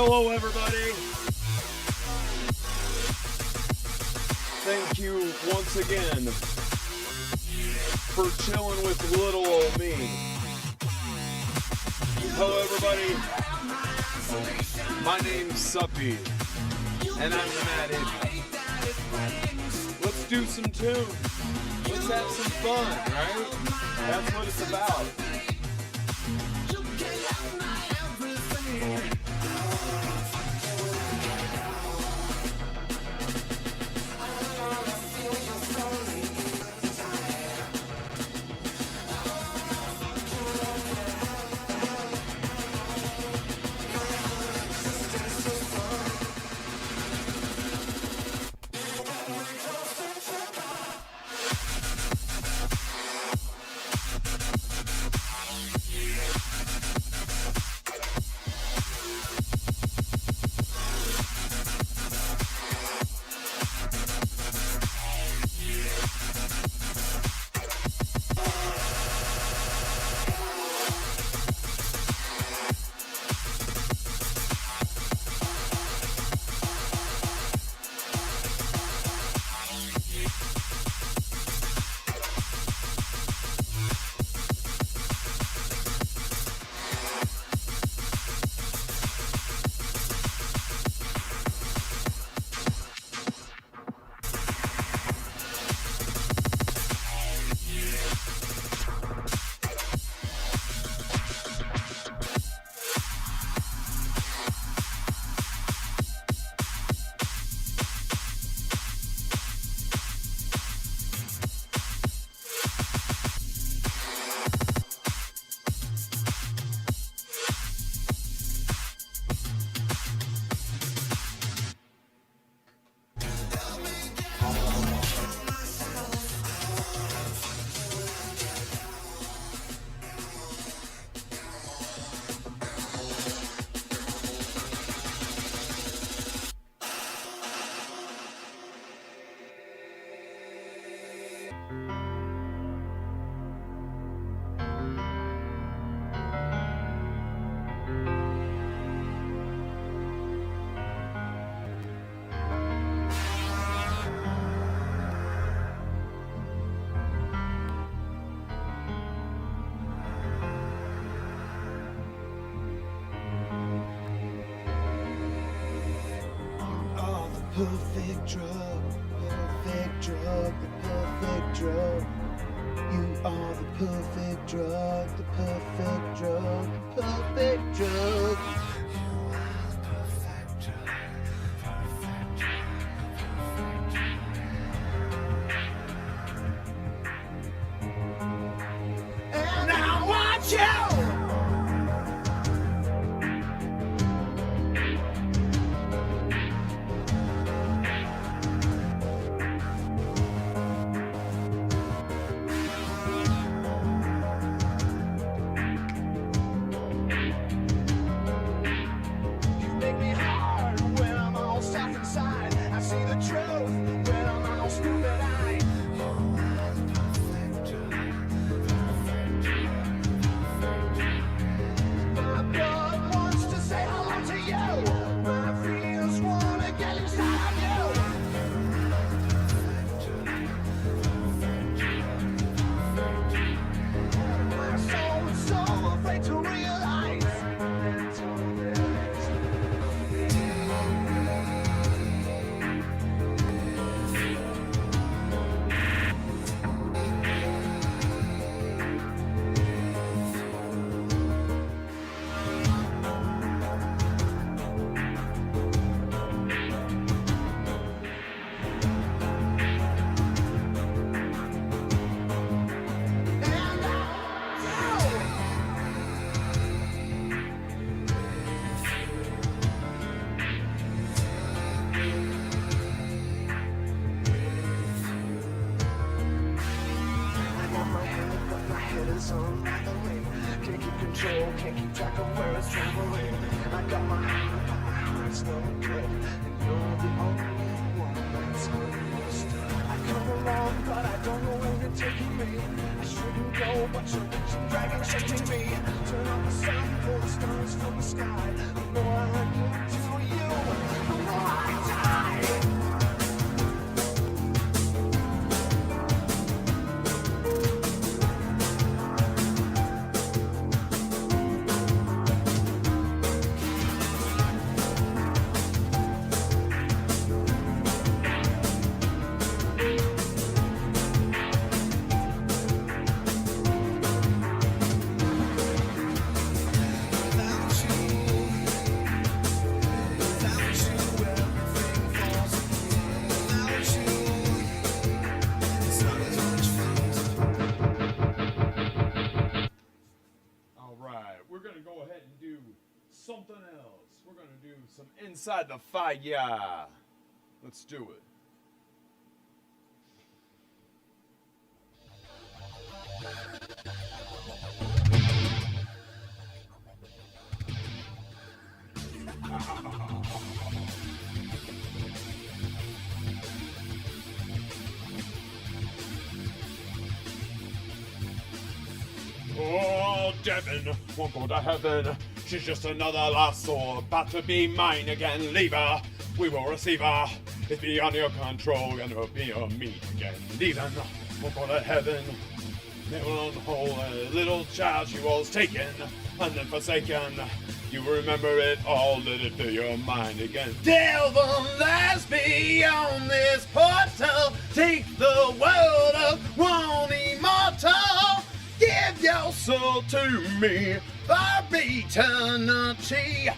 Hello, everybody. Thank you once again for chilling with little old me. Hello, everybody. My name's Suppy, and I'm the Mad Hippy. Let's do some tunes. Let's have some fun, right? That's what it's about. Perfect drug, perfect drug, the perfect drug. You are the perfect drug, the perfect drug, the perfect drug. And I want you! Can't keep track of where it's traveling. I got my heart's no good, and you're the only one that's understood. I come along, but I don't know when to taking me. I shouldn't go, but you're reaching, dragging, shaking me. Turn off the sun, pull the stars from the sky. The more I get to you, the more I die. We're going to go ahead and do something else. We're going to do some Inside the Fire. Let's do it. Oh, Devin won't go to heaven. She's just another lost soul, about to be mine again. Leave her, we will receive her. It's beyond your control, gonna be on me again. Leaving, won't go to heaven. Little unholy little child, she was taken and then forsaken. You remember it all, let it fill your mind again. Devil lies beyond this portal. Take the world of one immortal. Give your soul to me for eternity.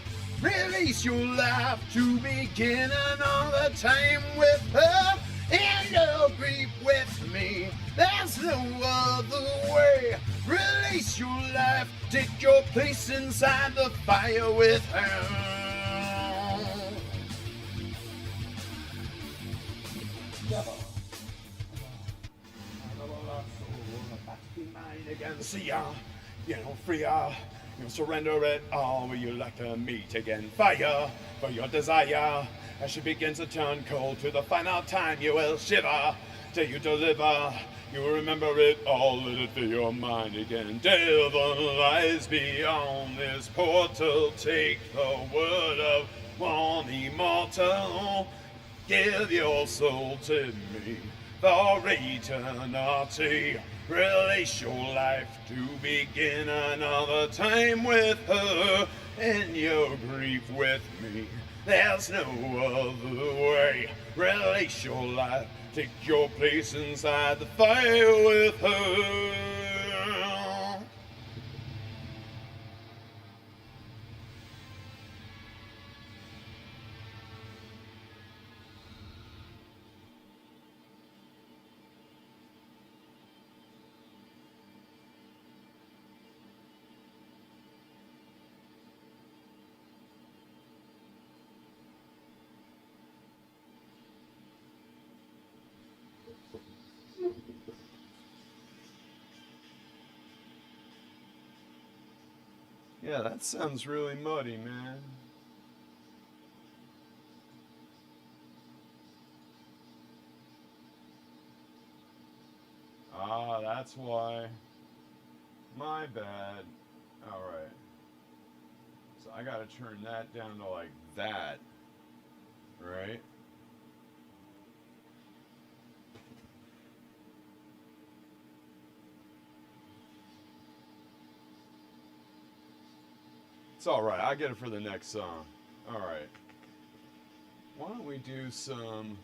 Release your life to begin another time with her. And your grief with me, there's no other way. Release your life, take your place inside the fire with her. Again, see ya, you know, free ya, you surrender it all. Will you like to meet again? Fire for your desire. As she begins to turn cold to the final time, you will shiver till you deliver. You will remember it all, let it fill your mind again. Devil lies beyond this portal. Take the word of one immortal. Give your soul to me for eternity. Release your life to begin another time with her. And your grief with me, there's no other way. Release your life, take your place inside the fire with her. Yeah, that sounds really muddy, man. Ah, that's why. My bad. Alright. So I gotta turn that down to like that. Right? It's alright, I'll get it for the next song. Alright. Why don't we do some...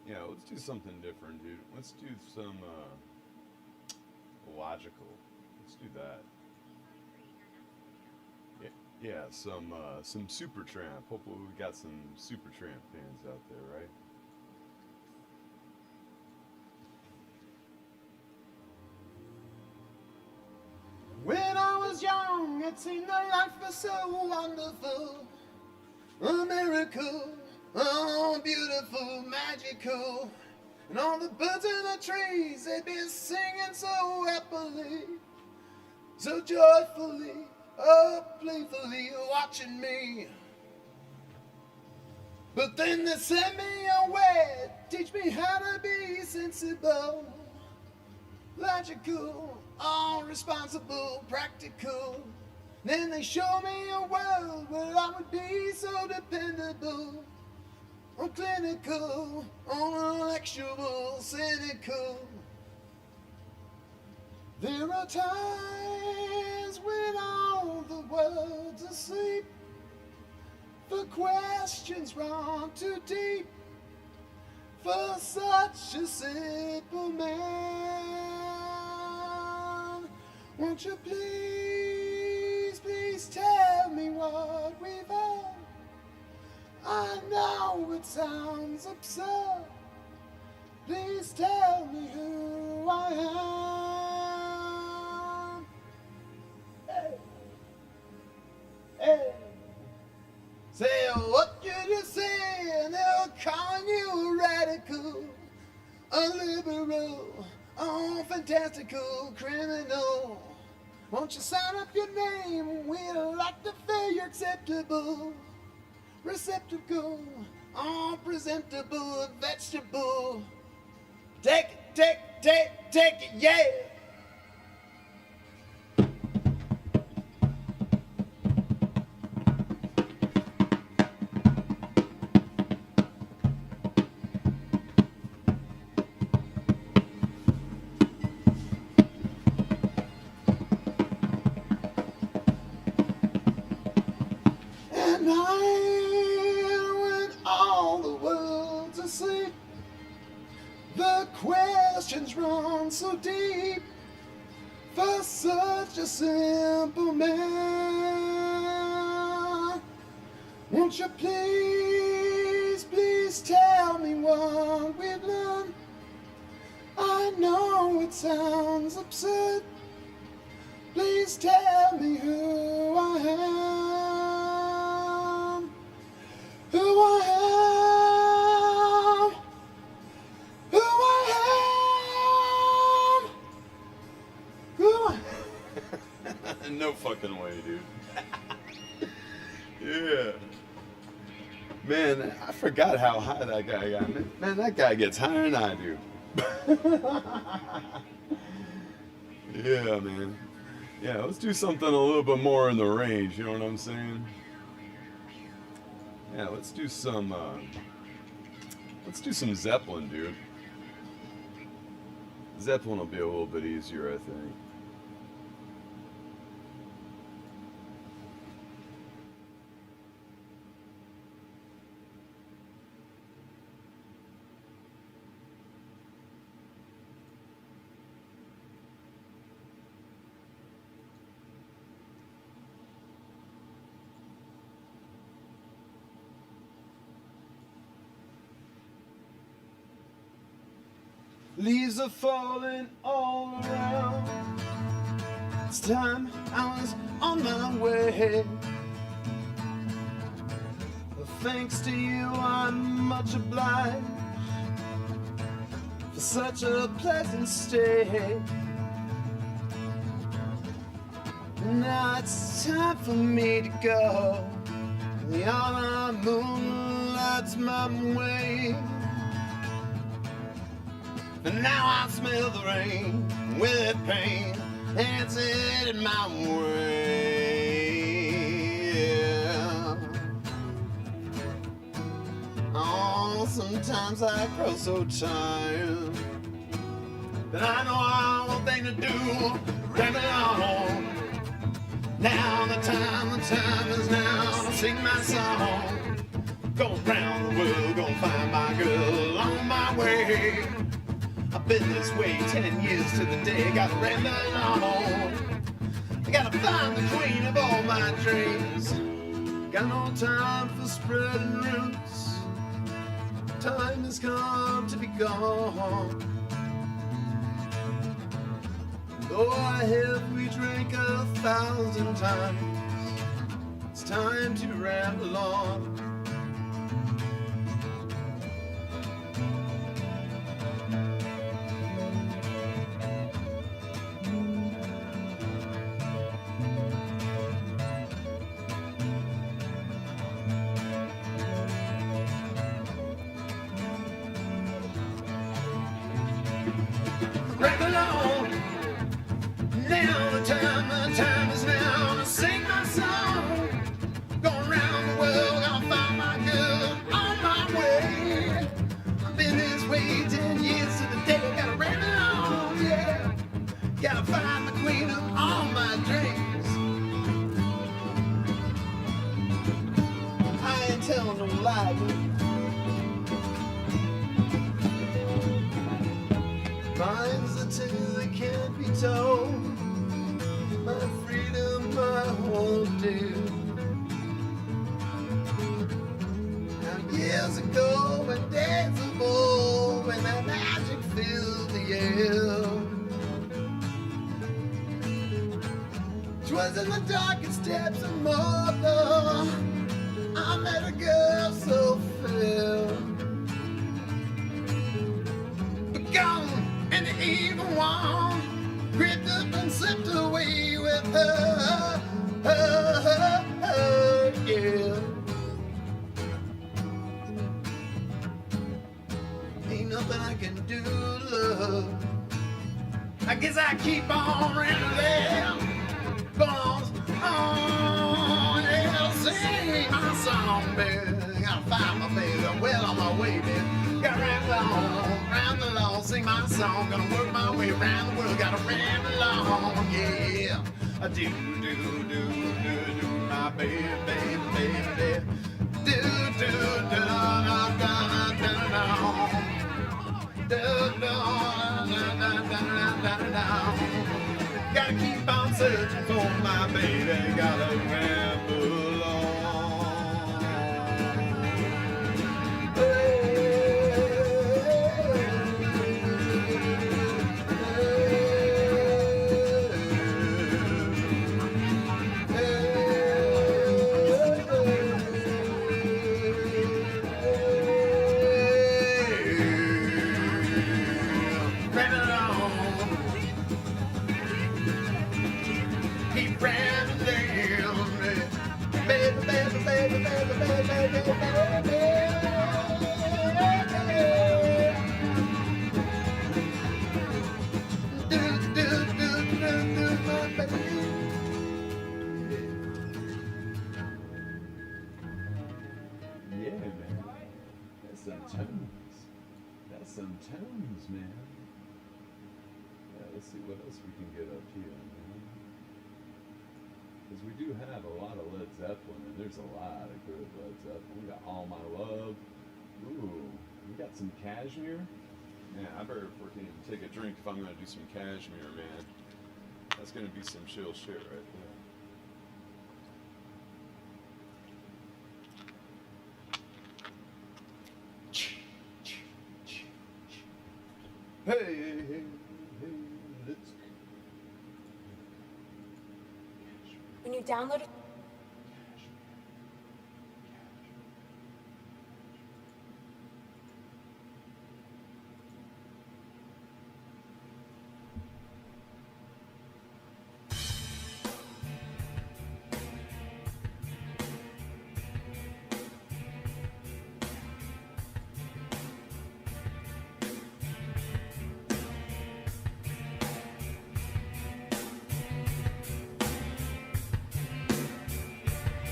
Yeah, let's do something different, dude. Let's do some, logical. Let's do that. Yeah, some Supertramp. Hopefully we got some Supertramp fans out there, right? When I was young, it seemed that life was so wonderful. A miracle, oh, beautiful, magical. And all the birds in the trees, they'd be singing so happily, so joyfully, oh, playfully, watching me. But then they sent me away, teach me how to be sensible, logical, all responsible, practical. Then they show me a world where I would be so dependable, clinical, intellectual, cynical. There are times when all the world's asleep, the questions run too deep for such a simple man. Won't you please, please tell me what we've had? I know it sounds absurd. Please tell me who I am. Hey, hey. Say what you say, and they'll call you a radical, a liberal, oh fantastical criminal. Won't you sign up your name? We'd like to feel you're acceptable, receptacle, oh presentable, vegetable. Take it, take it, yeah. When all the world's asleep, the questions run so deep for such a simple man. Won't you please, please tell me what we've learned? I know it sounds absurd. Please tell me who I am. Who I am, who I am, who I am. No fucking way, dude. Yeah. Man, I forgot how high that guy got. Man, that guy gets higher than I do. Yeah, man. Yeah, let's do something a little bit more in the range, you know what I'm saying? Yeah, let's do some Zeppelin, dude. Zeppelin will be a little bit easier, I think. Leaves are falling all around. It's time I was on my way. Well, thanks to you, I'm much obliged for such a pleasant stay. Now it's time for me to go. The honor moonlights my way. And now I smell the rain with pain, and it's headed my way. Yeah. Oh, sometimes I grow so tired, but I know I have one thing to do, rambling on. Now the time is now to sing my song. Going round the world, gonna find my girl along my way. I've been this way 10 years to the day, gotta ramble on. I gotta find the queen of all my dreams. Got no time for spreading roots. Time has come to be gone. Though I have we drank 1,000 times, it's time to ramble on. tell no lie. Mine's the tale that can't be told. My freedom, my whole deal. Now years ago, when days of old, when that magic filled the air. 'Twas in the darkest depths of mother I met a girl so fair. But gone and the evil one crept up and slipped away with her, yeah. Ain't nothing I can do, love. I guess I keep on rambling. Bones on, yeah, sing my song, baby. Gotta find my baby, well on my way, baby. Gotta round along, sing my song. Gonna work my way around the world, gotta ramble along, yeah. I do, my baby, baby. Do, gotta keep on searching for my baby, gotta ramble on. That's some tones, man. Yeah, let's see what else we can get up here, man. Because we do have a lot of Led Zeppelin, and there's a lot of good Led Zeppelin. We got All My Love. Ooh, we got some Cashmere. Man, I better freaking take a drink if I'm going to do some Cashmere, man. That's going to be some chill shit right there. Hey, let's go. When you download it.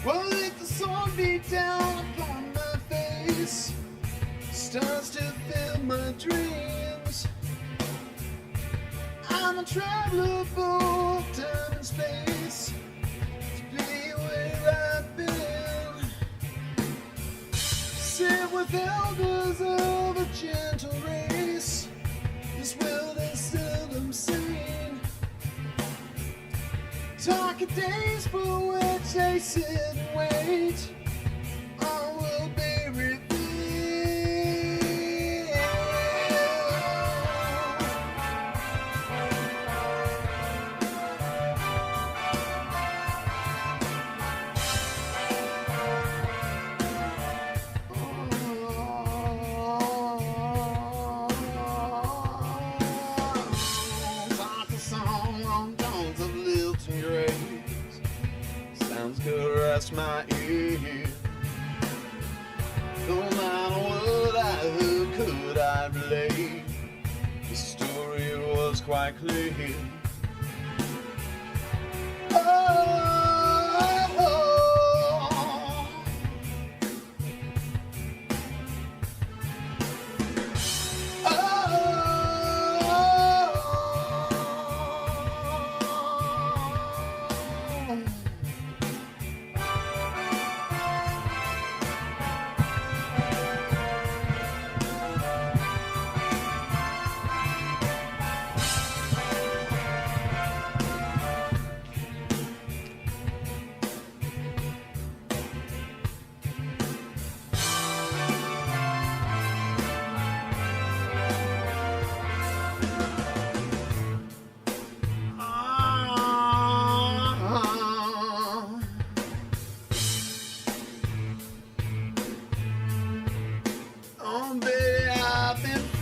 Well, let the sun beat down upon my face, stars to fill my dreams. I'm a traveler for time and space, to be where I've been. Sit with elders of a gentle race, this world is seldom seen. Talk of days for which they sit and wait, all will be revealed. Like a song on tones of lilting grace, sounds caress my ear. No matter what I heard, could I relate? The story was quite clear.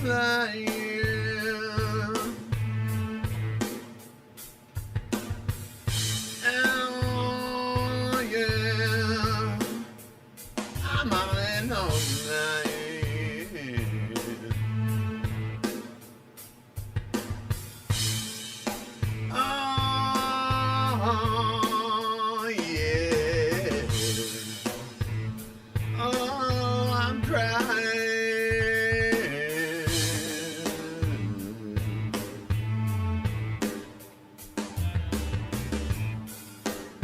flying. Oh yeah, I'm on and on tonight. Oh yeah. Oh, I'm crying.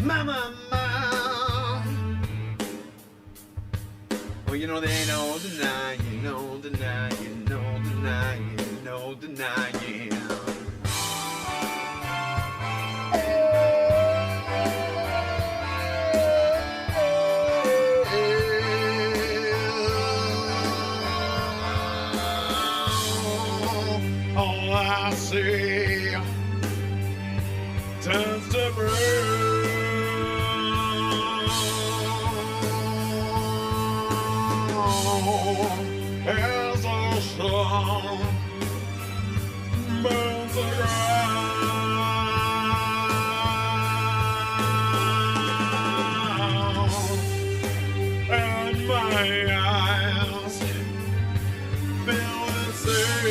Mama, well, you know there ain't no denying, no denying, no denying, no denying. All I see turns to brown as the sun burns the ground, and my eyes fill with sin.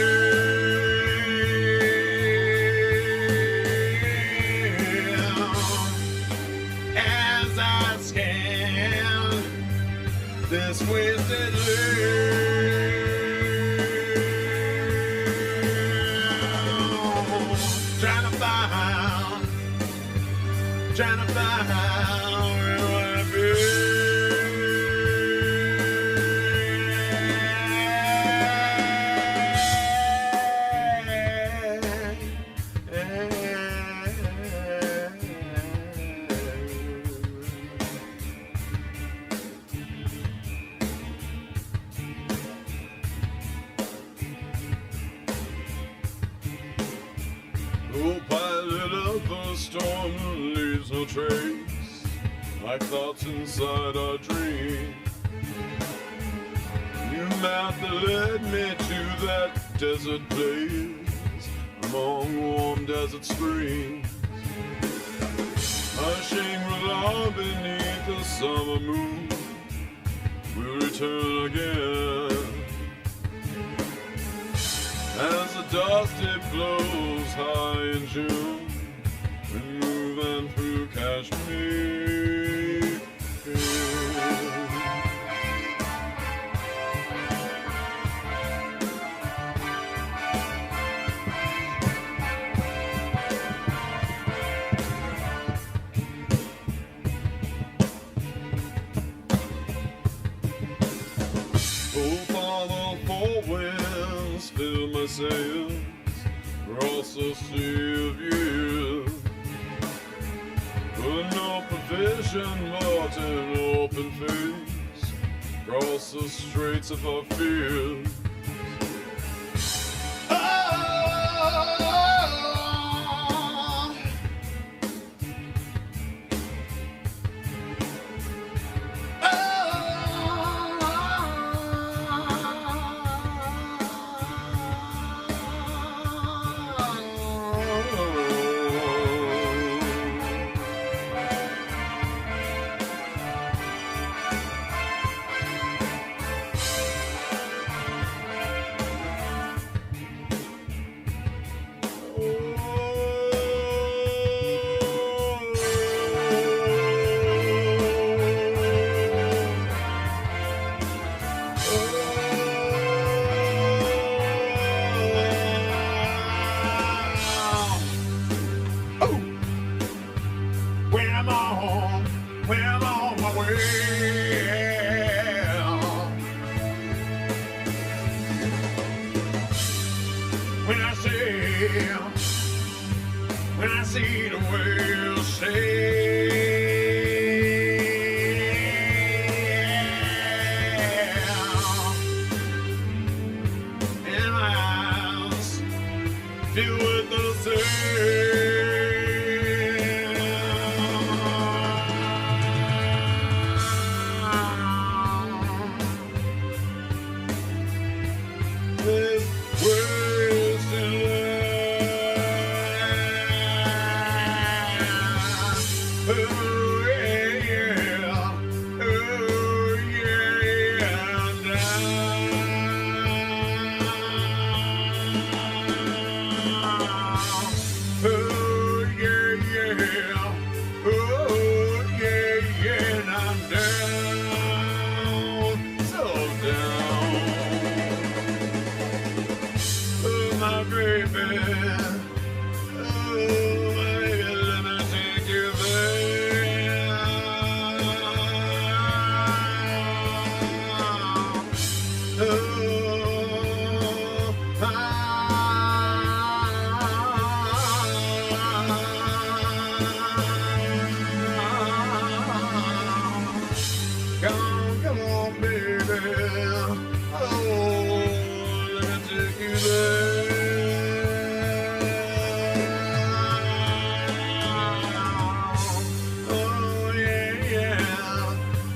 This wasted life, trying to find where I've oh, pilot of the storm leaves no trace, like thoughts inside our dream. New map that led me to that desert place, among warm desert streams. A Shangri-La beneath the summer moon will return again. As the dust it blows high in June, when moving through Kashmir. Oh, Father, four winds fill my sails across the sea of years, with no provision but an open face, across the straits of our fears. Well, on my way. When I see the world sail, and my eyes fill with the This Come on, baby. Oh, let me take you there. Oh, yeah, yeah.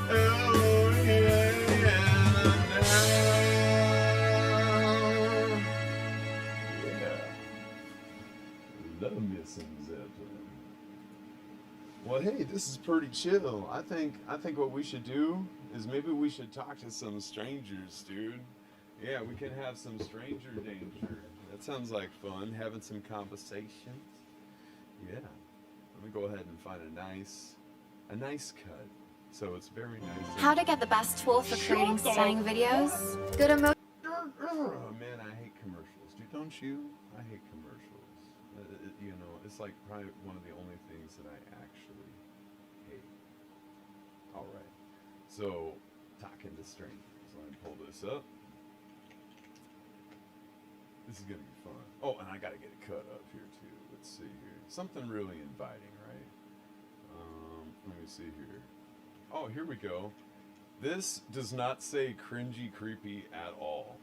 Oh, yeah, yeah. Yeah. Love me some Zeppelin. Well, hey, this is pretty chill. I think what we should do is maybe we should talk to some strangers, dude. Yeah, we can have some stranger danger. That sounds like fun, having some conversations. Yeah. Let me go ahead and find a nice cut. So it's very nice. How to get the best tool for creating stunning videos? Good emotion. Oh, man, I hate commercials, dude. Don't you? I hate commercials. You know, it's like probably one of the only things that I actually hate. All right. So, talking to strangers. Let me pull this up. This is gonna be fun. Oh, and I gotta get it cut up here too. Let's see here. Something really inviting, right? Let me see here. Oh, here we go. This does not say cringy creepy at all.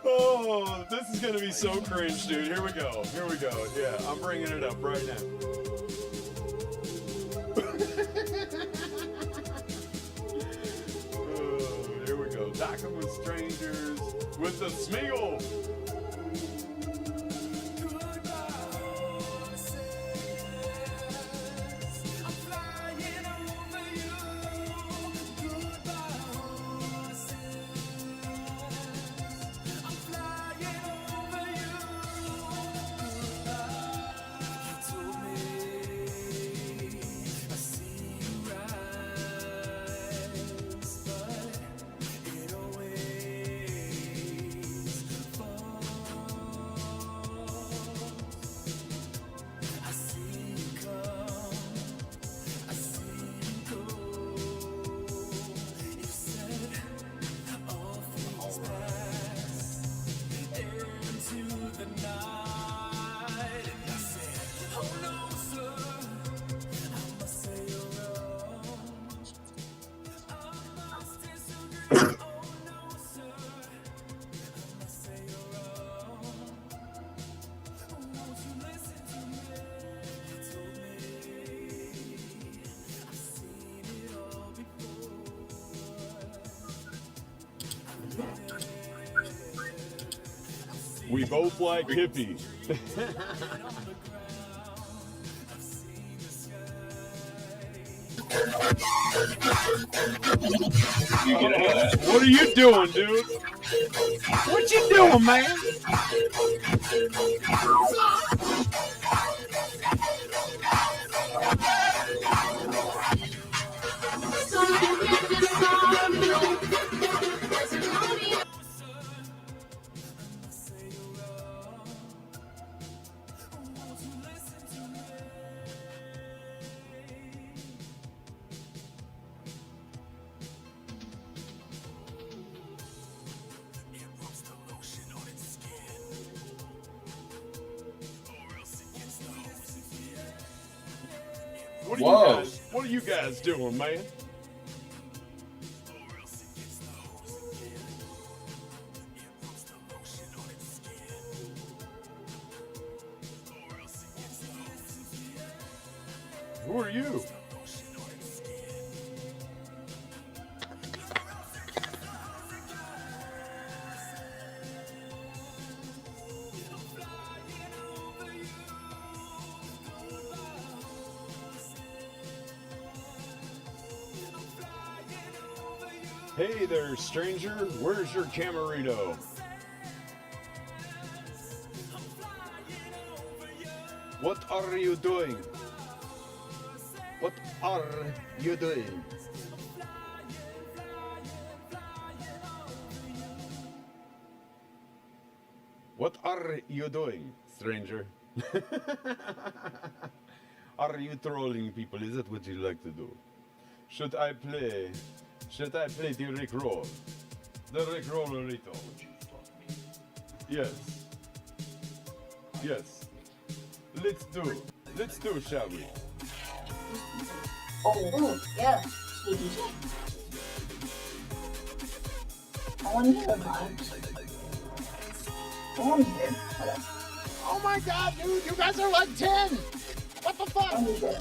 Oh, this is gonna be so cringe, dude. Here we go. Here we go. Yeah, I'm bringing it up right now. Oh, here we go. Talking with strangers with the Smeagol. We both like hippie. What are you doing, dude? What you doing, man? What are you guys doing, man? Who are you? Hey there, stranger. Where's your camarito? What are you doing? What are you doing? What are you doing, stranger? Are you trolling people? Is that what you like to do? Should I play the Rick Roll? The Rick Rollerito. Yes. Yes. Let's do, shall we? Oh, yeah. Hey, DJ. I want to hear a vibe. I want to hear. What up? Oh my god, dude, you guys are like 10! What the fuck? I want to hear.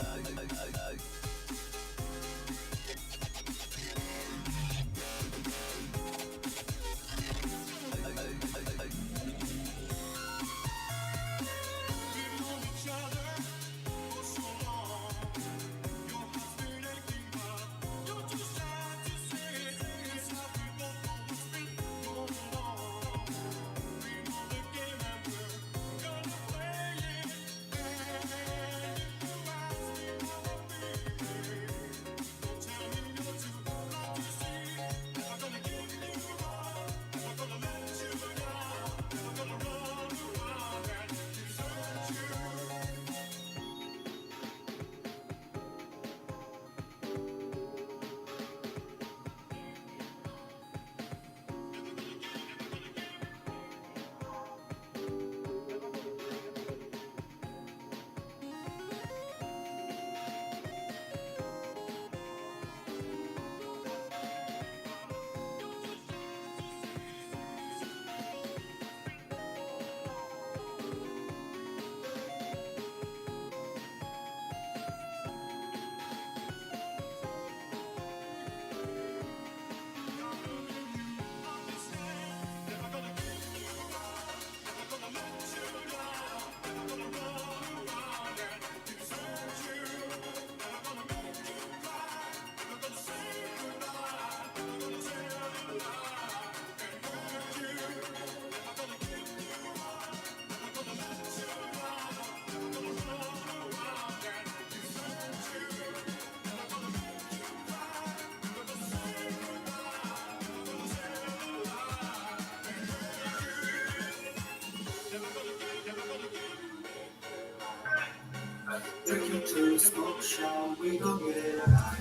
Take you to the smoke shop, we gon' get it right.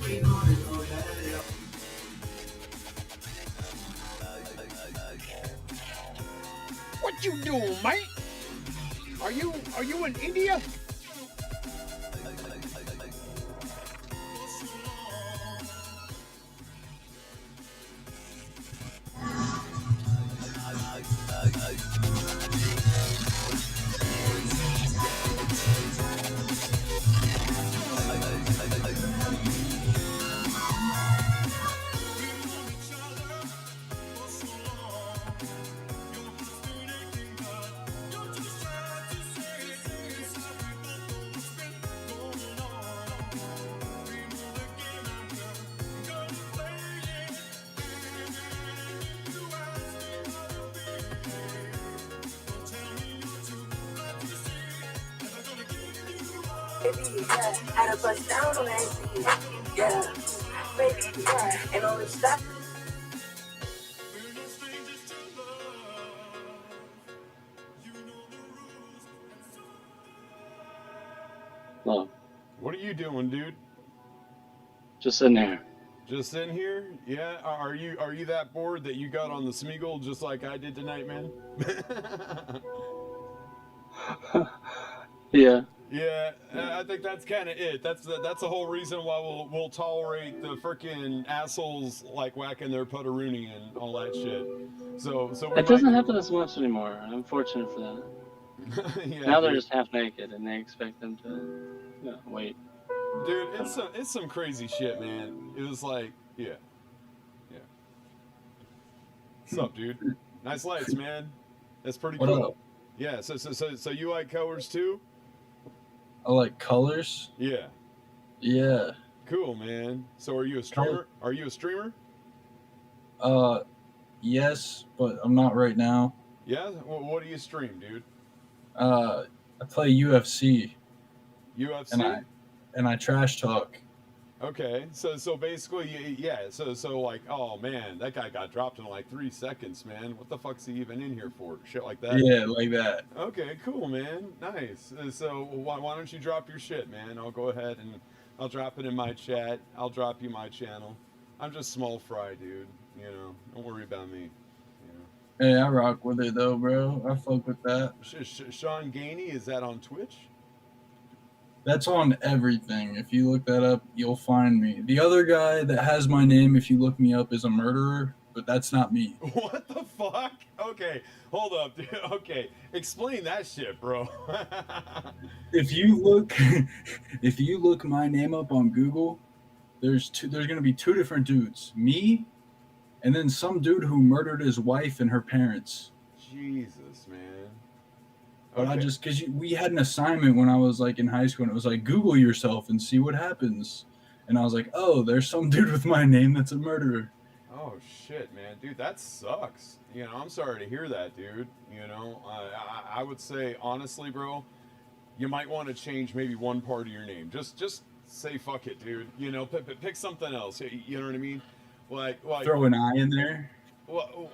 We gonna go let it. What you doing, mate? Are you in India? Had a bust down on that. Yeah. Baby, yeah. And all this stuff. Hello. What are you doing, dude? Just in there. Just in here? Yeah. Are you that bored that you got on the Smeagol just like I did tonight, man? Yeah. Yeah, I think that's kind of it. That's the whole reason why we'll tolerate the freaking assholes like whacking their putteroony and all that shit. So It doesn't happen as much anymore. I'm fortunate for that. Yeah, Now they're dude. just half naked and they expect them to wait. Dude, it's some crazy shit, man. It was like, yeah. What's up, dude? Nice lights, man. That's pretty What cool. up? Yeah. So you like colors too? I like colors. Yeah. Yeah. Cool, man. So are you a streamer? Are you a streamer? Yes, but I'm not right now. Yeah. Well, what do you stream, dude? I play UFC UFC. and I trash talk. Okay, so basically, yeah. So like, oh man, that guy got dropped in like 3 seconds, man. What the fuck's he even in here for? Shit like that. Yeah, like that. Okay, cool, man. Nice. So why don't you drop your shit, man? I'll go ahead and I'll drop it in my chat. I'll drop you my channel. I'm just small fry, dude. You know, don't worry about me. You Hey, I rock with it though, bro. I fuck with that. know, Sean Gainey, is that on Twitch? That's on everything. If you look that up, you'll find me. The other guy that has my name, if you look me up, is a murderer, but that's not me. What the fuck? Okay, hold up, dude. Okay, explain that shit, bro. If you look, if you look my name up on Google, there's gonna be two different dudes, me, and then some dude who murdered his wife and her parents. Jesus, man. But I Okay. just because we had an assignment when I was like in high school, and it was like Google yourself and see what happens. And I was like, oh, there's some dude with my name that's a murderer. Oh shit, man, dude, that sucks. You know, I'm sorry to hear that, dude. You know, I would say honestly, bro, you might want to change maybe one part of your name. Just say fuck it, dude. You know, pick something else. You know what I mean? Like Throw an eye in there.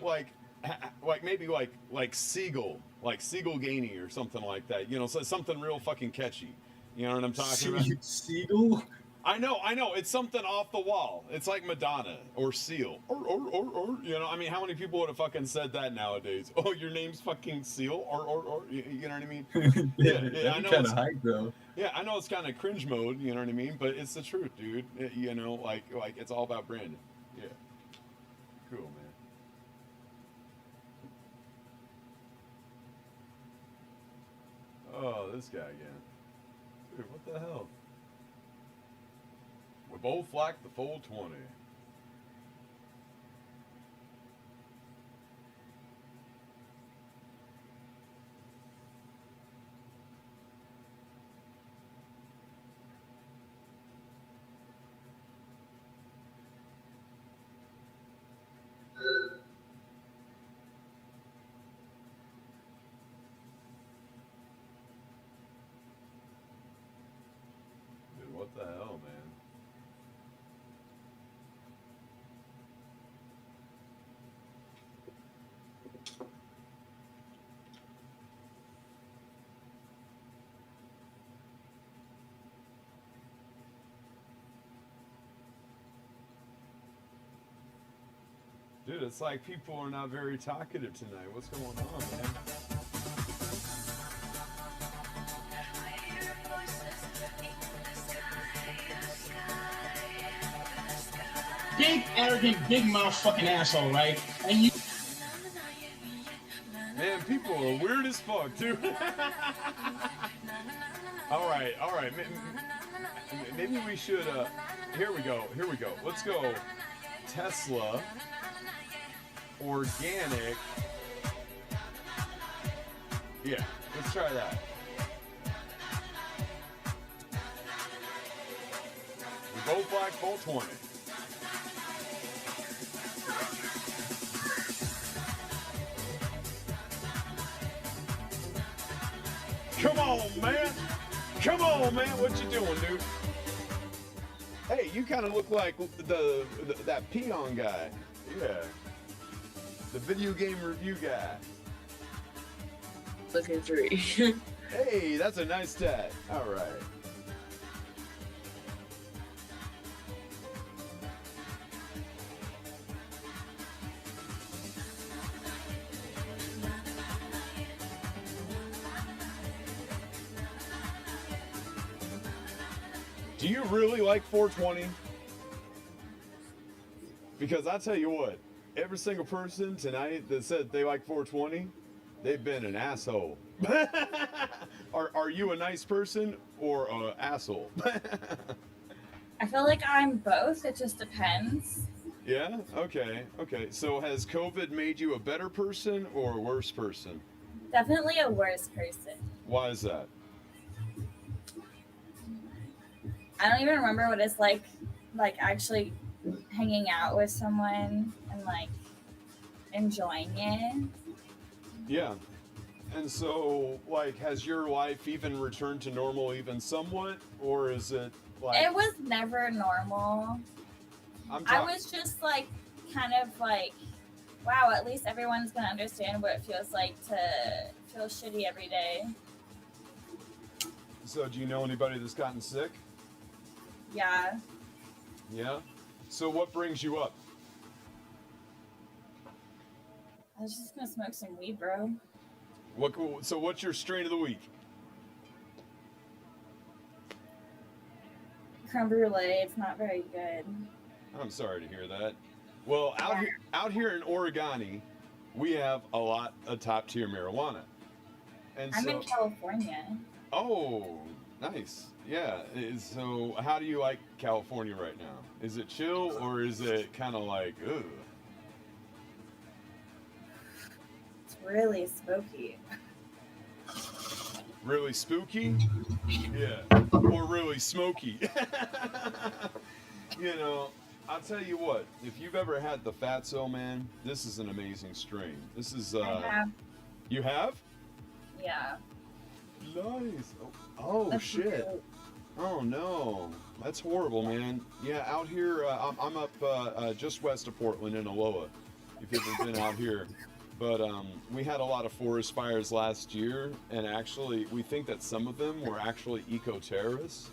like like maybe like Siegel, like Siegel Gainey or something like that. You know, so something real fucking catchy. You know what I'm talking about? Siegel? I know. It's something off the wall. It's like Madonna or Seal or you know. I mean, how many people would have fucking said that nowadays? Oh, your name's fucking Seal or you know what I mean? Yeah, I know. Kind of hype though. Yeah, I know it's kind of cringe mode. You know what I mean? But it's the truth, dude. You know, like it's all about branding. Yeah. Cool, man. Oh, this guy again. Dude, what the hell? We both like the full 20. Dude, what the hell, man? Dude, it's like people are not very talkative tonight. What's going on, man? Big, arrogant, big mouth fucking asshole, right? And you. Man, people are weird as fuck, dude. all right. Maybe we should, here we go. Let's go Tesla, organic. Yeah, let's try that. We both like full 20. Come on, man. What you doing, dude? Hey, you kind of look like that peon guy. Yeah. The video game review guy. Looking through. Hey, that's a nice tat. All right. Do you really like 420? Because I tell you what, every single person tonight that said they like 420, they've been an asshole. Are you a nice person or an asshole? I feel like I'm both. It just depends. Yeah? Okay. So has COVID made you a better person or a worse person? Definitely a worse person. Why is that? I don't even remember what it's like actually hanging out with someone and like enjoying it. Yeah. And so, like, has your life even returned to normal even somewhat? Or is it Like, It was never normal. I was just like, kind of like, wow, at least everyone's gonna understand what it feels like to feel shitty every day. So, do you know anybody that's gotten sick? Yeah. Yeah. So, what brings you up? I was just gonna smoke some weed, bro. So, what's your strain of the week? Creme brulee. It's not very good. I'm sorry to hear that. Well, out here in Oregoni, we have a lot of top tier marijuana. And I'm in California. Oh, nice. Yeah. So, how do you like California right now? Is it chill or is it kind of like, ugh? It's really spooky. Really spooky? Yeah. Or really smoky. You know, I'll tell you what, if you've ever had the Fatso, man, this is an amazing strain. This is, I have. You have? Yeah. Nice. Oh That's shit. cool. Oh no. That's horrible, man. Yeah, out here, I'm up just west of Portland in Aloha, if you've ever been out here. But we had a lot of forest fires last year, and actually, we think that some of them were actually eco-terrorists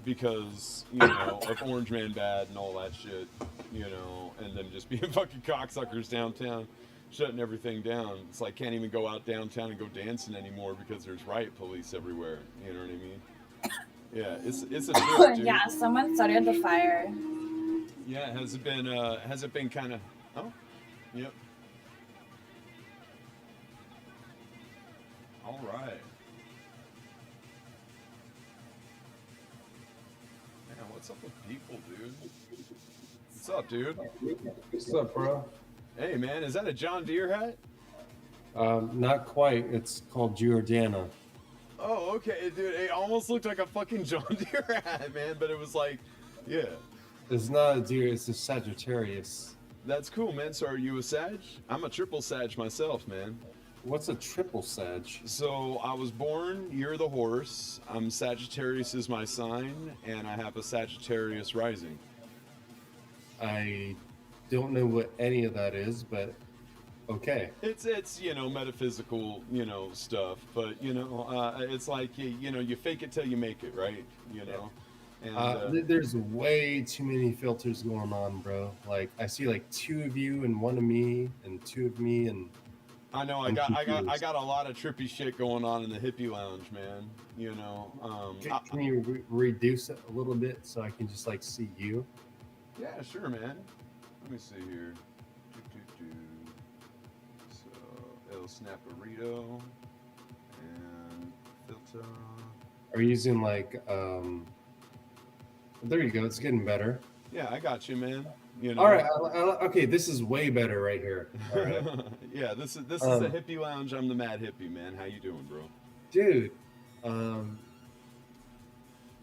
because, you know, of Orange Man Bad and all that shit, you know, and them just being fucking cocksuckers downtown, shutting everything down. It's like, can't even go out downtown and go dancing anymore because there's riot police everywhere, you know what I mean? Yeah, it's a trip, dude. Yeah, someone started the fire. Yeah, has it been kind of, oh, yep. All right. Man, what's up with people, dude? What's up, dude? What's up, bro? Hey, man, is that a John Deere hat? Not quite. It's called Giordano. Oh, okay, dude. It almost looked like a fucking John Deere hat, man, but it was like, yeah. It's not a deer. It's a Sagittarius. That's cool, man. So are you a Sag? I'm a triple Sag myself, man. What's a triple Sag? So I was born year of the horse. Sagittarius is my sign, and I have a Sagittarius rising. I don't know what any of that is, but okay. It's you know, metaphysical, you know, stuff, but you know, it's like you know, you fake it till you make it, right? You know. And, there's way too many filters going on, bro. Like I see like 2 of you and 1 of me and 2 of me, and I know I got a lot of trippy shit going on in the hippie lounge, man. You know. Can you reduce it a little bit so I can just like see you? Yeah, sure, man. Let me see here. So El Snapperito and filter. Are you using like there you go, it's getting better. Yeah, I got you, man. You know. All right, okay, this is way better right here. All right. Yeah, this is a hippie lounge. I'm the Mad Hippie, man. How you doing, bro? Dude,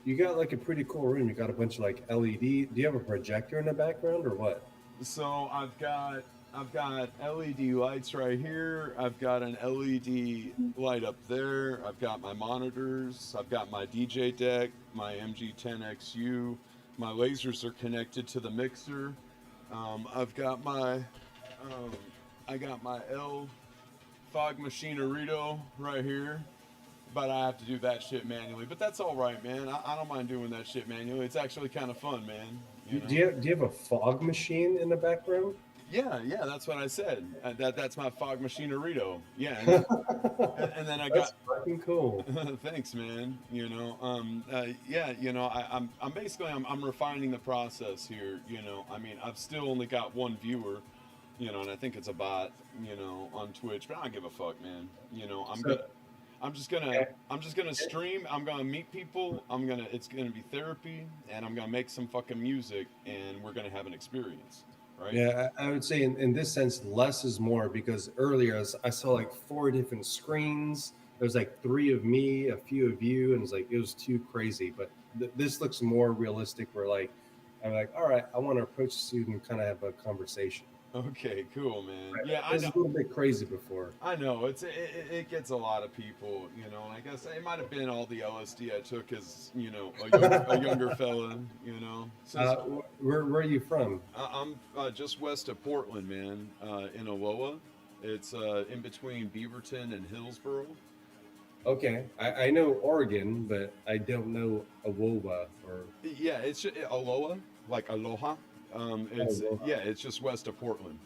you got like a pretty cool room. You got a bunch of like LED. Do you have a projector in the background or what? So I've got LED lights right here. I've got an LED light up there. I've got my monitors. I've got my DJ deck, my MG10XU. My lasers are connected to the mixer. I've got my L Fog Machinerito right here. But I have to do that shit manually. But that's all right, man. I don't mind doing that shit manually. It's actually kind of fun, man. You know? Do you have a fog machine in the background? Yeah, that's what I said. That's my Fog Machinerito. Yeah, and then I got. That's fucking cool. Thanks, man. You know, yeah, you know, I'm basically I'm refining the process here. You know, I mean, I've still only got 1 viewer. You know, and I think it's a bot. You know, on Twitch, but I don't give a fuck, man. You know, I'm just gonna stream. I'm gonna meet people. It's gonna be therapy, and I'm gonna make some fucking music, and we're gonna have an experience. Right? Yeah, I would say in this sense, less is more, because earlier I saw like 4 different screens. There's like 3 of me, a few of you, and it was too crazy. But this looks more realistic. Where like I'm like, all right, I want to approach this dude and kind of have a conversation. Okay, cool, man. Yeah, It I was a know. little bit crazy before. I know it gets a lot of people, you know. And I guess it might have been all the LSD I took as, you know, a younger fella, you know. Since Where are you from? I'm just west of Portland, man, in Aloha. It's in between Beaverton and Hillsboro. Okay, I know Oregon, but I don't know Awoba or Yeah, it's Aloha, like Aloha. Aloha. It's just west of Portland.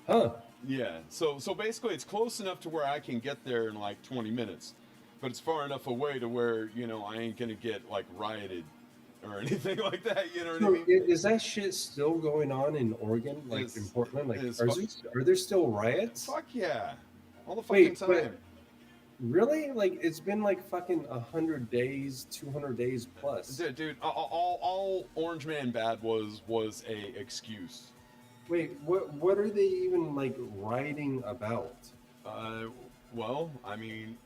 Huh? Yeah, so basically, it's close enough to where I can get there in like 20 minutes, but it's far enough away to where, you know, I ain't gonna get like rioted or anything like that. You know what I So mean? is that shit still going on in Oregon, like in It's Portland? Like, it's are there still riots? fuck yeah, all the fucking Wait, but time. really? Like, it's been like fucking 100 days, 200 days plus. Dude, all Orange Man Bad was a excuse. Wait, what are they even like writing about? Uh, well, I mean,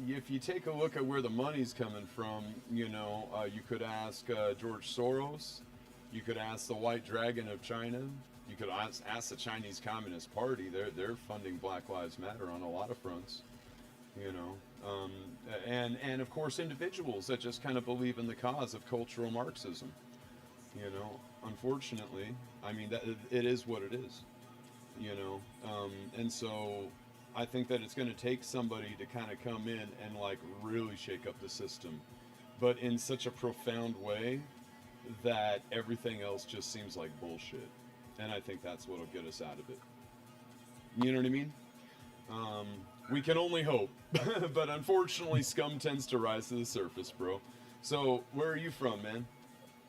if you take a look at where the money's coming from, you know, you could ask George Soros, you could ask the White Dragon of China, you could ask the Chinese Communist Party. They're funding Black Lives Matter on a lot of fronts, you know, and of course individuals that just kind of believe in the cause of cultural Marxism. You know, unfortunately, I mean that it is what it is. You know, and so I think that it's going to take somebody to kind of come in and like really shake up the system, but in such a profound way that everything else just seems like bullshit. And I think that's what'll get us out of it. You know what I mean? We can only hope, but unfortunately, scum tends to rise to the surface, bro. So, where are you from, man?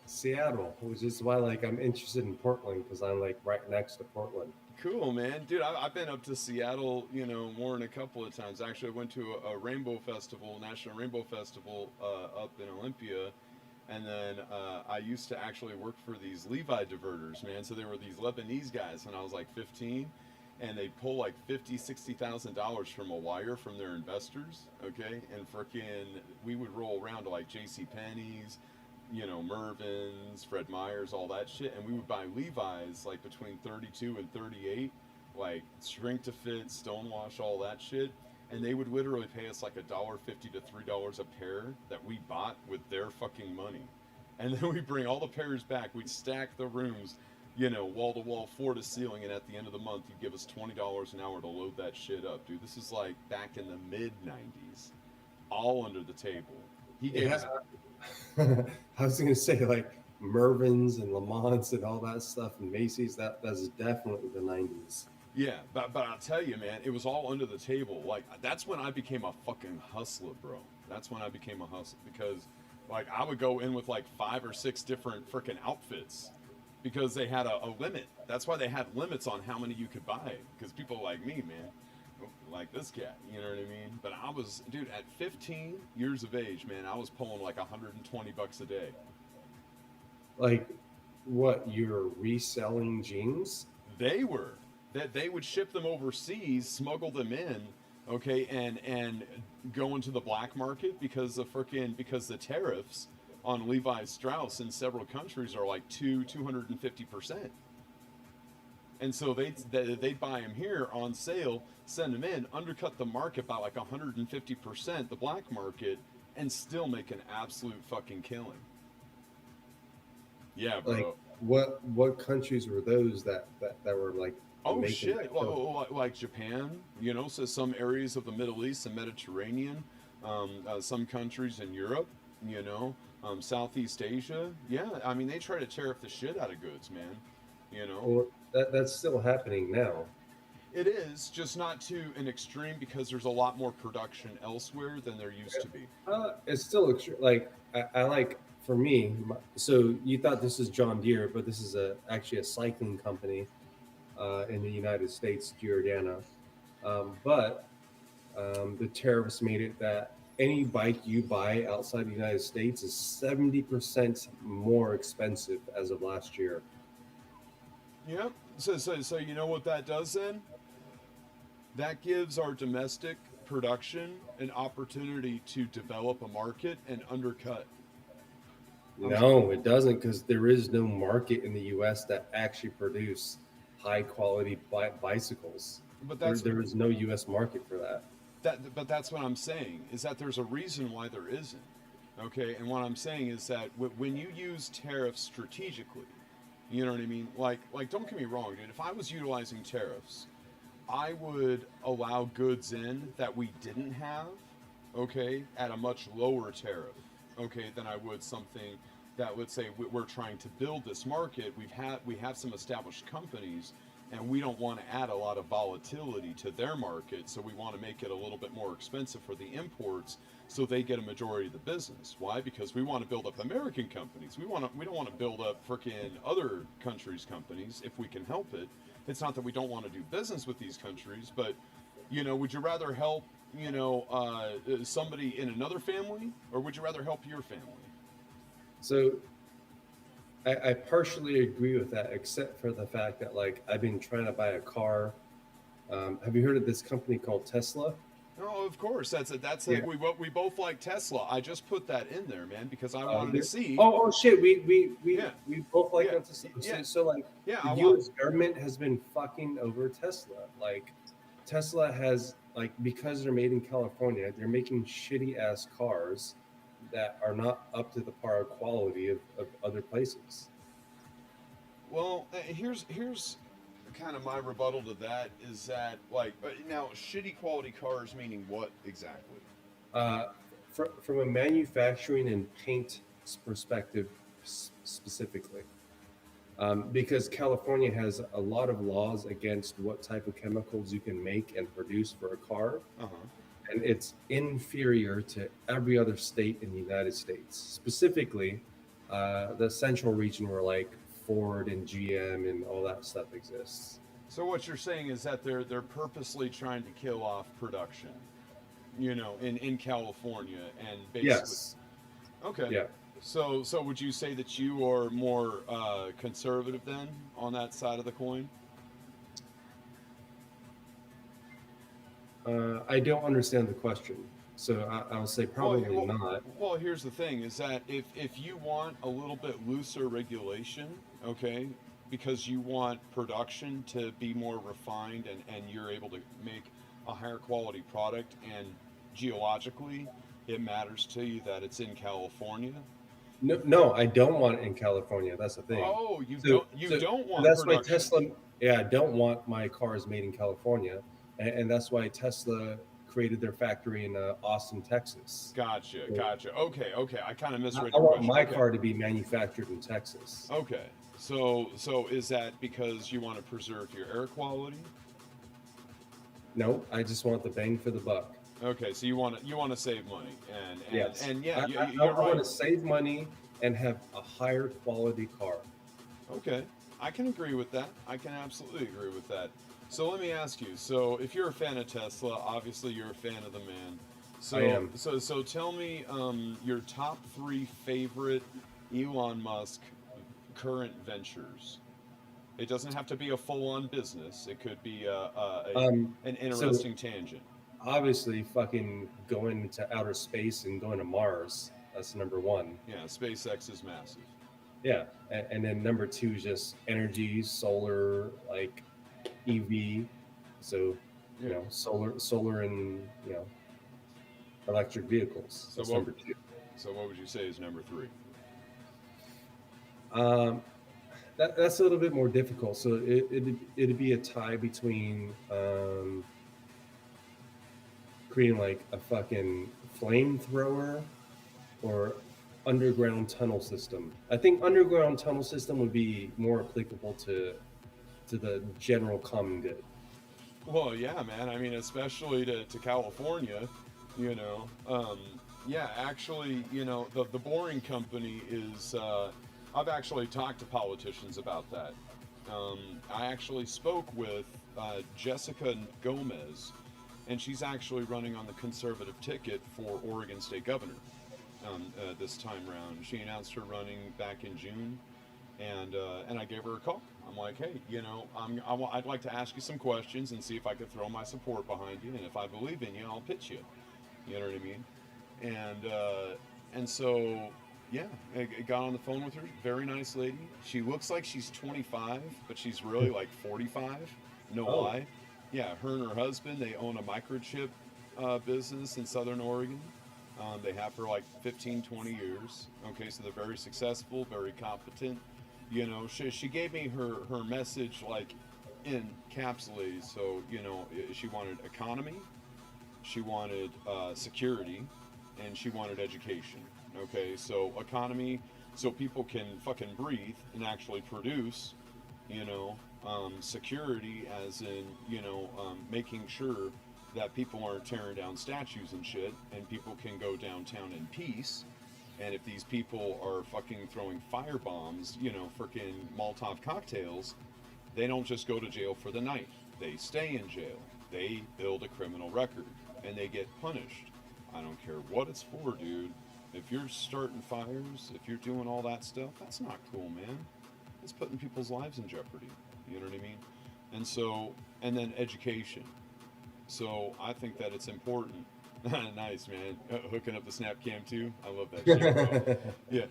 Seattle, which is why like I'm interested in Portland because I'm like right next to Portland. Cool, man. Dude, I've been up to Seattle, you know, more than a couple of times. Actually, I went to a Rainbow Festival, National Rainbow Festival up in Olympia. And then I used to actually work for these Levi diverters, man. So there were these Lebanese guys when I was like 15. And they'd pull like $50,000-$60,000 from a wire from their investors, okay? And frickin', we would roll around to like J.C. Penney's, you know, Mervyn's, Fred Meyer's, all that shit, and we would buy Levi's like between 32 and 38, like shrink to fit, stonewash, all that shit, and they would literally pay us like $1.50 to $3 a pair that we bought with their fucking money, and then we bring all the pairs back, we'd stack the rooms, you know, wall to wall, floor to ceiling, and at the end of the month, you'd give us $20 an hour to load that shit up, dude. This is like back in the mid '90s, all under the table. He gave us. I was gonna say like Mervyn's and Lamont's and all that stuff and Macy's. That's definitely the '90s. Yeah, but I'll tell you, man, it was all under the table. Like that's when I became a fucking hustler, bro. That's when I became a hustler because, like, I would go in with like 5 or 6 different freaking outfits because they had a limit. That's why they had limits on how many you could buy. Because people like me, man, like this cat, you know what I mean? But I was, dude, at 15 years of age, man, I was pulling like $120 a day. Like, what, you're reselling jeans? They were. That they would ship them overseas, smuggle them in, okay, and go into the black market because the tariffs on Levi Strauss in several countries are like 250%. And so they'd buy them here on sale, send them in, undercut the market by like 150%, the black market, and still make an absolute fucking killing. Yeah, bro. Like, what countries were those that were like? Oh shit! Like Japan, you know, so some areas of the Middle East and Mediterranean, some countries in Europe, you know, Southeast Asia. Yeah, I mean they try to tariff the shit out of goods, man. You know. Well, that's still happening now. It is, just not to an extreme because there's a lot more production elsewhere than there used to be. It's still like I like for me. So you thought this is John Deere, but this is actually a cycling company in the United States, Giordano. But the tariffs made it that any bike you buy outside the United States is 70% more expensive as of last year. Yep. So you know what that does then? That gives our domestic production an opportunity to develop a market and undercut. No, it doesn't, because there is no market in the U.S. that actually produce high quality bicycles. But There is no U.S. market for that. But that's what I'm saying, is that there's a reason why there isn't. Okay, and what I'm saying is that when you use tariffs strategically, you know what I mean? Like don't get me wrong, dude. If I was utilizing tariffs, I would allow goods in that we didn't have, okay, at a much lower tariff, okay, than I would something that would say we're trying to build this market. We have some established companies, and we don't want to add a lot of volatility to their market, so we want to make it a little bit more expensive for the imports, so they get a majority of the business. Why? Because we want to build up American companies. We don't want to build up freaking other countries' companies if we can help it. It's not that we don't want to do business with these countries, but would you rather help somebody in another family, or would you rather help your family? So I partially agree with that, except for the fact that, like, I've been trying to buy a car. Have you heard of this company called Tesla? Oh, of course. That's Yeah. we both like Tesla. I just put that in there, man, because I wanted to see. Oh shit! We both like Yeah. Tesla. Yeah. So like, Yeah, the U.S. government has been fucking over Tesla. Like, Tesla has, like, because they're made in California, they're making shitty ass cars that are not up to the par quality of other places. Well, here's kind of my rebuttal to that, is that, like, now shitty quality cars meaning what exactly? From a manufacturing and paint perspective, specifically, because California has a lot of laws against what type of chemicals you can make and produce for a car. And it's inferior to every other state in the United States, specifically the central region where, like, Ford and GM and all that stuff exists. So what you're saying is that they're purposely trying to kill off production, in California, and basically. Yes. Okay. Yeah. So would you say that you are more conservative then on that side of the coin? I don't understand the question, so I'll say probably not. Well, here's the thing: is that if you want a little bit looser regulation, okay, because you want production to be more refined, and you're able to make a higher quality product, and geologically it matters to you that it's in California. No, I don't want it in California. That's the thing. Oh, you don't want. That's production. why Tesla. Yeah, I don't want my cars made in California, and that's why Tesla created their factory in Austin, Texas. Gotcha. Okay. I kind of misread I your want question. my car to be manufactured in Texas. Okay. So is that because you want to preserve your air quality? No, I just want the bang for the buck. Okay, so you want to save money, and yes, and yeah, I you're right. want to save money and have a higher quality car. Okay, I can agree with that. I can absolutely agree with that. So let me ask you. So if you're a fan of Tesla, obviously you're a fan of the man. So I am. So tell me your top 3 favorite Elon Musk current ventures. It doesn't have to be a full-on business. It could be an interesting tangent. Obviously, fucking going to outer space and going to Mars. That's number 1. Yeah, SpaceX is massive. Yeah, and then number 2 is just energy, solar, like EV. So, solar and, electric vehicles. So number 2. So what would you say is number 3? That's a little bit more difficult. So it'd be a tie between creating like a fucking flamethrower or underground tunnel system. I think underground tunnel system would be more applicable to the general common good. Well, yeah, man. I mean, especially to California, yeah, actually, the Boring Company is, I've actually talked to politicians about that. I actually spoke with Jessica Gomez, and she's actually running on the conservative ticket for Oregon State Governor this time around. She announced her running back in June, and I gave her a call. I'm like, hey, I'd like to ask you some questions and see if I could throw my support behind you, and if I believe in you, I'll pitch you. You know what I mean? And so, Yeah, I got on the phone with her. Very nice lady. She looks like she's 25, but she's really like 45. No Oh. lie. Yeah, her and her husband, they own a microchip business in Southern Oregon. They have for like 15, 20 years. Okay, so they're very successful, very competent. You know, she gave me her message like encapsulated. So, you know, she wanted economy, she wanted security, and she wanted education. Okay, so economy, so people can fucking breathe and actually produce, you know, security, as in, you know, making sure that people aren't tearing down statues and shit, and people can go downtown in peace. And if these people are fucking throwing fire bombs, you know, freaking Molotov cocktails, they don't just go to jail for the night. They stay in jail. They build a criminal record, and they get punished. I don't care what it's for, dude. If you're starting fires, if you're doing all that stuff, that's not cool, man. It's putting people's lives in jeopardy. You know what I mean? And so, and then education. So I think that it's important. Nice, man. Hooking up the snap cam too. I love that shit, bro. Yeah.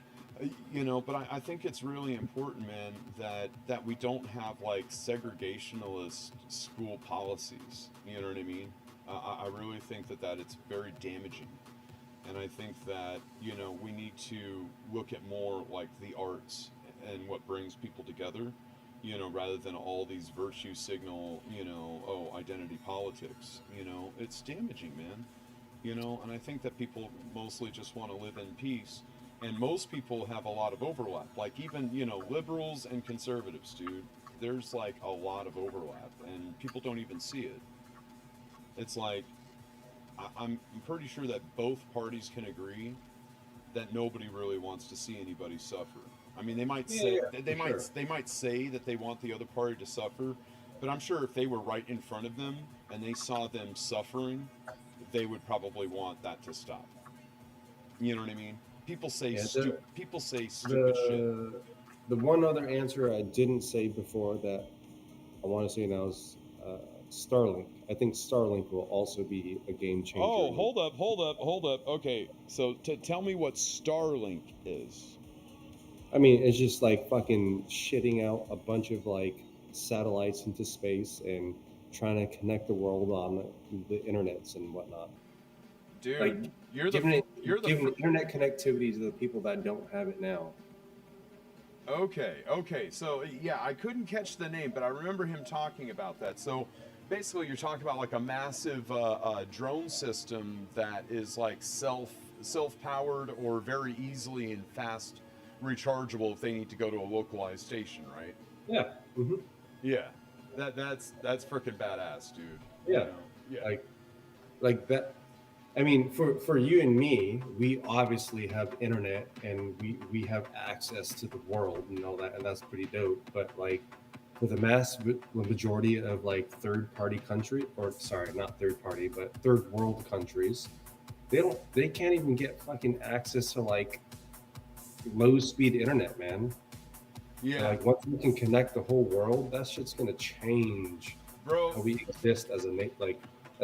You know, but I think it's really important, man, that we don't have like segregationalist school policies. You know what I mean? I really think that it's very damaging. And I think that, you know, we need to look at more like the arts and what brings people together, you know, rather than all these virtue signal, you know, identity politics. You know, it's damaging, man. You know, and I think that people mostly just want to live in peace. And most people have a lot of overlap. Like even, you know, liberals and conservatives, dude, there's like a lot of overlap, and people don't even see it. It's like, I'm pretty sure that both parties can agree that nobody really wants to see anybody suffer. I mean, they might say they might say that they want the other party to suffer, but I'm sure if they were right in front of them and they saw them suffering, they would probably want that to stop. You know what I mean? People say stupid shit. The one other answer I didn't say before that I want to say now is Starlink. I think Starlink will also be a game changer. Oh, hold up. Okay, so tell me what Starlink is. I mean, it's just like fucking shitting out a bunch of like satellites into space and trying to connect the world on the internets and whatnot. Dude, like giving internet connectivity to the people that don't have it now. Okay. So yeah, I couldn't catch the name, but I remember him talking about that. So basically, you're talking about like a massive drone system that is like self-powered or very easily and fast rechargeable if they need to go to a localized station, right? Yeah. Mm-hmm. Yeah. That's freaking badass, dude. Yeah. You know? Yeah. Like that. I mean, for you and me, we obviously have internet and we have access to the world and all that, and that's pretty dope. But like for the majority of like third world countries, they can't even get fucking access to like low speed internet, man. Yeah. So, like once we can connect the whole world, that shit's gonna change, bro, how we exist as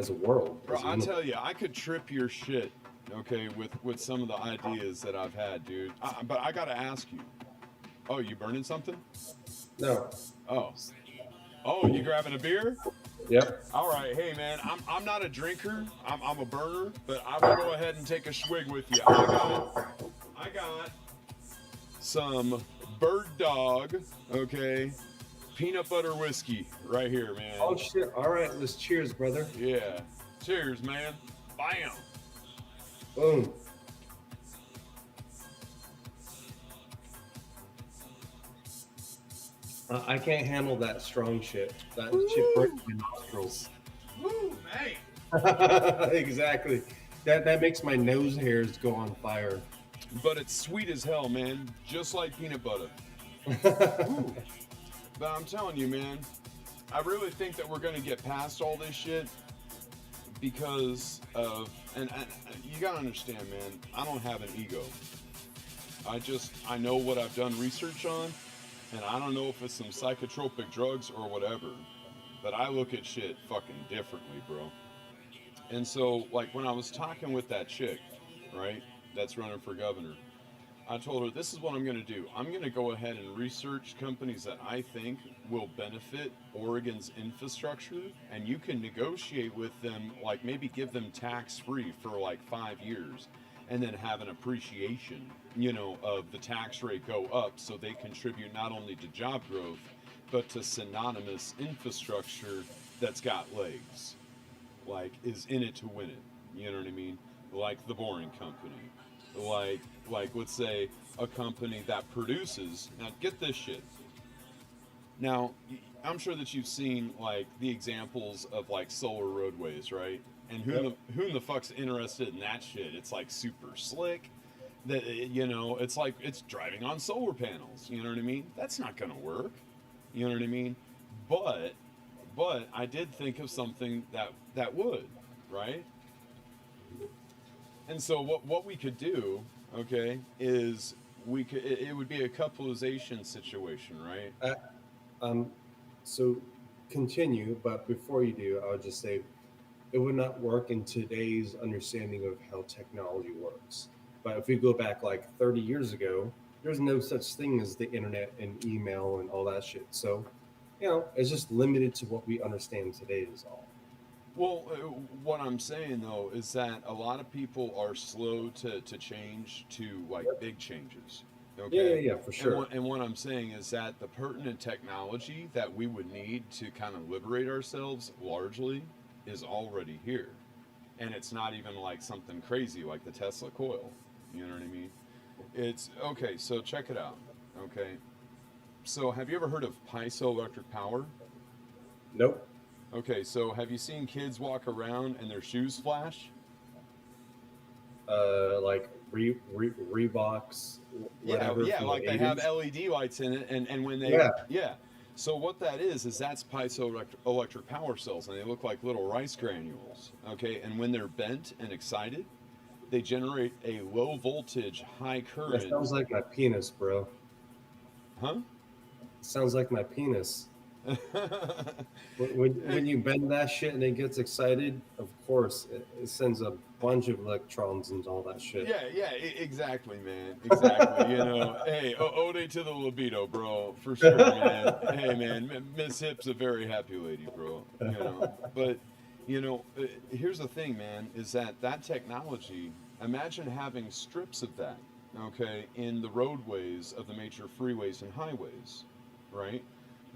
a world. Bro, I tell you, I could trip your shit, okay, with some of the ideas that I've had, dude. But I gotta ask you. Oh, you burning something? No. Oh, you grabbing a beer? Yep. All right, hey man, I'm not a drinker. I'm a burner, but I will go ahead and take a swig with you. I got some Bird Dog, okay, peanut butter whiskey right here, man. Oh shit! All right, let's cheers, brother. Yeah, cheers, man. Bam. Boom. I can't handle that strong shit. That shit burns my nostrils. Woo, man. Exactly. That makes my nose hairs go on fire. But it's sweet as hell, man. Just like peanut butter. Ooh. But I'm telling you, man, I really think that we're going to get past all this shit because of, and you got to understand, man, I don't have an ego. I know what I've done research on, and I don't know if it's some psychotropic drugs or whatever, but I look at shit fucking differently, bro. And so, like, when I was talking with that chick, right, that's running for governor, I told her, this is what I'm going to do. I'm going to go ahead and research companies that I think will benefit Oregon's infrastructure, and you can negotiate with them, like maybe give them tax free for like 5 years, and then have an appreciation, of the tax rate go up so they contribute not only to job growth, but to synonymous infrastructure that's got legs, like is in it to win it. You know what I mean? Like the Boring Company, like let's say a company that produces. Now get this shit. Now I'm sure that you've seen like the examples of like solar roadways, right? And who in the fuck's interested in that shit? It's like super slick. That it's like it's driving on solar panels. You know what I mean? That's not gonna work. You know what I mean? But I did think of something that would, right? And so what we could do, okay, is it would be a coupleization situation, right? So continue, but before you do, I would just say it would not work in today's understanding of how technology works. But if we go back like 30 years ago, there's no such thing as the internet and email and all that shit. So, it's just limited to what we understand today is all. Well, what I'm saying though is that a lot of people are slow to change to like big changes. Okay. Yeah, for sure. And what I'm saying is that the pertinent technology that we would need to kind of liberate ourselves largely is already here. And it's not even like something crazy like the Tesla coil. You know what I mean? It's okay. So check it out. Okay. So have you ever heard of piezoelectric power? Nope. Okay, so have you seen kids walk around and their shoes flash? Like Reeboks, whatever. Yeah, like the they 80s. have LED lights in it, and when they So what that is that's piezoelectric power cells, and they look like little rice granules. Okay, and when they're bent and excited, they generate a low voltage, high current. That sounds like my penis, bro. Huh? Sounds like my penis. when you bend that shit and it gets excited, of course it sends a bunch of electrons and all that shit. Yeah, exactly, man. Exactly. Hey, ode to the libido, bro, for sure, man. Hey, man, Miss Hip's a very happy lady, bro. But here's the thing, man, is that technology. Imagine having strips of that, okay, in the roadways of the major freeways and highways, right?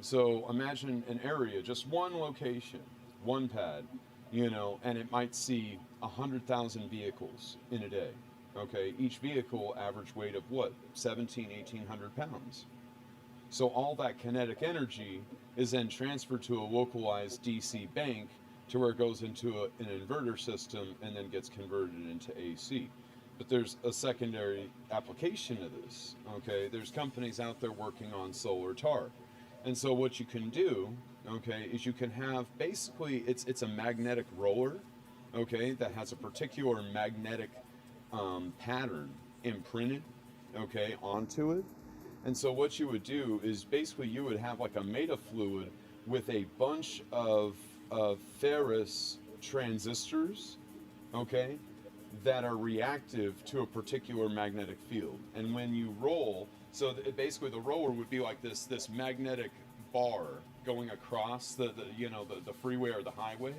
So imagine an area, just one location, one pad, and it might see 100,000 vehicles in a day. Okay, each vehicle average weight of what? 1,800 pounds. So all that kinetic energy is then transferred to a localized DC bank to where it goes into an inverter system and then gets converted into AC. But there's a secondary application to this. Okay, there's companies out there working on solar tar. And so what you can do, okay, is you can have basically it's a magnetic roller, okay, that has a particular magnetic pattern imprinted, okay, onto it. And so what you would do is basically you would have like a metafluid with a bunch of ferrous transistors, okay, that are reactive to a particular magnetic field. And when you roll, so basically the roller would be like this magnetic bar going across the freeway or the highway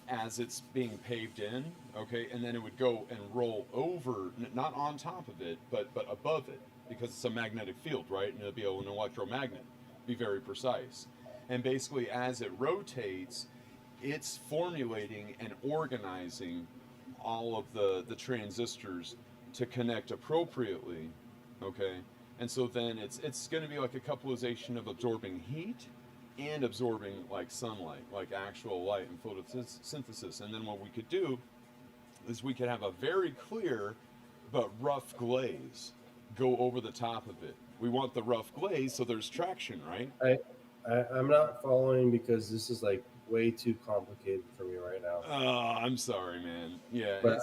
as it's being paved in, okay, and then it would go and roll over, not on top of it, but above it, because it's a magnetic field, right? And it'll be an electromagnet, be very precise. And basically as it rotates, it's formulating and organizing all of the transistors to connect appropriately, okay? And so then it's going to be like a coupleization of absorbing heat and absorbing like sunlight, like actual light and photosynthesis. And then what we could do is we could have a very clear but rough glaze go over the top of it. We want the rough glaze so there's traction, right? I'm not following because this is like way too complicated for me right now. Oh, I'm sorry, man. Yeah. But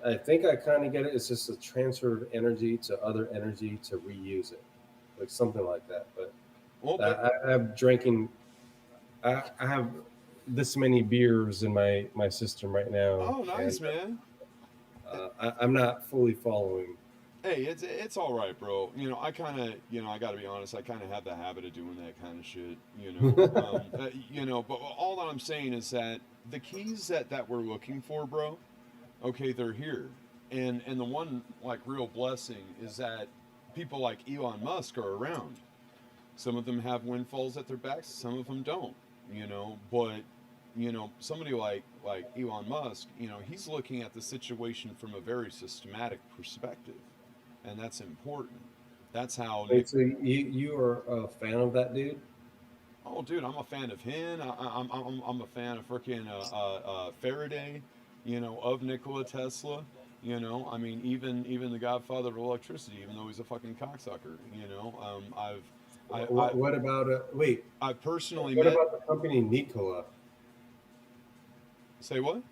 I think I kind of get it. It's just a transfer of energy to other energy to reuse it, like something like that. But I'm drinking. I have this many beers in my system right now. Oh, nice, man. I'm not fully following. Hey, it's all right, bro. You know, I kind of, you know, I got to be honest. I kind of have the habit of doing that kind of shit. You know. But all that I'm saying is that the keys that we're looking for, bro. Okay, they're here, and the one like real blessing is that people like Elon Musk are around. Some of them have windfalls at their backs. Some of them don't. You know, but you know, somebody like Elon Musk, you know, he's looking at the situation from a very systematic perspective, and that's important. That's how. Wait, so you are a fan of that dude? Oh, dude, I'm a fan of him. I'm a fan of freaking Faraday, you know, of Nikola Tesla. You know, I mean, even the godfather of electricity, even though he's a fucking cocksucker. You know, What about wait? I personally What met. about the company Nikola? Say what?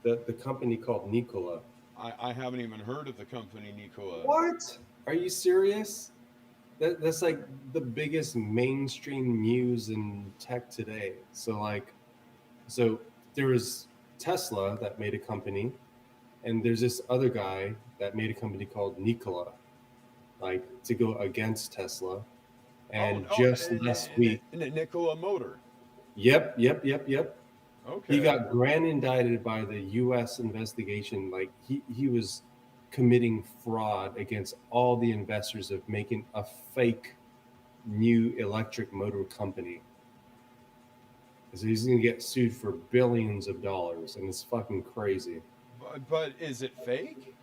The company called Nikola. I haven't even heard of the company Nikola. What? Are you serious? That's like the biggest mainstream news in tech today. So there was Tesla that made a company, and there's this other guy that made a company called Nikola, like to go against Tesla. And just last week, Nikola Motor. yep. Okay. He got grand indicted by the U.S. investigation. Like he was committing fraud against all the investors of making a fake new electric motor company. So he's going to get sued for billions of dollars, and it's fucking crazy. But is it fake?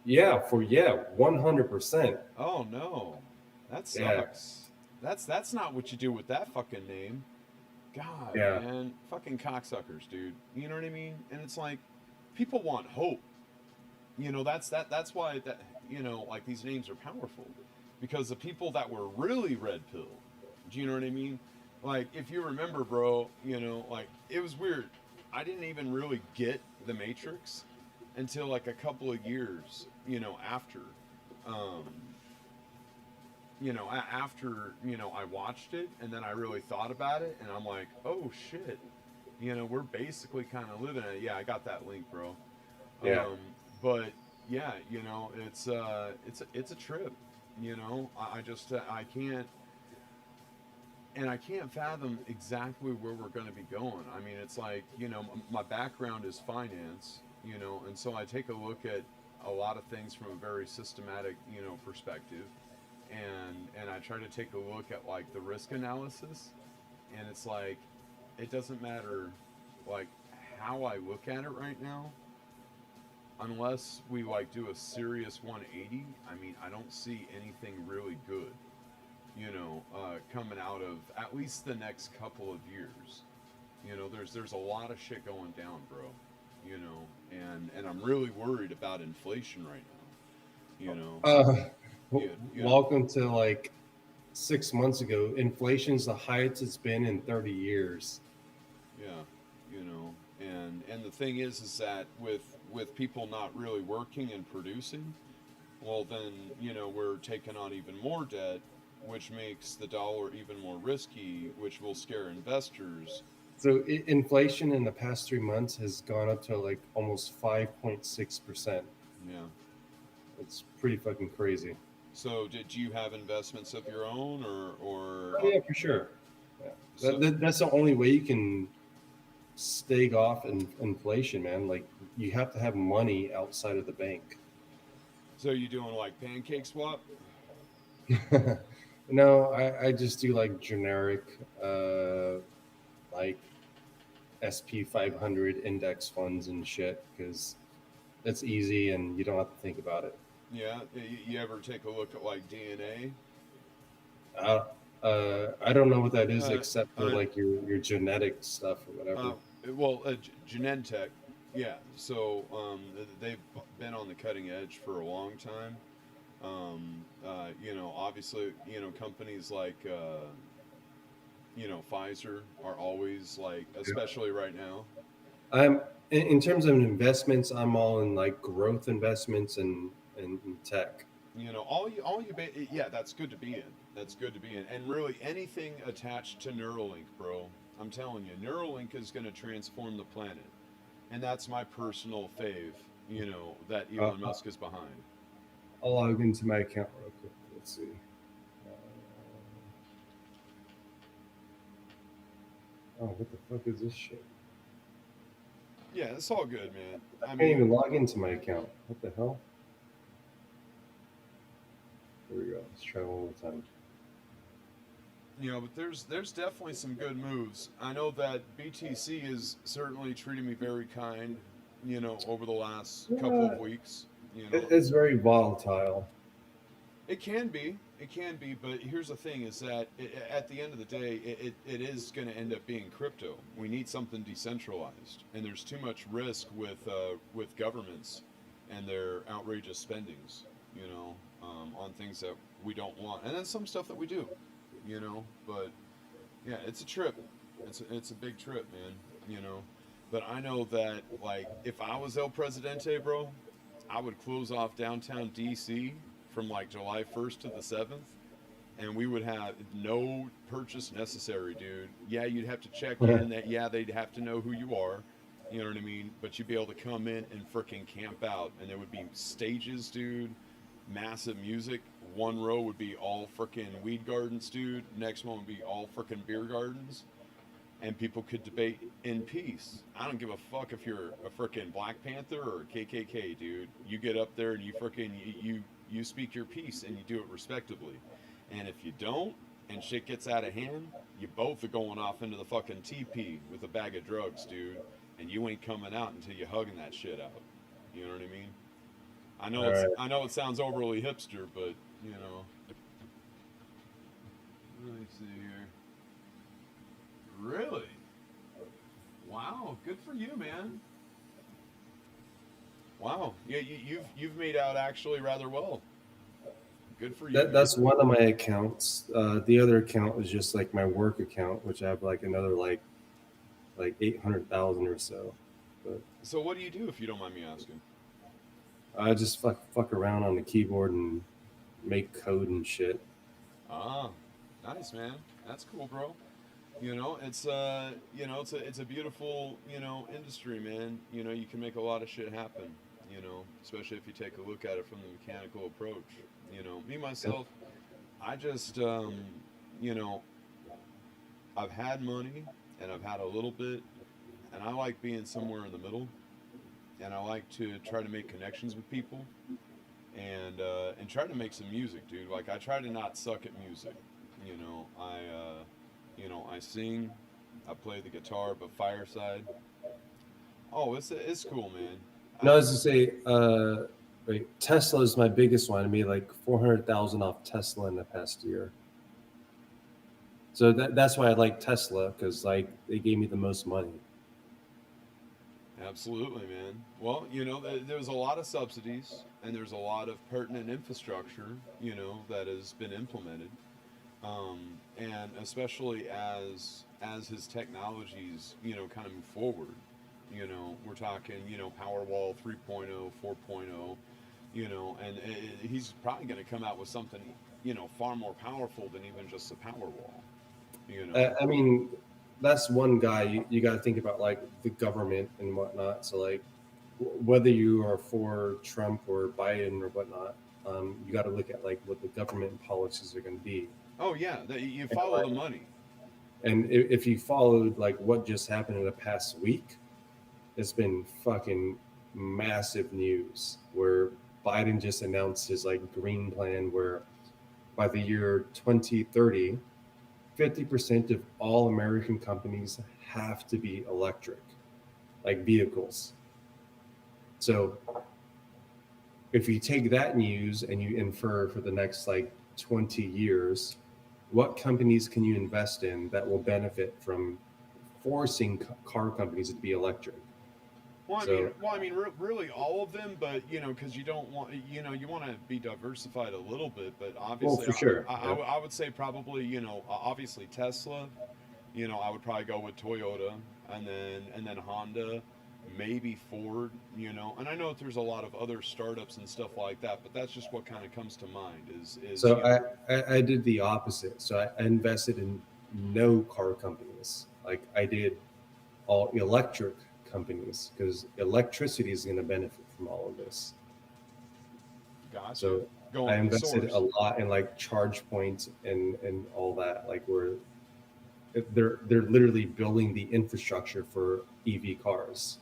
Yeah, 100%. Oh no, that sucks. Yeah. That's not what you do with that fucking name. God, man, fucking cocksuckers, dude. You know what I mean? And it's like, people want hope. You know, that's why that, you know, like these names are powerful, because the people that were really red pill. Do you know what I mean? Like, if you remember, bro, you know, like it was weird. I didn't even really get the Matrix until like a couple of years, you know, after. After, you know, I watched it and then I really thought about it and I'm like, oh shit, you know, we're basically kind of living it. Yeah, I got that link, bro. Yeah. But yeah, you know, it's a trip, you know. I can't, and I can't fathom exactly where we're going to be going. I mean, it's like, you know, my background is finance, you know, and so I take a look at a lot of things from a very systematic, you know, perspective. And I try to take a look at like the risk analysis, and it's like, it doesn't matter like how I look at it right now, unless we like do a serious 180. I mean, I don't see anything really good, you know, coming out of at least the next couple of years. You know, there's a lot of shit going down, bro. You know, and I'm really worried about inflation right now. You know. Welcome to like 6 months ago. Inflation's the highest it's been in 30 years. Yeah, you know, and the thing is that with people not really working and producing, well then, you know, we're taking on even more debt, which makes the dollar even more risky, which will scare investors. So inflation in the past 3 months has gone up to like almost 5.6%. Yeah, it's pretty fucking crazy. So did you have investments of your own, or? Oh, yeah, for sure. Yeah. So, that's the only way you can stave off inflation, man. Like, you have to have money outside of the bank. So you doing like pancake swap? No, I just do like generic, like SP 500 index funds and shit, because it's easy and you don't have to think about it. Yeah, you ever take a look at like DNA? I don't know what that is, except for like your genetic stuff or whatever. Genentech, yeah. So they've been on the cutting edge for a long time. You know, obviously, you know, companies like you know, Pfizer are always like, especially right now. I'm in terms of investments, I'm all in like growth investments and tech. You know, yeah, that's good to be in. That's good to be in. And really anything attached to Neuralink, bro. I'm telling you, Neuralink is going to transform the planet. And that's my personal fave, you know, that Elon Musk is behind. I'll log into my account real quick. Let's see. Oh, what the fuck is this shit? Yeah, it's all good, man. I can't even log into my account. What the hell? Here we go. Let's try one more time. But there's definitely some good moves. I know that BTC is certainly treating me very kind, over the last couple of weeks. It's very volatile. It can be, but here's the thing: is that at the end of the day, it is going to end up being crypto. We need something decentralized, and there's too much risk with governments and their outrageous spendings, on things that we don't want, and then some stuff that we do, But yeah, it's a trip. It's a big trip, man. But I know that, like, if I was El Presidente, bro, I would close off downtown DC from like July 1st to the 7th, and we would have no purchase necessary, dude. Yeah, you'd have to check in that, yeah, they'd have to know who you are, you know what I mean? But you'd be able to come in and frickin' camp out, and there would be stages, dude, massive music. One row would be all frickin' weed gardens, dude. Next one would be all frickin' beer gardens. And people could debate in peace. I don't give a fuck if you're a frickin' Black Panther or a KKK, dude. You get up there and you frickin' you speak your piece and you do it respectably. And if you don't, and shit gets out of hand, you both are going off into the fucking TP with a bag of drugs, dude. And you ain't coming out until you're hugging that shit out. You know what I mean? I know it sounds overly hipster, but let me see here. Really? Wow, good for you, man. Wow, yeah, you've made out actually rather well. Good for you. That's one of my accounts. The other account is just like my work account, which I have like another like 800,000 or so. But so what do you do, if you don't mind me asking? I just fuck around on the keyboard and make code and shit. Ah, nice, man. That's cool, bro. It's it's a beautiful, industry, man. You can make a lot of shit happen, especially if you take a look at it from the mechanical approach. Me myself, I just I've had money and I've had a little bit, and I like being somewhere in the middle, and I like to try to make connections with people and try to make some music, dude. Like, I try to not suck at music. I sing, I play the guitar, but fireside. Oh, it's cool, man. No, I was to say, Tesla is my biggest one. I made like 400,000 off Tesla in the past year. So that's why I like Tesla, because like they gave me the most money. Absolutely, man. Well, there's a lot of subsidies and there's a lot of pertinent infrastructure, that has been implemented. And especially as his technologies, kind of move forward, we're talking, Powerwall 3.0, 4.0, and he's probably going to come out with something, far more powerful than even just the Powerwall, I mean, that's one guy. You got to think about like the government and whatnot. So like, whether you are for Trump or Biden or whatnot, you got to look at like what the government policies are going to be. Oh yeah, you follow the money. And if you followed like what just happened in the past week, it's been fucking massive news where Biden just announced his like green plan where by the year 2030, 50% of all American companies have to be electric, like vehicles. So if you take that news and you infer for the next like 20 years, what companies can you invest in that will benefit from forcing car companies to be electric? Well, I mean, really all of them, but because you don't want, you want to be diversified a little bit, but obviously, well, for sure. I would say probably, obviously Tesla, I would probably go with Toyota, and then Honda, maybe Ford, and I know that there's a lot of other startups and stuff like that, but that's just what kind of comes to mind. So I did the opposite. So I invested in no car companies. Like I did all electric companies because electricity is going to benefit from all of this. Gotcha. So Going I to the invested source. a lot in like charge points and all that, like where they're literally building the infrastructure for EV cars,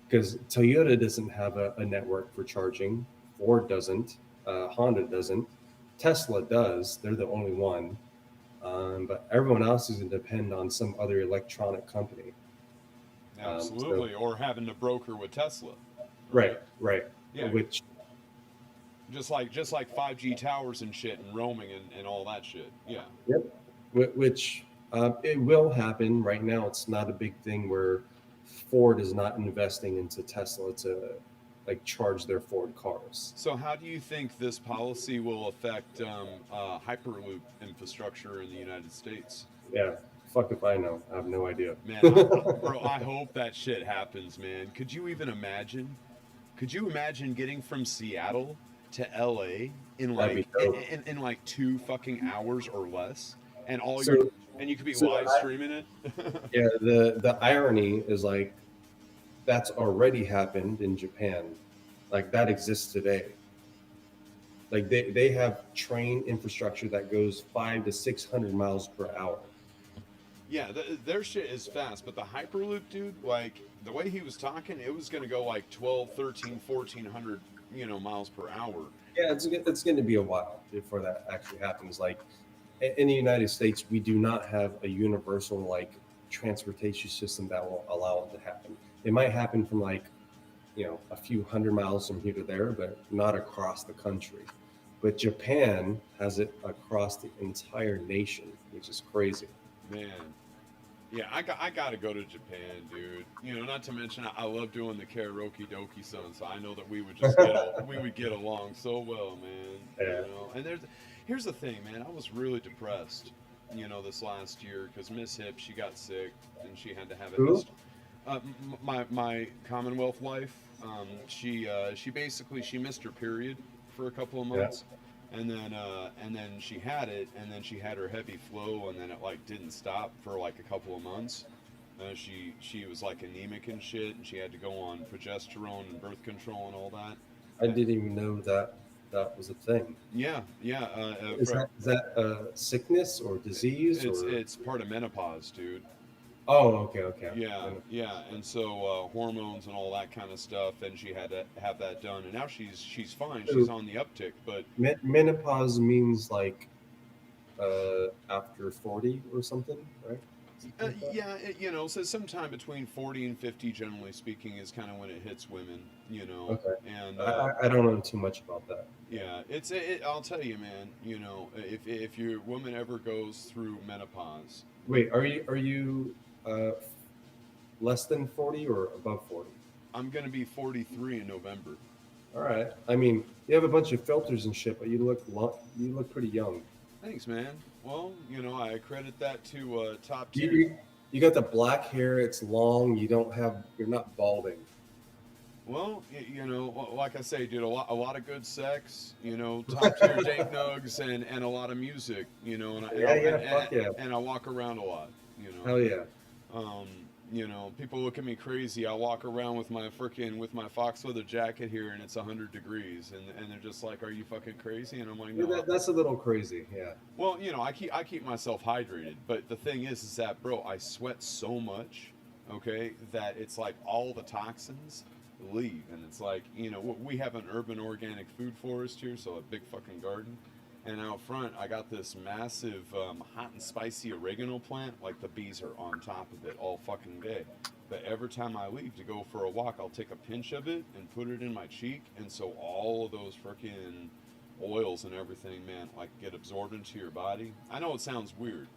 because Toyota doesn't have a network for charging, Ford doesn't, Honda doesn't, Tesla does. They're the only one, but everyone else is going to depend on some other electronic company. Absolutely, or having to broker with Tesla. Right. Yeah. Which just like 5G towers and shit and roaming and all that shit. Yeah. Yep. Which it will happen. Right now, it's not a big thing where Ford is not investing into Tesla to like charge their Ford cars. So how do you think this policy will affect Hyperloop infrastructure in the United States? Yeah, fuck if I know. I have no idea. Man, bro, I hope that shit happens, man. Could you even imagine? Could you imagine getting from Seattle to LA in like in like 2 fucking hours or less, and you could be live streaming it? Yeah, the irony is like that's already happened in Japan. Like that exists today. Like they have train infrastructure that goes 500 to 600 miles per hour. Yeah, their shit is fast, but the Hyperloop, dude, like the way he was talking, it was going to go like 12, 13, 1400, miles per hour. Yeah, it's going to be a while before that actually happens. Like in the United States, we do not have a universal like transportation system that will allow it to happen. It might happen from like, a few hundred miles from here to there, but not across the country. But Japan has it across the entire nation, which is crazy. Man. Yeah, I got to go to Japan, dude. Not to mention I love doing the karaoke doki song, so I know that we would just get along so well, man. Yeah. And here's the thing, man. I was really depressed, this last year because Miss Hip, she got sick and she had to have it. Who? My Commonwealth wife, she basically she missed her period for a couple of months. Yeah. And then she had it, and then she had her heavy flow, and then it like didn't stop for like a couple of months. She was like anemic and shit, and she had to go on progesterone and birth control and all that. I didn't even know that was a thing. Yeah. Is that a sickness or disease? It's part of menopause, dude. Oh, okay. Yeah, and so hormones and all that kind of stuff, and she had to have that done, and now she's fine. She's on the uptick, but menopause means like after 40 or something, right? Yeah, so sometime between 40 and 50, generally speaking, is kind of when it hits women, Okay. And I don't know too much about that. Yeah, I'll tell you, man. If your woman ever goes through menopause. Wait, are you less than 40 or above 40? I'm gonna be 43 in November. All right. I mean, you have a bunch of filters and shit, but you look pretty young. Thanks, man. Well, I credit that to top tier. You got the black hair. It's long. You're not balding. Well, like I say, dude, a lot of good sex, top tier dank nugs and a lot of music, and I walk around a lot, Hell yeah. People look at me crazy. I walk around with my fox leather jacket here, and it's 100 degrees, and they're just like, "Are you fucking crazy?" And I'm like, "No." That's a little crazy, yeah. Well, I keep myself hydrated, but the thing is that, bro, I sweat so much, okay, that it's like all the toxins leave, and it's like, we have an urban organic food forest here, so a big fucking garden, and out front I got this massive hot and spicy oregano plant. Like the bees are on top of it all fucking day, but every time I leave to go for a walk, I'll take a pinch of it and put it in my cheek, and so all of those freaking oils and everything, man, like get absorbed into your body. I know it sounds weird,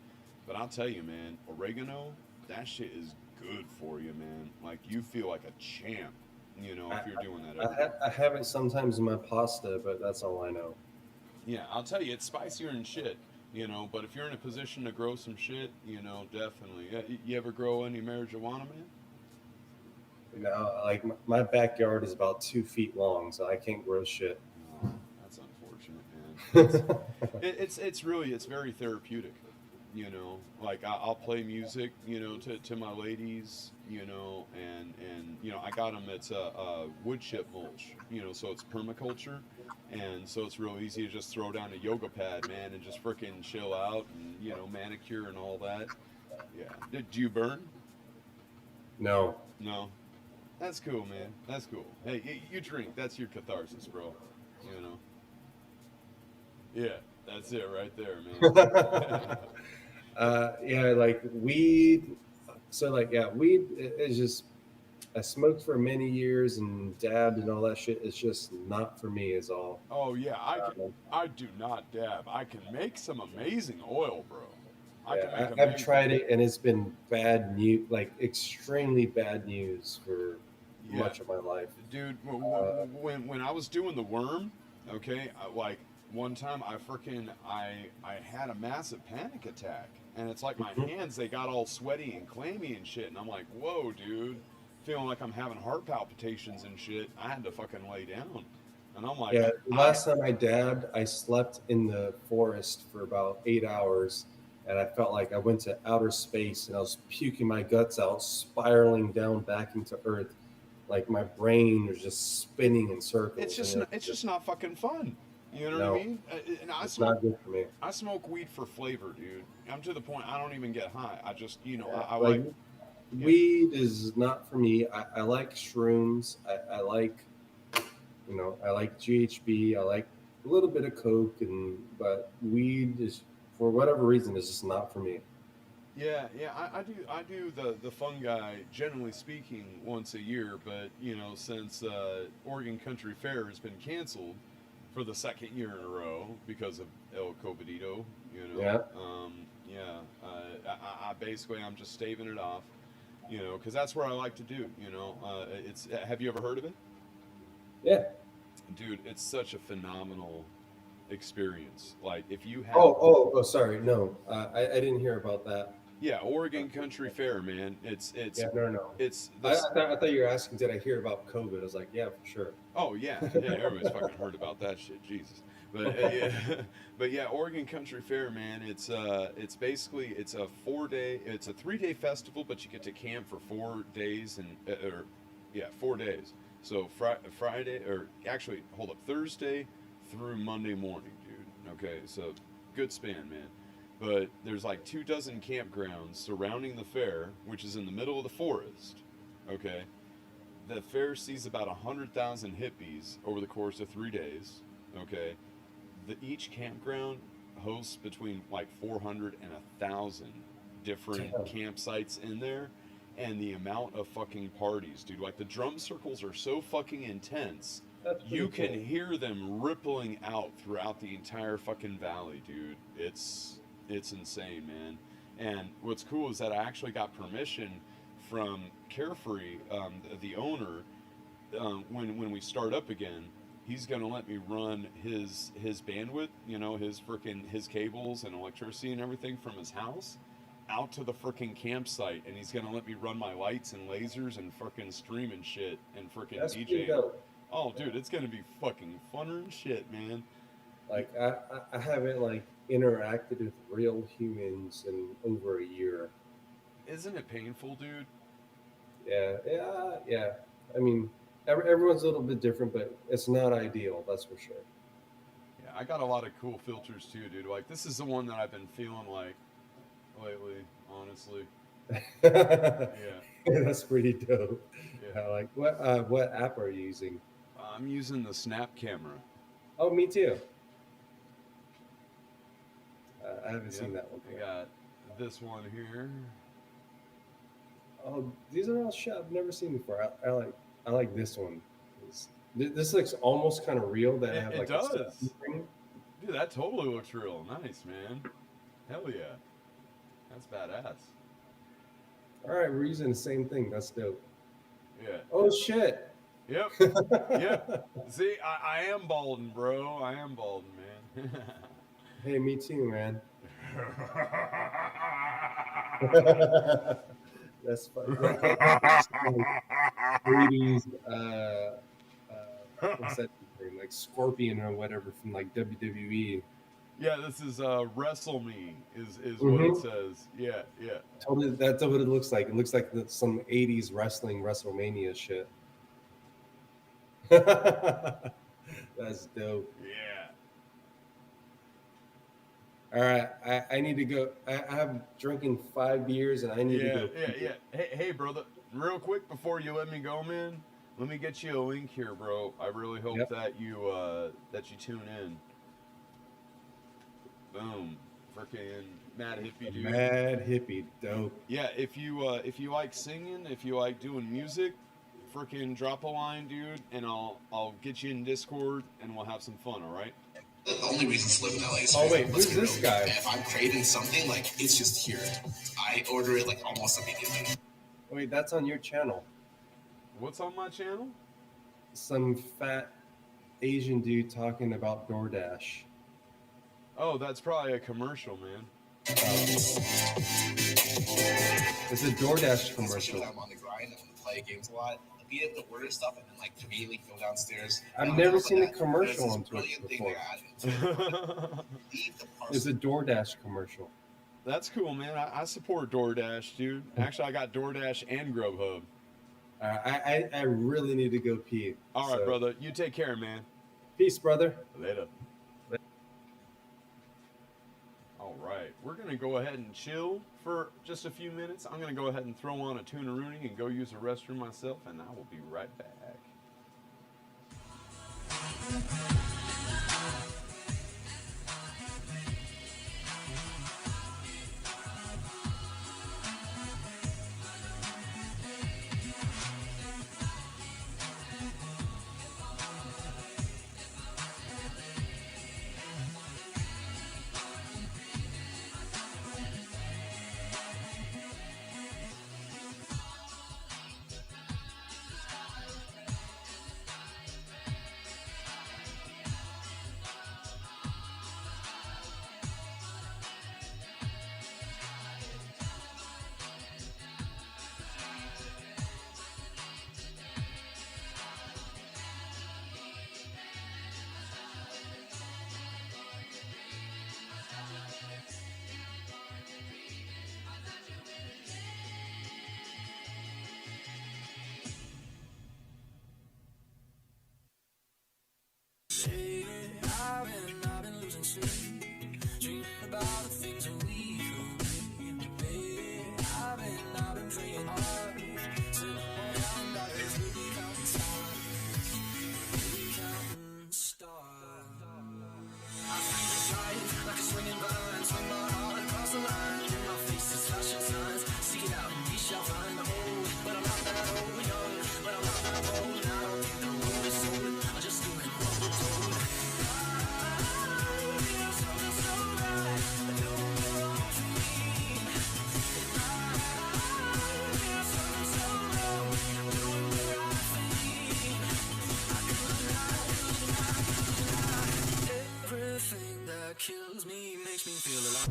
but I'll tell you, man, oregano, that shit is good for you, man. Like you feel like a champ. If you're doing that. I have it sometimes in my pasta, but that's all I know. Yeah, I'll tell you, it's spicier than shit, but if you're in a position to grow some shit, definitely. You ever grow any marijuana, man? Like my backyard is about 2 feet long, so I can't grow shit. Oh, that's unfortunate, man. It's very therapeutic, You know, like I'll play music, you know, to my ladies, you know, and you know, I got them. It's a wood chip mulch, you know, so it's permaculture, and so it's real easy to just throw down a yoga pad, man, and just frickin' chill out and you know manicure and all that. Yeah. Do you burn? No. No. That's cool, man. That's cool. Hey, you drink. That's your catharsis, bro. You know. Yeah, that's it right there, man. Yeah, like weed. So like, yeah, weed is just. I smoked for many years and dabbed and all that shit. It's just not for me. Is all. Oh yeah, I do not dab. I can make some amazing oil, bro. I can make Yeah, I've amazing. tried it and it's been bad news, like extremely bad news for much of my life. Dude, when I was doing the worm, okay, like one time I had a massive panic attack, and it's like my hands, they got all sweaty and clammy and shit, and I'm like, whoa, dude, feeling like I'm having heart palpitations and shit. I had to fucking lay down, and I'm like, Yeah, last time I dabbed, I slept in the forest for about 8 hours, and I felt like I went to outer space, and I was puking my guts out, spiraling down back into Earth. Like my brain was just spinning in circles. It's just not fucking fun. You know No, what I mean? And it's not good for me. I smoke weed for flavor, dude. I'm to the point I don't even get high. I just, you know, Yeah, I like. Weed is not for me. I like shrooms. I like, you know, I like GHB. I like a little bit of coke, but weed is, for whatever reason, is just not for me. Yeah, I do the fungi, generally speaking, once a year, but you know, since Oregon Country Fair has been canceled for the second year in a row because of El Covidito, you know, Yeah. I basically I'm just staving it off, you know, because that's what I like to do, you know. It's have you ever heard of it? Yeah. Dude, it's such a phenomenal experience. Like if you have Oh, sorry, no, I didn't hear about that. Yeah, Oregon Country Fair, man. It's Yeah, no. It's I thought you were asking, did I hear about COVID? I was like, yeah, for sure. Oh yeah, everybody's fucking heard about that shit, Jesus. But yeah, but yeah, Oregon Country Fair, man. It's basically it's a 3-day festival, but you get to camp for 4 days 4 days. So Friday, or actually, hold up, Thursday through Monday morning, dude. Okay, so good span, man. But there's like 24 campgrounds surrounding the fair, which is in the middle of the forest. Okay, the fair sees about 100,000 hippies over the course of 3 days. Okay, each campground hosts between like 400 and 1,000 different campsites in there, and the amount of fucking parties, dude. Like the drum circles are so fucking intense. You can hear them rippling out throughout the entire fucking valley, dude. It's insane, man. And what's cool is that I actually got permission from Carefree, the owner, when we start up again. He's gonna let me run his bandwidth, you know, his cables and electricity and everything from his house out to the frickin' campsite, and he's gonna let me run my lights and lasers and frickin' stream and shit and frickin' DJ. Oh, dude, it's gonna be fucking funner and shit, man. Like I haven't like interacted with real humans in over a year. Isn't it painful, dude? Yeah. I mean, everyone's a little bit different, but it's not ideal, that's for sure. Yeah, I got a lot of cool filters too, dude. Like this is the one that I've been feeling like lately, honestly. Yeah, that's pretty dope. Yeah. Like what app are you using? I'm using the Snap camera. Oh, me too. I haven't seen that one. I got this one here. Oh, these are all shit I've never seen before. I like this one. This looks almost kind of real. That I have like it does. Dude, that totally looks real. Nice, man. Hell yeah. That's badass. All right, we're using the same thing. That's dope. Yeah. Oh shit. Yep. Yep. See, I am balding, bro. I am balding, man. Hey, me too, man. That's funny. 80s, what's that thing? Like Scorpion or whatever from like WWE. Yeah, this is Wrestle Me is what it says. Yeah, yeah. Totally, that's what it looks like. It looks like some 80s wrestling WrestleMania shit. That's dope. Yeah. All right, I need to go. I have drinking 5 beers and I need to go. Yeah. Hey, brother, real quick before you let me go, man, let me get you a link here, bro. I really hope that you tune in. Boom. Freaking Mad Hippie, dude. Mad Hippie, dope. Yeah, if you like singing, if you like doing music, freaking drop a line, dude, and I'll get you in Discord and we'll have some fun, all right? The only reason to live in LA is who's this guy? If I'm craving something, like, it's just here. I order it like almost immediately. Wait, that's on your channel. What's on my channel? Some fat Asian dude talking about DoorDash. Oh, that's probably a commercial, man. It's a DoorDash commercial. I'm on the grind. I'm gonna play games a lot. Be able to order stuff and then like conveniently go downstairs. I've never seen a commercial on Twitch before. It's a DoorDash commercial. That's cool, man. I support DoorDash, dude. Actually, I got DoorDash and Grubhub. I really need to go pee. All right, brother. You take care, man. Peace, brother. Later. All right. We're going to go ahead and chill for just a few minutes. I'm going to go ahead and throw on a tuna-rooney and go use the restroom myself, and I will be right back. I've been losing sleep, dreaming about the things that we could be. Baby, I've been praying hard, sitting around like this, really counting stars. I feel it's right, like a swinging vine, swing my heart across the line. In my face is flashing signs, seek it out and we shall find the hole. But I'm not that old, young, but I'm not that old, and I don't think the road is sold. I'm just doing what we're told. Everything that kills me makes me feel alive.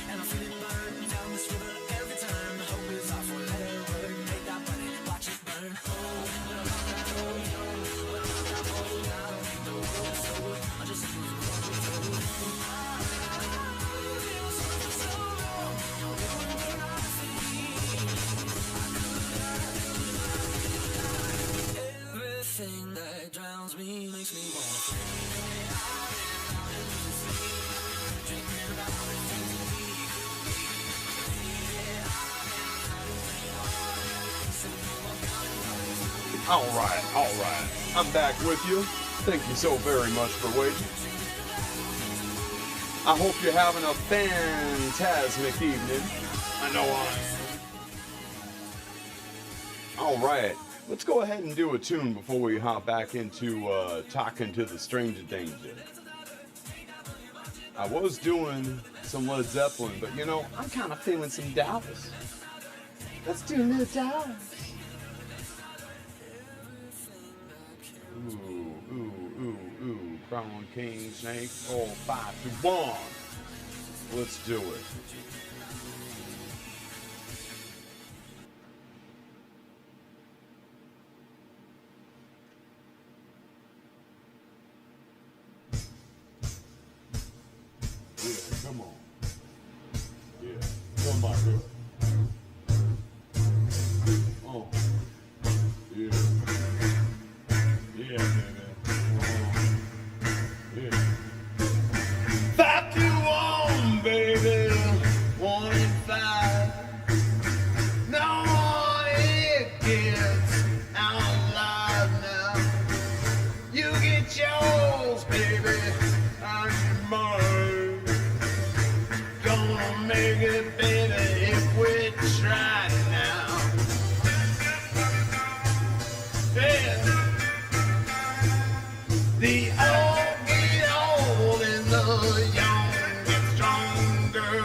And I feel it burn down this river every turn. Hope is our forever. Make that money, watch it burn. Oh, but I'm not that old, young, but I'm not that old. I don't think the world's sold. I just doing what we're told. Everything that drowns me makes me wanna All right. I'm back with you. Thank you so very much for waiting. I hope you're having a fantastic evening. I know I am. All right. Let's go ahead and do a tune before we hop back into talking to the Stranger Danger. I was doing some Led Zeppelin, but you know, I'm kind of feeling some Dallas. Let's do a little Dallas. Ooh. Crown King, Snake, 4, 5, 2, 1. Let's do it. Yeah, come on. Yeah, come on, girl. Oh. Yeah. Yeah, baby. Yeah. 5 to 1, baby. 1 and 5. No one here gets out alive now. You get yours, baby. I'm mine. Gonna make it, baby, if we try now. Yeah. The old get old and the young get stronger.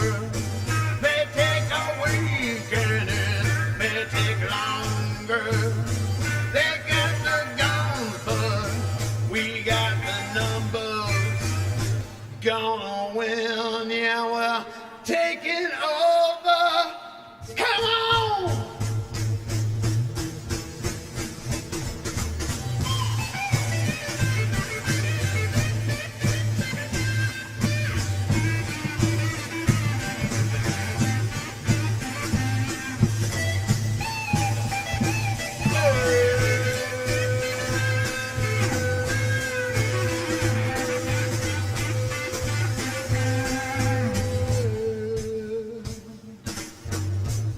May take a week and it may take longer. They got the guns, but we got the numbers. Gonna win, yeah, we're taking over. Come on!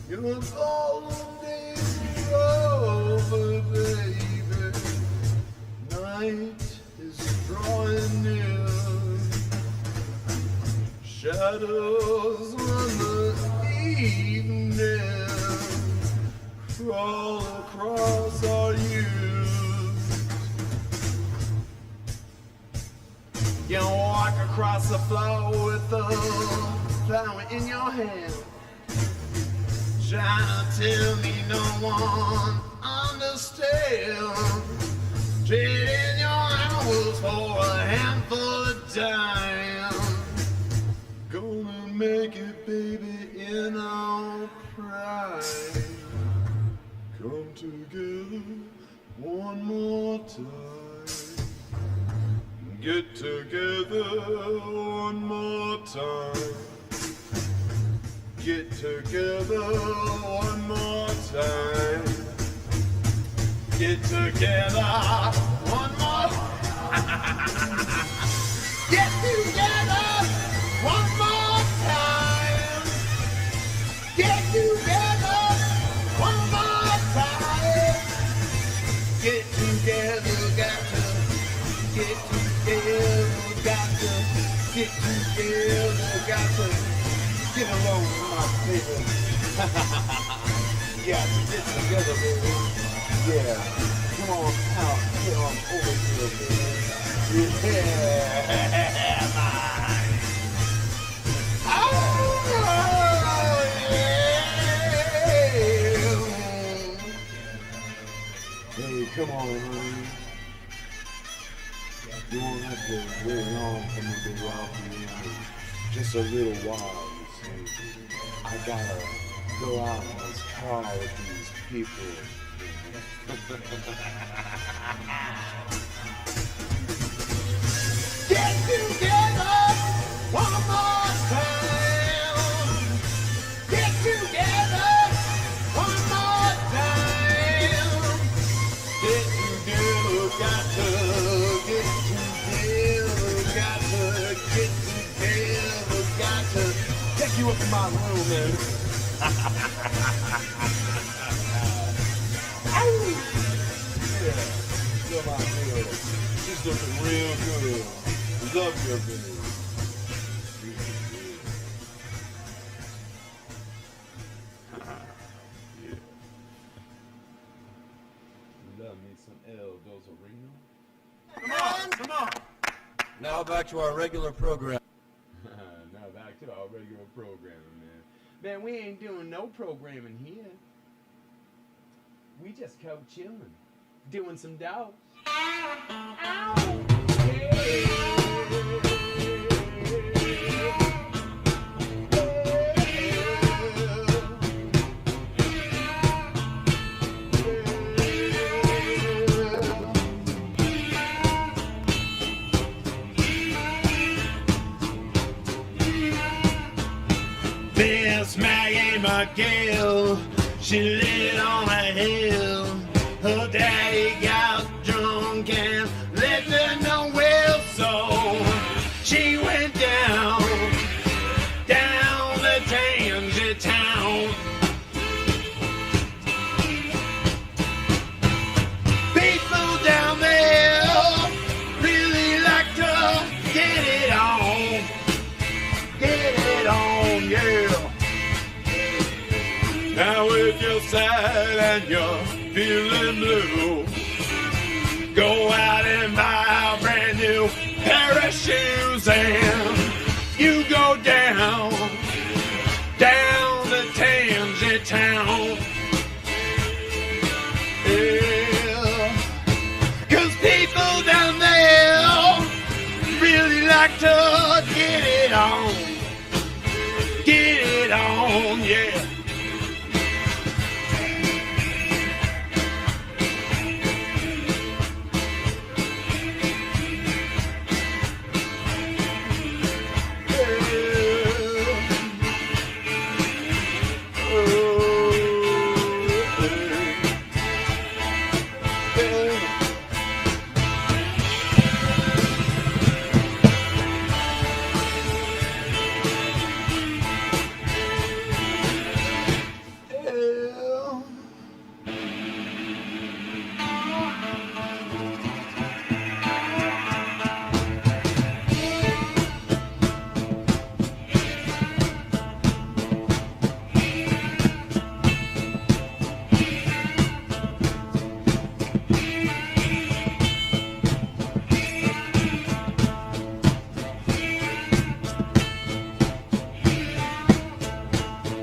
Your golden days are over, baby. Night is drawing near. Shadows on the evening crawl across our youth. You walk across the floor with a flower in your hand. Trying to tell me no one understands. Trading your hours for a handful of dime. Gonna make it, baby, in our pride. Come together one more time. Get together one more time. Get together one more time. Get together one more. Get together one more time. Get together one more time. Get together, got to. Get together, got to. Get together, got to. Get along with my baby. Got to get together, baby. Yeah. Come on out. Get on over here, baby. Yeah, man. Oh, yeah. Hey, come on, honey. You won't have to wait long for me to walk you in. Just a little while. I gotta go out in this car with these people. Get together one more time. Get together one more time. Get together, got to. Get together, got to. Get together, got to. Take you up in my room, man. Yeah, you're my girl. She's looking real good. Love your baby. Yeah. Love me some El Dozarino. Come on. Now back to our regular program. Now back to our regular programming, man. Man, we ain't doing no programming here. We just go chilling, doing some dope. Ow! Yeah. Miss Maggie McGill, she lived on a hill. Her daddy got drunk and left her no will, so she went down to Tansy Town. People down there really like to get it on, yeah. Now if you're sad and you're feeling blue, go out and buy a brand new pair of shoes and you go down to Tansy Town. Yeah. 'Cause people down there really like to get it on, yeah.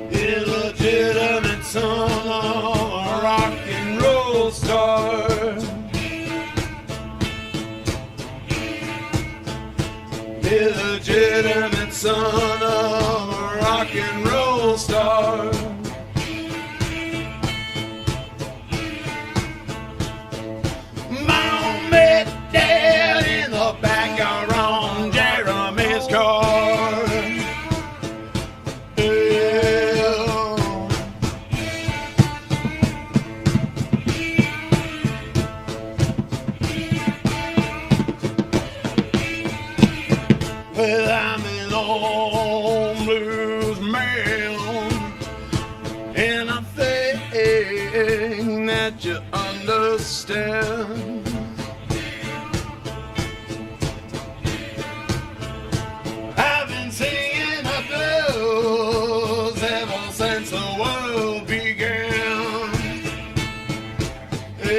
Illegitimate son of a rock and roll star. Illegitimate son of a rock and roll star. Mom met Dad in the back around Jeremy's car. Well, I'm an old blues man, and I think that you understand. I've been singing the blues ever since the world began. Yeah.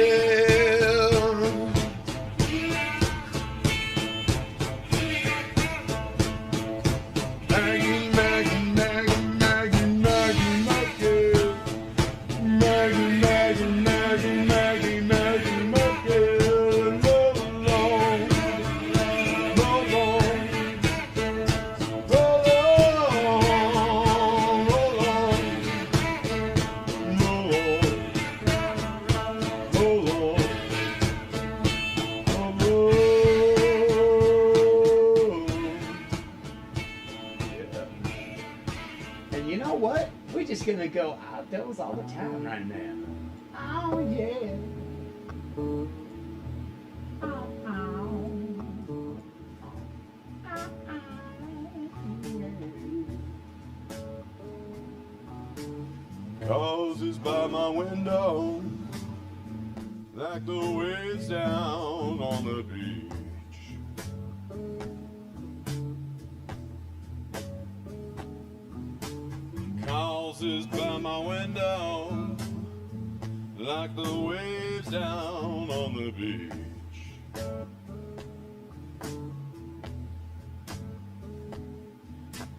And you know what? We're just gonna go outdoors all the time right now. Oh yeah. Causes by my window, like the waves down on the beach. Causes by my window, like the waves down on the beach.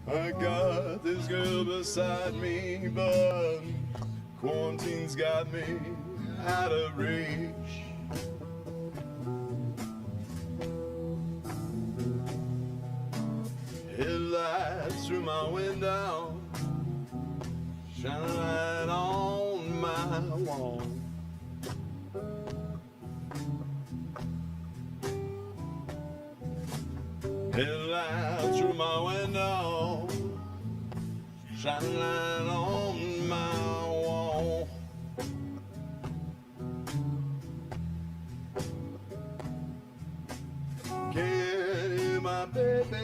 I got this girl beside me, but quarantine's got me out of reach. Headlights through my window, shine a light on my wall. Headlights through my window, shine light on my wall. Can't hear my baby,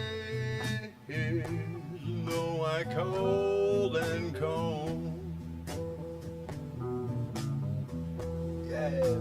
though I cold and cold. Yeah.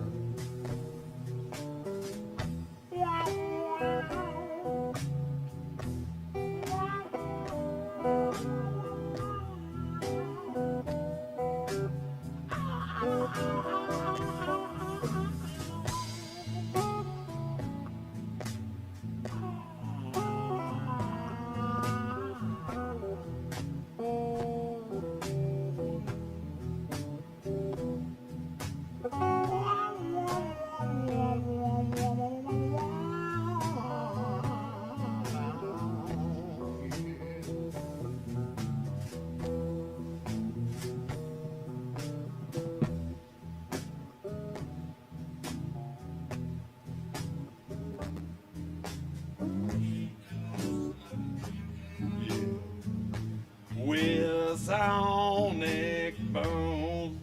With sonic boom,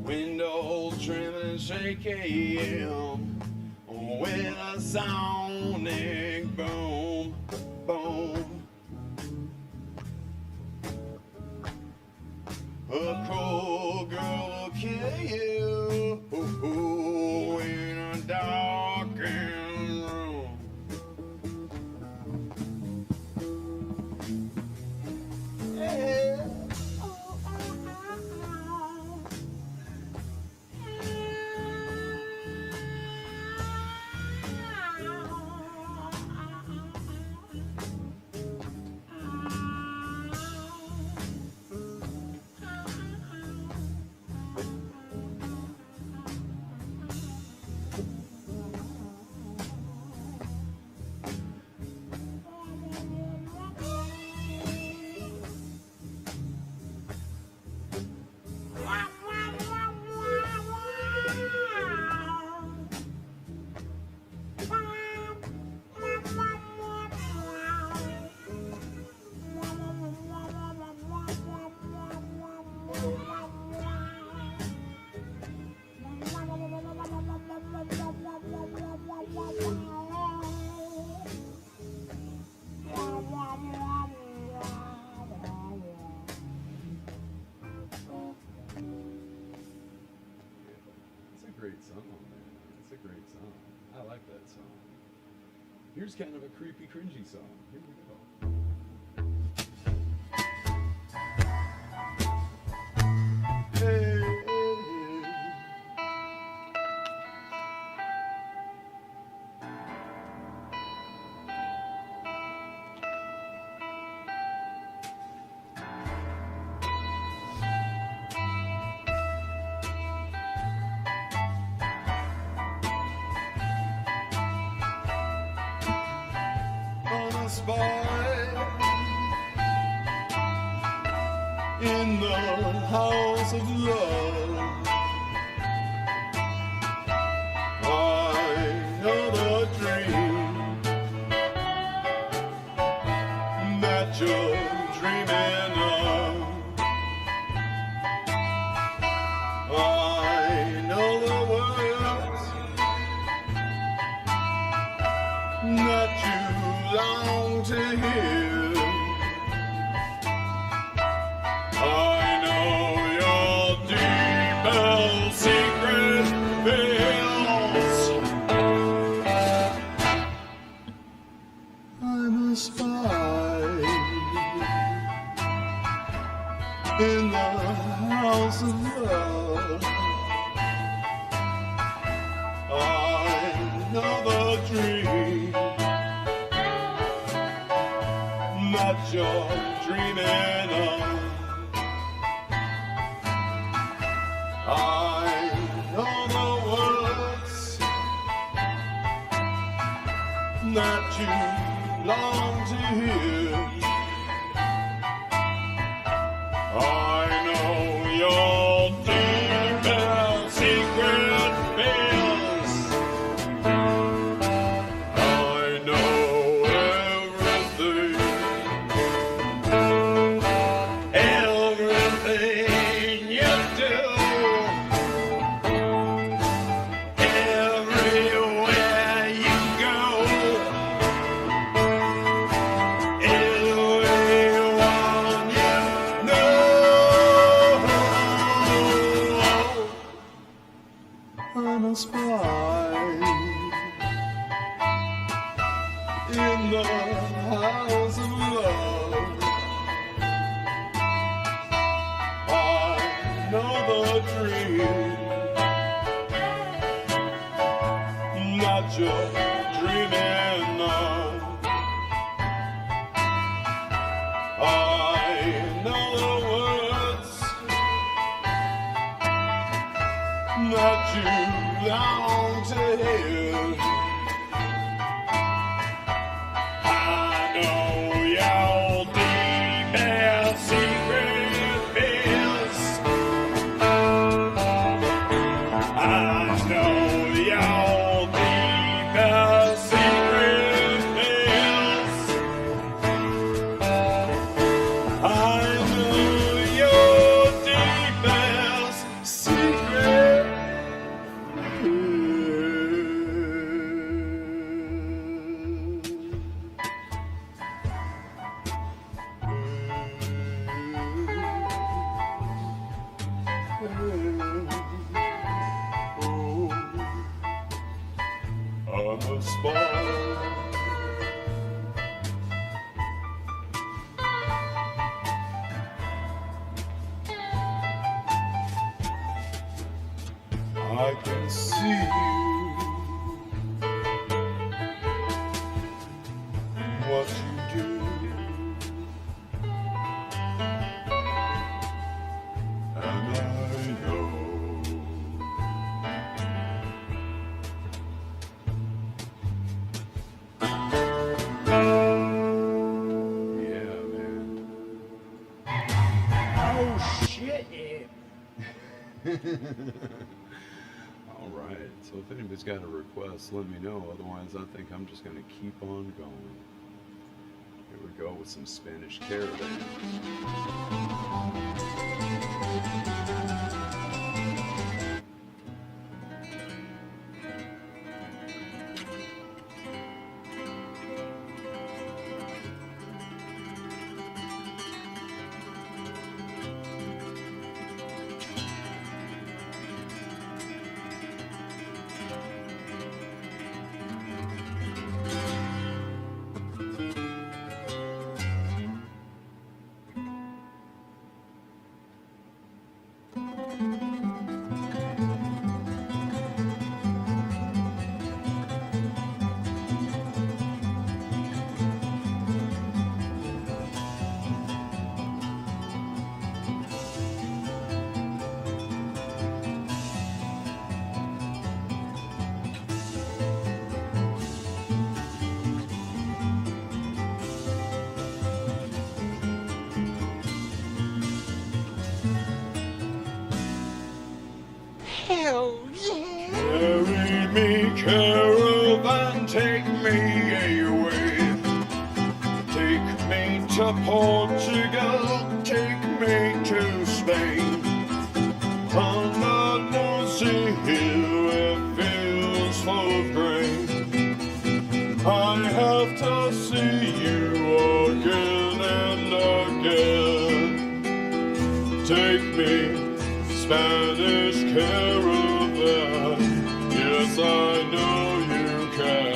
windows trembling and shaking. With a sonic boom, boom. A cool girl will kill you in a darkened room. Yeah. Great song, man. It's a great song. I like that song. Here's kind of a creepy, cringy song. Here we go. Hey, in the house of love, I know the dream that you're dreaming of. I know the words that you long to hear. I know your deepest secret feels. I'm a spy in the house of love. I know the dream that you're dreaming of. I know the words that you long to hear. I know your deepest secret fears. I know the house of love. I know the dream that you're dreaming of. I know the words that you long to hear. I know your deepest secret fears. I know your deepest secret fears. I know your deepest secret I'm a spark. I can see what you do. And I know yeah, man. Oh shit, yeah. All right, so if anybody's got a request, let me know. Otherwise, I think I'm just going to keep on going. Here we go with some Spanish Caravan. Hell yeah! Carry me, caravan, take me away. Take me to Portugal, take me to Spain. On the North Sea, it feels full of grain. I have to see you again and again. Take me, Spanish caravan, yes, I know you can.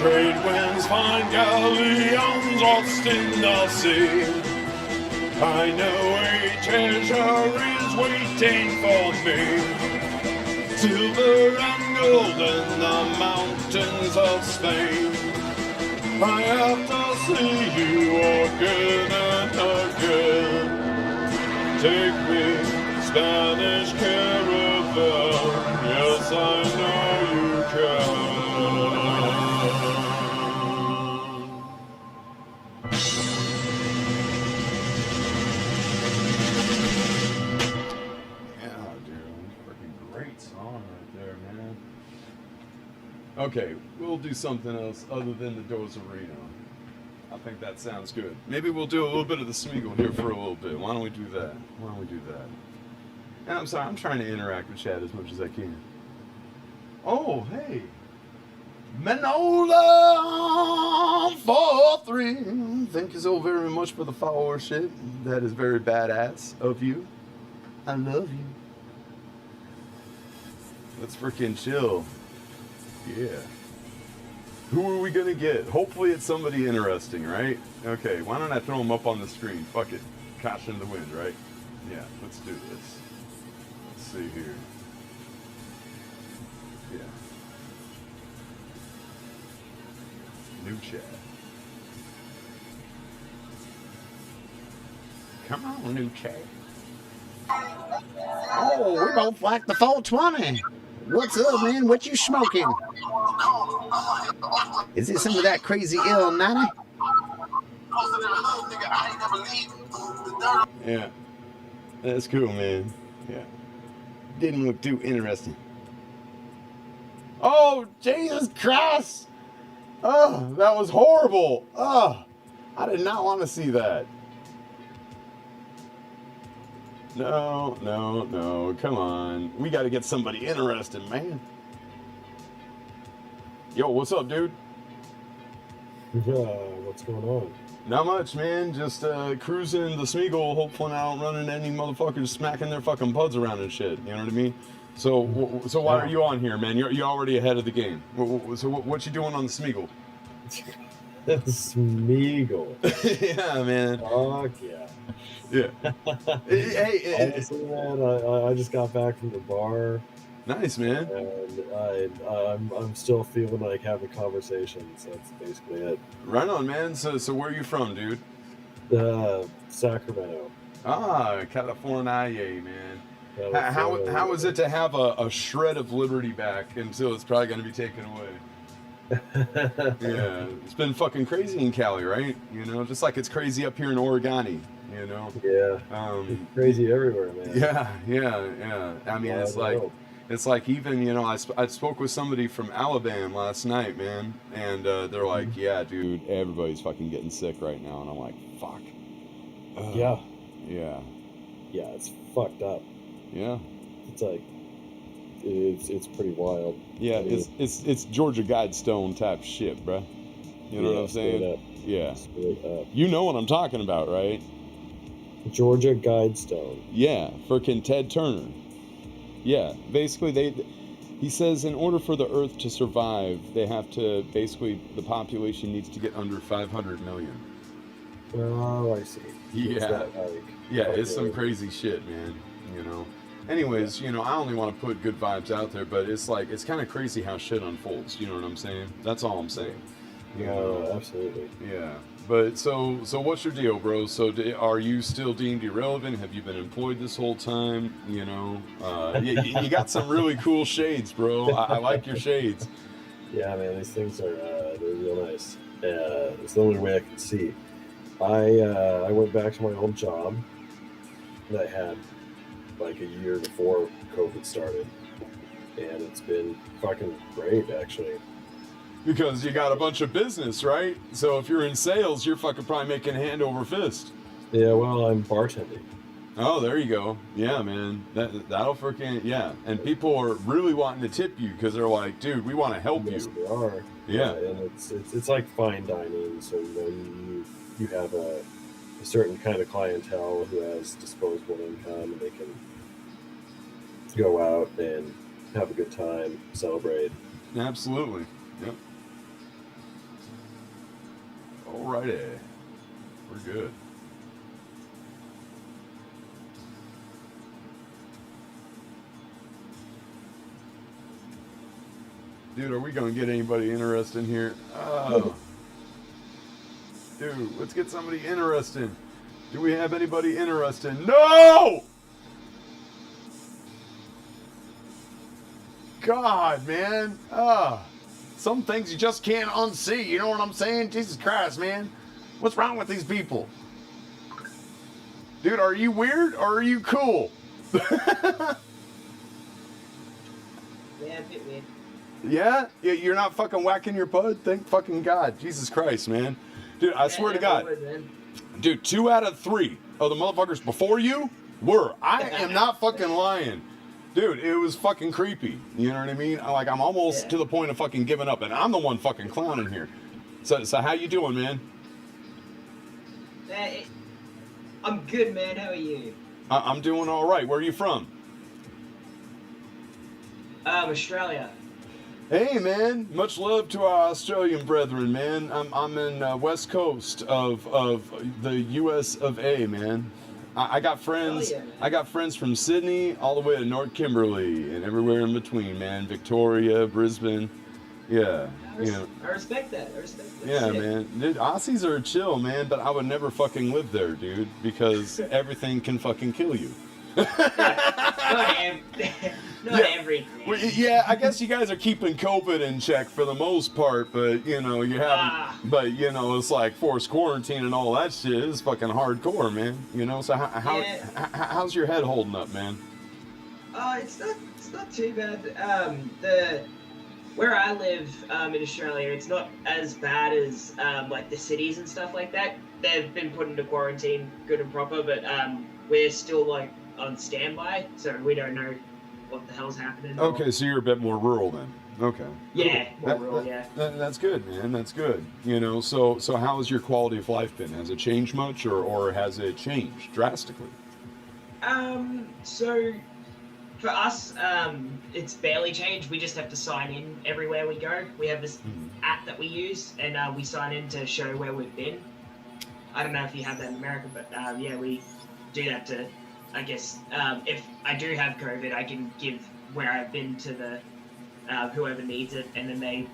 Trade winds find galleons lost in the sea. I know a treasure is waiting for me. Silver and gold in the mountains of Spain. I have to see you again and again. Take me, Spanish caravan, yes, I know you can. Okay, we'll do something else other than the Dozerino. I think that sounds good. Maybe we'll do a little bit of the Smeagol here for a little bit. Why don't we do that? And I'm sorry, I'm trying to interact with chat as much as I can. Oh, hey. Manola 43. Thank you so very much for the followership. That is very badass of you. I love you. Let's freaking chill. Yeah. Who are we gonna get? Hopefully it's somebody interesting, right? Okay, why don't I throw them up on the screen? Fuck it. Caution to the wind, right? Yeah, let's do this. Let's see here. Yeah. New chat. Come on, new chat. Oh, we both like the 420. What's up, man? What you smoking? Is it some of that crazy L90? Yeah. That's cool, man. Yeah. Didn't look too interesting. Oh, Jesus Christ! Oh, that was horrible. Oh, I did not want to see that. No, no, no. Come on. We got to get somebody interesting, man. Yo, what's up, dude? What's going on? Not much, man. Just cruising the Smeagol, hopefully not running any motherfuckers smacking their fucking buds around and shit. You know what I mean? So why are you on here, man? You're already ahead of the game. So what you doing on the Smeagol? Smeagol. Yeah, man. Fuck yeah. Yeah. Hey, honestly, man, I just got back from the bar. Nice, man. And I'm still feeling like having conversations. That's basically it. Right on, man. So where are you from, dude? Sacramento. Ah, California, man. How is it to have a shred of liberty back until it's probably going to be taken away? Yeah, it's been fucking crazy in Cali, right? You know, just like it's crazy up here in Oregoni, you know? Yeah. It's crazy everywhere, man. Yeah. I mean, it's like even, you know, I spoke with somebody from Alabama last night, man, and they're like, yeah, dude, everybody's fucking getting sick right now. And I'm like, fuck. Yeah. Yeah. Yeah, it's fucked up. Yeah. It's like, it's pretty wild. Yeah, I mean, it's Georgia Guidestone type shit, bruh. You know what I'm saying? Yeah. You know what I'm talking about, right? Georgia Guidestone. Yeah, frickin' Ted Turner. Yeah, basically he says in order for the Earth to survive, they have to, basically, the population needs to get under 500 million. Oh, I see. Yeah. It's some crazy shit, man, you know. Anyways, you know, I only want to put good vibes out there, but it's like, it's kind of crazy how shit unfolds, you know what I'm saying? That's all I'm saying. You know? Absolutely. Yeah. But so what's your deal, bro? So are you still deemed irrelevant? Have you been employed this whole time? You know, you got some really cool shades, bro. I like your shades. Yeah, man, these things are they're real nice. It's the only way I can see. I went back to my old job that I had like a year before COVID started, and it's been fucking great, actually. Because you got a bunch of business, right? So if you're in sales, you're fucking probably making hand over fist. Yeah, well, I'm bartending. Oh, there you go. Yeah, man. That'll freaking, yeah. And people are really wanting to tip you because they're like, dude, we want to help yes, you. They are. Yeah. And it's like fine dining. So, you know, you have a certain kind of clientele who has disposable income, and they can go out and have a good time, celebrate. Absolutely. Yep. Alrighty. We're good. Dude, are we going to get anybody interesting here? Oh. Dude, let's get somebody interesting. Do we have anybody interesting? No! God, man. Some things you just can't unsee. You know what I'm saying? Jesus Christ, man. What's wrong with these people? Dude, are you weird or are you cool? Yeah, a bit weird. Yeah? You're not fucking whacking your bud? Thank fucking God. Jesus Christ, man. Dude, I swear to God. Dude, 2 out of 3 of the motherfuckers before you were. I am not fucking lying. Dude, it was fucking creepy. You know what I mean? Like, I'm almost to the point of fucking giving up, and I'm the one fucking clowning here. So how you doing, man? I'm good, man. How are you? I'm doing all right. Where are you from? Australia. Hey, man. Much love to our Australian brethren, man. I'm in west coast of the U.S. of A, man. I got friends. Yeah, I got friends from Sydney all the way to North Kimberley and everywhere in between, man. Victoria, Brisbane. Yeah. I respect that. Yeah, Shit. man. Dude, Aussies are chill, man, but I would never fucking live there, dude, because everything can fucking kill you. Not everything. Well, yeah, I guess you guys are keeping COVID in check for the most part, but you know you haven't. But you know it's like forced quarantine and all that shit is fucking hardcore, man. You know, so how's your head holding up, man? It's not too bad. Where I live in Australia, it's not as bad as like the cities and stuff like that. They've been put into quarantine, good and proper, but we're still like on standby, so we don't know what the hell's happening. Okay, so you're a bit more rural then. Okay. Yeah, more rural, yeah. That's good, man. That's good. You know, so how has your quality of life been? Has it changed much, or has it changed drastically? So for us, it's barely changed. We just have to sign in everywhere we go. We have this app that we use, and we sign in to show where we've been. I don't know if you have that in America, but yeah, we do that to, I guess, if I do have COVID, I can give where I've been to the whoever needs it, and then they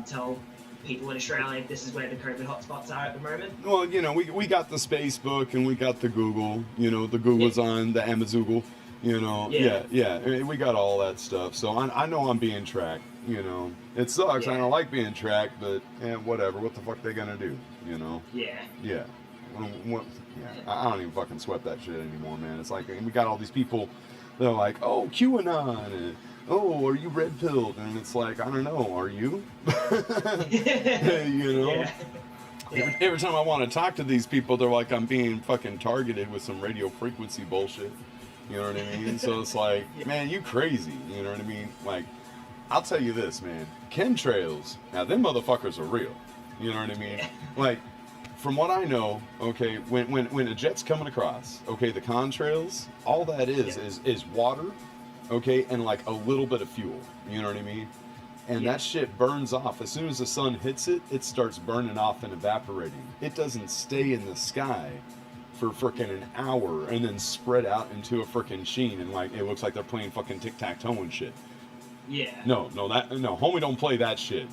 tell people in Australia this is where the COVID hotspots are at the moment. Well, you know, we got the Facebook and we got the Google. You know, the Google's on the Amazoogle. You know, yeah, we got all that stuff. So I know I'm being tracked. You know, it sucks. I don't like being tracked, but whatever. What the fuck they gonna do? You know? Yeah. Yeah. I don't even fucking sweat that shit anymore, man. It's like we got all these people. They're like, oh, QAnon, and oh, are you red pilled? And it's like, I don't know. Are you? You know. Yeah. Every time I want to talk to these people, they're like, I'm being fucking targeted with some radio frequency bullshit. You know what I mean? So it's like, man, you crazy. You know what I mean? Like, I'll tell you this, man. Chemtrails, now them motherfuckers are real. You know what I mean? Like, from what I know, okay, when a jet's coming across, okay, the contrails, all that is water, okay, and like a little bit of fuel. You know what I mean? And that shit burns off. As soon as the sun hits it, it starts burning off and evaporating. It doesn't stay in the sky for frickin' an hour and then spread out into a frickin' sheen, and like it looks like they're playing fucking tic-tac-toe and shit. Yeah. No, homie, don't play that shit.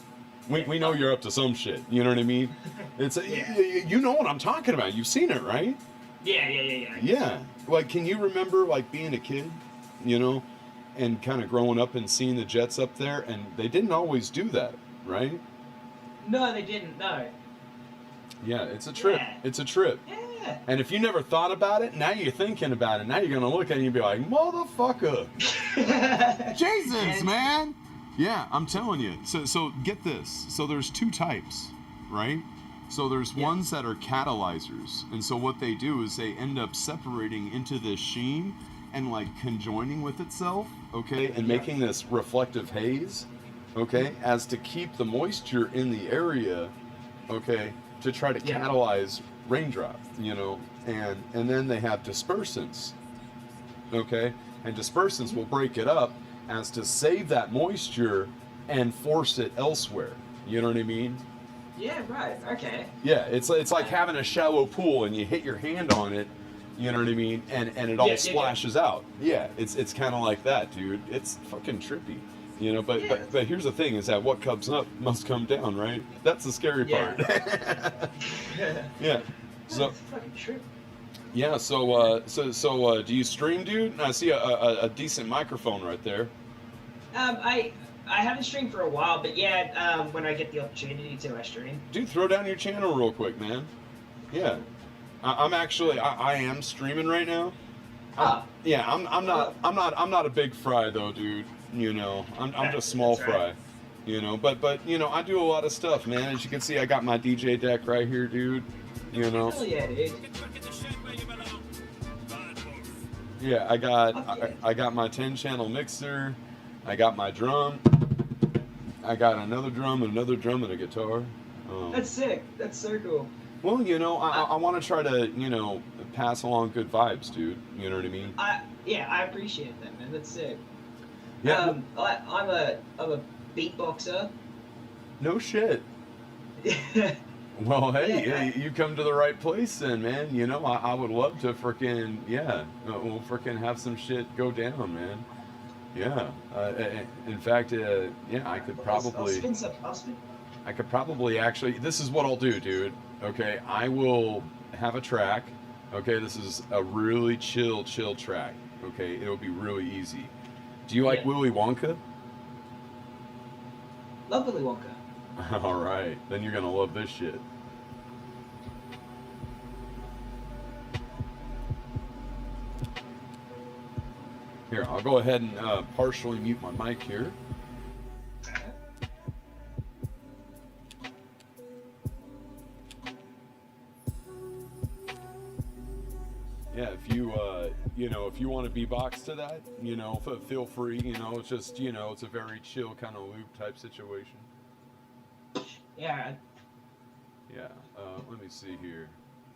We know you're up to some shit. You know what I mean? It's you know what I'm talking about. You've seen it, right? Yeah. Yeah. Like, can you remember like being a kid, you know, and kind of growing up and seeing the jets up there, and they didn't always do that, right? No, they didn't. No. Yeah, it's a trip. Yeah. It's a trip. Yeah. And if you never thought about it, now you're thinking about it. Now you're gonna look at it and you'll be like, motherfucker. Jesus, man. Yeah, I'm telling you. So get this. So there's 2 types, right? So there's ones that are catalyzers. And so what they do is they end up separating into this sheen and like conjoining with itself, okay, and making this reflective haze, okay, as to keep the moisture in the area, okay, to try to catalyze raindrop, you know, and then they have dispersants, okay, and dispersants will break it up as to save that moisture and force it elsewhere. You know what I mean? Yeah, right. Okay. Yeah, it's like having a shallow pool and you hit your hand on it. You know what I mean? And it all splashes out. Yeah, it's kind of like that, dude. It's fucking trippy. You know, but here's the thing: is that what comes up must come down, right? That's the scary part. Yeah. So. That's fucking true. Yeah. So do you stream, dude? I see a decent microphone right there. I haven't streamed for a while, but yeah, when I get the opportunity to, I stream. Dude, throw down your channel real quick, man. Yeah. I'm actually I am streaming right now. Yeah, I'm not a big fry though, dude. You know, I'm just small fry. You know, but you know, I do a lot of stuff, man. As you can see, I got my DJ deck right here, dude. You know. Hell yeah, dude. Yeah, I got my 10-channel mixer. I got my drum. I got another drum and a guitar. That's sick. That's so cool. Well, you know, I want to try to, you know, pass along good vibes, dude. You know what I mean? I appreciate that, man. That's sick. Yeah. I'm a beatboxer. No shit. Well, hey, you come to the right place then, man. You know, I would love to frickin', we'll frickin' have some shit go down, man. Yeah. In fact, I could probably... I could probably actually... This is what I'll do, dude. Okay, I will have a track. Okay, this is a really chill track. Okay, it'll be really easy. Do you like Willy Wonka? Love Willy Wonka. All right, then you're gonna love this shit. Here, I'll go ahead and partially mute my mic here. Yeah, if you you know, if you want to beatbox to that, you know, feel free. You know, it's just, you know, it's a very chill kind of loop type situation. Yeah. Yeah. Let me see here.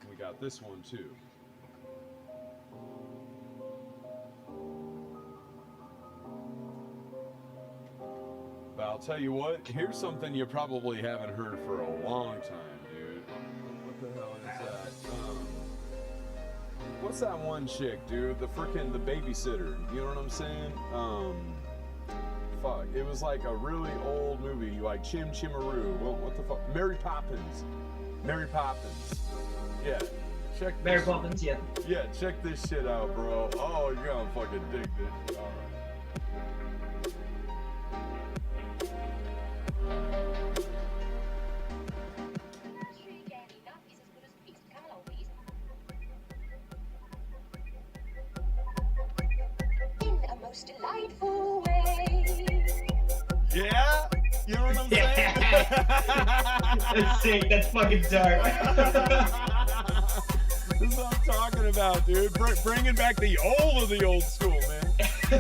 We got this one too. But I'll tell you what. Here's something you probably haven't heard for a long time, dude. What the hell is that? What's that one chick, dude? The babysitter. You know what I'm saying? Fuck. It was like a really old movie, like Chim Chimaroo. What the fuck? Mary Poppins. Mary Poppins. Yeah. Check this. Mary Poppins, yeah. Yeah, check this shit out, bro. Oh, you're gonna fucking dig this. All right. Delightful way. Yeah? You know what I'm saying? That's sick. That's fucking dark. This is what I'm talking about, dude. Bringing back the old school, man. A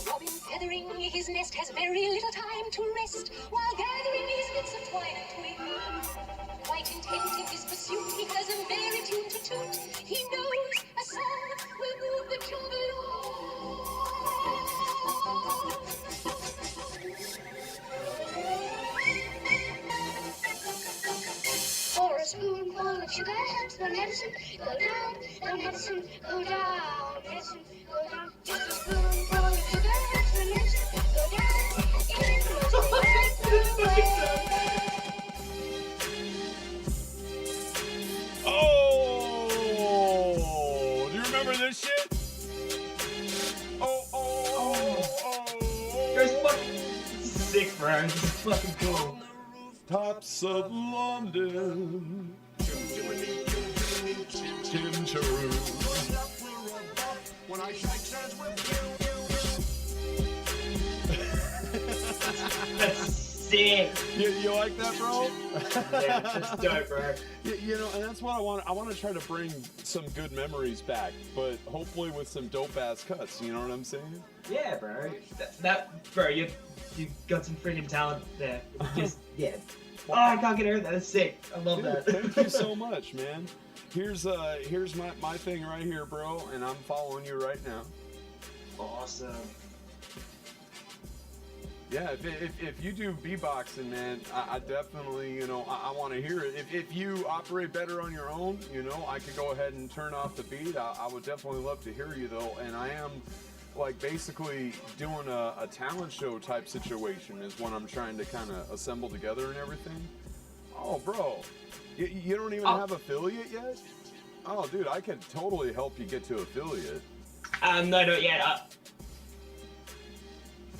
robin feathering his nest has very little time to rest while gathering his bits of twine and twig. Quite intent in his pursuit, he has a merry tune to toot. He knows a song will move the children on. For a spoonful of sugar helps the medicine go down, the medicine go down, medicine go down. Just a spoonful of sugar helps the medicine go down. It's the most delightful way. Oh! Do you remember this shit? There's fucking sick, bro. This is fucking cool. Tops of London. Chim-chiroo. That's sick. You like that, bro? Yeah, that's dope, bro. You know, and that's what I want. I want to try to bring some good memories back, but hopefully with some dope ass cuts. You know what I'm saying? Yeah, bro. Bro, you've got some freaking talent there. Just Oh, I can't get over that. That's sick. I love that. Thank you so much, man. Here's my thing right here, bro, and I'm following you right now. Awesome. Yeah, if you do beatboxing, man, I definitely, you know, I want to hear it. If you operate better on your own, you know, I could go ahead and turn off the beat. I would definitely love to hear you, though. And I am, like, basically doing a talent show type situation is what I'm trying to kind of assemble together and everything. Oh, bro, you don't even have affiliate yet? Oh, dude, I could totally help you get to affiliate. No, not yet.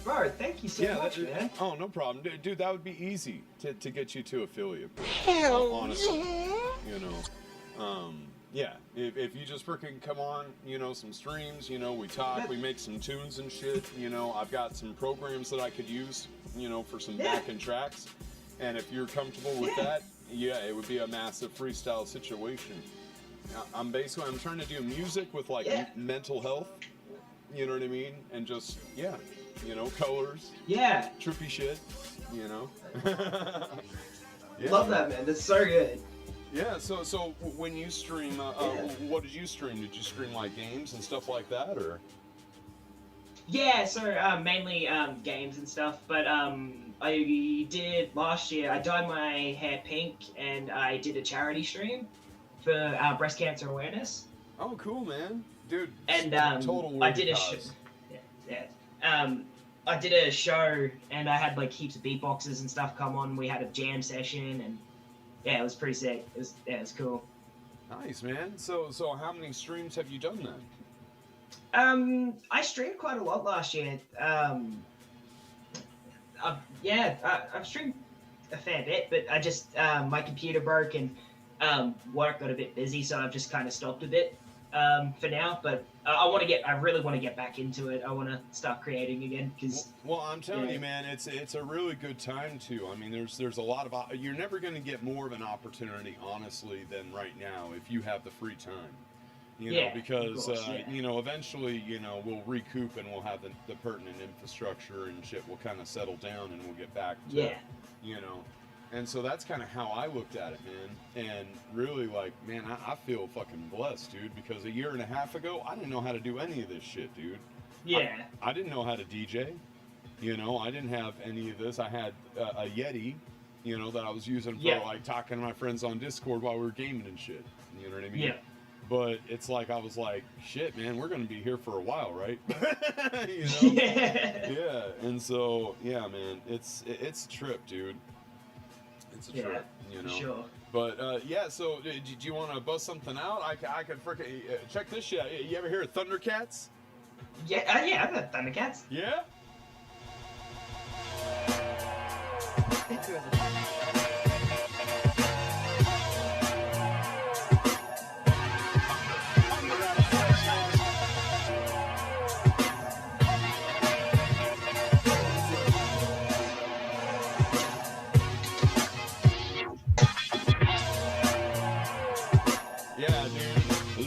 Bro, thank you so much, man. Oh, no problem. Dude, that would be easy to get you to affiliate. Hell honestly. yeah. You know, yeah, if you just freaking come on, you know, some streams, you know, we talk, we make some tunes and shit, you know, I've got some programs that I could use you know, for some backing tracks. And if you're comfortable with that, yeah, it would be a massive freestyle situation. I'm trying to do music with like mental health, you know what I mean? And just, yeah, you know, colors. Yeah. Trippy shit, you know? Love that, man. That's so good. Yeah, so when you stream, what did you stream? Did you stream like games and stuff like that, or? Yeah, so mainly games and stuff, but I did last year, I dyed my hair pink and I did a charity stream for breast cancer awareness. Oh, cool, man. Dude, and total I did a show. I did a show and I had like heaps of beatboxes and stuff come on. We had a jam session and yeah, it was pretty sick. It was cool. Nice, man. So how many streams have you done then? I streamed quite a lot last year. I've streamed a fair bit, but I just my computer broke and work got a bit busy, so I've just kind of stopped a bit for now. But I really want to get back into it. I want to start creating again because. Well, I'm telling you, man, it's a really good time too. I mean, there's a lot of you're never going to get more of an opportunity, honestly, than right now if you have the free time. You know, because you know, eventually, you know, we'll recoup and we'll have the pertinent infrastructure and shit will kind of settle down and we'll get back to, you know. And so that's kind of how I looked at it, man. And really, like, man, I feel fucking blessed, dude, because a year and a half ago, I didn't know how to do any of this shit, dude. Yeah. I didn't know how to DJ. You know, I didn't have any of this. I had a Yeti, you know, that I was using for, like, talking to my friends on Discord while we were gaming and shit. You know what I mean? Yeah. But it's like, I was like, shit, man, we're going to be here for a while, right? You know? Yeah. And so, yeah, man, it's a trip, dude. It's a trip, you know. Sure. But yeah, so do you want to bust something out? I could freaking check this shit. You ever hear of Thundercats? Yeah, I've heard Thundercats. Yeah.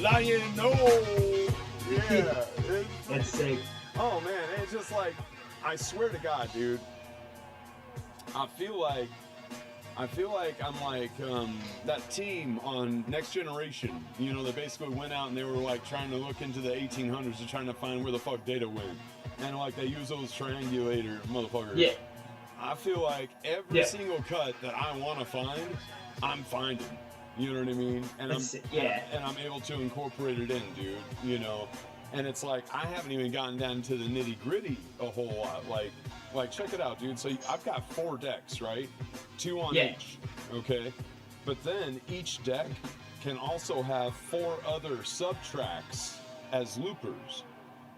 Lion, no! Yeah. That's sick. Oh man, it's just like, I swear to God, dude. I feel like I'm like that team on Next Generation. You know, they basically went out and they were like trying to look into the 1800s and trying to find where the fuck data went. And like they use those triangulator motherfuckers. Yeah. I feel like every single cut that I want to find, I'm finding. You know what I mean? And I'm able to incorporate it in, dude. You know, and it's like I haven't even gotten down to the nitty gritty a whole lot. Like check it out, dude. So I've got 4 decks, right? 2 on each. Okay, but then each deck can also have 4 other sub tracks as loopers.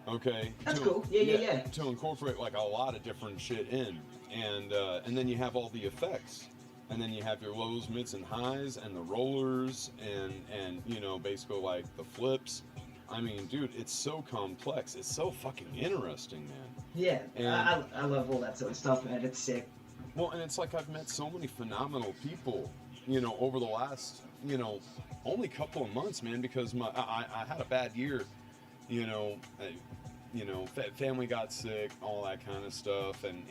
Okay. That's cool. Yeah. To incorporate like a lot of different shit in, and then you have all the effects. And then you have your lows, mids, and highs, and the rollers, and you know, basically like the flips. I mean, dude, it's so complex. It's so fucking interesting, man. Yeah, and I love all that sort of stuff, man. It's sick. Well, and it's like I've met so many phenomenal people, you know, over the last, you know, only couple of months, man, because I had a bad year, you know. Family got sick, all that kind of stuff, and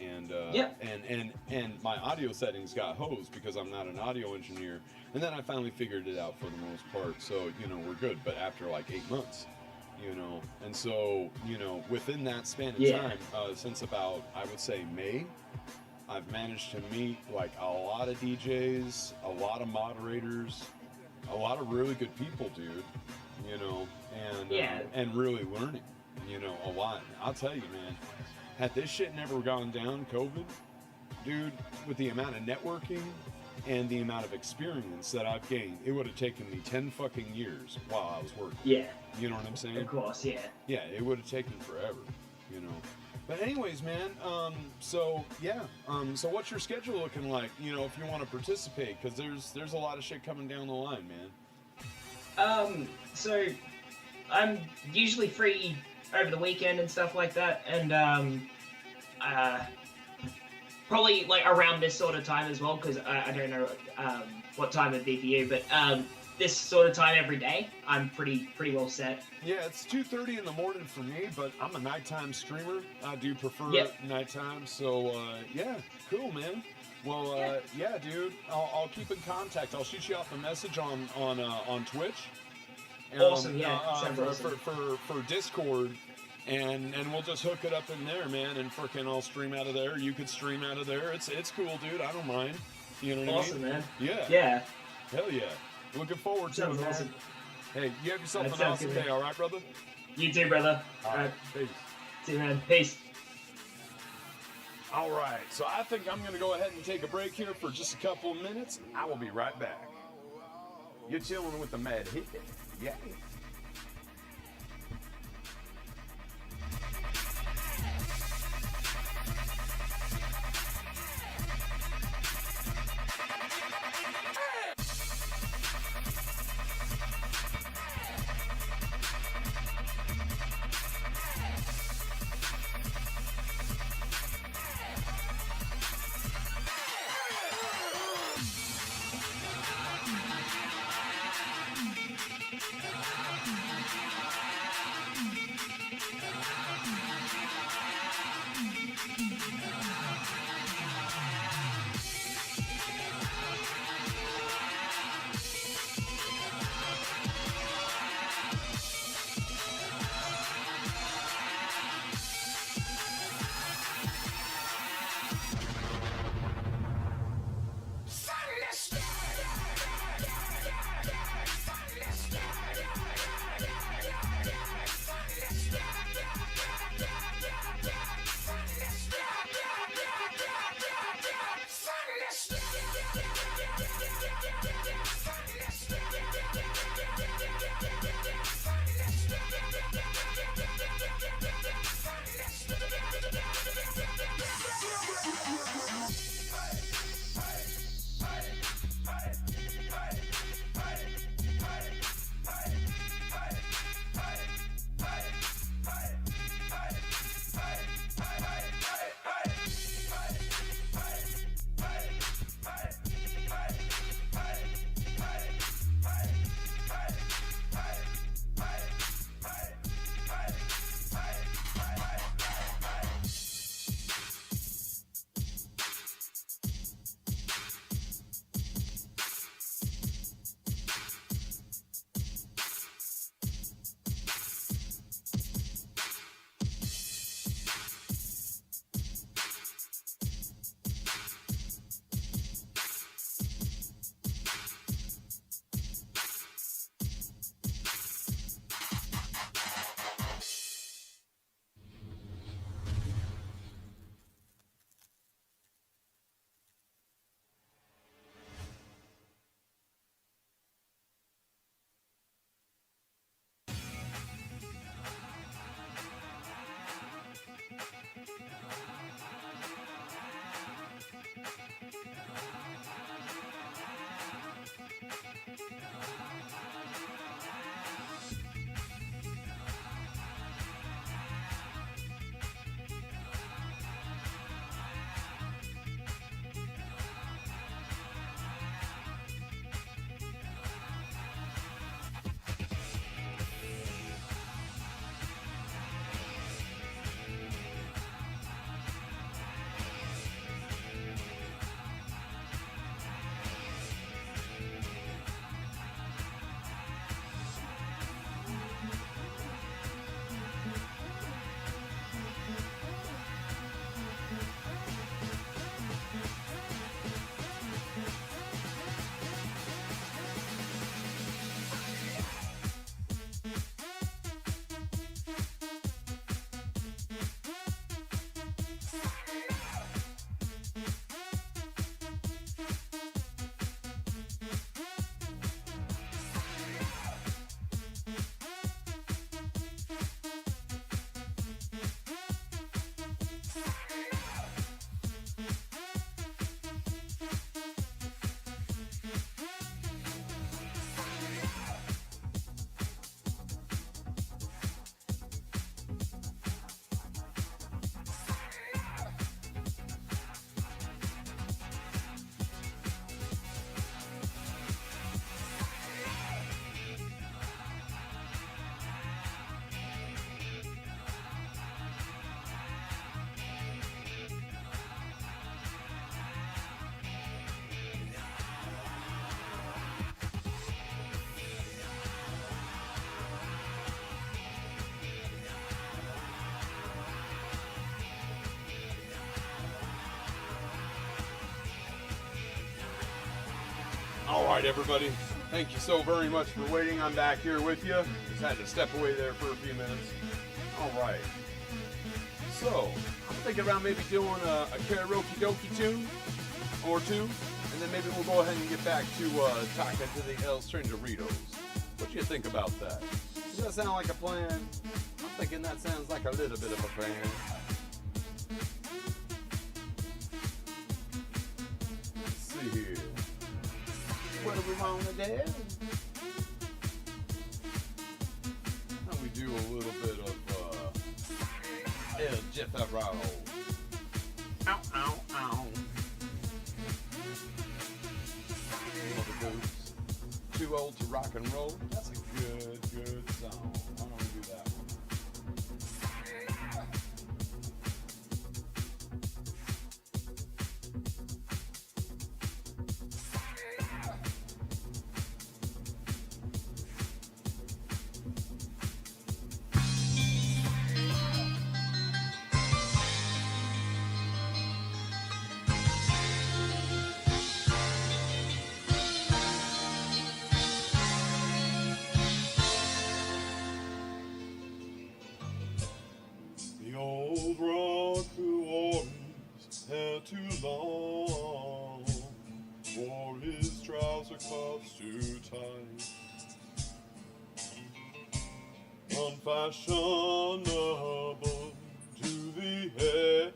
my audio settings got hosed because I'm not an audio engineer. And then I finally figured it out for the most part, so you know we're good. But after like 8 months, you know, and so you know within that span of time, since about I would say May, I've managed to meet like a lot of DJs, a lot of moderators, a lot of really good people, dude. You know, and really learning. You know, a lot. I'll tell you, man, had this shit never gone down, COVID, dude, with the amount of networking and the amount of experience that I've gained, it would have taken me 10 fucking years while I was working. Yeah. You know what I'm saying? Of course, yeah. Yeah, it would have taken forever, you know. But anyways, man, so what's your schedule looking like, you know, if you want to participate? Because there's a lot of shit coming down the line, man. So I'm usually free over the weekend and stuff like that, and probably like around this sort of time as well, because I don't know what time it'd be for you, but this sort of time every day, I'm pretty well set. Yeah, it's 2:30 in the morning for me, but I'm a nighttime streamer. I do prefer nighttime, so yeah, cool, man. Well, yeah, dude, I'll keep in contact. I'll shoot you off a message on Twitch. Awesome, yeah, sounds awesome. For Discord, and we'll just hook it up in there, man, and freaking I'll stream out of there. You could stream out of there. It's cool, dude. I don't mind. You know what awesome, I mean? Man. Yeah. Yeah. Hell yeah. Looking forward to it, man. Awesome. Hey, you have yourself an awesome day, all right, brother? You too, brother. All right. Peace. See you, man. Peace. All right, so I think I'm going to go ahead and take a break here for just a couple of minutes. I will be right back. You're chilling with the Mad Hippy. Yeah. Alright everybody, thank you so very much for waiting. I'm back here with you. Just had to step away there for a few minutes. Alright. So, I'm thinking about maybe doing a karaoke dokie tune or two, and then maybe we'll go ahead and get back to talking to the El Strangeritos. What do you think about that? Does that sound like a plan? I'm thinking that sounds like a little bit of a plan. Let's see here. What do we want to do? How do we do a little bit of El Jeffero? Ow, ow, ow. Love the boots. Too old to rock and roll. That's a good song. I want to do that one. The old rock who wore his hair too long, wore his trouser cuffs too tight, unfashionable to the head,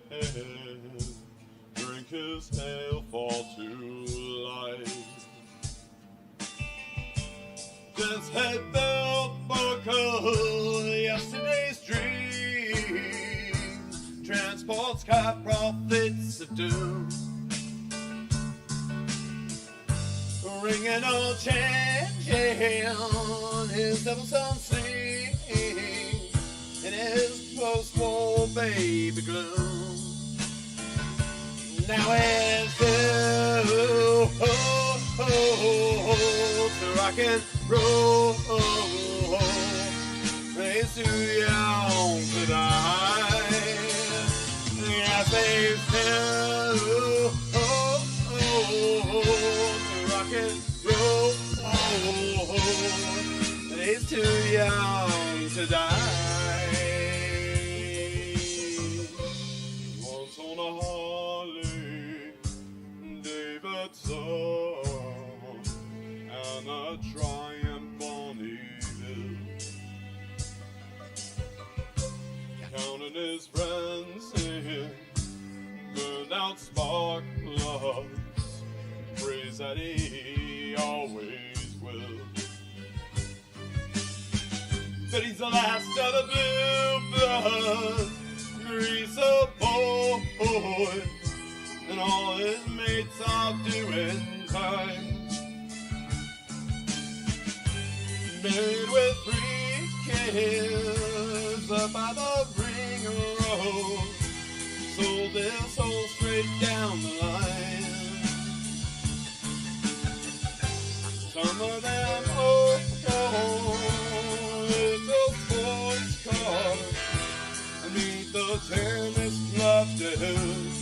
drink his ale fall too light. Just head belt buckle, yesterday's dream, transports car prophets of doom. Ringing old chain, his double-tone sleeve, in his post-war baby gloom. Now it's to rock and roll, he's too young to die. Yes, he's too to rock and roll, he's too young to die. Once on a Harley Davidson and a Triumph on Hill, counting his friends in burned out spark plugs, praise that he always will. But he's the last of the blue blood, greaser boys, and all his mates are doing time. Made with 3 kids up by the ring road, sold their soul straight down the line. Some of them old little sports cars beneath the terrace lofters.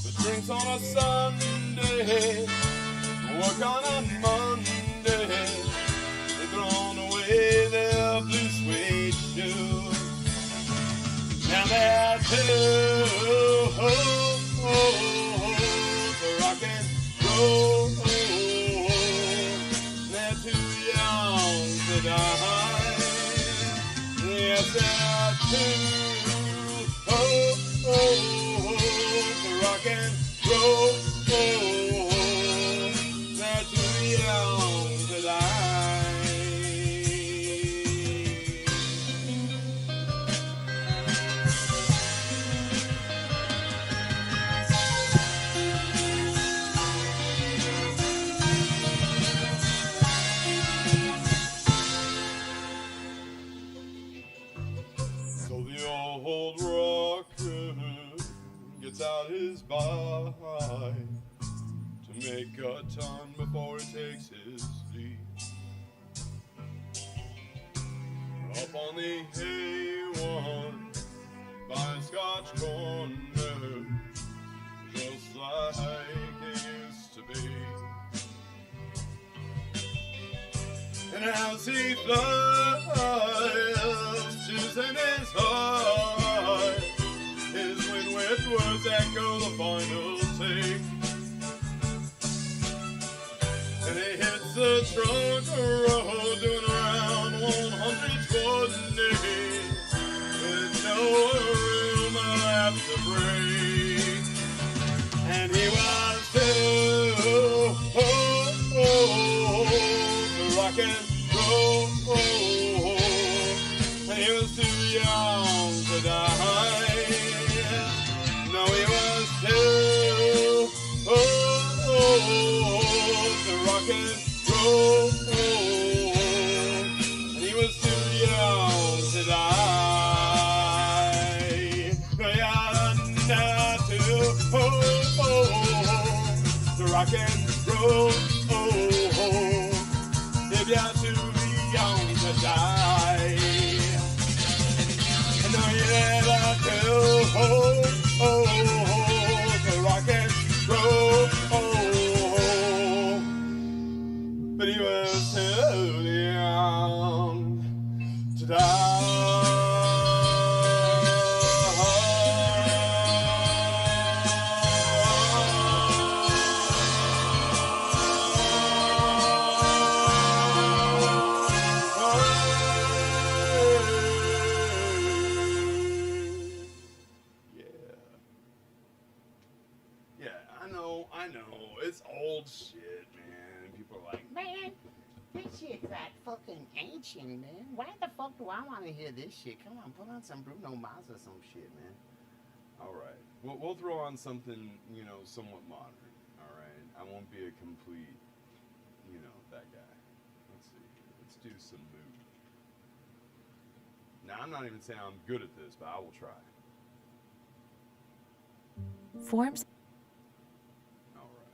The drinks on a Sunday, work on a Monday, they've thrown away their blue suede shoes. Now they're too to rock and roll, they're too young to die. Yes, they're too to rock and roll, they're too young to die. So the old rocker gets out his bike to make a turn before he takes his leave. Up on the A1 by a Scotch corner, just like be. And as he flies, choosing his heart, his wind with words echo the final take. And he hits the trunk road doing around 120 with no room left to break. And he was too to rock and roll. And he was too young to die. No, he was too to rock and roll. And he was too young to die. No, yeah, not too to rock and roll. If you're too young to die. No, you never too to rock and roll. But he was too young to I know. It's old shit, man. People are like, Man, this shit's that fucking ancient, man. Why the fuck do I want to hear this shit? Come on, put on some Bruno Mars or some shit, man. all right. We'll throw on something, you know, somewhat modern. All right. I won't be a complete, you know, that guy. Let's see. Let's do some mood. Now, I'm not even saying I'm good at this, but I will try. Forms. All right.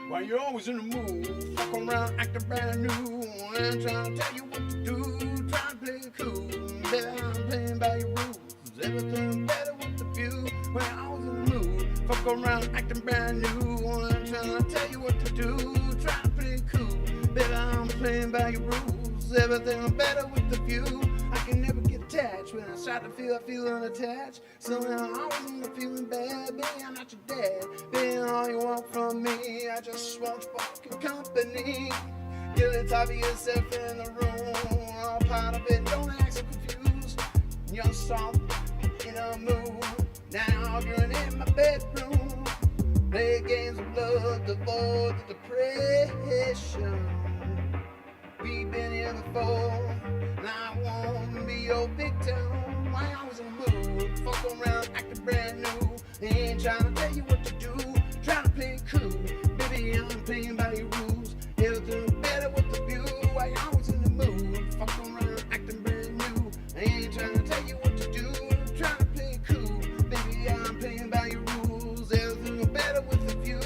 Why you always in the mood? Fuck around, acting brand new. And trying to tell you what to do. Trying to play it cool. Baby, I'm playing by your rules. Everything better with the view. When I was in the mood. Fuck around, acting brand new. And trying to tell you what to do. Trying to play it cool. Baby, I'm playing by your rules. Everything better with the view. I can never get attached. When I start to feel, I feel unattached. So now I was in the feeling bad. Baby, I'm not your dad. Baby, all you want from me, I just want your fucking company. Get the top of yourself in the room. All part of it, don't act so confused. You're soft, in a mood. Now you're in my bedroom. Play games of love, avoid the depression. We've been here before, and I won't be your victim. Why I was in the mood, fuck around, acting brand new. Ain't trying to tell you what to do, trying to play it cool. Baby, I'm playing by your rules. Everything better with the view. Why I was in the mood, fuck around, acting brand new. Ain't trying to tell you what to do, trying to play it cool. Baby, I'm playing by your rules. Everything better with the view.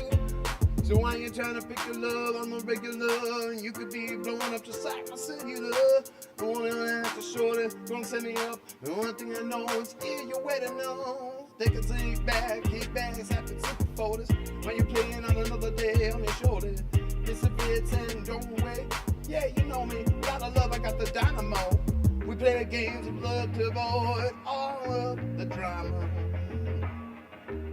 So why you trying to pick your love on the regular? You could be blowing up just like my cellular. I wanna ask the shorty, gonna set me up. And one thing I know is yeah, you're waiting on. They can say kick back, it's happy super photos. When you're playing on another day on your shoulder. It's a bit and don't wait. Yeah, you know me, got a love, I got the dynamo. We play the games of love to avoid all of the drama.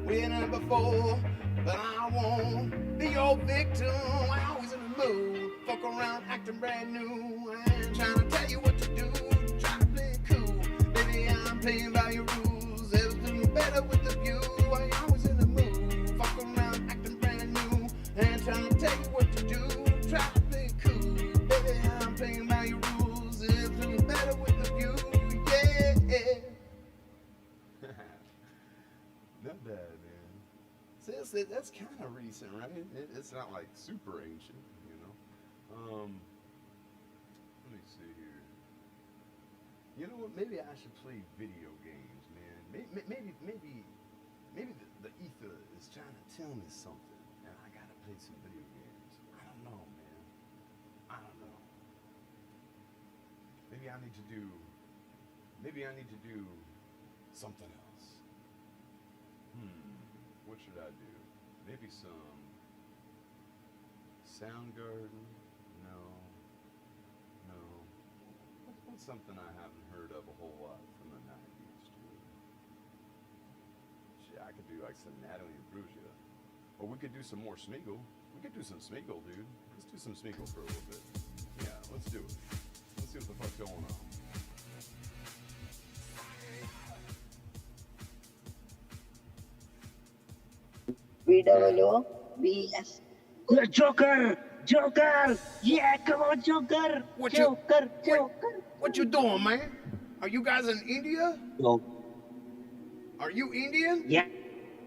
We ain't done before, but I won't be your victim. I always in the mood, fuck around, acting brand new. I ain't trying to tell you what to do, trying to play it cool. Baby, I'm playing by your rules. Everything better with the view. I always in the mood, fuck around, acting brand new. I ain't trying to tell you what to do, trying to play it cool. Baby, I'm playing by your rules. Everything better with the view. Yeah. Not bad, man. See, that's kind of recent, right? It's not like super ancient, you know. Let me see here. You know what? Maybe I should play video games, man. Maybe the ether is trying to tell me something, and I gotta play some video games. I don't know, man. I don't know. Maybe I need to do something else. What should I do? Maybe some Soundgarden? No. What's something I haven't heard of a whole lot from the 90s, dude? Shit, I could do like some Natalie Imbruglia. Or we could do some more Smeagol. We could do some Smeagol, dude. Let's do some Smeagol for a little bit. Yeah, let's do it. Let's see what the fuck's going on. BWBS. Joker! Joker! Yeah, come on, Joker! Joker! What you doing, man? Are you guys in India? No. Are you Indian? Yeah.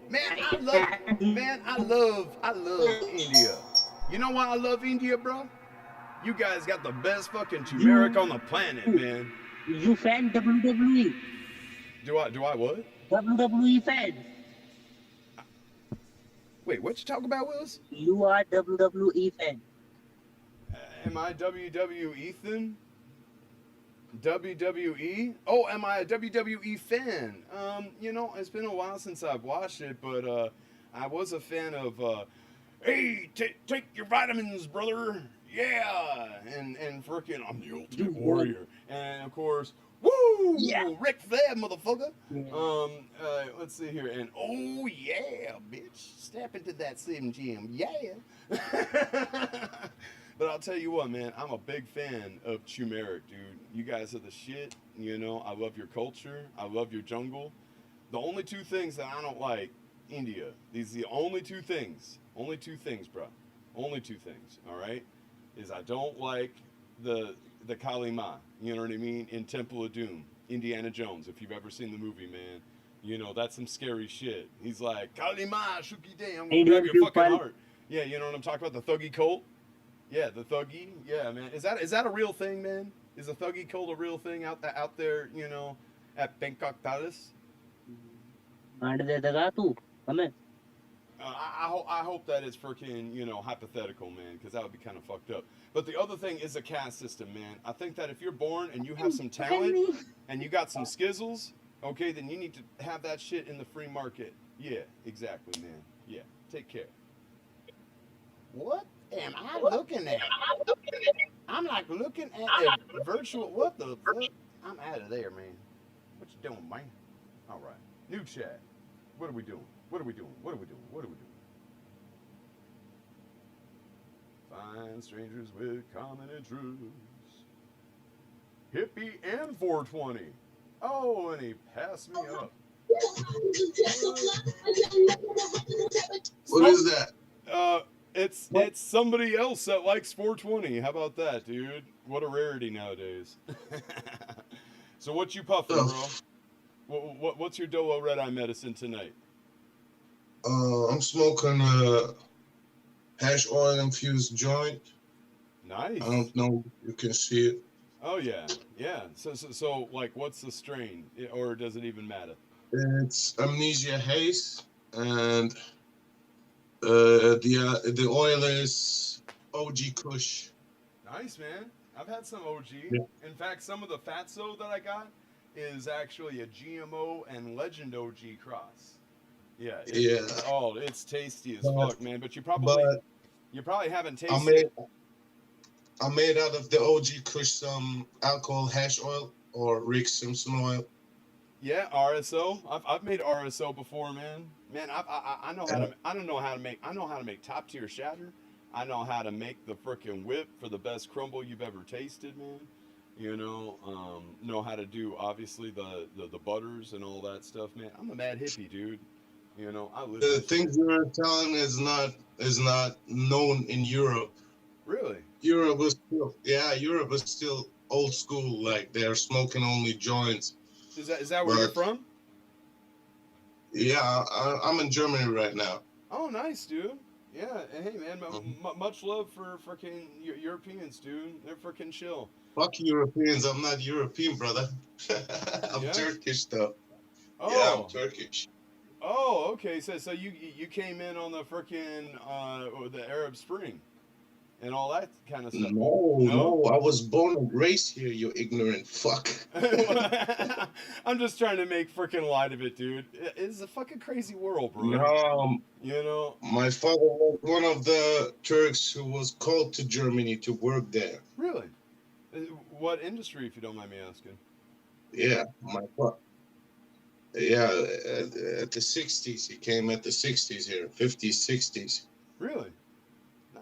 Man, I love India. You know why I love India, bro? You guys got the best fucking turmeric on the planet, man. You fan WWE? Do I what? WWE fan. Wait, what you talking about, Willis? You are WWE fan. Am I WWE then? WWE? Oh, am I a WWE fan? You know, it's been a while since I've watched it, but I was a fan of hey, take your vitamins, brother. Yeah, and frickin' I'm the ultimate warrior. And of course, woo! Yeah. Ric Flair, motherfucker. Yeah. Let's see here. And oh yeah, bitch. Step into that Slim Jim. Yeah. But I'll tell you what, man, I'm a big fan of turmeric, dude. You guys are the shit. You know, I love your culture. I love your jungle. The only two things that I don't like, India. These are the only two things. Only two things, bro. Only two things, all right? Is I don't like the Kali Ma, you know what I mean, in Temple of Doom, Indiana Jones, if you've ever seen the movie, man. You know, that's some scary shit. He's like, Kali Ma, Shuki Day, I'm gonna grab your fucking heart. Yeah, you know what I'm talking about, the Thuggy cult? Yeah, the Thuggy. Yeah, man. Is that a real thing, man? Is the Thuggy cult a real thing out there, you know, at Bangkok Palace? I hope that is freaking, you know, hypothetical, man, because that would be kind of fucked up. But the other thing is the caste system, man. I think that if you're born and you have some talent and you got some skizzles, okay, then you need to have that shit in the free market. Yeah, exactly, man. Yeah, take care. What am I looking at? I'm like looking at a virtual. What the fuck? I'm out of there, man. What you doing, man? All right. New chat. What are we doing? What are we doing? What are we doing? What are we doing? Find strangers with common interests. Hippie and 420. Oh, and he passed me up. What is that? It's somebody else that likes 420. How about that, dude? What a rarity nowadays. So what you puffing, bro? What's your Dolo Red Eye medicine tonight? I'm smoking a hash oil infused joint. Nice. I don't know if you can see it. Oh yeah, yeah. So like, what's the strain, or does it even matter? It's Amnesia Haze, and the oil is OG Kush. Nice, man. I've had some OG. Yeah. In fact, some of the Fatso that I got is actually a GMO and Legend OG cross. Yeah. Oh, it's tasty as fuck, man. But you probably haven't tasted. I made out of the OG Kush some alcohol hash oil or Rick Simpson oil. Yeah, RSO. I've made RSO before, man. Man, I know how to. I know how to make top tier shatter. I know how to make the frickin' whip for the best crumble you've ever tasted, man. You know how to do obviously the butters and all that stuff, man. I'm a mad hippie, dude. You know, I live. The things you're telling is not known in Europe. Really? Europe is still old school. Like they're smoking only joints. Is that where you're from? Yeah, I'm in Germany right now. Oh, nice, dude. Yeah, hey man, much love for freaking Europeans, dude. They're freaking chill. Fuck Europeans. I'm not European, brother. I'm Turkish, though. Yeah, I'm Oh. Turkish. Oh, okay. So you came in on the freaking the Arab Spring and all that kind of stuff. No, I was born and raised here, you ignorant fuck. I'm just trying to make freaking light of it, dude. It's a fucking crazy world, bro. No, you know. My father was one of the Turks who was called to Germany to work there. Really? What industry, if you don't mind me asking? Yeah, my father. Yeah, at the 60s. He came at the 60s here, 50s, 60s. Really?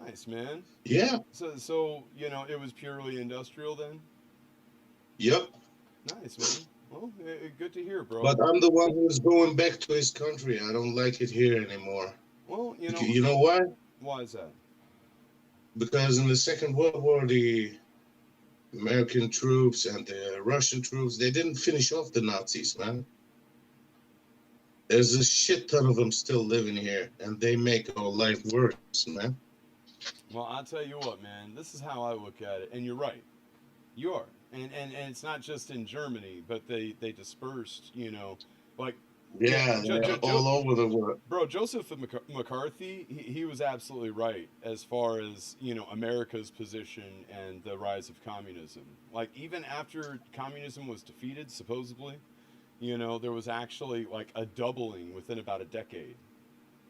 Nice, man. Yeah. So you know, it was purely industrial then? Yep. Nice, man. Well, good to hear, bro. But I'm the one who's going back to his country. I don't like it here anymore. Well, You know why? Why is that? Because in the Second World War, the American troops and the Russian troops, they didn't finish off the Nazis, man. There's a shit ton of them still living here, and they make our life worse, man. Well, I'll tell you what, man. This is how I look at it, and you're right. You are, and it's not just in Germany, but they dispersed. You know, like yeah, all over the world. Bro, Joseph McCarthy, he was absolutely right as far as America's position and the rise of communism. Like even after communism was defeated, supposedly. There was actually like a doubling within about a decade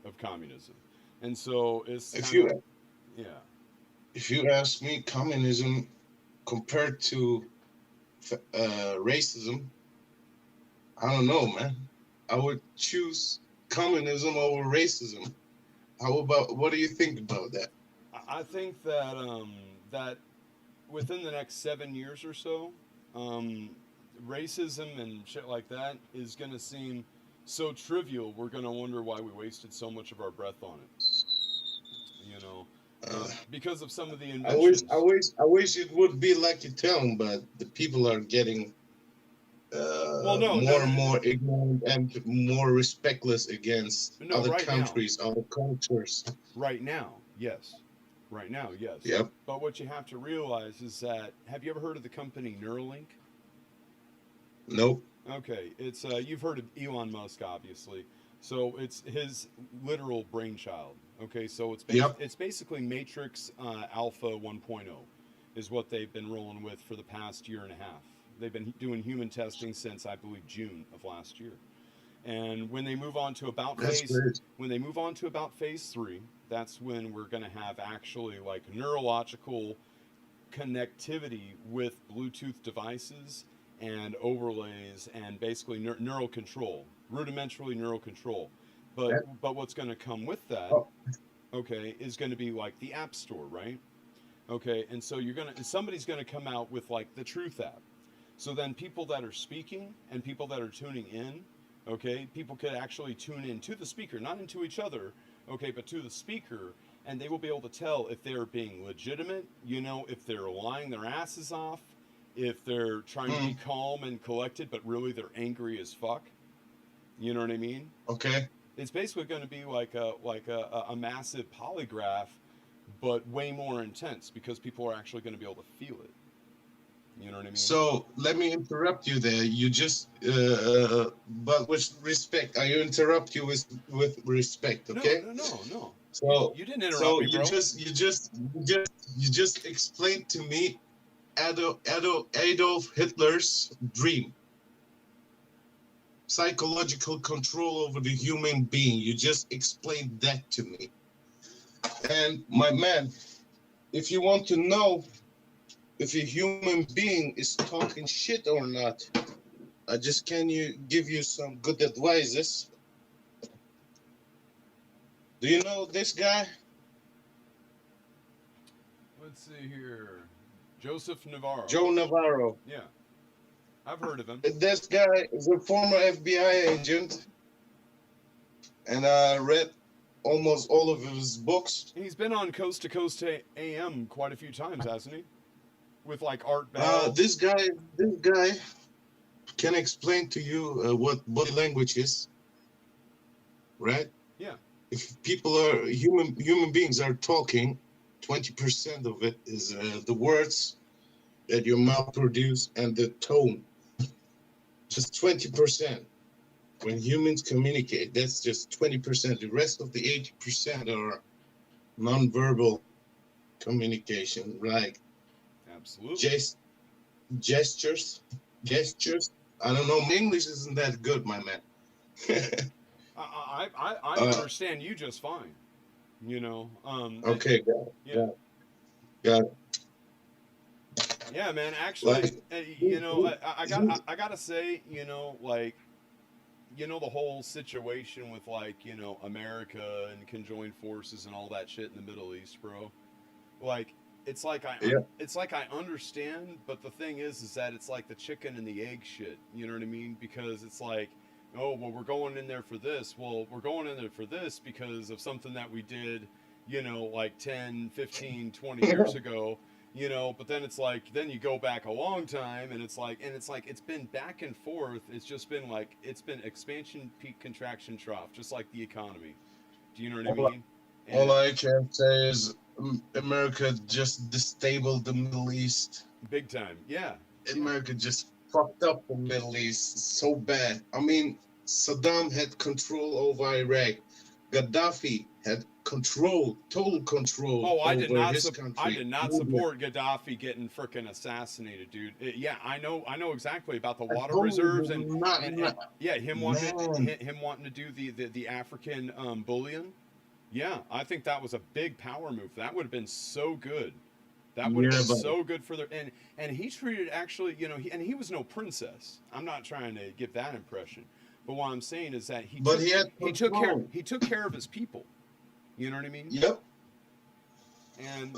of communism. And so it's if you ask me, communism compared to racism, I don't know, man. I would choose communism over racism. What do you think about that? I think that that within the next 7 years or so, racism and shit like that is going to seem so trivial, we're going to wonder why we wasted so much of our breath on it. Because of some of the inventions. I wish it would be like you tell them, but the people are getting more and more ignorant and more respectless against other countries, other cultures. Right now, yes. Yep. But what you have to realize is that, have you ever heard of the company Neuralink? Nope. Okay, it's you've heard of Elon Musk, obviously. So it's his literal brainchild. Okay, so it's basically Matrix Alpha 1.0 is what they've been rolling with for the past year and a half. They've been doing human testing since I believe June of last year. And when they move on to about phase 3, that's when we're going to have actually like neurological connectivity with Bluetooth devices and overlays and basically neural control, rudimentarily neural control. But what's going to come with that, okay, is going to be like the App Store, right? Okay, and so somebody's going to come out with like the Truth app. So then people that are speaking and people that are tuning in, okay, people could actually tune in to the speaker, not into each other, okay, but to the speaker, and they will be able to tell if they're being legitimate, if they're lying their asses off, if they're trying to be calm and collected, but really they're angry as fuck. You know what I mean? Okay. It's basically going to be like a massive polygraph, but way more intense because people are actually going to be able to feel it. You know what I mean? So let me interrupt you there. You just, but with respect, I interrupt you with respect. Okay? No. So you didn't interrupt me, bro. You just explained to me Adolf Hitler's dream. Psychological control over the human being. You just explained that to me. And my man, if you want to know if a human being is talking shit or not, I just give you some good advices. Do you know this guy? Let's see here. Joseph Navarro. Joe Navarro. Yeah. I've heard of him. This guy is a former FBI agent, and I read almost all of his books. He's been on Coast to Coast AM quite a few times, hasn't he? With like Art Bell. This guy can explain to you what body language is, right? Yeah. if people are human beings are talking, 20% of it is the words that your mouth produce and the tone. Just 20%. When humans communicate, that's just 20%. The rest of the 80% are nonverbal communication, like Absolutely. Gestures. I don't know. My English isn't that good, my man. I understand you just fine. You know. Okay, got it. Yeah. Got it. Yeah, man. Actually, Like, you know, I gotta say, you know, like, you know, the whole situation with, like, you know, America and conjoined forces and all that shit in the Middle East, bro. Like, it's like it's like I understand, but the thing is that it's like the chicken and the egg shit. You know what I mean? Because it's like, oh, well, we're going in there for this. Well, we're going in there for this because of something that we did, you know, like 10, 15, 20 years ago. You know, but then it's like, then you go back a long time, and it's like it's been back and forth. It's just been like, it's been expansion, peak, contraction, trough, just like the economy. Do you know what I mean? All I can say is America just disabled the Middle East. Big time, yeah. America just fucked up the Middle East so bad. I mean, Saddam had control over Iraq. Gaddafi had total control over his country. I did not support Gaddafi getting frickin' assassinated, dude. Yeah, I know exactly about the water reserves and yeah, him wanting to do the African bullion. Yeah, I think that was a big power move. That would have been so good. That would have been so good for their and he treated actually, you know, he was no princess. I'm not trying to give that impression, but what I'm saying is that he took care of his people. You know what I mean? Yep. And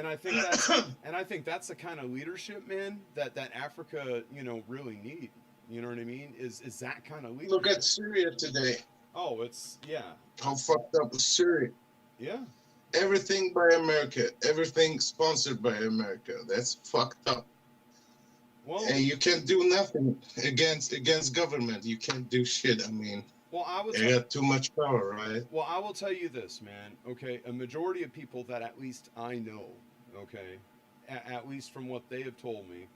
I think that's the kind of leadership, man, that Africa, you know, really need. You know what I mean? Is that kind of leadership. Look at Syria today. Oh, it's yeah. How fucked up is Syria? Yeah. Everything by America, everything sponsored by America. That's fucked up. Well, and you can't do nothing against government. You can't do shit. I mean, they got too much power, right? Well, I will tell you this, man. Okay, a majority of people that at least I know, okay, at least from what they have told me,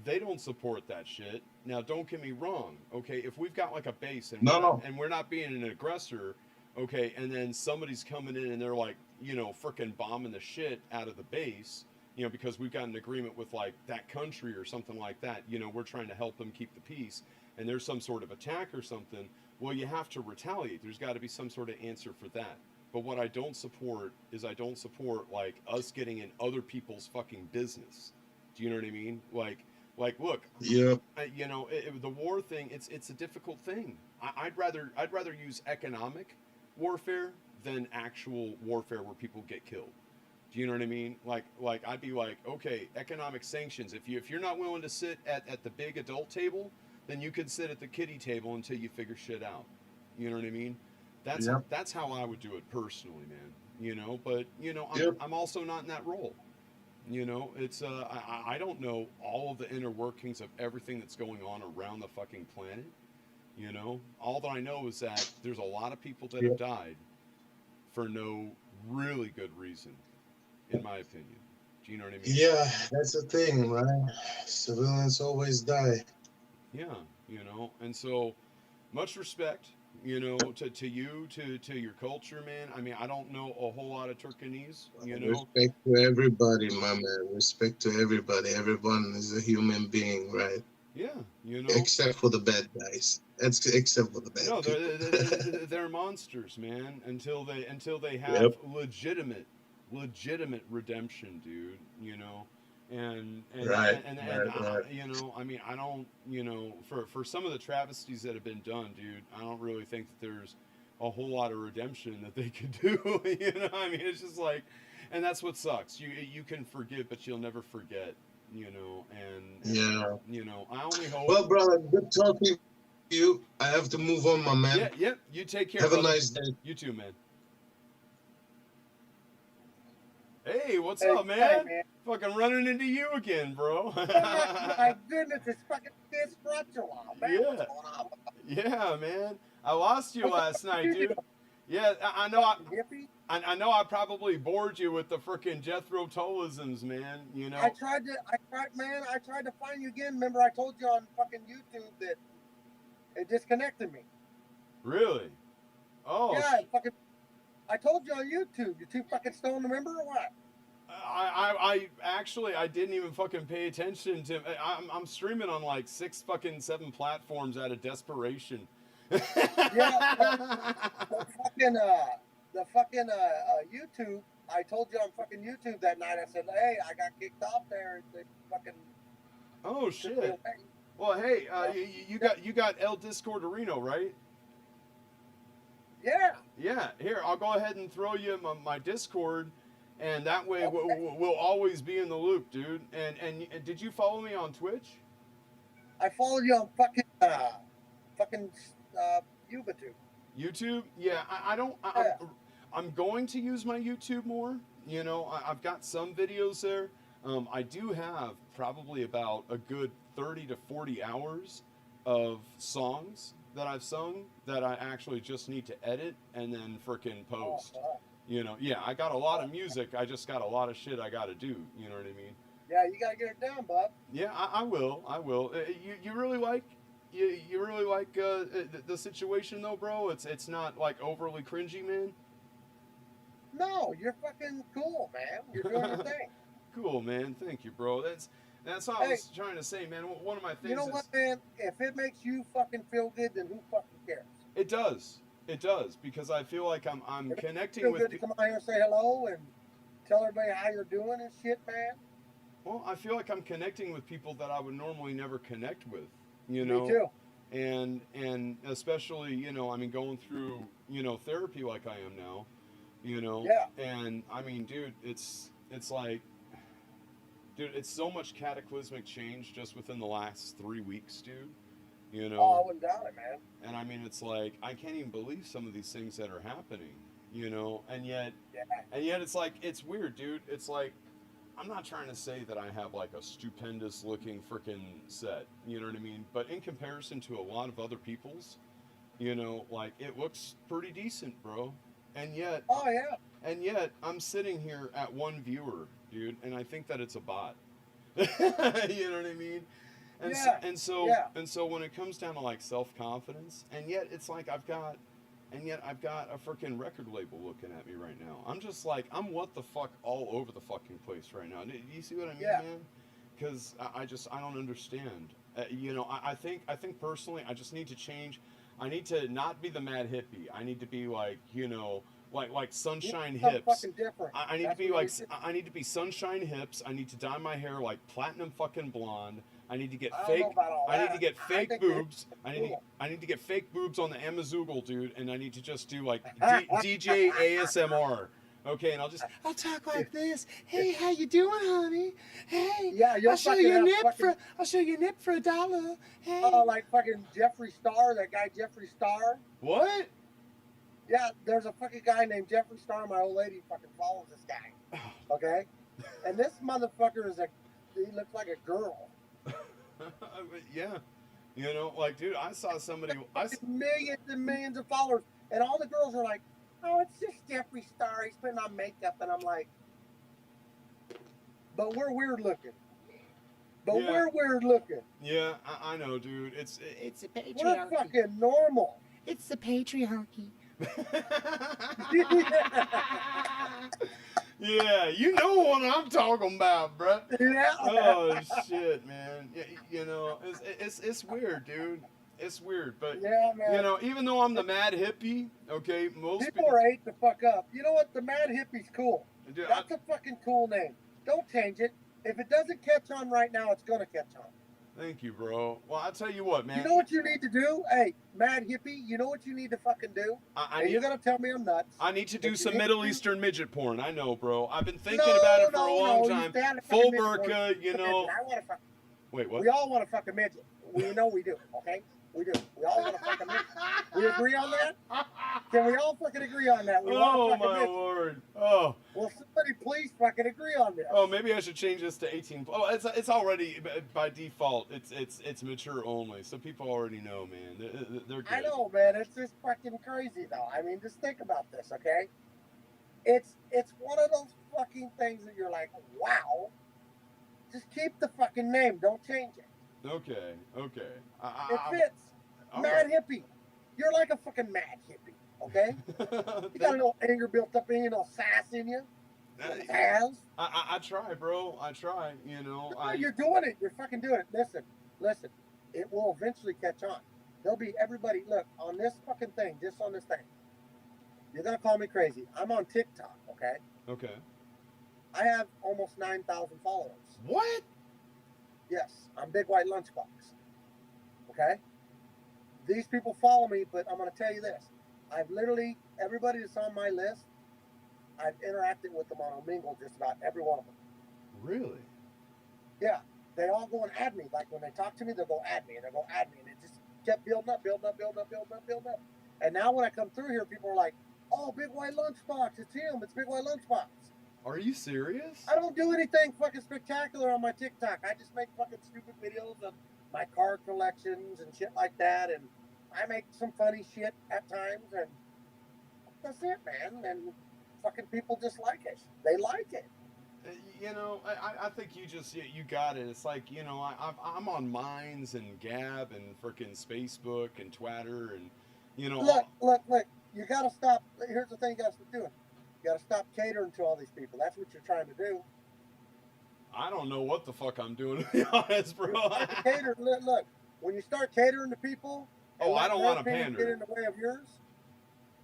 they don't support that shit. Now, don't get me wrong. Okay, if we've got like a base and we're not being an aggressor. Okay, and then somebody's coming in and they're like, you know, frickin' bombing the shit out of the base, you know, because we've got an agreement with like that country or something like that. You know, we're trying to help them keep the peace, and there's some sort of attack or something. Well, you have to retaliate. There's got to be some sort of answer for that. But what I don't support is like us getting in other people's fucking business. Do you know what I mean? Like look, yeah, you know, the war thing. It's a difficult thing. I'd rather use economic warfare than actual warfare where people get killed. Do you know what I mean? Like I'd be like, okay, economic sanctions. If you're not willing to sit at the big adult table, then you can sit at the kiddie table until you figure shit out. You know what I mean? That's how I would do it personally, man. You know, but you know, I'm also not in that role. You know, it's I don't know all of the inner workings of everything that's going on around the fucking planet. You know, all that I know is that there's a lot of people that have died for no really good reason, in my opinion. Do you know what I mean? Yeah, that's the thing, right? Civilians always die. Yeah, you know, and so much respect, you know, to you, to your culture, man. I mean, I don't know a whole lot of Turkanese, you know. Respect to everybody, my man. Respect to everybody. Everyone is a human being, right? Yeah, you know. Except for the bad guys. Except for the bad people. No, they're monsters, man. Until they have legitimate redemption, dude. You know, and you know, I mean, I don't, you know, for some of the travesties that have been done, dude, I don't really think that there's a whole lot of redemption that they could do. You know, I mean, it's just like, and that's what sucks. You can forgive, but you'll never forget. You know, and yeah, you know, I only hope. Well, brother, good talking to you. I have to move on, my man. Yeah. You take care. Have brother. a nice day. You too, man. Hey, what's up, man? Fucking running into you again, bro. My goodness, it's fucking disruptive, man. Yeah. Yeah, man. I lost you last night, dude. Yeah, I know. Hippie. I know. I probably bored you with the frickin' Jethro Tullisms, man. You know. I tried to find you again. Remember, I told you on fucking YouTube that it disconnected me. Really? Oh. Yeah, I told you on YouTube. You too fucking stoned to remember or what? I actually I didn't even fucking pay attention to. I'm streaming on like 7 platforms out of desperation. Yeah, the fucking YouTube. I told you on fucking YouTube that night. I said, "Hey, I got kicked off there." They fucking. Oh shit. Well, hey, you got El Discordorino, right? Yeah. Yeah. Here, I'll go ahead and throw you my Discord, and that way we'll always be in the loop, dude. And did you follow me on Twitch? I followed you on fucking YouTube. YouTube? Yeah, I'm going to use my YouTube more. You know, I've got some videos there. I do have probably about a good 30 to 40 hours of songs that I've sung that I actually just need to edit and then frickin' post. You know, yeah, I got a lot of music. I just got a lot of shit I got to do. You know what I mean? Yeah, you gotta get it down, bud. Yeah, I will. You really like you really like the situation though, bro? It's not like overly cringy, man. No, you're fucking cool, man. You're doing your thing. Cool, man. Thank you, bro. That's all I was trying to say, man. One of my things. You know what, man? If it makes you fucking feel good, then who fucking cares? It does. It does, because I feel like I'm connecting with. Feel good to come out here and say hello and tell everybody how you're doing and shit, man. Well, I feel like I'm connecting with people that I would normally never connect with. You know. Me too. And especially, you know, I mean, going through, you know, therapy like I am now, you know. Yeah. And I mean, dude, it's like, dude, it's so much cataclysmic change just within the last 3 weeks, dude. You know. Oh, I wouldn't doubt it, man. And I mean, it's like I can't even believe some of these things that are happening, you know. And yet it's like it's weird, dude. It's like I'm not trying to say that I have like a stupendous looking freaking set, you know what I mean? But in comparison to a lot of other people's, you know, like it looks pretty decent, bro. And yet, oh yeah. And yet, I'm sitting here at 1 viewer, dude, and I think that it's a bot. You know what I mean? And so when it comes down to like self-confidence, and yet it's like I've got a freaking record label looking at me right now. I'm just like, I'm what the fuck all over the fucking place right now. Do you see what I mean, man? Because I don't understand. You know, I think personally, I just need to change. I need to not be the mad hippie. I need to be like, you know, like sunshine hips. I need to be like, I need to be sunshine hips. I need to dye my hair like platinum fucking blonde. I need to get fake. I need to get fake boobs. I need to get fake boobs on the Amazoogle, dude, and I need to just do like DJ ASMR. Okay, and I'll talk like this. Hey, how you doing, honey? Hey, I'll show you a nip for $1. Hey. Oh, like fucking Jeffree Star, that guy Jeffree Star. What? Yeah, there's a fucking guy named Jeffree Star. My old lady fucking follows this guy. Okay, and this motherfucker he looks like a girl. Yeah, you know, like, dude, I saw somebody. Millions and millions of followers, and all the girls are like, "Oh, it's just Jeffree Star. He's putting on makeup," and I'm like, "But we're weird looking. We're weird looking." Yeah, I know, dude. It's a patriarchy. We're fucking normal. It's the patriarchy. Yeah, you know what I'm talking about, bro. Yeah. Oh shit, man. You know, it's weird, dude. It's weird, but yeah, man. You know, even though I'm the mad hippie, okay, most people are ate the fuck up. You know what? The mad hippie's cool. Dude, that's a fucking cool name. Don't change it. If it doesn't catch on right now, it's gonna catch on. Thank you, bro. Well, I'll tell you what, man. You know what you need to do? Hey, mad hippie, you know what you need to fucking do? You're going to tell me I'm nuts. I need to do some Middle Eastern midget porn. I know, bro. I've been thinking about it for a long time. Full burqa, you know. Wait, what? We all want to fuck a midget. We know we do, okay? We do. We all want to fuck a midget. We agree on that? Can we all fucking agree on that? We want Oh fucking my bitches. lord. Oh. Will somebody please fucking agree on this? Oh, maybe I should change this to 18. Oh, it's already by default. It's mature only, so people already know, man. They're good. I know, man. It's just fucking crazy, though. I mean, just think about this, okay? It's one of those fucking things that you're like, wow. Just keep the fucking name. Don't change it. Okay. It fits. Mad Hippie. You're like a fucking mad hippie, okay? You got a little anger built up in you, a little sass in you. I try, bro. I try. You know. You're doing it. You're fucking doing it. Listen. It will eventually catch on. There'll be everybody. Look on this fucking thing. Just on this thing. You're gonna call me crazy. I'm on TikTok. Okay. Okay. I have almost 9,000 followers. What? Yes, I'm Big White Lunchbox. Okay? These people follow me, but I'm going to tell you this. I've literally, everybody that's on my list, I've interacted with them on Omegle, just about every one of them. Really? Yeah. They all go and add me. Like when they talk to me, they'll go add me, and they'll go add me. And it just kept building up. And now when I come through here, people are like, oh, Big White Lunchbox, it's him. It's Big White Lunchbox. Are you serious? I don't do anything fucking spectacular on my TikTok. I just make fucking stupid videos of my car collections and shit like that. And I make some funny shit at times. And that's it, man. And fucking people just like it. They like it. You know, I think you got it. It's like, you know, I'm on Minds and Gab and frickin' Spacebook and Twitter and, you know. Look. You got to stop. Here's the thing you got to stop doing. You got to stop catering to all these people. That's what you're trying to do. I don't know what the fuck I'm doing, to be honest, bro. Look, when you start catering to people, oh, I don't want to pander. Get in the way of yours.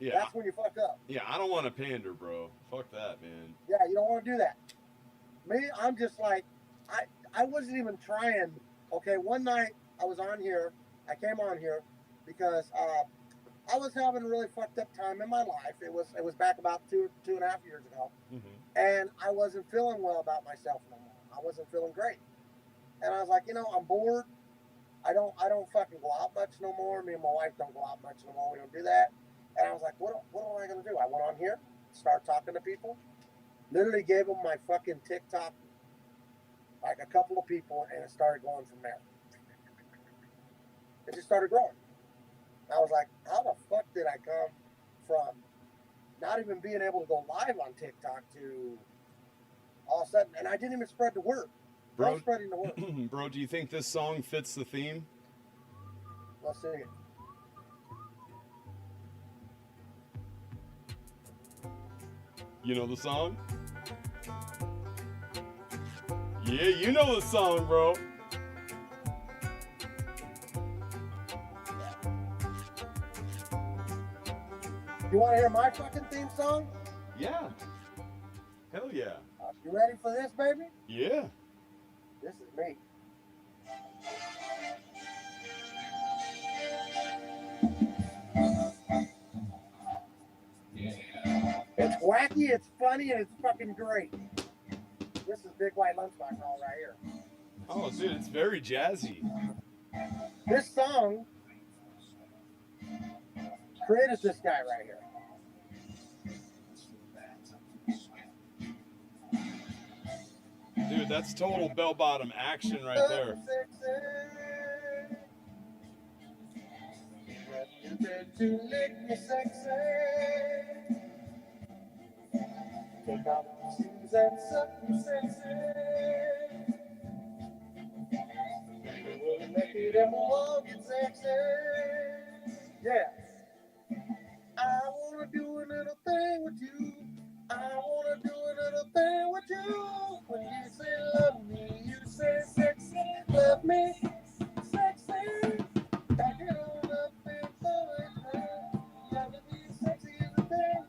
Yeah. That's when you fuck up. Yeah, I don't want to pander, bro. Fuck that, man. Yeah, you don't want to do that. Me, I'm just like, I wasn't even trying. Okay, one night I was on here. I came on here because I was having a really fucked up time in my life. It was back about two and a half years ago. Mm-hmm. And I wasn't feeling well about myself no more. I wasn't feeling great. And I was like, you know, I'm bored. I don't fucking go out much no more. Me and my wife don't go out much no more. We don't do that. And I was like, what am I going to do? I went on here, started talking to people, literally gave them my fucking TikTok, like a couple of people, and it started going from there. It just started growing. I was like, how the fuck did I come from not even being able to go live on TikTok to all of a sudden, and I didn't even spread the word. Bro, I'm spreading the word. Bro, do you think this song fits the theme? Let's see it. You know the song? Yeah, you know the song, bro. You want to hear my fucking theme song? Yeah. Hell yeah. You ready for this, baby? Yeah. This is me. It's wacky, it's funny, and it's fucking great. This is Big White Lunchbox all right here. Oh, dude, it's very jazzy. This song created this guy right here. Dude, that's total bell-bottom action right there. To lick me sexy. Take off the shoes and suck me sexy. Baby, we'll make it and we'll all get sexy. Yeah. I wanna do a little thing with you. I wanna do a little thing with you. When you say love me, you say sexy. Love me, sexy. Back it on up and forward. Love me, sexy is the thing.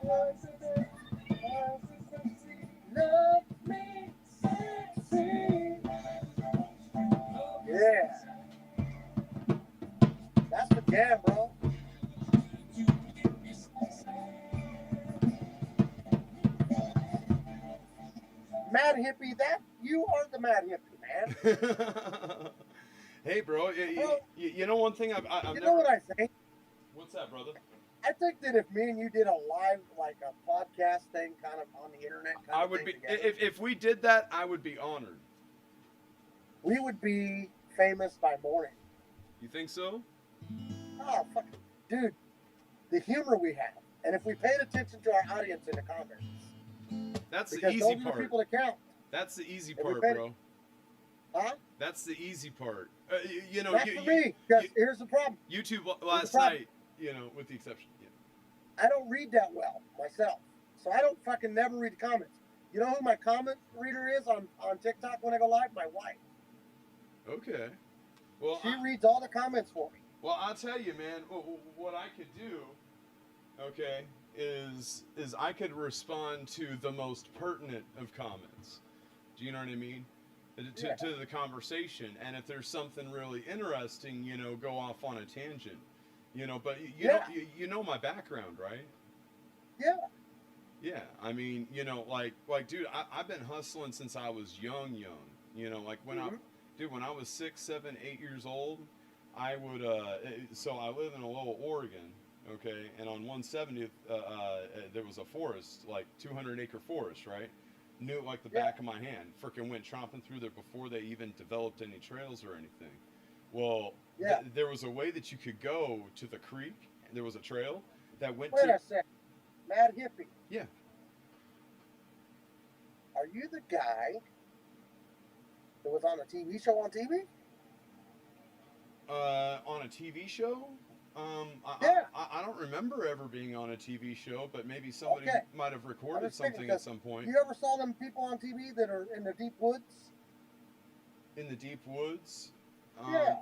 What's the thing? What's the sexy? Love me, sexy. Yeah. That's the jam, bro. Mad Hippie, that you are the Mad Hippie, man. Hey, bro, you know one thing I've you know what I think? What's that, brother? I think that if me and you did a live, like a podcast thing, kind of on the internet, I would be if we did that, I would be honored. We would be famous by morning. You think so? Oh, fuck, dude, the humor we have, and if we paid attention to our audience in the comments, that's the because easy those are part. the people that count. That's the easy If we part, paid- bro. Huh? That's the easy part. You know, Not for me, because here's the problem. YouTube Here's last the problem. night, you know, with the exception. Yeah. I don't read that well myself, so I don't fucking never read the comments. You know who my comment reader is on TikTok when I go live? My wife. Okay. Well, She reads all the comments for me. Well, I'll tell you, man. What I could do, okay, is I could respond to the most pertinent of comments. Do you know what I mean? To the conversation, and if there's something really interesting, you know, go off on a tangent, you know. But you know my background, right? Yeah. Yeah, I mean, you know, like, dude, I've been hustling since I was young. You know, like when when I was 6, 7, 8 years old, I would, so I live in Lowell, Oregon, okay, and on 170th, there was a forest, like 200-acre forest, right? Knew it like the back of my hand. Freaking went tromping through there before they even developed any trails or anything. Well, there was a way that you could go to the creek. There was a trail that went Wait to... a second. Mad Hippie. Yeah. Are you the guy that was on a TV show on TV? On a TV show? I don't remember ever being on a TV show, but maybe somebody might have recorded something at some point. You ever saw them people on TV that are in the deep woods? In the deep woods? Yeah,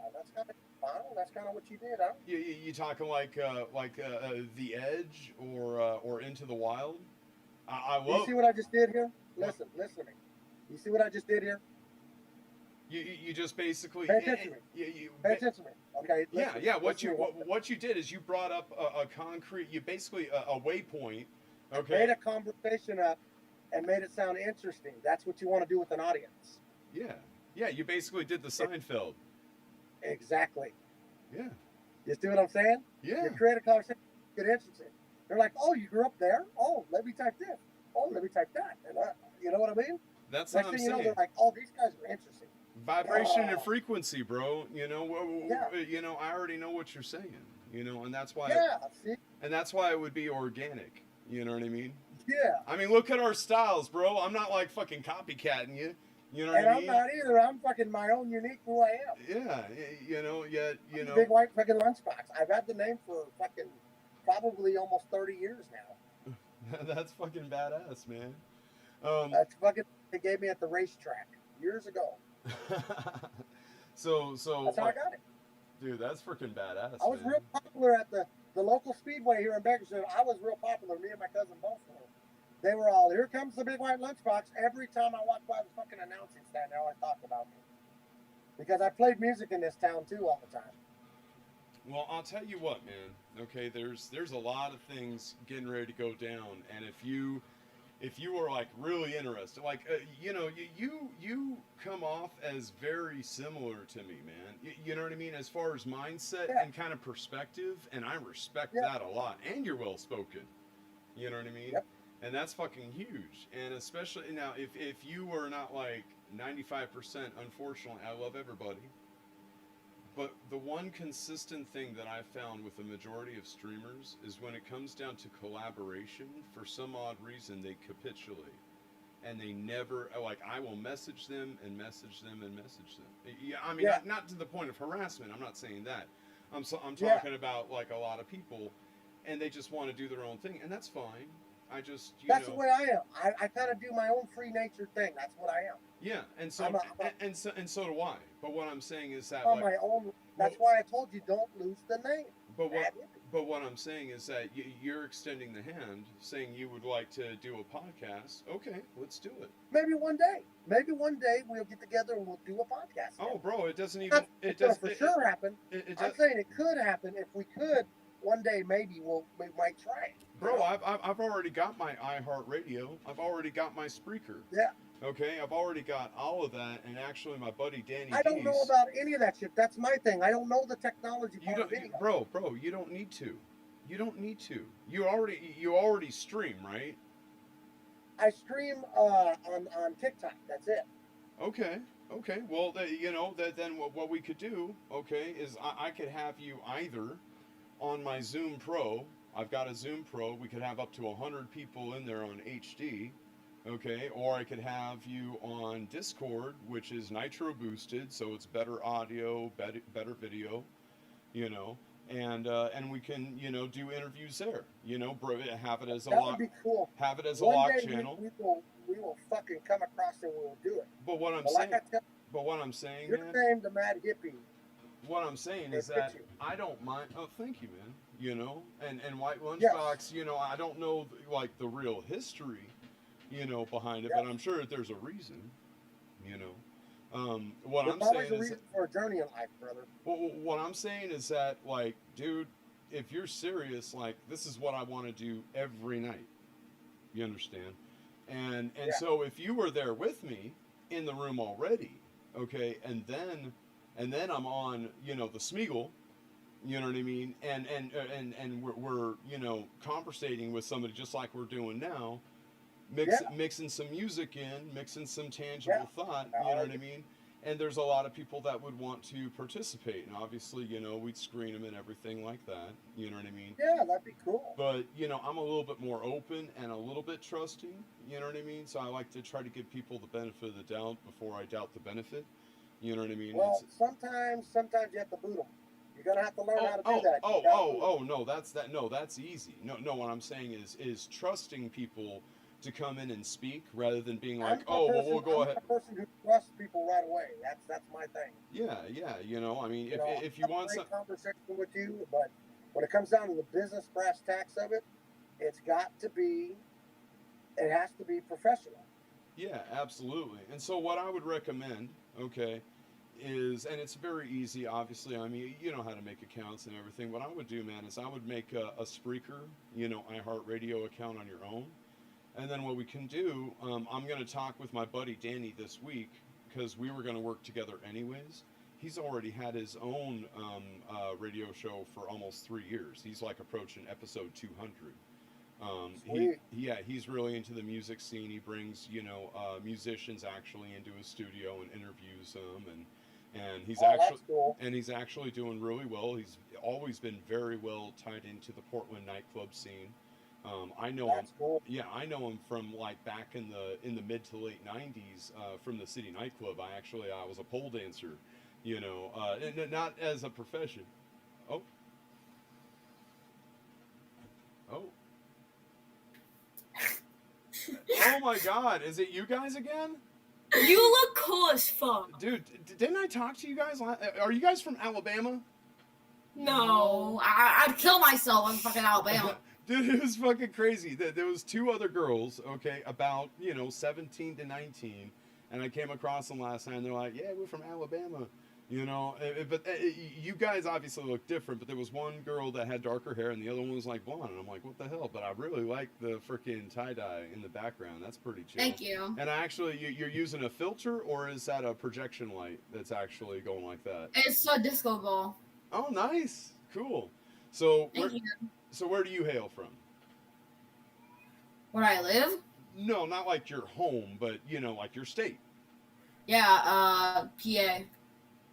that's kind of what you did, huh? You talking like The Edge or Into the Wild? I love. You see what I just did here? Listen to me. You see what I just did here? You just basically pay attention to me. Pay attention to me. Okay. Yeah. What you did is you brought up a concrete. You basically a waypoint. Okay. Made a conversation up and made it sound interesting. That's what you want to do with an audience. Yeah. You basically did the Seinfeld. Exactly. Yeah. You see what I'm saying? Yeah. You create a conversation, get interesting. They're like, oh, you grew up there? Oh, let me type this. Oh, let me type that. And you know what I mean? That's Next what I'm thing saying. You know, they're like, oh, these guys are interesting. Vibration and frequency, bro. You know, I already know what you're saying. You know, and that's why. Yeah. See? And that's why it would be organic. You know what I mean? Yeah. I mean, look at our styles, bro. I'm not like fucking copycatting you. You know what and I mean? I'm not either. I'm fucking my own unique who I am. Yeah, you know, Big white fucking lunchbox. I've had the name for fucking probably almost 30 years now. That's fucking badass, man. That's fucking they gave me at the racetrack years ago. So that's how I got it. Dude, that's freaking badass. I was real popular at the local speedway here in Bakersfield. I was real popular. Me and my cousin both were. They were all, here comes the big white lunchbox. Every time I walked by the fucking announcing stand, they always talked about me. Because I played music in this town too all the time. Well, I'll tell you what, man. Okay, there's a lot of things getting ready to go down, and if you are like really interested, like you know, you come off as very similar to me, man. You know what I mean, as far as mindset and kind of perspective, and I respect that a lot. And you're well spoken. You know what I mean? Yep. And that's fucking huge. And especially now, if you were not like 95%, unfortunately, I love everybody. But the one consistent thing that I've found with the majority of streamers is when it comes down to collaboration, for some odd reason, they capitulate. And they never, like, I will message them and message them and message them. Yeah, I mean, not to the point of harassment. I'm not saying that. I'm talking about, like, a lot of people, and they just want to do their own thing, and that's fine. I just, that's the way I am. I kind of do my own free nature thing. That's what I am. Yeah, and so and so do I. But what I'm saying is that on my own. That's why I told you don't lose the name. But what I'm saying is that you're extending the hand, saying you would like to do a podcast. Okay, let's do it. Maybe one day. Maybe one day we'll get together and we'll do a podcast. Oh, bro, it doesn't even. It does for sure happen. I'm saying it could happen. If we could, one day maybe we might try it. Bro, I've already got my iHeartRadio. I've already got my Spreaker. Yeah. Okay, I've already got all of that, and actually, my buddy Danny. I don't know about any of that shit. That's my thing. I don't know the technology part of video. Bro, you don't need to. You don't need to. You already stream, right? I stream on TikTok. That's it. Okay. Okay. Well, then what we could do, okay, is I could have you either on my Zoom Pro. I've got a Zoom Pro. We could have up to 100 people in there on HD, okay? Or I could have you on Discord, which is nitro boosted, so it's better audio, better video, and we can do interviews there. Have it as a That lock. would be cool. Have it as a One lock day channel. We will fucking come across and we'll do it. But what I'm like saying, your man, name, the Mad Hippie. what I'm saying is that I don't mind. Oh, thank you, man. And White Lunchbox. Yes. I don't know like the real history, behind it, but I'm sure that there's a reason. What There's I'm always saying a is, reason for a journey in life, brother. what I'm saying is that, like, dude, if you're serious, like, this is what I want to do every night. You understand? And so if you were there with me in the room already, okay, and then I'm on, the Smeagol, you know what I mean, and we're conversating with somebody just like we're doing now, mixing some music in, mixing some tangible thought, you know what I mean. And there's a lot of people that would want to participate, and obviously, we'd screen them and everything like that. You know what I mean? Yeah, that'd be cool. But I'm a little bit more open and a little bit trusting. You know what I mean? So I like to try to give people the benefit of the doubt before I doubt the benefit. You know what I mean? Well, sometimes you have to boot them. You're gonna have to learn how to do that. No, that's easy. No, what I'm saying is trusting people to come in and speak rather than being like, we'll go ahead. I'm a person who trusts people right away. That's my thing. Yeah. I mean, if you want some conversation with you, but when it comes down to the business brass tacks of it, it has to be professional. Yeah, absolutely. And so what I would recommend, okay, is, and it's very easy, obviously. I mean, you know how to make accounts and everything. What I would do, man, is I would make a Spreaker, iHeartRadio account on your own. And then what we can do, I'm going to talk with my buddy Danny this week, because we were going to work together anyways. He's already had his own radio show for almost 3 years. He's like approaching episode 200. He's really into the music scene. He brings, musicians actually into his studio and interviews them, and he's actually doing really well. He's always been very well tied into the Portland nightclub scene. I know him. Cool. Yeah, I know him from like back in the mid to late '90s from the City nightclub. I was a pole dancer, not as a profession. Oh. Oh my God! Is it you guys again? You look cool as fuck, dude. Didn't I talk to you guys? Are you guys from Alabama? No, I'd kill myself in fucking Alabama. Dude, it was fucking crazy. There was 2 other girls, okay, about 17 to 19, and I came across them last night. And they're like, "Yeah, we're from Alabama," But you guys obviously look different. But there was one girl that had darker hair, and the other one was like blonde. And I'm like, "What the hell?" But I really like the freaking tie dye in the background. That's pretty chill. Thank you. And actually, you're using a filter, or is that a projection light that's actually going like that? It's a disco ball. Oh, nice, cool. So Thank you. So where do you hail from? Where I live? No, not like your home, but like your state. Yeah, PA.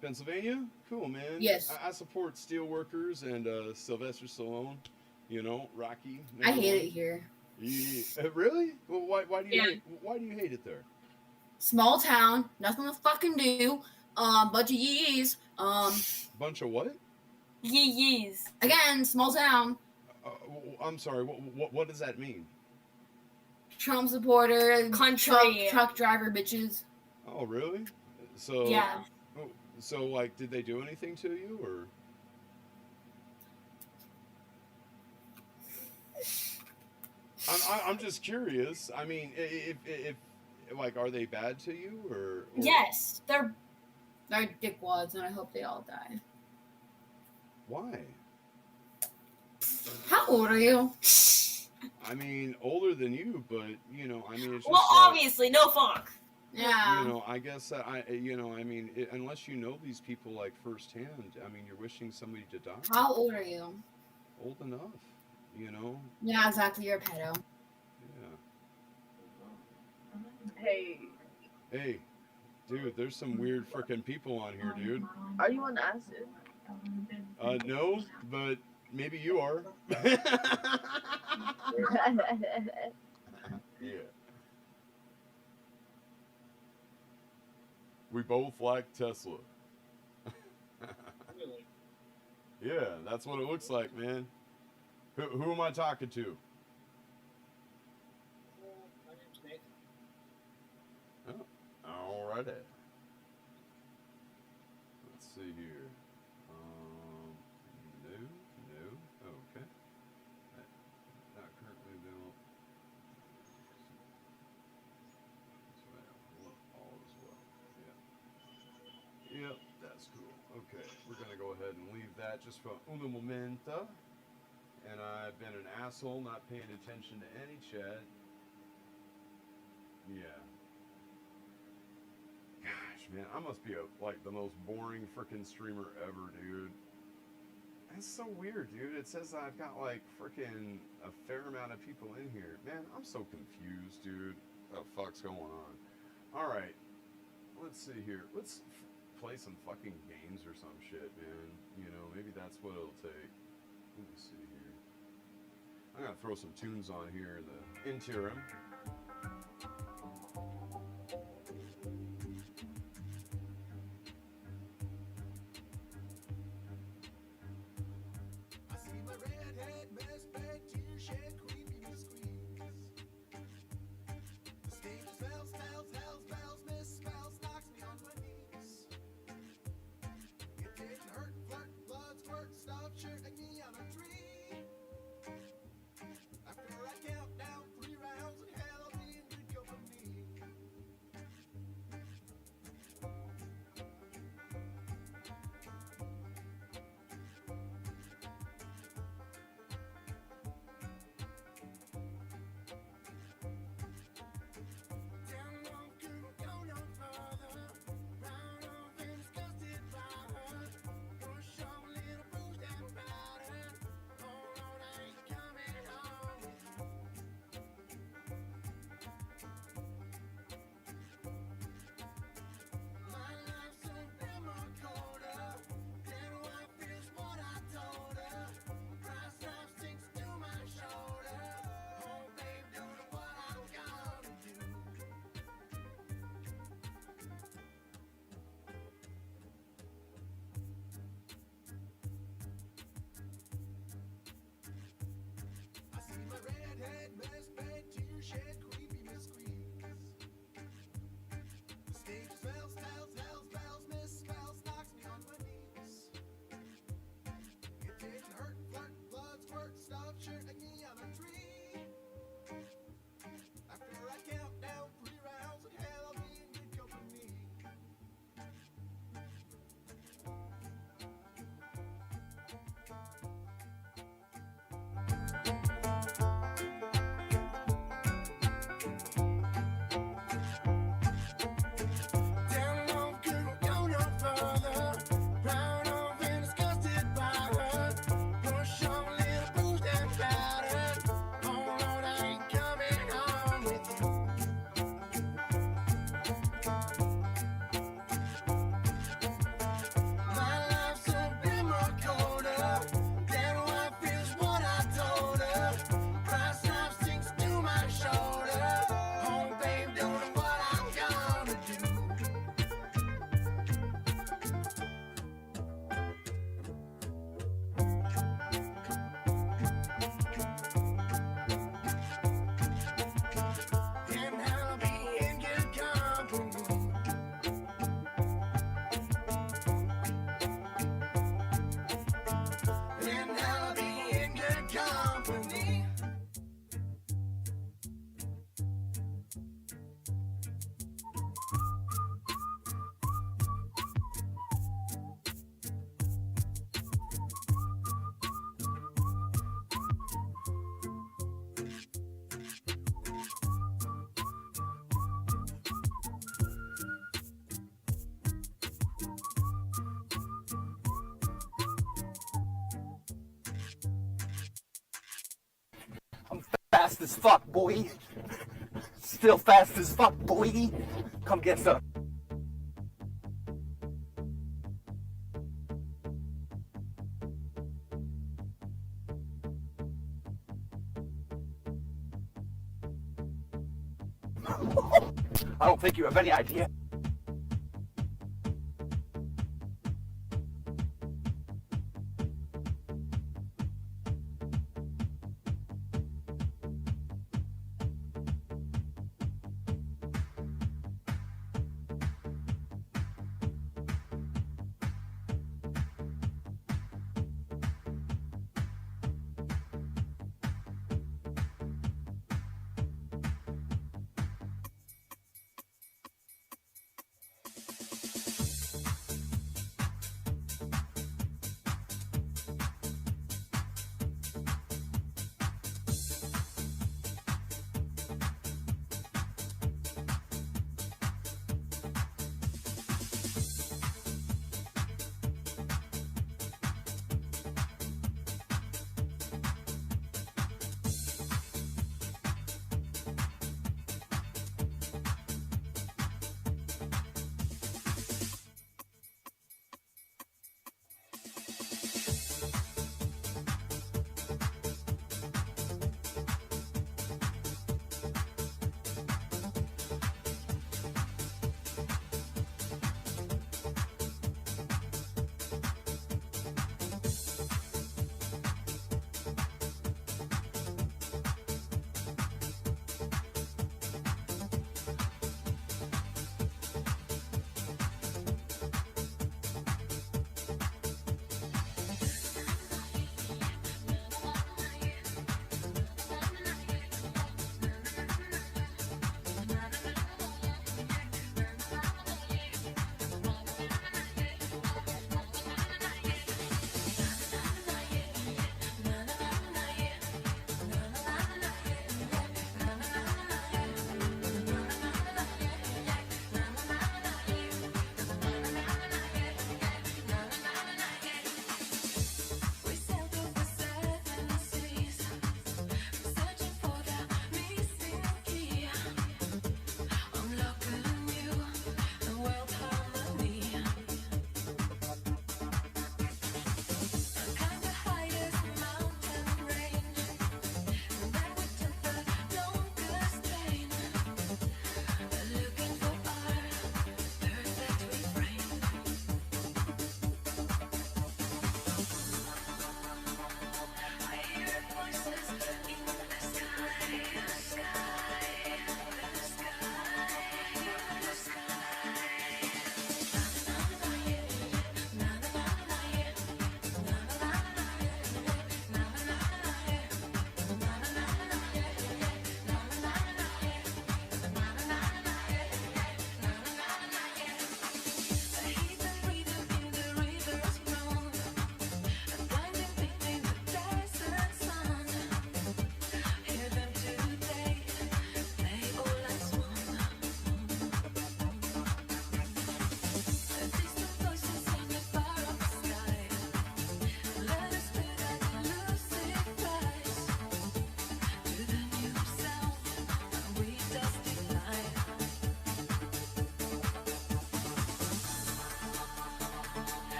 Pennsylvania? Cool, man. Yes. I support steelworkers and Sylvester Stallone. Rocky. I hate it here. Yeah. Really? Well, why do you hate it there? Small town, nothing to fucking do. Bunch of yees. Bunch of what? Yees. Again, small town. I'm sorry. What does that mean? Trump supporter, country truck driver bitches. Oh, really? So yeah. So like, did they do anything to you, or? I'm just curious. I mean, if like, are they bad to you, or? Yes, they're dickwads, and I hope they all die. Why? How old are you? I mean, older than you, but I mean, it's just well, obviously, no fuck. Yeah. I guess that I mean, unless you know these people like firsthand, I mean, you're wishing somebody to die. How old are you? Old enough. you know? Yeah, exactly. You're a pedo. Yeah. Hey, Hey, dude, there's some weird freaking people on here, dude. are you on acid? No, but maybe you are. Yeah. We both like Tesla. Really? Yeah, that's what it looks like, man. Who am I talking to? My name's Nathan. Oh, alrighty. Let's see here. No. Okay. Not currently available. All is well. Yeah. Yep, that's cool. Okay, we're gonna go ahead and leave that just for un momento. And I've been an asshole not paying attention to any chat. Yeah. Gosh, man, I must be like the most boring freaking streamer ever, dude. That's so weird, dude. It says I've got like freaking a fair amount of people in here. Man, I'm so confused, dude. What the fuck's going on? Alright, let's see here. Let's play some fucking games or some shit, man. You know, maybe that's what it'll take. Let me see here. I'm gonna throw some tunes on here in the interim. I see my redhead mess-bag tear shed creeping and squeaks. The stage smells, smells, hells, bells, misspells, knocks me on my knees. It didn't hurt, flirt, blood, squirt, stuff, shooting me on a tree. After I count down 3 rounds in hell, fast as fuck, boy. Still fast as fuck, boy. Come get some. I don't think you have any idea.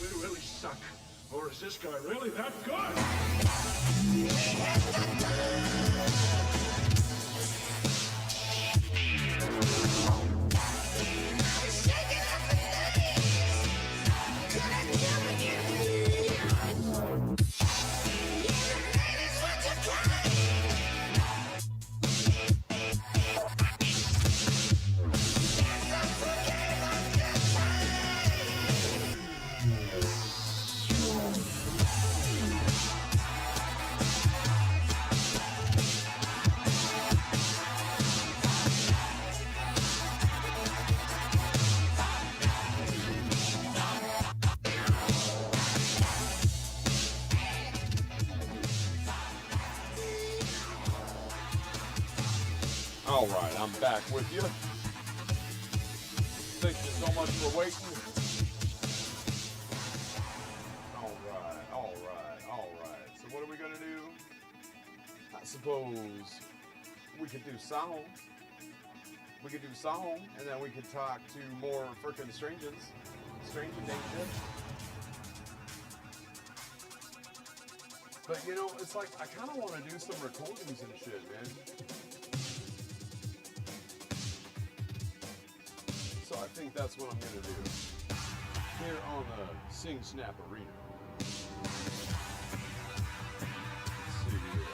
We really suck. Or is this guy really that good? All right, I'm back with you. Thank you so much for waiting. All right. So what are we gonna do? I suppose we could do song. And then we could talk to more frickin' strangers. Stranger danger. But you know, it's like I kind of want to do some recordings and shit, man. So I think that's what I'm gonna do here on the Sing Snap Arena. Let's see here.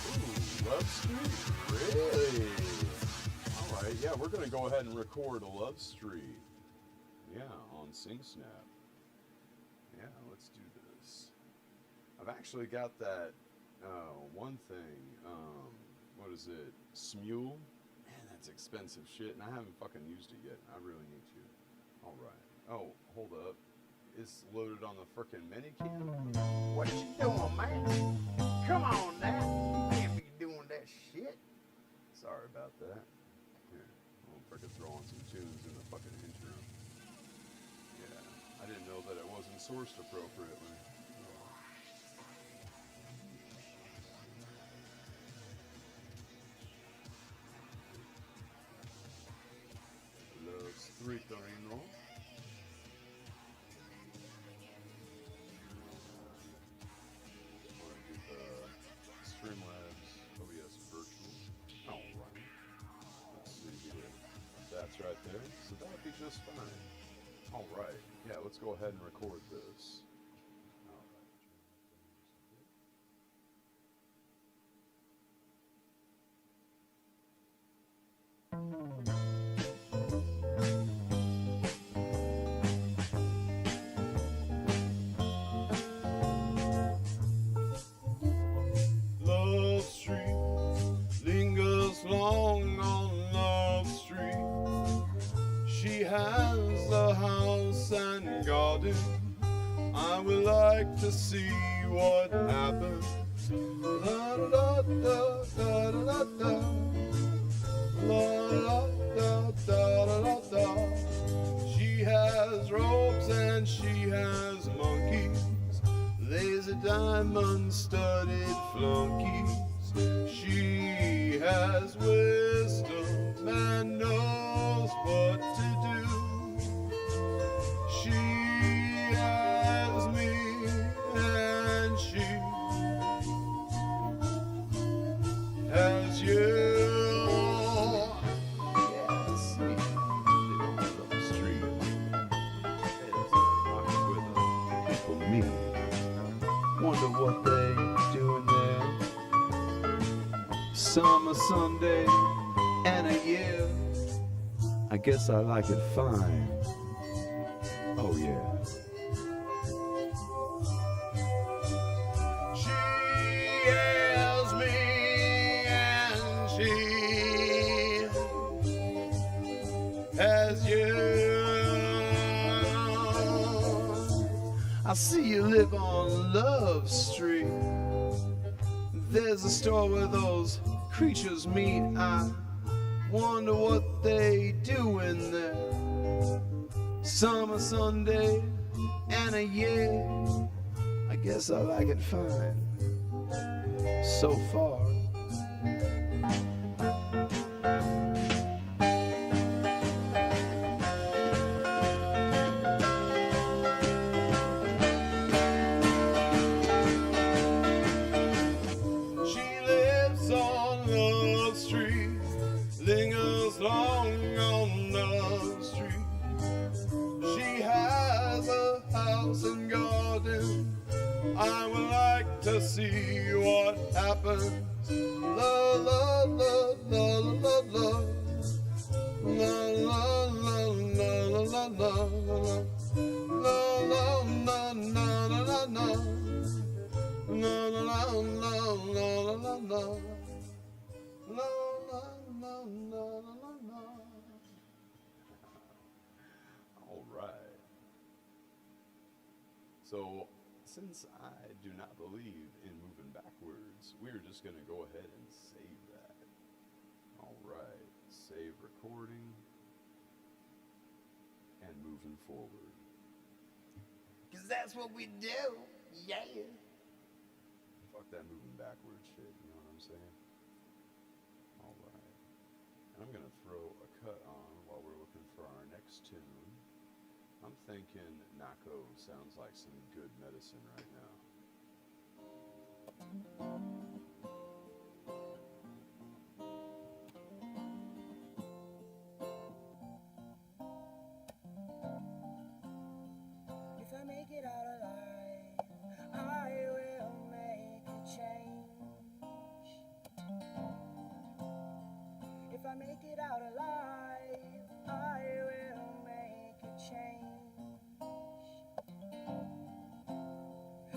Ooh, Love Street? Really? Alright, yeah, we're gonna go ahead and record a Love Street. Yeah, on Sing Snap. Yeah, let's do this. I've actually got that one thing, what is it? Smule? Man, that's expensive shit, and I haven't fucking used it yet. I really need to. Alright. Oh, hold up. It's loaded on the frickin' Minikey. What you doing, man? Come on now. You can't be doing that shit. Sorry about that. Here, I'll frickin' throw on some tunes in the fucking intro. Yeah, I didn't know that it wasn't sourced appropriately. Love Street Torino. Streamlabs, OBS Virtual. Alright. Let's see here. That's right there. So that would be just fine. Alright. Yeah, let's go ahead and record this. Love Street lingers long on Love Street. She has a house and garden. I would like to see what happens. La da da da da da da. La da da da da da. She has ropes and she has monkeys. There's a diamond-studded flunkies. She has wisdom and knows what to do. She has me and she has you. Yes, me. Love the street. It's rocking with the people, me. Wonder what they doing there. Summer Sunday and a year. I guess I like it fine. Oh yeah. She has me and she has you. I see you live on Love Street. There's a store where those creatures meet. I wonder what they do in there. Summer Sunday and a year. I guess I like it fine. So far. She lives on Love Street, lingers long on Love Street. She has a house and garden. I would like to see what happens. La la la la la la la la la la la la la. La la la la la la la. La la la la la la la. La la la la la la. All right. So, since I do not believe in moving backwards, we're just going to go ahead and save that. All right. Save recording and moving forward. Cause that's what we do. Yeah. Fuck that moving backwards shit, you know what I'm saying? All right. And I'm going to throw a cut on while we're looking for our next tune. I'm thinking Nako sounds like some good medicine right now. If I make it out alive, I will make a change. If I make it out alive, I will make a change.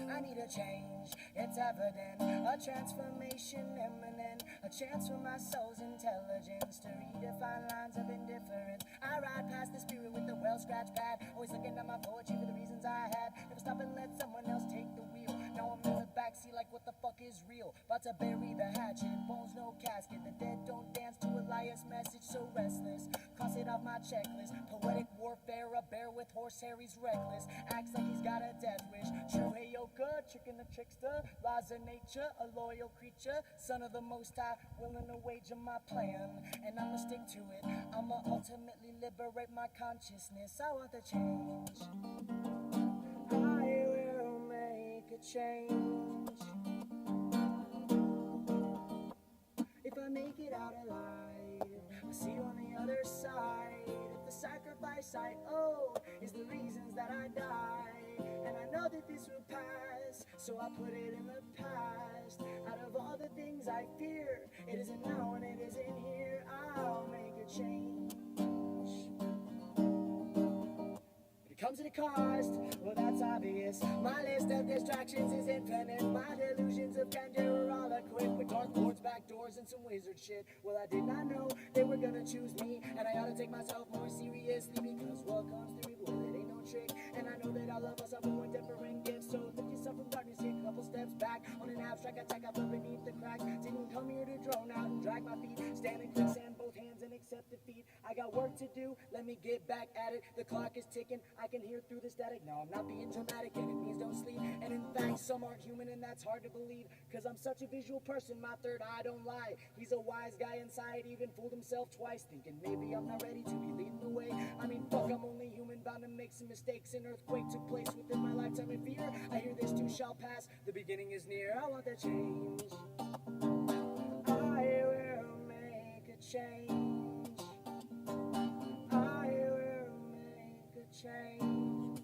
I need a change, it's evident. A transformation imminent. A chance for my soul's intelligence to redefine lines of indifference. I ride past the spirit with the well-scratched pad, always looking at my poetry for the reasons I had. Never stop and let someone else take the wheel. Now I'm in the backseat like what the fuck is real? About to bury the hatchet, bones no casket. The dead don't dance to Elias' message, so restless. Cross it off my checklist. Poetic warfare, a bear with horsehair, he's reckless. Acts like he's got a death wish. True Heyoka, chicken the trickster. Laws of nature, a loyal creature. Son of the Most High, willing to wager my plan. And I'ma stick to it. I'ma ultimately liberate my consciousness. I want the change. I will make a change. If I make it out alive, I'll see you on the other side. If the sacrifice I owe is the reasons that I die, and I know that this will pass, so I put it in the past. Out of all the things I fear, it isn't now and it isn't here. I'll make a change. It comes at a cost, well that's obvious. My list of distractions is infinite. My delusions of grandeur are all equipped with dark boards, back doors, and some wizard shit. Well I did not know they were gonna choose me, and I ought to take myself more seriously, because what comes through evil, it ain't no trick. And I know that all of us are born different gifts, so lift yourself from darkness, take a couple steps back. On an abstract attack, I fell beneath the cracks. Didn't come here to drone out and drag my feet. Stand in quicksand, both hands, and accept defeat. I got work to do, let me get back at it. The clock is ticking, I can hear through the static. No, I'm not being dramatic, enemies don't sleep. And in fact, some aren't human, and that's hard to believe, cause I'm such a visual person, my third eye don't lie. He's a wise guy inside, even fooled himself twice, thinking maybe I'm not ready to be leading the way. I mean, fuck, I'm only human, bound to make some mistakes. An earthquake took place within my lifetime in fear. I hear this too shall pass, the beginning is near. I want that change. I will make a change. I will make a change.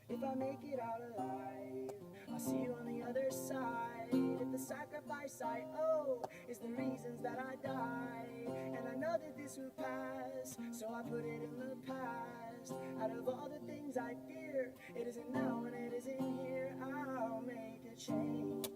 If I make it out alive, I'll see you on the other side. If I owe is the reasons that I die. And I know that this will pass, so I put it in the past. Out of all the things I fear, it isn't now and it isn't here. I'll make a change.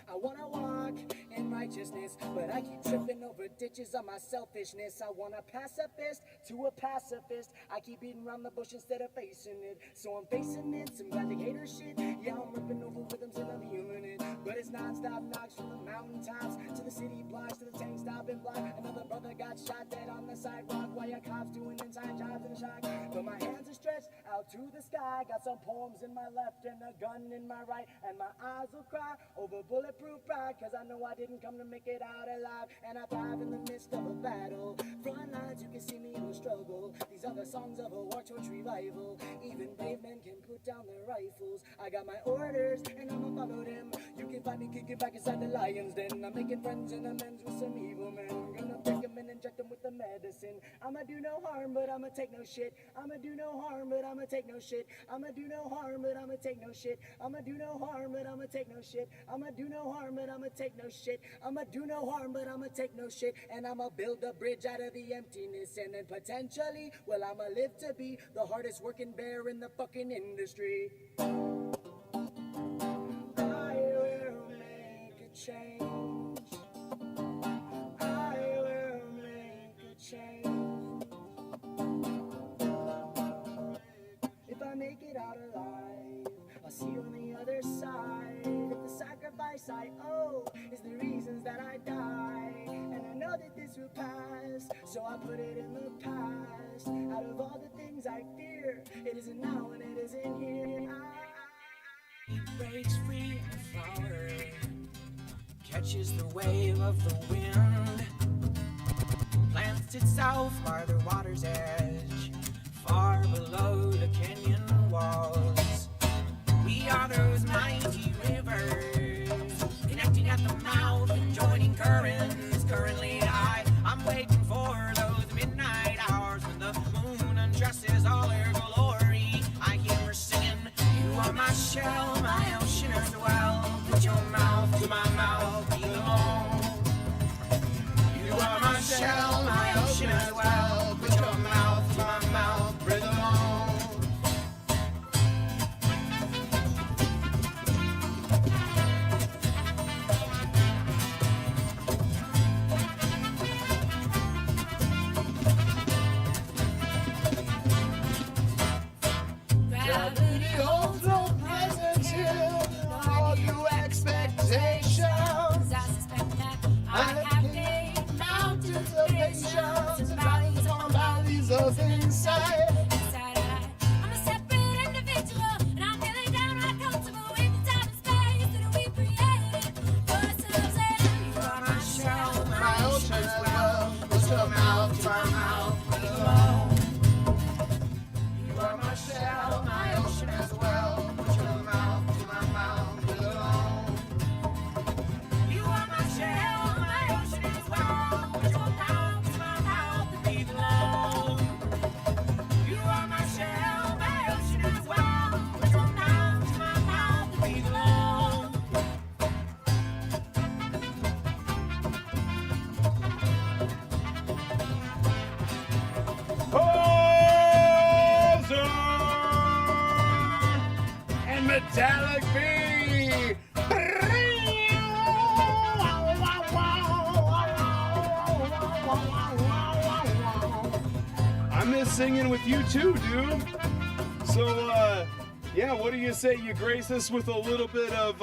I wanna walk in righteousness, but I keep tripping over ditches of my selfishness. I want a pacifist to a pacifist. I keep beating around the bush instead of facing it. So I'm facing it, some classic hater shit. Yeah, I'm ripping over rhythms and I'm human it. But it's non-stop knocks from the mountaintops to the city blocks to the tank stopping block. Another brother got shot dead on the sidewalk while your cops doing inside jobs in shock. But my hands are stretched out to the sky. Got some poems in my left and a gun in my right. And my eyes will cry over bulletproof pride. Cause I know I didn't come to make it out alive. And I thrive in the midst of a battle. Front lines, you can see me in the struggle. These are the songs of a war torch revival. Even brave men can put down their rifles. I got my orders and I'ma follow them. You can find me kicking back inside the lion's den. I'm making friends and amends with some evil men. Gonna pick them and inject them with the medicine. I'ma do no harm, but I'ma take no shit. I'ma do no harm, but I'ma take no shit. I'ma do no harm, but I'ma take no shit. I'ma do no harm, but I'ma take no shit. I'ma do no harm, but I'ma take no shit. I'ma do no harm, but I'ma take no shit. And I'ma build a bridge out of the emptiness. And then potentially, well, I'ma live to be the hardest working bear in the fucking industry. I will make a change. I will make a change. If I make it out alive, I'll see you on the other side. If the sacrifice I owe is the reasons that I die, and I know that this will pass, so I put it in the past. Out of all the things I fear, it isn't now and it isn't here. Breaks free and flower, catches the wave of the wind, plants itself by the water's edge, far below the canyon walls. We are those mighty rivers, connecting at the mouth and joining currents. Currently I'm waiting for those midnight hours when the moon undresses all her glory. I hear her singing, you are my shell, my ocean as well. Put your mouth to my mouth, be alone. You are my shell, my ocean as well. Put your mouth to my mouth, breathe alone. Gravity holds no presence here, all you expectations. I suspect that I have gained mountains of patience and valleys on valleys of insight. I'm a separate individual, and I'm feeling downright comfortable with the time and space that we created for ourselves. And you are my shell, my ocean as well. Put your mouth to my mouth, alone. You are my shell, my ocean as well. Put your mouth to my mouth, alone. You are my shell, my ocean as well. Put your mouth to my mouth and leave alone. You are my shell, my ocean as well. Put your mouth to my mouth and leave alone. And metallic B. I miss singing with you too, dude. So, yeah, what do you say you grace us with a little bit of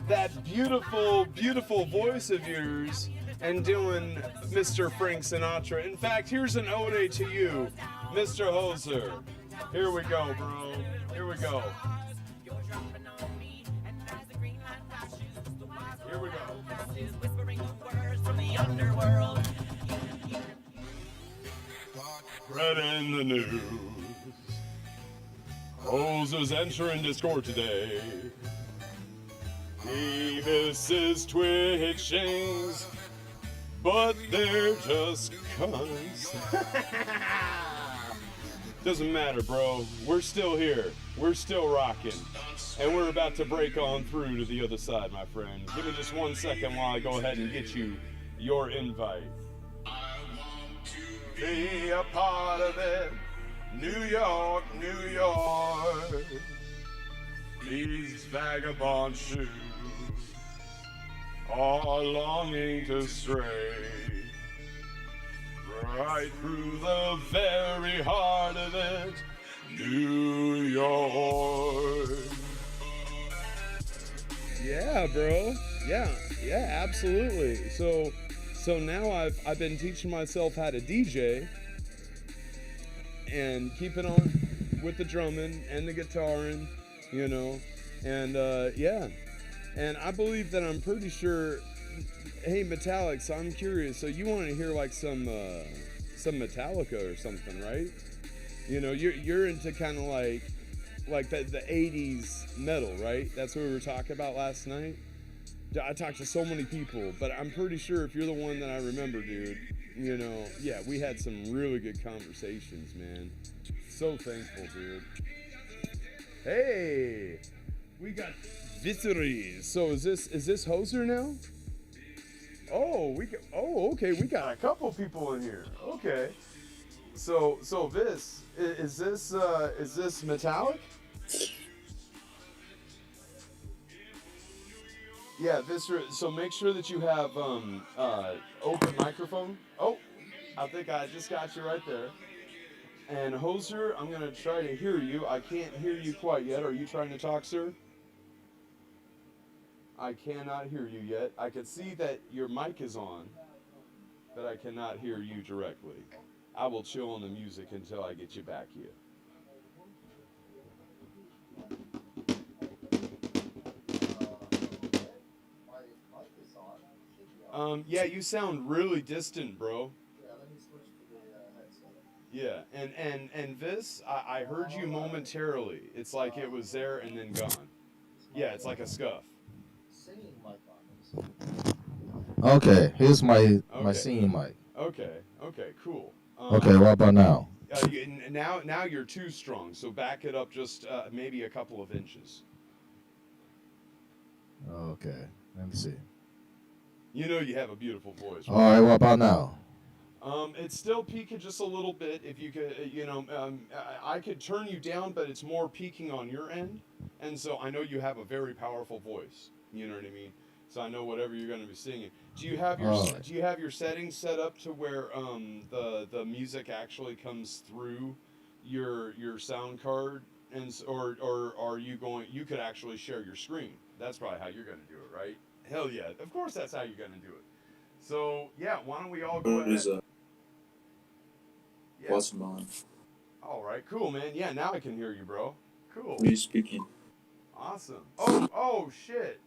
that beautiful, beautiful voice of yours and doing Mr. Frank Sinatra. In fact, here's an ode to you, Mr. Hoser. Here we go, bro. Here we go. Here we go. Read in the news. Hoser's entering Discord today. Penis twitching, but they're just cunts. Doesn't matter, bro. We're still here. We're still rocking. And we're about to break on through to the other side, my friend. Give me just 1 second while I go ahead and get you your invite. Be a part of it. New York, New York. These vagabond shoes are longing to stray right through the very heart of it, New York. Yeah, bro. Yeah, absolutely. So now I've been teaching myself how to DJ and keeping on with the drumming and the guitaring, you know, and yeah. And I believe that I'm pretty sure. Hey, Metallics, I'm curious. So you want to hear like some Metallica or something, right? You know, you're into kind of like the 80s metal, right? That's what we were talking about last night. I talked to so many people, but I'm pretty sure if you're the one that I remember, dude, you know, yeah, we had some really good conversations, man. So thankful, dude. Hey, we got visitors. So is this Hoser now? Oh, okay, we got a couple people in here. Okay. So Vis, is this Metallic? Yeah, Vis, so make sure that you have open microphone. Oh, I think I just got you right there. And Hoser, I'm going to try to hear you. I can't hear you quite yet. Are you trying to talk, sir? I cannot hear you yet. I can see that your mic is on, but I cannot hear you directly. I will chill on the music until I get you back here. Yeah, you sound really distant, bro. Yeah, let me switch to the headset. Yeah, and this, I heard you momentarily. It's like it was there and then gone. Yeah, it's like a scuff. Singing mic on. Okay, here's my singing mic. Okay, cool. Okay, what about now? Now you're too strong, so back it up just maybe a couple of inches. Okay, let me see. You know you have a beautiful voice. Right? All right, what about now? It's still peaking just a little bit. If you could, I could turn you down, but it's more peaking on your end. And so I know you have a very powerful voice. You know what I mean? So I know whatever you're going to be singing. Do you have your settings set up to where the music actually comes through your sound card, or are you going? You could actually share your screen. That's probably how you're going to do it, right? Hell yeah! Of course, that's how you're going to do it. So yeah, why don't we all go ahead? Yeah. What's mine? All right, cool, man. Yeah, now I can hear you, bro. Cool. Are you speaking? Awesome. Oh shit,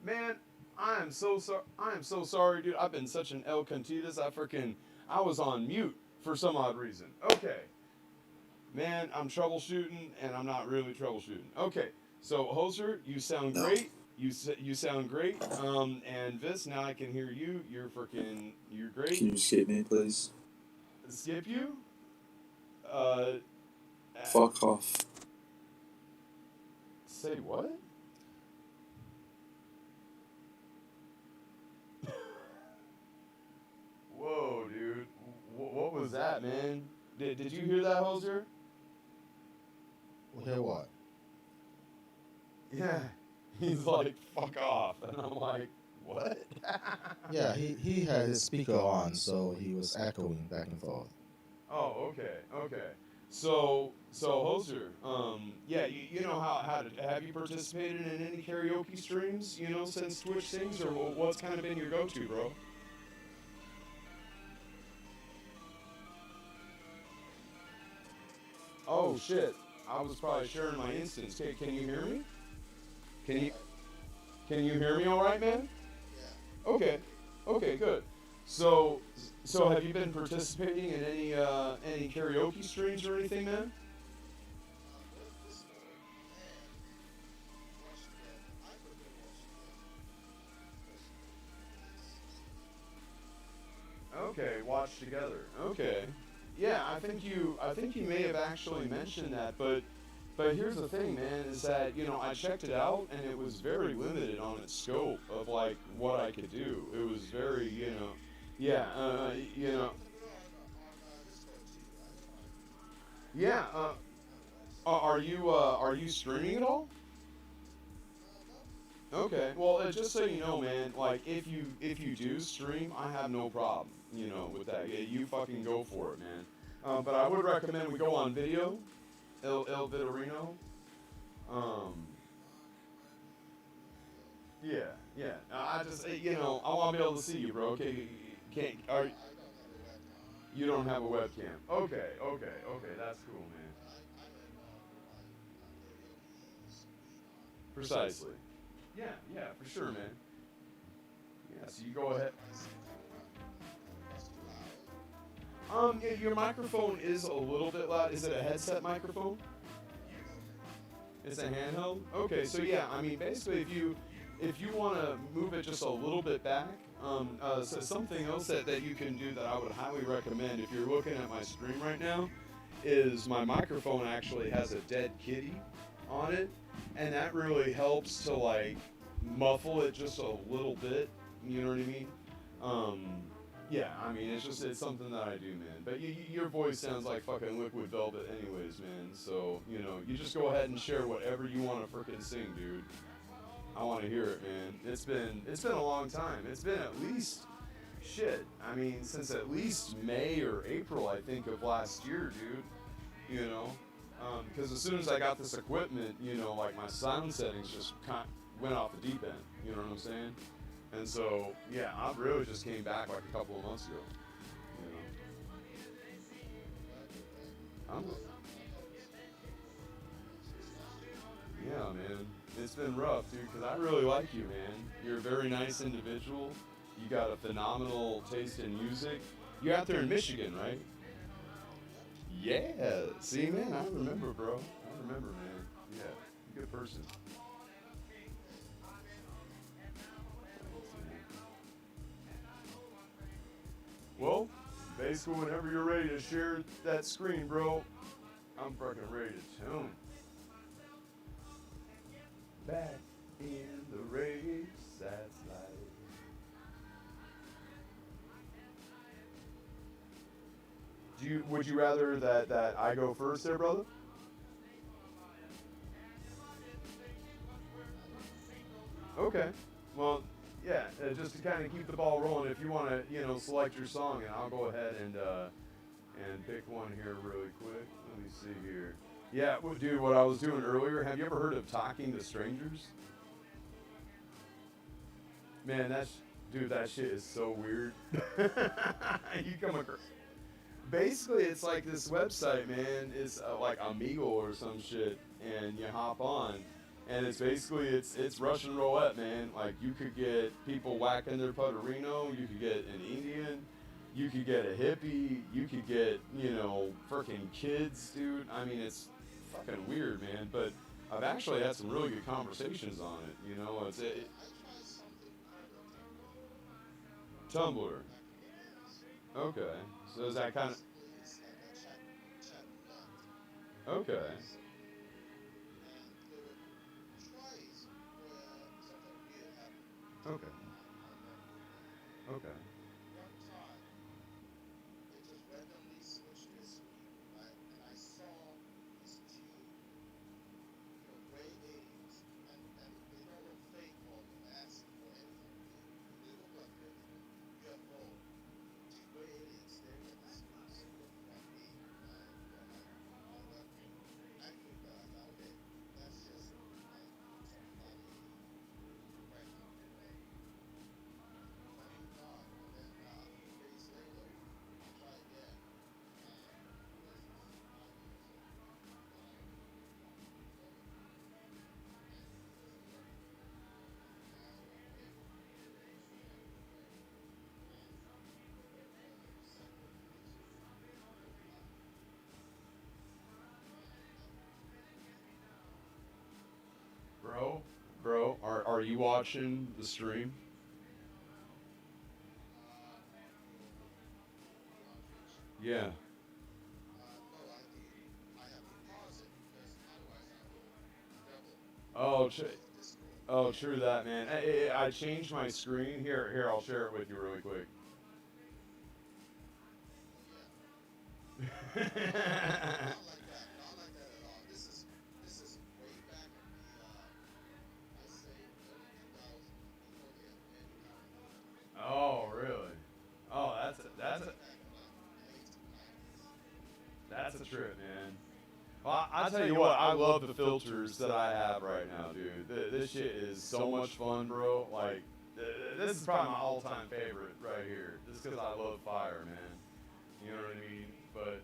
man. I am so sorry, dude. I've been such an El Contitas. I was on mute for some odd reason. Okay. Man, I'm troubleshooting, and I'm not really troubleshooting. Okay, so Hoser, you sound great. You sound great. And Vis, now I can hear you. You're great. Can you skip me, please? Skip you? Fuck off. Say what? Whoa, dude. What was that, man? Did you hear that, Hoser? Hear what? Yeah. He's like, fuck off. And I'm like, what? Yeah, he had his speaker on, so he was echoing back and forth. Oh, okay. So Hoser, yeah, you know how to, have you participated in any karaoke streams, since Twitch sings, or what's kind of been your go-to, bro? Oh, shit. I was probably sharing my instance. Can you hear me? Can you hear me all right, man? Yeah. Okay, good. So have you been participating in any karaoke streams or anything, man? Okay, watch together. Okay. Yeah, I think you may have actually mentioned that, but But here's the thing, man, is that, you know, I checked it out and it was very limited on its scope of like what I could do. It was very, you know, yeah, you know, yeah. Are you streaming at all? Okay. Well, just so you know, man, like if you do stream, I have no problem, you know, with that. Yeah, you fucking go for it, man. But I would recommend we go on video, El Vitorino. Um, yeah, yeah. I just, you know, I want to be able to see you, bro. Okay, you don't have a webcam. Okay, that's cool, man. Precisely. Yeah, for sure, man. Yeah, so you go ahead. Your microphone is a little bit loud. Is it a headset microphone? It's a handheld? Okay, so yeah, I mean, basically, if you want to move it just a little bit back, so something else that you can do that I would highly recommend if you're looking at my stream right now is my microphone actually has a dead kitty on it, and that really helps to like muffle it just a little bit. You know what I mean? Yeah, I mean, it's something that I do, man. But your voice sounds like fucking Liquid Velvet anyways, man. So, you know, you just go ahead and share whatever you want to frickin' sing, dude. I want to hear it, man. It's been a long time. It's been at least, shit, I mean, since at least May or April, I think, of last year, dude. You know? Because as soon as I got this equipment, you know, like my sound settings just went off the deep end. You know what I'm saying? And so, yeah, I really just came back like a couple of months ago. You know? Yeah, man. It's been rough, dude, because I really like you, man. You're a very nice individual. You got a phenomenal taste in music. You're out there in Michigan, right? Yeah. See, man, I remember, bro. I remember, man. Yeah. Good person. Well, basically, whenever you're ready to share that screen, bro, I'm fucking ready to tune. Back in the race, that's life. Would you rather that I go first there, brother? Okay. Well, yeah, just to kind of keep the ball rolling, if you want to, you know, select your song, and I'll go ahead and pick one here really quick. Let me see here. Yeah, well, dude, what I was doing earlier, have you ever heard of Talking to Strangers? Man, that shit is so weird. You come across. Basically, it's like this website, man. It's like Amigo or some shit, and you hop on, and it's basically it's Russian roulette, man. Like you could get people whacking their putterino, you could get an Indian, you could get a hippie, you could get, you know, freaking kids, dude. I mean, it's fucking weird, man. But I've actually had some really good conversations on it. You know, it's Tumblr. Okay. So is that kind of... Okay. Okay. Okay. Bro, are you watching the stream? Yeah. Oh, true that, man. I changed my screen. Here, I'll share it with you really quick. Oh, really? Oh, that's a trip, man. Well, I'll tell you what, I love the filters that I have right now, dude. This shit is so much fun, bro. Like, this is probably my all-time favorite right here, just because I love fire, man. You know what I mean? But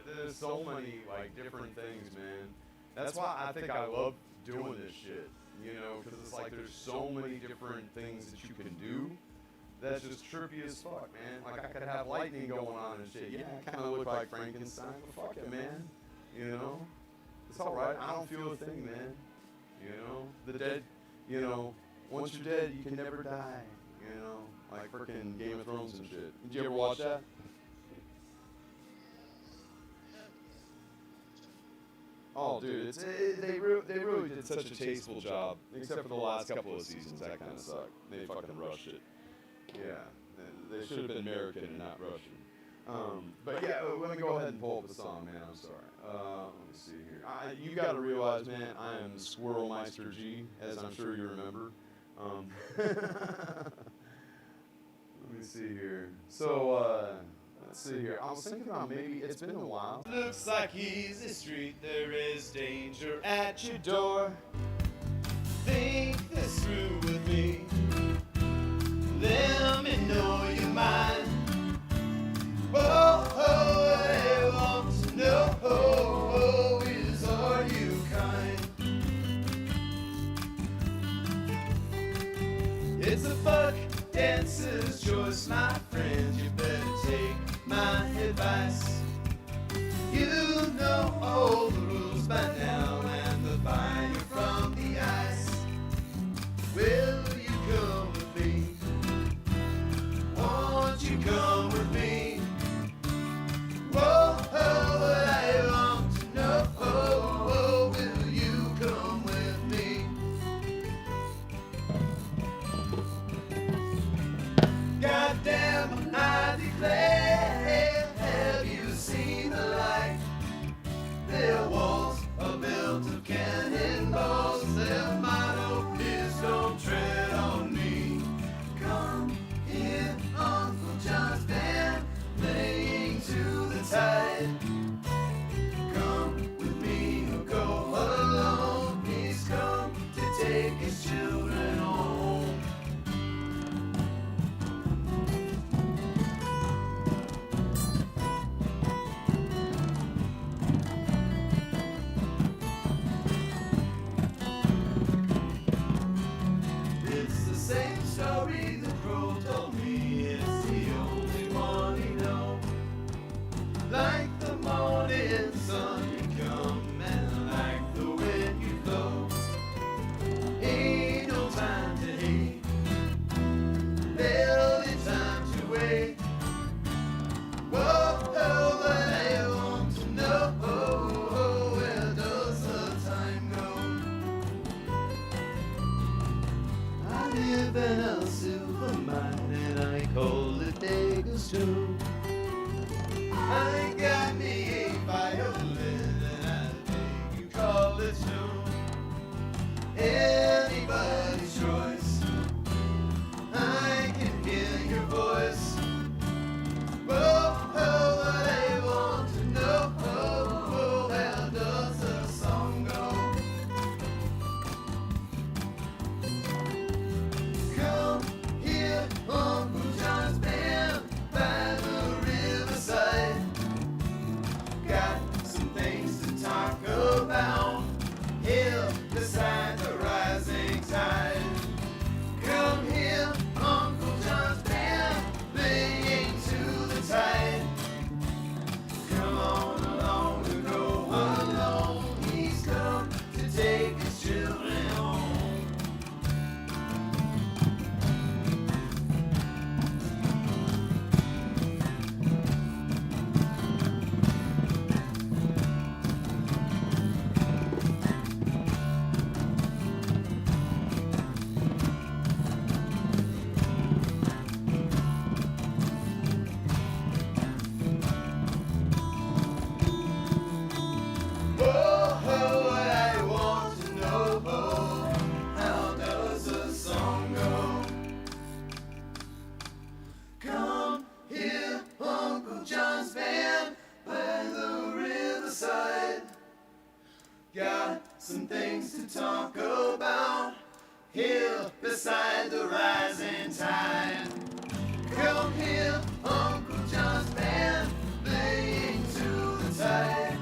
there's so many, like, different things, man. That's why I think I love doing this shit, you know, because it's like there's so many different things that you can do. That's just trippy as fuck, man. Like, I could have lightning going on and shit. Yeah, I kind of look like Frankenstein, but fuck it, man. You know? It's alright. I don't feel a thing, man. You know? The dead, you know, once you're dead, you can never die. You know? Like freaking Game of Thrones and shit. Did you ever watch that? Oh, dude, they really did such a tasteful job. Except for the last couple of seasons, that kind of sucked. They fucking rushed it. Yeah, they should have been American and not Russian. But yeah, let me go ahead and pull up the song, man. I'm sorry. Let me see here. You got to realize, man, I am Squirrel Meister G, as I'm sure you remember. Let me see here. So, let's see here. I was thinking about maybe it's been a while. Looks like easy street. There is danger at your door. Think this through with me. Let me know your mind. What I want to know is, are you kind? It's a buck dancer's choice, my friend. You better take my advice. You know all the rules by now and the fire from the ice. Will you come with me? Won't you come with me? Whoa, what I want to know, will you come with me? Goddamn, I declare, have you seen the light? Their walls are built of cannonballs, their motto is don't tread on me. Come here, Uncle John's band, playing to the tide. Come with me or go alone. He's come to take his children home. It's the same story the crow told me. It's the only one he knows. Like the morning sun you come and like the wind you blow. Ain't no time to hate, barely time to wait. Whoa, but I want to know, where does the time go? I live in a silver mine and I call it Vegas too. I got me a violin and I think you call it tune. Anybody's choice. I can hear your voice. Whoa, what I want to know, how does the song go? Come here, Uncle John's band by the riverside. Got some things to talk about. rising tide. Come hear Uncle John's band playing to the tide.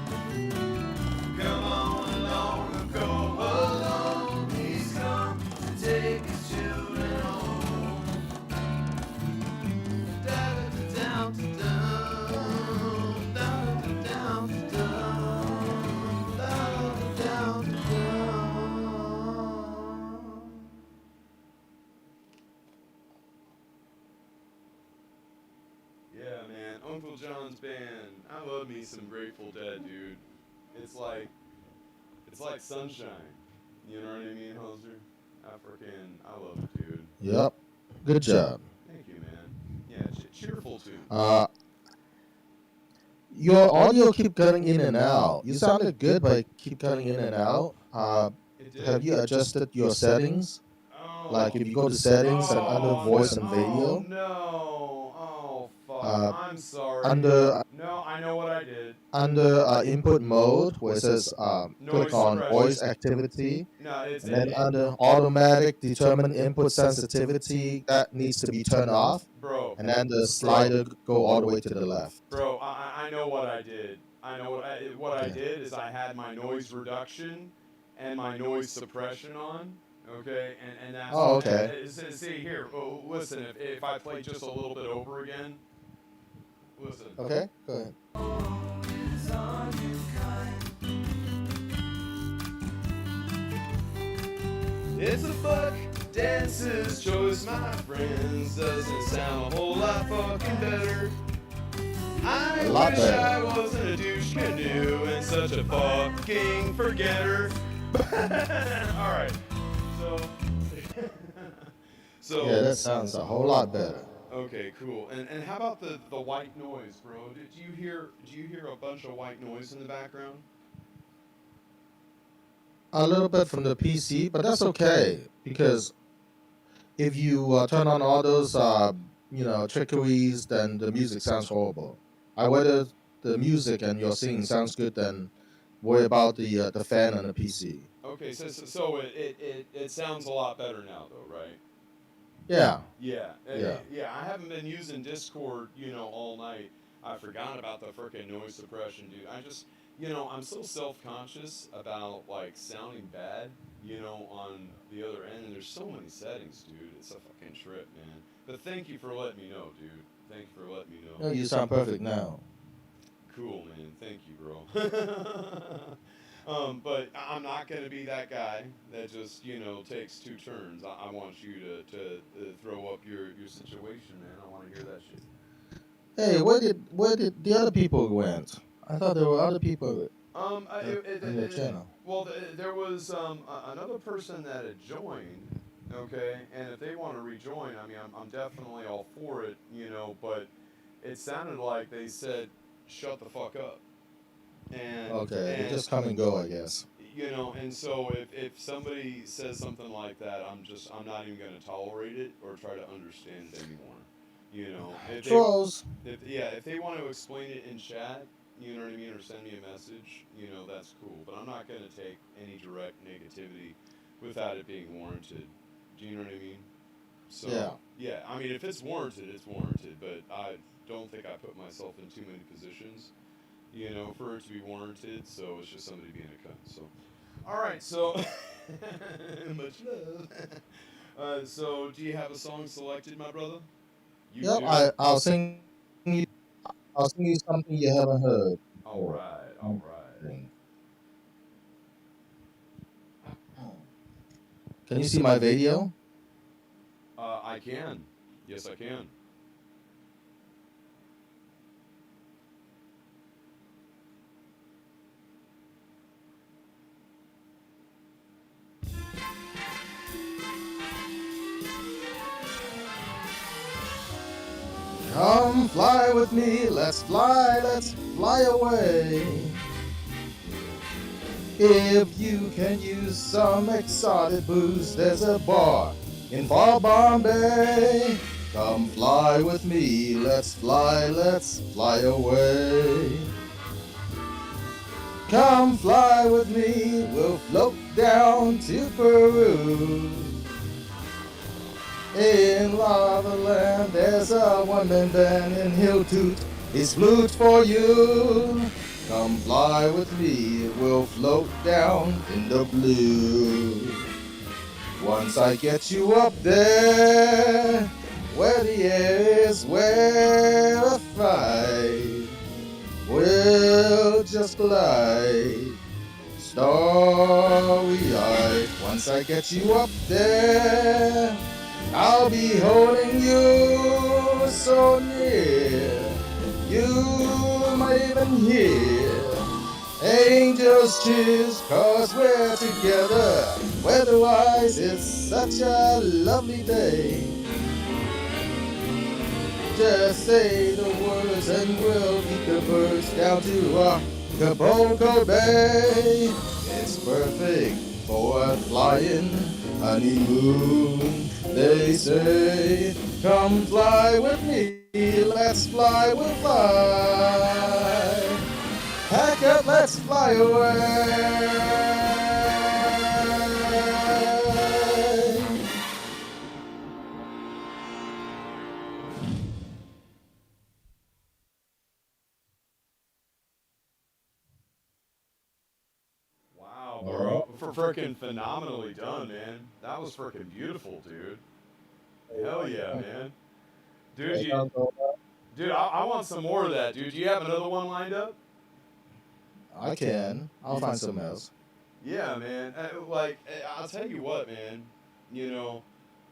Come on along or go along. He's come to take his children home. Da-da-da-down-da-down, da-da-da-down-da-down, da-da-da-down-da-down. Yeah, man, Uncle John's band. I love me some Grateful Dead, dude. It's like sunshine. You know what I mean, Hoser? I love it, dude. Yep. Good job. Thank you, man. Yeah, cheerful tune. Your audio keep cutting in and out. You sounded good, but keep cutting in and out. Have you adjusted your settings? Like if you go to settings and under voice and video. No. Oh, fuck. I'm sorry. No, I know what I did. Under input mode, where it says click on suppression. voice activity. No, it's And then under automatic determine input sensitivity, that needs to be turned off. Bro. And then the slider go all the way to the left. Bro, I know what I did. I know what I did is I had my noise reduction and my noise suppression on. Okay, and that's okay. See here, listen. If I play just a little bit over again, listen. Okay, go ahead. It's a fuck dancer's choice, my friends. Doesn't sound a whole lot fucking better. I lot wish better. I wasn't a douche canoe and such a fucking forgetter. Alright, so Yeah, that sounds a whole lot better. okay, cool. And how about the white noise, bro? Did you hear a bunch of white noise in the background? A little bit from the PC, but that's okay because if you turn on all those trickeries, then the music sounds horrible. I whether the music and your singing sounds good, then worry about the fan and the PC. Okay, so it sounds a lot better now, though, right? Yeah. Yeah. Yeah. I haven't been using Discord, all night. I forgot about the frickin' noise suppression, dude. I just, I'm so self-conscious about like sounding bad, on the other end. And there's so many settings, dude. It's a fucking trip, man. But thank you for letting me know, dude. Thank you for letting me know. No, you sound perfect now. Cool, man. Thank you, bro. But I'm not going to be that guy that just, takes two turns. I want you to throw up your situation, man. I want to hear that shit. Hey, where did the other people went? I thought there were other people in the channel. Well, there was another person that had joined, okay? And if they want to rejoin, I mean, I'm definitely all for it, but it sounded like they said, shut the fuck up. And Okay, they just come and go, I guess. And so if somebody says something like that, I'm not even going to tolerate it or try to understand it anymore. Trolls. If they want to explain it in chat, you know what I mean, or send me a message, that's cool. But I'm not going to take any direct negativity without it being warranted. Do you know what I mean? So, yeah, I mean, if it's warranted, it's warranted. But I don't think I put myself in too many positions, for it to be warranted. So it's just somebody being a cunt. So, all right, so much love. So do you have a song selected, my brother? Yep, I'll sing you something you haven't heard. All right. Can you see my video? I can. Yes, I can. Come fly with me, let's fly away. If you can use some exotic booze, there's a bar in far Bombay. Come fly with me, let's fly away. Come fly with me, we'll float down to Peru. In Lava Land, there's a one-man band and he'll toot his flute for you. Come fly with me, we'll float down in the blue. Once I get you up there, where the air is rarefied, we'll just glide, starry-eyed. Once I get you up there, I'll be holding you so near, you might even hear angels cheers, 'cause we're together. Weather-wise, it's such a lovely day. Just say the words and we'll beat the birds down to Acapulco Bay. It's perfect for a flying honeymoon, they say. Come fly with me, let's fly, we'll fly. Pack up, let's fly away. Wow, bro. For freaking phenomenally done, man. That was freaking beautiful, dude. Hell yeah, man. Dude, I want some more of that, dude. Do you have another one lined up? I can. I'll find something else. Yeah, man. I'll tell you what, man. You know,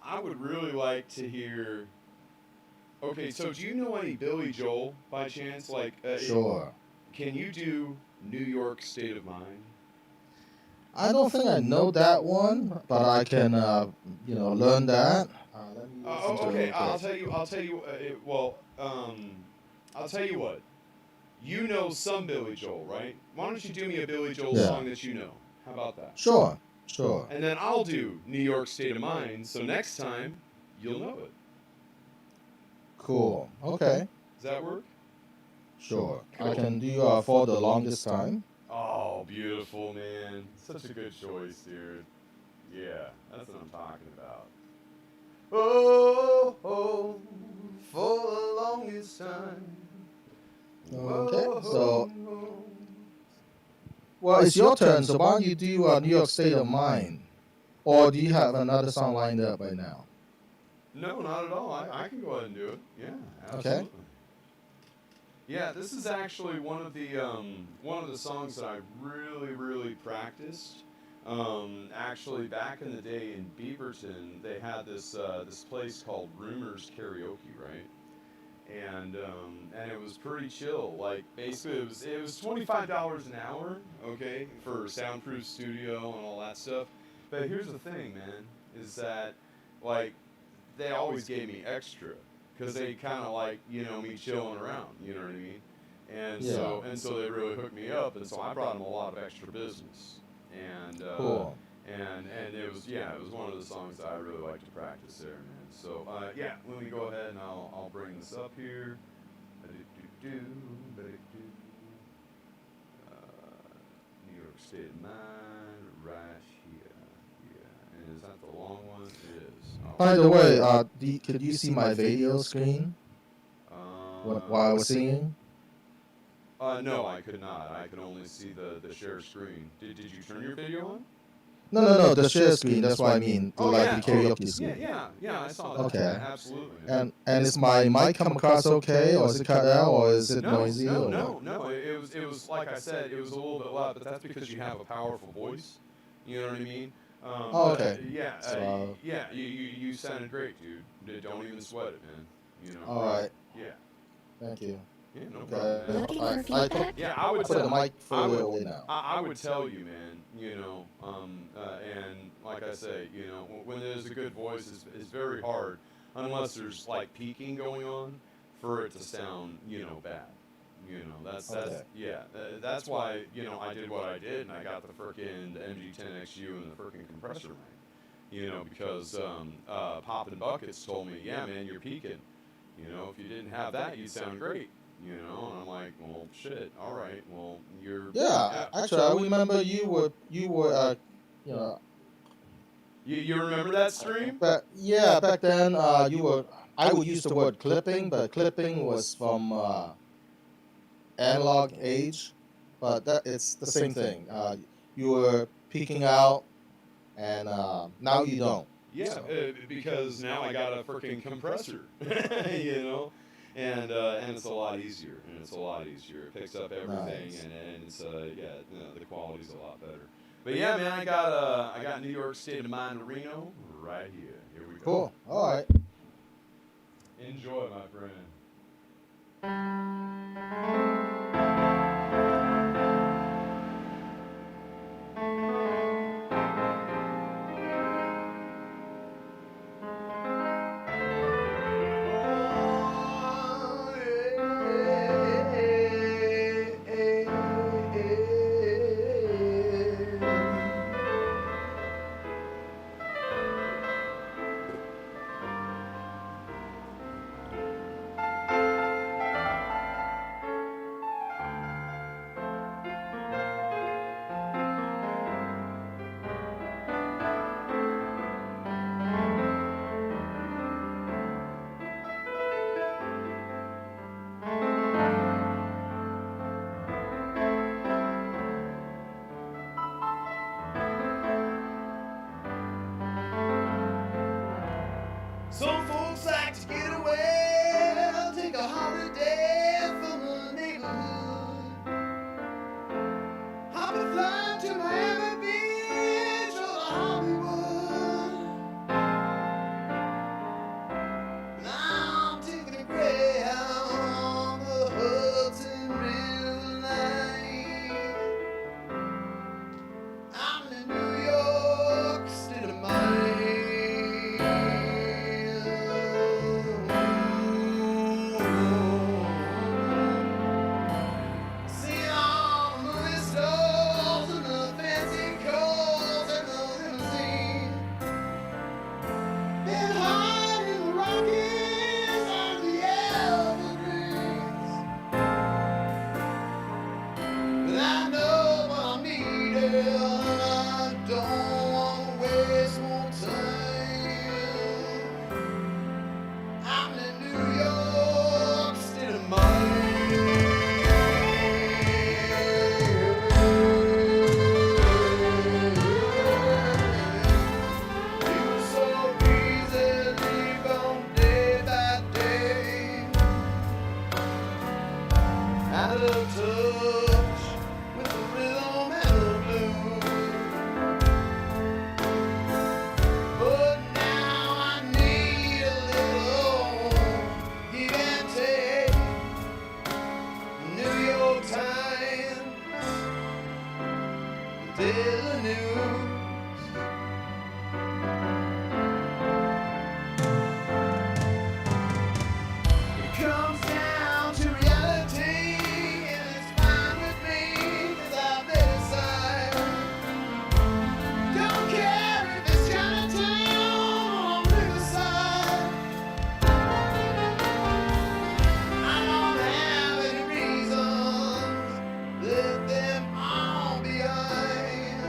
I would really like to hear. Okay, so do you know any Billy Joel by chance? Sure. Can you do New York State of Mind? I don't think I know that one, but I can, learn that. Okay. I'll tell you. I'll tell you what. You know some Billy Joel, right? Why don't you do me a Billy Joel song that you know? How about that? Sure. And then I'll do New York State of Mind, so next time you'll know it. Cool. Okay. Does that work? Sure. Cool. I can do For the Longest Time. Oh, beautiful, man. Such a good choice, dude. Yeah, that's what I'm talking about. Oh, for the longest time. Okay, so well, it's your turn. So why don't you do New York State of Mind, or do you have another song lined up right now? No, not at all. I can go ahead and do it. Yeah, absolutely. Okay. Yeah, this is actually one of the songs that I really practiced. Actually, back in the day in Beaverton, they had this place called Rumors Karaoke, right? And it was pretty chill. Like basically, it was $25 an hour, okay, for soundproof studio and all that stuff. But here's the thing, man, is that like they always gave me extra because they kind of like me chilling around. You know what I mean? And so they really hooked me up, and so I brought them a lot of extra business. And cool. And it was one of the songs that I really like to practice there, man. So let me go ahead and I'll bring this up here. New York State of Mind, right here. Yeah, and is that the long one? It is. By the way, could you see my video screen while I was singing? No, I could not. I could only see the share screen. Did you turn your video on? No, the share screen. That's what I mean. The karaoke screen. Yeah, I saw that. Okay. Yeah, absolutely. Man. And is my mic come across okay, or is it cut out, or is it noisy? No. It was like I said, it was a little bit loud, but that's because you have a powerful voice. You know what I mean? Okay. You sounded great, dude. Don't even sweat it, man. All right. Yeah. Thank you. Yeah, no problem. I would put the mic further away now. I would tell you, man. And like I say, when there's a good voice, it's very hard, unless there's like peaking going on, for it to sound, bad. That's why I did what I did, and I got the frickin' MG10XU and the frickin' compressor mic. Because Poppin' Buckets told me, yeah, man, you're peaking. If you didn't have that, you'd sound great. And I'm like, well, shit. All right. Well, you're. Yeah. Actually, I remember you were You remember that stream? But yeah, back then I would use the word clipping, but clipping was from analog age, but it's the same thing. You were peeking out, and now you don't. Yeah, because now I got a freaking compressor, you know, and it's a lot easier, It picks up everything, Nice. and it's the quality's a lot better. But yeah, man, I got New York State of Mind Reno right here. Here we go. Cool. All right. Enjoy, my friend. Some folks like to get away, take a holiday from the neighborhood. Hop a flight to Miami Beach or to Hollywood. And I'm taking a Greyhound on the Hudson River line. I'm in New York State of Mind. Out of touch with the rhythm and the blues. But now I need a little give and take. New York Times, the Daily News. It comes down to reality. Don't care if it's Chinatown or Riverside. I don't have any reasons, let them all behind.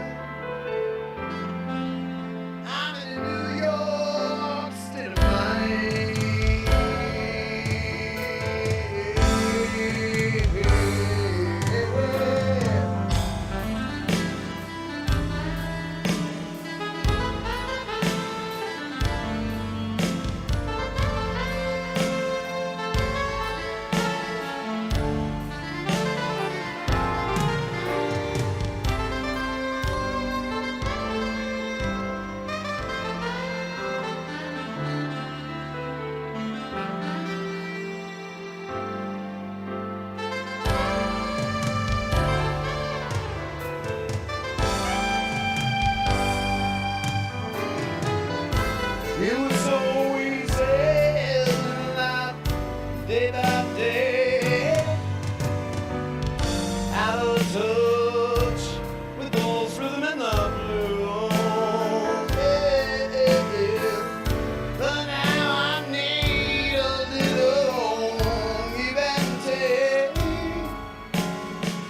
I'm in New York State of Mind. It was so easy, like day by day, out of touch with those rhythm and the blues. Yeah. But now I need a little give and take.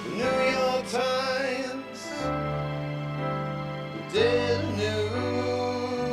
The New York Times, the Daily News.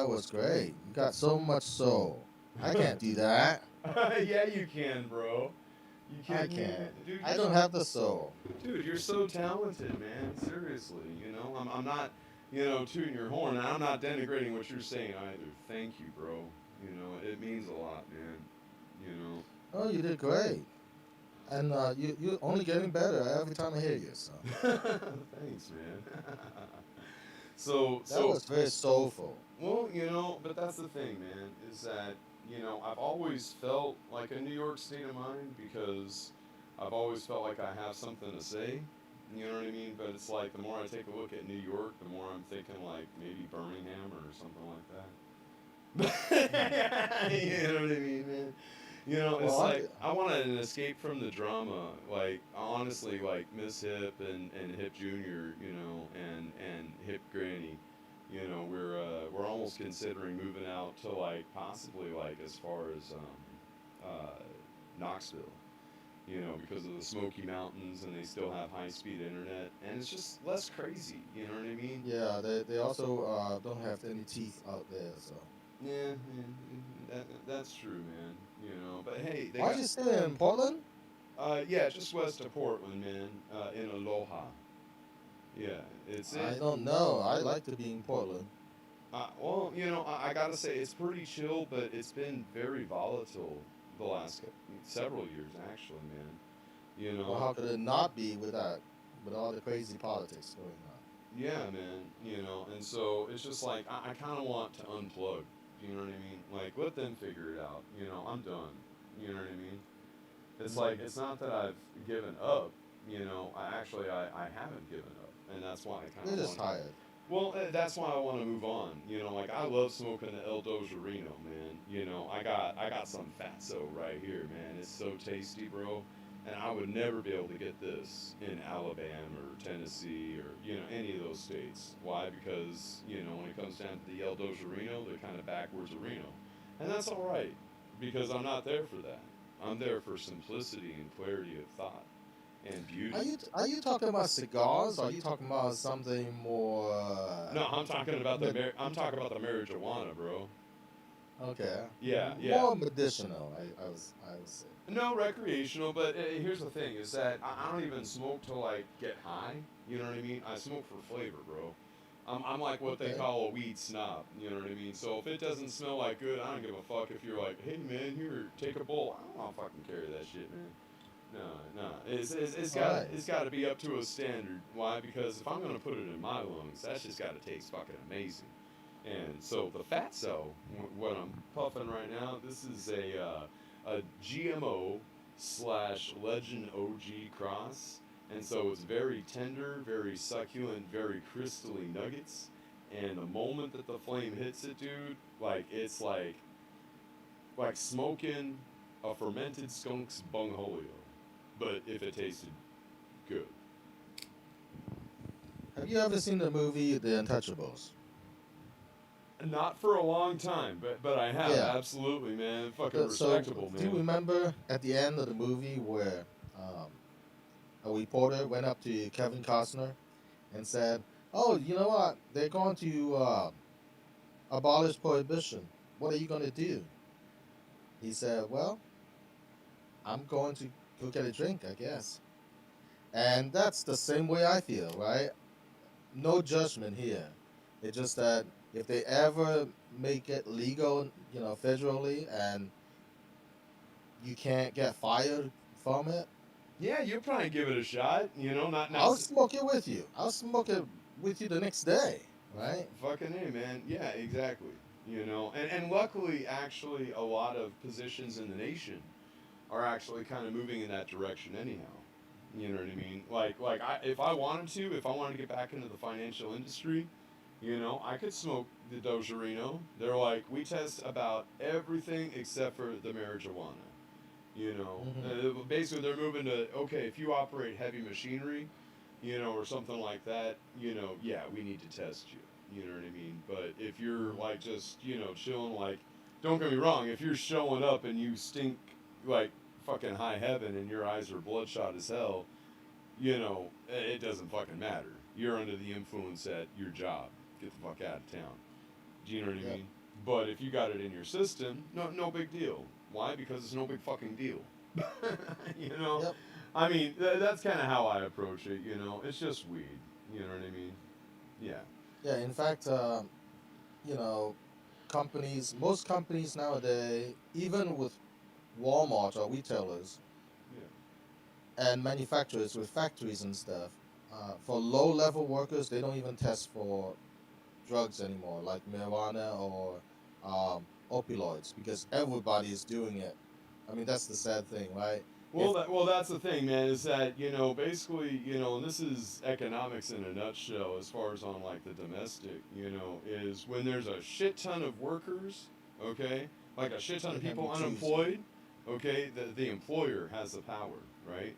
That was great. You got so much soul. I can't do that. Yeah, you can, bro. You can. I can't. Dude, I don't have the soul. Dude, you're so talented, man. Seriously, you know. I'm not, tooting your horn. And I'm not denigrating what you're saying either. Thank you, bro. You know, it means a lot, man. You know. Oh, you did great. And you're only getting better every time I hear you. So Thanks, man. So that was very soulful. Well, but that's the thing, man, is that, I've always felt like a New York state of mind because I've always felt like I have something to say. You know what I mean? But it's like the more I take a look at New York, the more I'm thinking like maybe Birmingham or something like that. You know what I mean, man? It's like I wanted an escape from the drama. Like honestly, like Miss Hip and Hip Junior, and Hip Granny. We're almost considering moving out to like possibly like as far as Knoxville. Because of the Smoky Mountains and they still have high-speed internet and it's just less crazy. You know what I mean? Yeah, they also don't have any teeth out there, so. Yeah, that's true, man. But hey, Why you stay in Portland? Yeah, just west of Portland, man. In Aloha. Yeah, I don't know. I like to be in Portland. Well, I gotta say it's pretty chill, but it's been very volatile the last several years, actually, man. Well, how could it not be with all the crazy politics going on? Yeah, man. And so it's just like I kind of want to unplug. You know what I mean? Like let them figure it out. I'm done. You know what I mean? It's like it's not that I've given up. I haven't given up, and that's why I kind of. You're just tired. Well, that's why I want to move on. Like I love smoking the El Dojarino, man. I got some fatso right here, man. It's so tasty, bro. And I would never be able to get this in Alabama or Tennessee or any of those states. Why? Because when it comes down to the El Dojarino, they're kind of backwards Reno, and that's all right because I'm not there for that. I'm there for simplicity and clarity of thought and beauty. Are you talking about cigars? Or are you talking about something more? No, I'm talking about the marijuana, bro. Okay. Yeah. More medicinal, I would say. No, recreational, but here's the thing: is that I don't even smoke to like get high. You know what I mean? I smoke for flavor, bro. I'm like what they call a weed snob. You know what I mean? So if it doesn't smell like good, I don't give a fuck if you're like, hey man, here, take a bowl. I don't want to fucking carry that shit, man. No. It's got to be up to a standard. Why? Because if I'm gonna put it in my lungs, that's just got to taste fucking amazing. And so the fatso, what I'm puffing right now, this is a GMO / Legend OG cross. And so it's very tender, very succulent, very crystally nuggets. And the moment that the flame hits it, dude, like it's like smoking a fermented skunk's bungholio. But if it tasted good. Have you ever seen the movie The Untouchables? Not for a long time, but I have, absolutely, man. Fucking respectable, man. Do you remember at the end of the movie where a reporter went up to Kevin Costner and said, "Oh, you know what? They're going to abolish prohibition. What are you going to do?" He said, "Well, I'm going to go get a drink, I guess." And that's the same way I feel, right? No judgment here. It's just that if they ever make it legal, federally, and you can't get fired from it. Yeah, you'll probably give it a shot. Not. I'll smoke it with you. I'll smoke it with you the next day, right? Fucking A, man. Yeah, exactly. And luckily, actually, a lot of positions in the nation are actually kind of moving in that direction anyhow. You know what I mean? If I wanted to get back into the financial industry, I could smoke the Dojarino. They're like, we test about everything except for the marijuana. Basically they're moving to, okay, if you operate heavy machinery, or something like that, yeah, we need to test you. You know what I mean? But if you're like just, chilling, like, don't get me wrong, if you're showing up and you stink like fucking high heaven and your eyes are bloodshot as hell, it doesn't fucking matter. You're under the influence at your job. Get the fuck out of town. Do you know what I mean? But if you got it in your system, no big deal. Why? Because it's no big fucking deal. You know? Yep. I mean, that's kind of how I approach it, you know? It's just weed. You know what I mean? Yeah. Yeah, in fact, most companies nowadays, even with Walmart or retailers and manufacturers with factories and stuff, for low-level workers, they don't even test for drugs anymore, like marijuana or opioids, because everybody is doing it. I mean, that's the sad thing, right? Well, that's the thing, man, is that, you know, basically, you know, and this is economics in a nutshell as far as on, like, the domestic, you know, is when there's a shit ton of workers, okay, like a shit ton of people unemployed, okay, the employer has the power, right?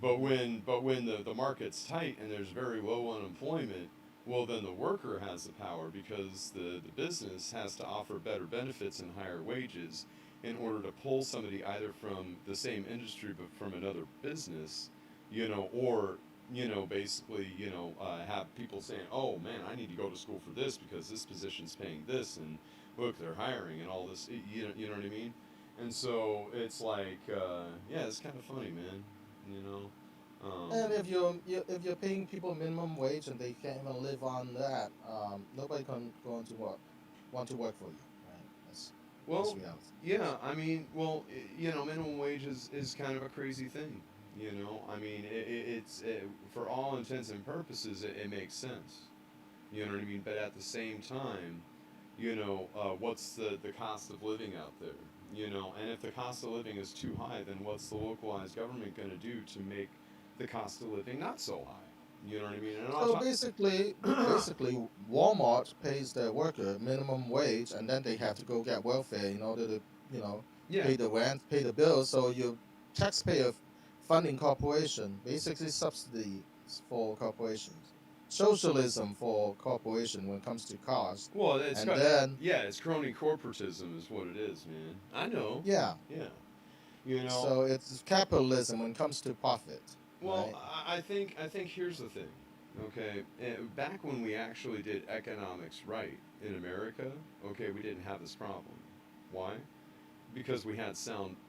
But when the market's tight and there's very low unemployment, well, then the worker has the power because the business has to offer better benefits and higher wages in order to pull somebody either from the same industry but from another business, you know, or, you know, basically, you know, have people saying, oh, man, I need to go to school for this because this position's paying this, and look, they're hiring and all this, you know what I mean? And so it's like, yeah, it's kind of funny, man, you know? And if you're paying people minimum wage and they can't even live on that, nobody want to work for you, right? That's reality. Yeah, I mean, well, you know, minimum wage is kind of a crazy thing, you know? I mean, it's for all intents and purposes, it makes sense, you know what I mean? But at the same time, you know, what's the cost of living out there, you know? And if the cost of living is too high, then what's the localized government going to do to make the cost of living not so high? You know what I mean? And So basically, Walmart pays their worker minimum wage, and then they have to go get welfare in order to, pay the rent, pay the bills. So your taxpayer funding corporation, basically subsidies for corporations, socialism for corporation when it comes to cost. Well, it's it's crony corporatism is what it is, man. I know. Yeah. Yeah. You know. So it's capitalism when it comes to profit. Well, right? I think here's the thing. Okay, back when we actually did economics right in America, okay, we didn't have this problem. Why? Because we had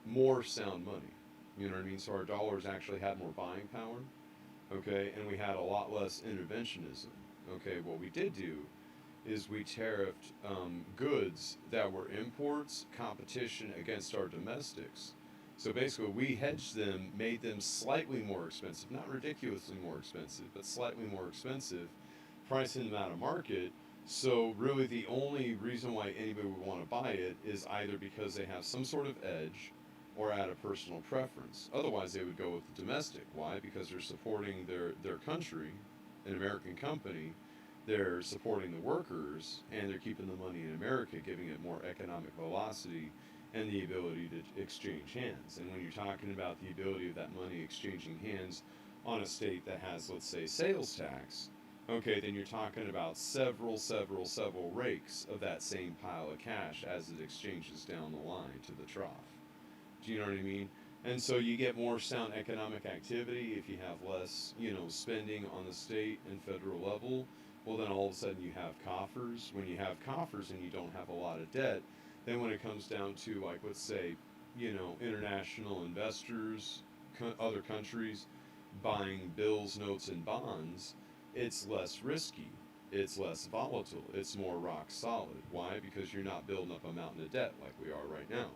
more sound money. You know what I mean? So our dollars actually had more buying power. Okay, and we had a lot less interventionism. Okay, what we did do is we tariffed goods that were imports, competition against our domestics. So basically, we hedged them, made them slightly more expensive, not ridiculously more expensive, but slightly more expensive, pricing them out of market. So really, the only reason why anybody would want to buy it is either because they have some sort of edge or out of personal preference. Otherwise, they would go with the domestic. Why? Because they're supporting their country, an American company. They're supporting the workers, and they're keeping the money in America, giving it more economic velocity and the ability to exchange hands. And when you're talking about the ability of that money exchanging hands on a state that has, let's say, sales tax, okay, then you're talking about several rakes of that same pile of cash as it exchanges down the line to the trough. Do you know what I mean? And so you get more sound economic activity if you have less, you know, spending on the state and federal level. Well, then all of a sudden you have coffers. When you have coffers and you don't have a lot of debt, then when it comes down to, like, let's say, you know, international investors, other countries buying bills, notes, and bonds, it's less risky. It's less volatile. It's more rock solid. Why? Because you're not building up a mountain of debt like we are right now.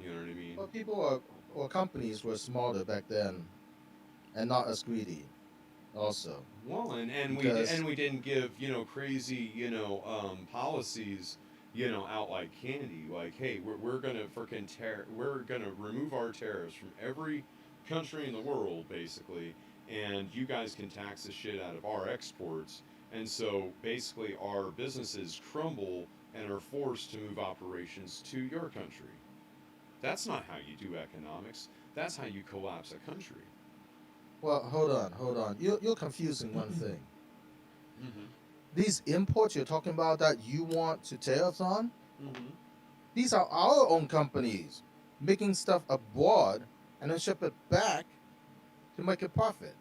You know what I mean? Well, people or companies were smarter back then, and not as greedy. Also. Well, and we didn't give, you know, crazy, you know, policies, you know, out like candy. Like, hey, we're gonna we're gonna remove our tariffs from every country in the world, basically, and you guys can tax the shit out of our exports. And so basically, our businesses crumble and are forced to move operations to your country. That's not how you do economics. That's how you collapse a country. Well, hold on. You're confusing one thing. Mm-hmm. These imports you're talking about that you want to tariffs on, Mm-hmm. these are our own companies making stuff abroad and then ship it back to make a profit.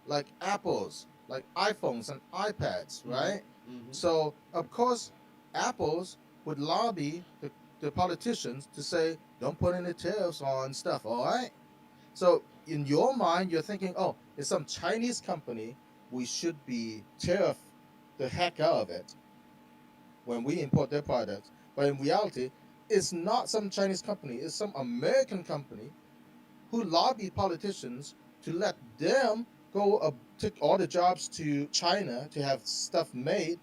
Like Apple's, like iPhones and iPads, right? Mm-hmm. So, of course, Apple's would lobby the politicians to say, don't put any tariffs on stuff, all right? So in your mind, you're thinking, oh, it's some Chinese company, we should be tariff the heck out of it when we import their products. But in reality, it's not some Chinese company, it's some American company who lobby politicians to let them go take all the jobs to China to have stuff made,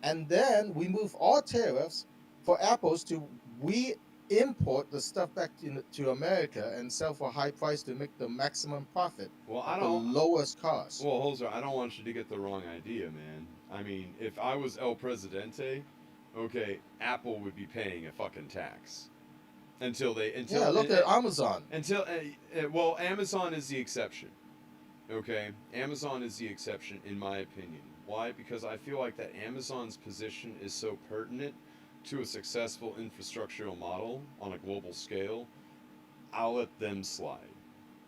and then we move all tariffs for Apple's to we import the stuff back to America and sell for a high price to make the maximum profit at the lowest cost. Well, Holzer, I don't want you to get the wrong idea, man. I mean, if I was El Presidente, okay, Apple would be paying a fucking tax. Until look at Amazon. Well, Amazon is the exception. Okay, Amazon is the exception in my opinion. Why? Because I feel like that Amazon's position is so pertinent to a successful infrastructural model on a global scale. I'll let them slide.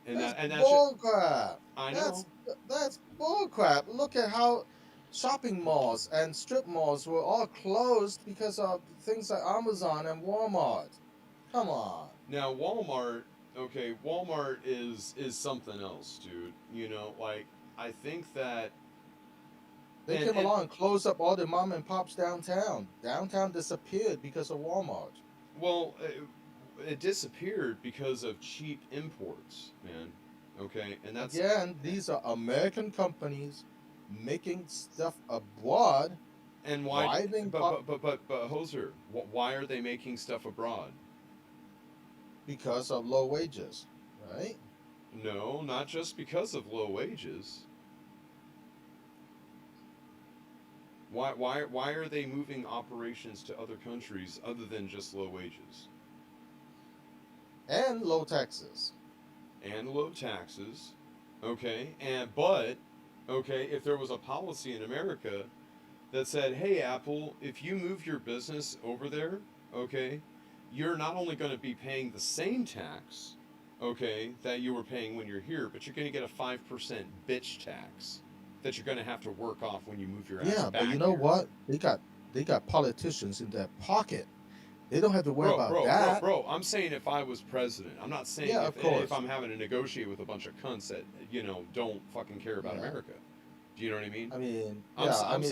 That's bullcrap. I know. That's bullcrap. Look at how shopping malls and strip malls were all closed because of things like Amazon and Walmart. Come on. Now Walmart is something else, dude. You know, like I think that they came along and closed up all the mom and pops downtown. Downtown disappeared because of Walmart. Well, it disappeared because of cheap imports, man. Okay, and that's again, these are American companies making stuff abroad. And why? But Hoser, why are they making stuff abroad? Because of low wages, right? No, not just because of low wages. Why are they moving operations to other countries other than just low wages? And low taxes. And low taxes. Okay. But if there was a policy in America that said, hey Apple, if you move your business over there, okay, you're not only going to be paying the same tax, okay, that you were paying when you're here, but you're going to get a 5% bitch tax that you're going to have to work off when you move your ass back. Yeah, but you know what? They got politicians in their pocket. They don't have to worry about that. Bro, I'm saying if I was president. I'm not saying if I'm having to negotiate with a bunch of cunts that, don't fucking care about America. Do you know what I mean? I mean, I'm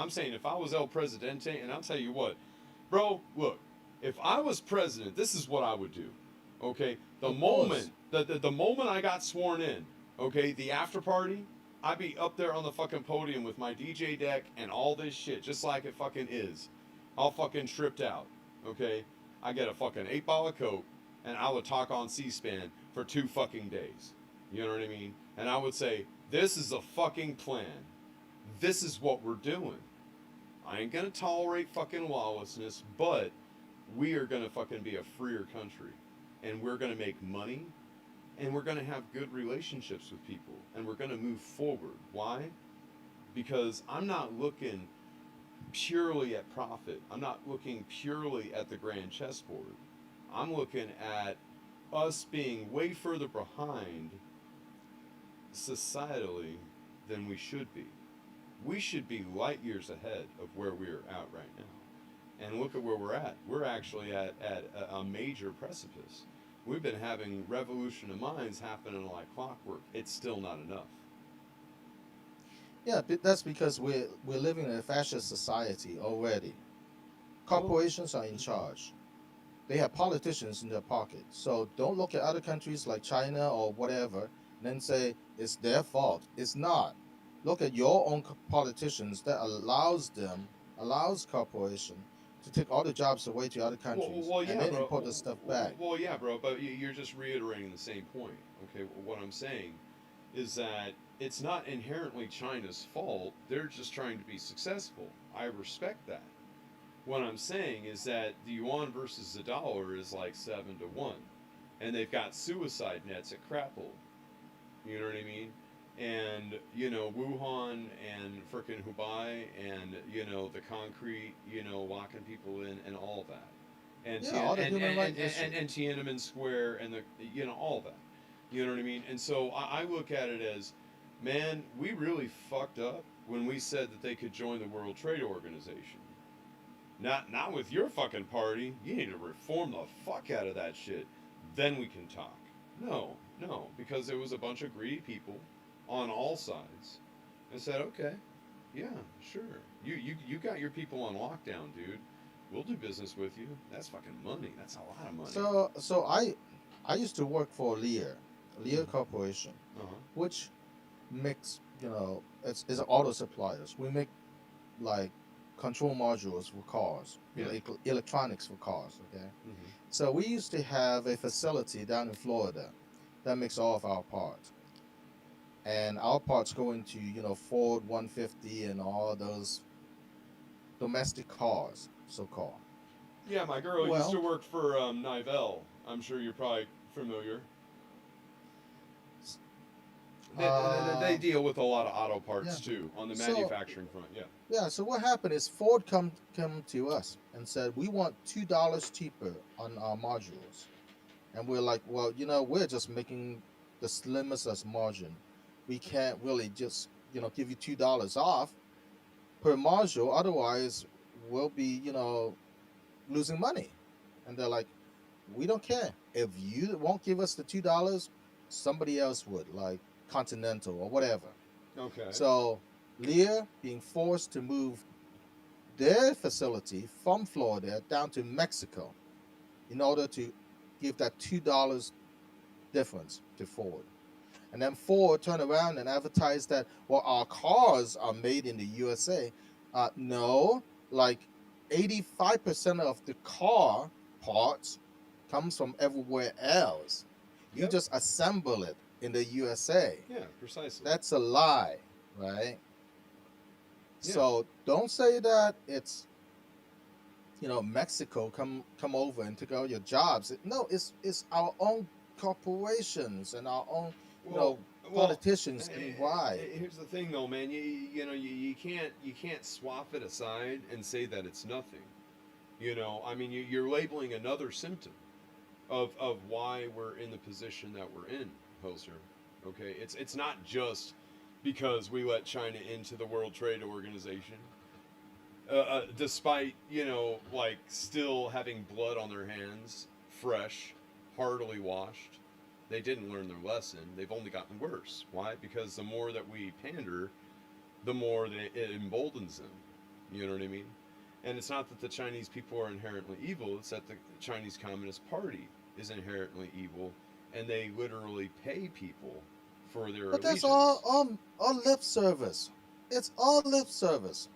saying if I was El Presidente, and I'll tell you what, bro, look, if I was president, this is what I would do. Okay? The moment I got sworn in, okay, the after party, I'd be up there on the fucking podium with my DJ deck and all this shit, just like it fucking is. All fucking tripped out. Okay? I get a fucking 8-ball of Coke, and I would talk on C-SPAN for 2 fucking days. You know what I mean? And I would say, this is a fucking plan. This is what we're doing. I ain't gonna tolerate fucking lawlessness, but we are gonna fucking be a freer country. And we're gonna make money, and we're gonna have good relationships with people, and we're gonna move forward. Why? Because I'm not looking purely at profit. I'm not looking purely at the grand chessboard. I'm looking at us being way further behind societally than we should be. We should be light years ahead of where we're at right now. And look at where we're at. We're actually at a major precipice. We've been having revolution of minds happening like clockwork. It's still not enough. Yeah, that's because we're living in a fascist society already. Corporations are in charge. They have politicians in their pocket. So don't look at other countries like China or whatever and then say it's their fault. It's not. Look at your own politicians that allows corporation to take all the jobs away to other countries and then import the stuff back. Well, yeah, bro, but you're just reiterating the same point. Okay, what I'm saying is that it's not inherently China's fault. They're just trying to be successful. I respect that. What I'm saying is that the yuan versus the dollar is like 7-1, and they've got suicide nets at Crapple. You know what I mean? And, Wuhan and frickin' Hubei and, the concrete, locking people in and all that. And and Tiananmen Square and all that. You know what I mean? And so I look at it as, man, we really fucked up when we said that they could join the World Trade Organization. Not with your fucking party. You need to reform the fuck out of that shit. Then we can talk. No, because there was a bunch of greedy people on all sides. And said, okay, yeah, sure. You got your people on lockdown, dude. We'll do business with you. That's fucking money. That's a lot of money. So I used to work for Lear Corporation, which makes, it's an auto suppliers. We make like control modules for cars, electronics for cars. Okay, so we used to have a facility down in Florida that makes all of our parts, and our parts go into Ford 150 and all those domestic cars, so called. Yeah, my girl used to work for Nivell. I'm sure you're probably familiar. They deal with a lot of auto parts too on the manufacturing front. Yeah. Yeah. So what happened is Ford come to us and said, we want $2 cheaper on our modules, and we're like, well, we're just making the slimmest as margin. We can't really just give you $2 off per module, otherwise we'll be losing money. And they're like, we don't care. If you won't give us the $2, somebody else would, like Continental or whatever. Okay. So Lear being forced to move their facility from Florida down to Mexico in order to give that $2 difference to Ford. And then Ford turned around and advertised that, well, our cars are made in the USA. No, like 85% of the car parts comes from everywhere else. You just assemble it in the USA. Yeah, precisely. That's a lie, right? Yeah. So don't say that it's Mexico come over and took all your jobs. No, it's our own corporations and our own politicians. Why? Here's the thing, though, man. You can't swap it aside and say that it's nothing. I mean, you're labeling another symptom of why we're in the position that we're in, Hoser. Okay, it's not just because we let China into the World Trade Organization, despite still having blood on their hands, fresh, heartily washed. They didn't learn their lesson. They've only gotten worse. Why? Because the more that we pander, the more it emboldens them. You know what I mean? And it's not that the Chinese people are inherently evil. It's that the Chinese Communist Party is inherently evil, and they literally pay people for their But allegiance. that's all lip service. It's all lip service.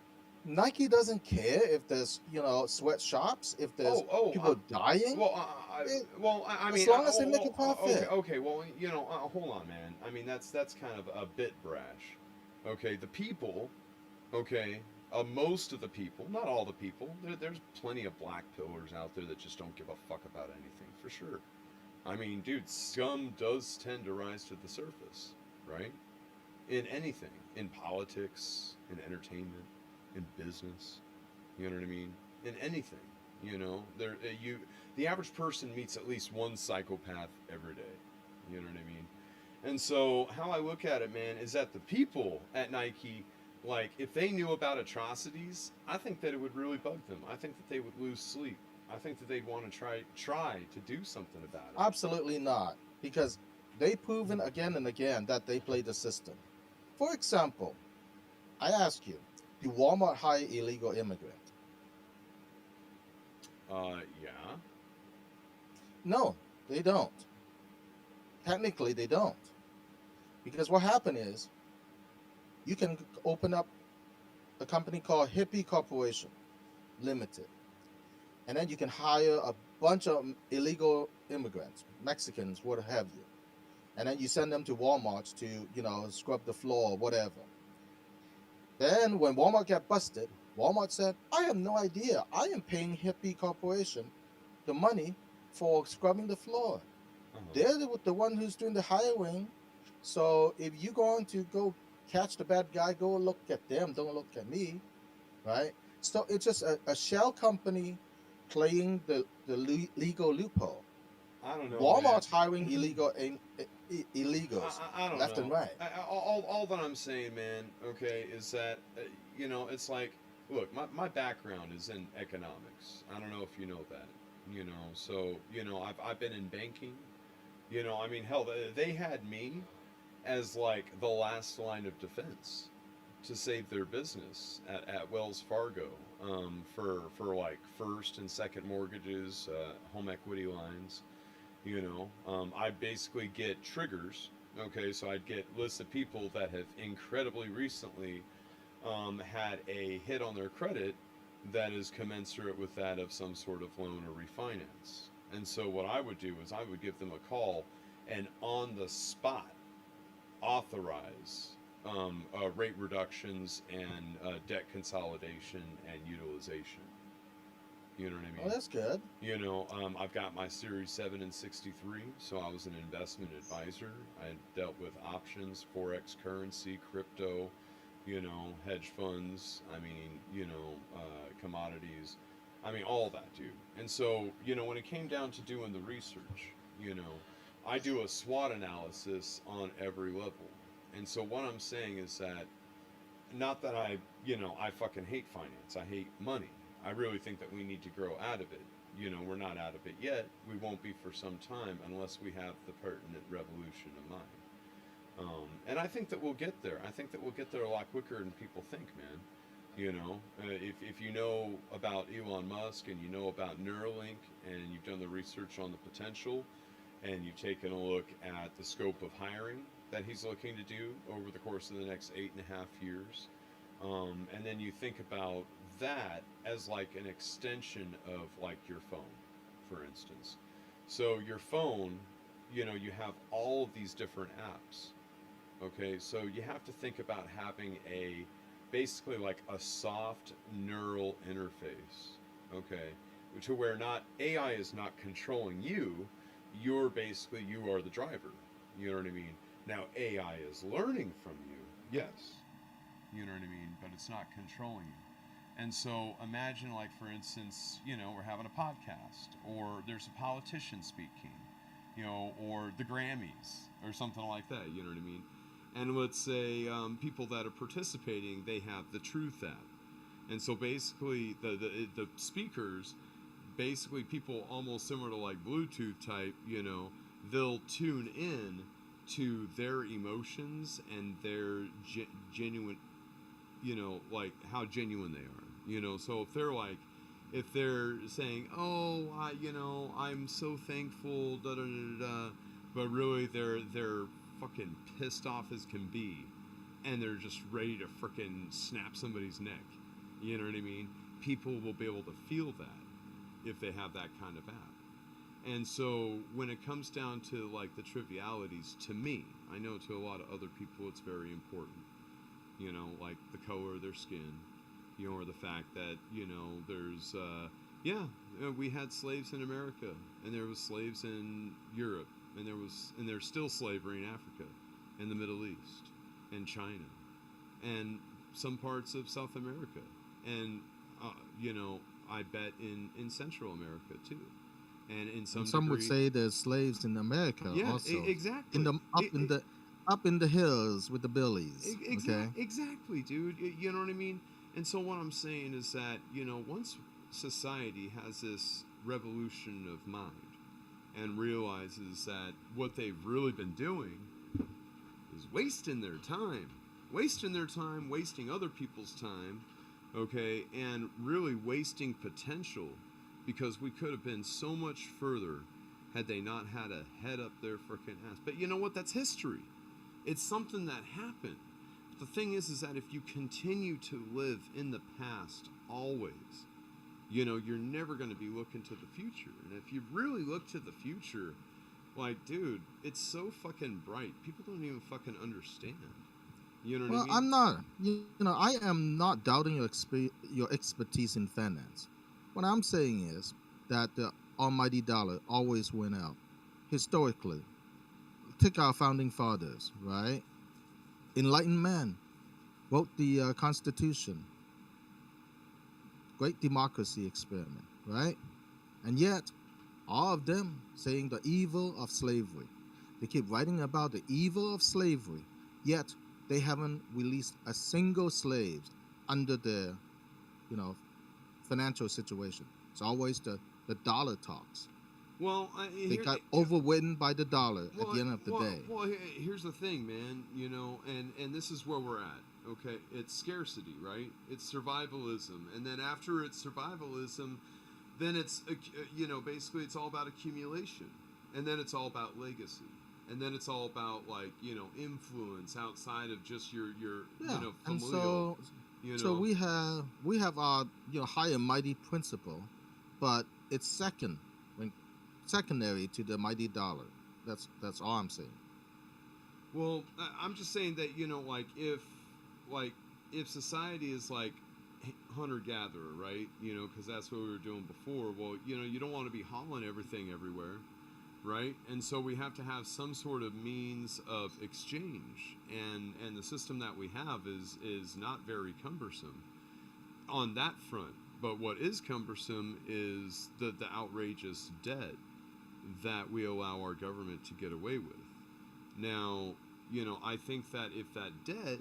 Nike doesn't care if there's sweatshops, if there's people dying. I mean, as long as they make a profit. Okay, well, hold on, man. I mean, that's kind of a bit brash. Okay, the people, most of the people, not all the people. There's plenty of black pillars out there that just don't give a fuck about anything, for sure. I mean, dude, scum does tend to rise to the surface, right? In anything, in politics, in entertainment, in business, you know what I mean? In anything, the average person meets at least one psychopath every day, you know what I mean? And so how I look at it, man, is that the people at Nike, like, if they knew about atrocities, I think that it would really bug them. I think that they would lose sleep. I think that they'd want to try to do something about it. Absolutely not, because they've proven again and again that they play the system. For example, I ask you, do Walmart hire illegal immigrants? Yeah. No, they don't. Technically, they don't. Because what happened is, you can open up a company called Hippie Corporation Limited, and then you can hire a bunch of illegal immigrants, Mexicans, what have you, and then you send them to Walmart to, scrub the floor or whatever. Then when Walmart got busted, Walmart said, I have no idea. I am paying Hippie Corporation the money for scrubbing the floor. They're the one who's doing the hiring. So if you're going to go catch the bad guy, go look at them. Don't look at me, right? So it's just a shell company playing the legal loophole. I don't know. Walmart's hiring illegals I don't left know. and right. All that I'm saying, man, is that, it's like look, my background is in economics. I don't know if you know that. So I've been in banking. I mean, hell, they had me as like the last line of defense to save their business at Wells Fargo, for like first and second mortgages, home equity lines. I basically get triggers. Okay, so I'd get lists of people that have incredibly recently had a hit on their credit that is commensurate with that of some sort of loan or refinance. And so what I would do is I would give them a call and on the spot authorize rate reductions and debt consolidation and utilization. You know what I mean? Oh, that's good. I've got my Series 7 and 63, so I was an investment advisor. I dealt with options, forex currency, crypto, hedge funds, commodities, all that, dude. And so, when it came down to doing the research, I do a SWOT analysis on every level. And so what I'm saying is that, not that I fucking hate finance, I hate money. I really think that we need to grow out of it. We're not out of it yet. We won't be for some time unless we have the pertinent revolution of mind. And I think that we'll get there. I think that we'll get there a lot quicker than people think, man. If you know about Elon Musk and you know about Neuralink and you've done the research on the potential and you've taken a look at the scope of hiring that he's looking to do over the course of the next 8.5 years, and then you think about that as like an extension of like your phone, for instance. So your phone, you have all of these different apps. Okay, so you have to think about having basically like a soft neural interface. Okay, to where AI is not controlling you. You are the driver. You know what I mean? Now AI is learning from you, yes. You know what I mean? But it's not controlling you. And so imagine, like, for instance, we're having a podcast, or there's a politician speaking, or the Grammys, or something like that, you know what I mean? And let's say people that are participating, they have the Truth app. And so basically the speakers, basically people almost similar to like Bluetooth type, they'll tune in to their emotions and their genuine, like how genuine they are. So if they're saying, oh, I'm so thankful, da da da da, but really they're fucking pissed off as can be, and they're just ready to frickin' snap somebody's neck. You know what I mean? People will be able to feel that if they have that kind of app. And so when it comes down to like the trivialities, to me, I know to a lot of other people it's very important. Like the color of their skin, or the fact that, there's, we had slaves in America, and there was slaves in Europe, and there's still slavery in Africa, and the Middle East, and China, and some parts of South America, and, I bet in Central America too. And in some would say there's slaves in America also. Exactly. Up in the hills with the billies. Exactly, dude. You know what I mean? And so what I'm saying is that, once society has this revolution of mind and realizes that what they've really been doing is wasting their time, wasting other people's time, okay, and really wasting potential, because we could have been so much further had they not had a head up their frickin' ass. But you know what? That's history. It's something that happened. But the thing is that if you continue to live in the past always, you're never going to be looking to the future. And if you really look to the future, like, dude, it's so fucking bright. People don't even fucking understand. You know what I mean? I'm not. I am not doubting your expertise in finance. What I'm saying is that the almighty dollar always went out. Historically, take our founding fathers, right? Enlightened man wrote the Constitution. Great democracy experiment, right? And yet, all of them saying the evil of slavery. They keep writing about the evil of slavery, yet they haven't released a single slave under their you know, financial situation. It's always the dollar talks. Well, They got overridden by the dollar at the end of the day. Well, here's the thing, man. You know, and this is where we're at. Okay, it's scarcity, right? It's survivalism, and then after it's survivalism, then it's you know, basically it's all about accumulation, and then it's all about legacy, and then it's all about, like, you know, influence outside of just your you know, And familial. You so know, we have our, you know, high and mighty principle, but it's secondary to the mighty dollar. That's all I'm saying. well, I'm just saying that, you know, like if society is like hunter-gatherer, right? You know, because that's what we were doing before. Well, you know, you don't want to be hauling everything everywhere, right? And so we have to have some sort of means of exchange, and the system that we have is not very cumbersome on that front. But what is cumbersome is the outrageous debt that we allow our government to get away with. Now, you know, I think that if that debt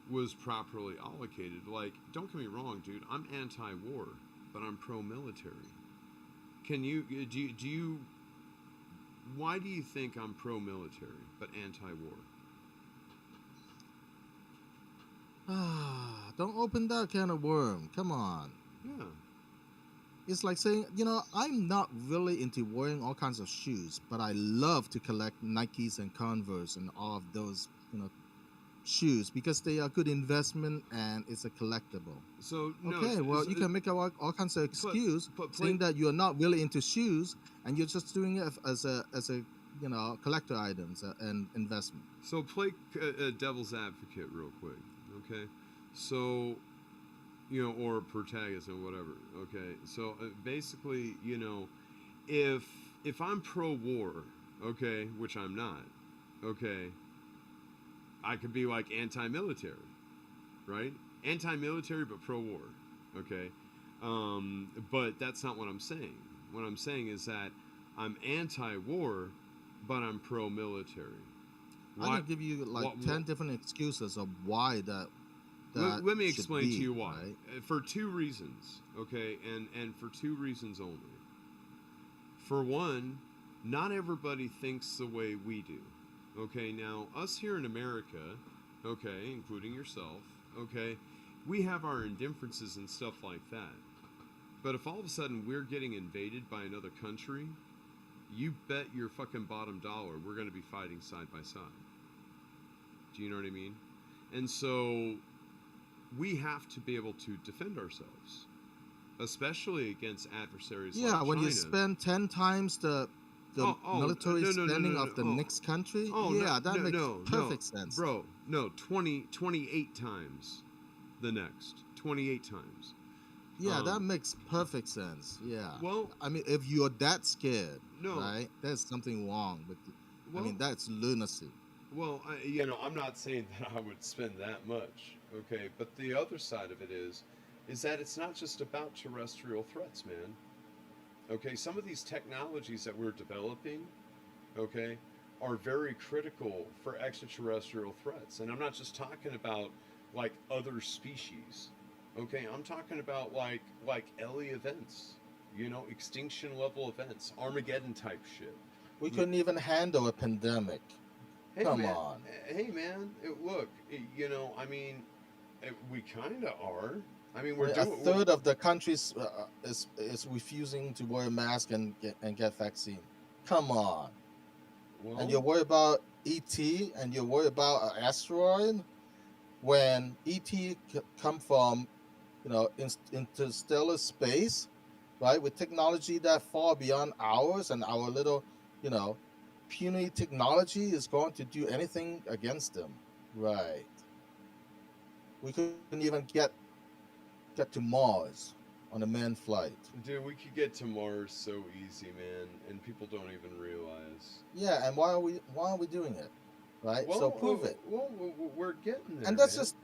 was properly allocated, like, don't get me wrong, dude, I'm anti-war, but I'm pro-military. Can you do you why do you think I'm pro-military but anti-war? Don't open that can of worm. Come on. Yeah. It's like saying, you know, I'm not really into wearing all kinds of shoes, but I love to collect Nikes and Converse and all of those, you know, shoes because they are good investment and it's a collectible. So no, okay, well, you can make all kinds of excuse saying that you're not really into shoes and you're just doing it as a you know, collector items and investment. So play devil's advocate real quick, okay? So, you know, or protagonist or whatever, okay? So basically, you know, if I'm pro-war, okay, which I'm not, okay, I could be like anti-military, right? Anti-military but pro-war, okay? But that's not what I'm saying. What I'm saying is that I'm anti-war, but I'm pro-military. I can give you like 10 different excuses of why that let me explain be, to you why. Right? For two reasons, okay? And for two reasons only. For one, not everybody thinks the way we do. Okay, now, us here in America, okay, including yourself, okay, we have our indifferences and stuff like that. But if all of a sudden we're getting invaded by another country, you bet your fucking bottom dollar we're going to be fighting side by side. Do you know what I mean? And so we have to be able to defend ourselves, especially against adversaries like China. Yeah, when you spend 10 times the military spending of the next country, that makes perfect sense. Bro, no, 28 times the next. 28 times. Yeah, that makes perfect sense. Yeah. Well, I mean, if you're that scared, no, right, there's something wrong with it. I mean, that's lunacy. Well, you know, I'm not saying that I would spend that much, okay? But the other side of it is that it's not just about terrestrial threats, man. Okay, some of these technologies that we're developing, okay, are very critical for extraterrestrial threats. And I'm not just talking about, like, other species, okay? I'm talking about, like Ellie events, you know, extinction level events, Armageddon type shit. We couldn't even handle a pandemic. Hey, Come man, on. Hey, man, look, you know, I mean, we kind of are. I mean, a third of the countries is refusing to wear a mask and get vaccine. Come on. Well, and you're worried about ET and you're worried about an asteroid when ET come from, you know, interstellar space, right? With technology that far beyond ours, and our little, you know, puny technology is going to do anything against them, right? We couldn't even get to Mars on a manned flight. Dude, we could get to Mars so easy, man, and people don't even realize. Yeah, and why are we doing it, right? Well, so prove it. Well, we're getting there. And that's just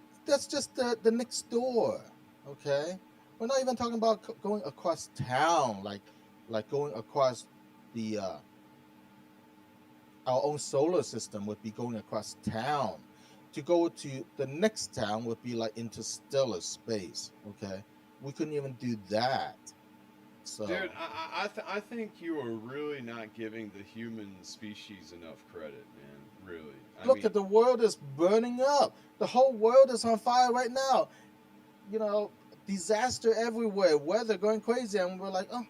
the next door, okay? We're not even talking about going across town, like going across the our own solar system would be going across town. To go to the next town would be like interstellar space, okay? we couldn't even do that. So, Dude, I think you are really not giving the human species enough credit, man. Really. look at the world is burning up. The whole world is on fire right now. You know, disaster everywhere, weather going crazy, and we're like, oh,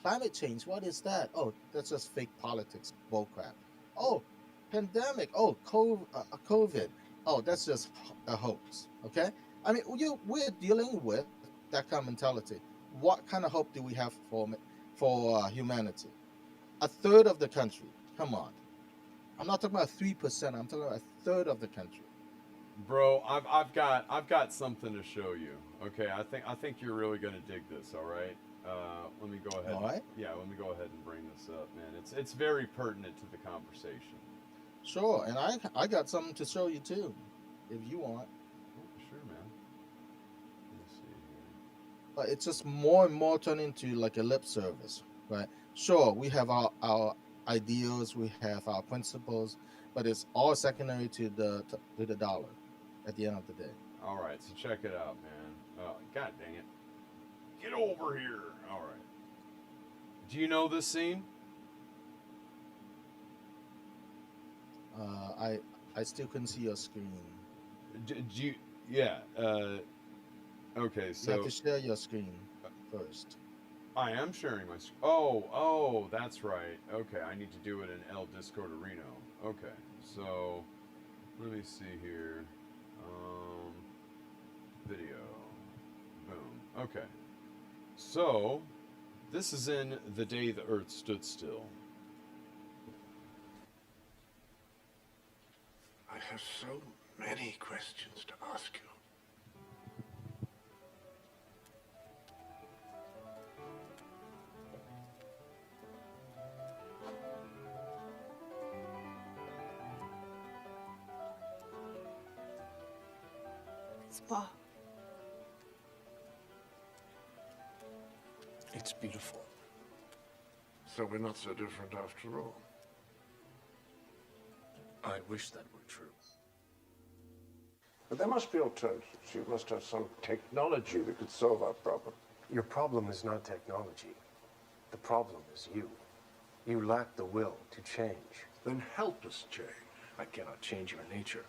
climate change, what is that? Oh, that's just fake politics, bullcrap. Oh, pandemic. Oh, COVID. Oh, that's just a hoax. Okay, I mean, we're dealing with that kind of mentality. What kind of hope do we have for humanity? A third of the country. Come on, I'm not talking about 3%. I'm talking about a third of the country. Bro, I've got something to show you. Okay, I think you're really gonna dig this. All right. Let me go ahead. All right. Yeah, let me go ahead and bring this up, man. It's very pertinent to the conversation. Sure, and I got something to show you too, if you want. Sure, man. Let me see here. But it's just more and more turning into like a lip service, right? Sure, we have our ideals, we have our principles, but it's all secondary to the dollar at the end of the day. All right, so check it out, man. God dang it. Get over here. All right. Do you know this scene? I still couldn't see your screen. Do you? Yeah. Okay, so You have to share your screen first. I am sharing my screen. Oh, that's right. Okay, I need to do it in El Discord Arena. Okay, so let me see here. Video. Boom. Okay. So this is in The Day the Earth Stood Still. I have so many questions to ask you. Spa. It's beautiful. So we're not so different after all. I wish that were true. But there must be alternatives. You must have some technology that could solve our problem. Your problem is not technology. The problem is you. You lack the will to change. Then help us change. I cannot change your nature.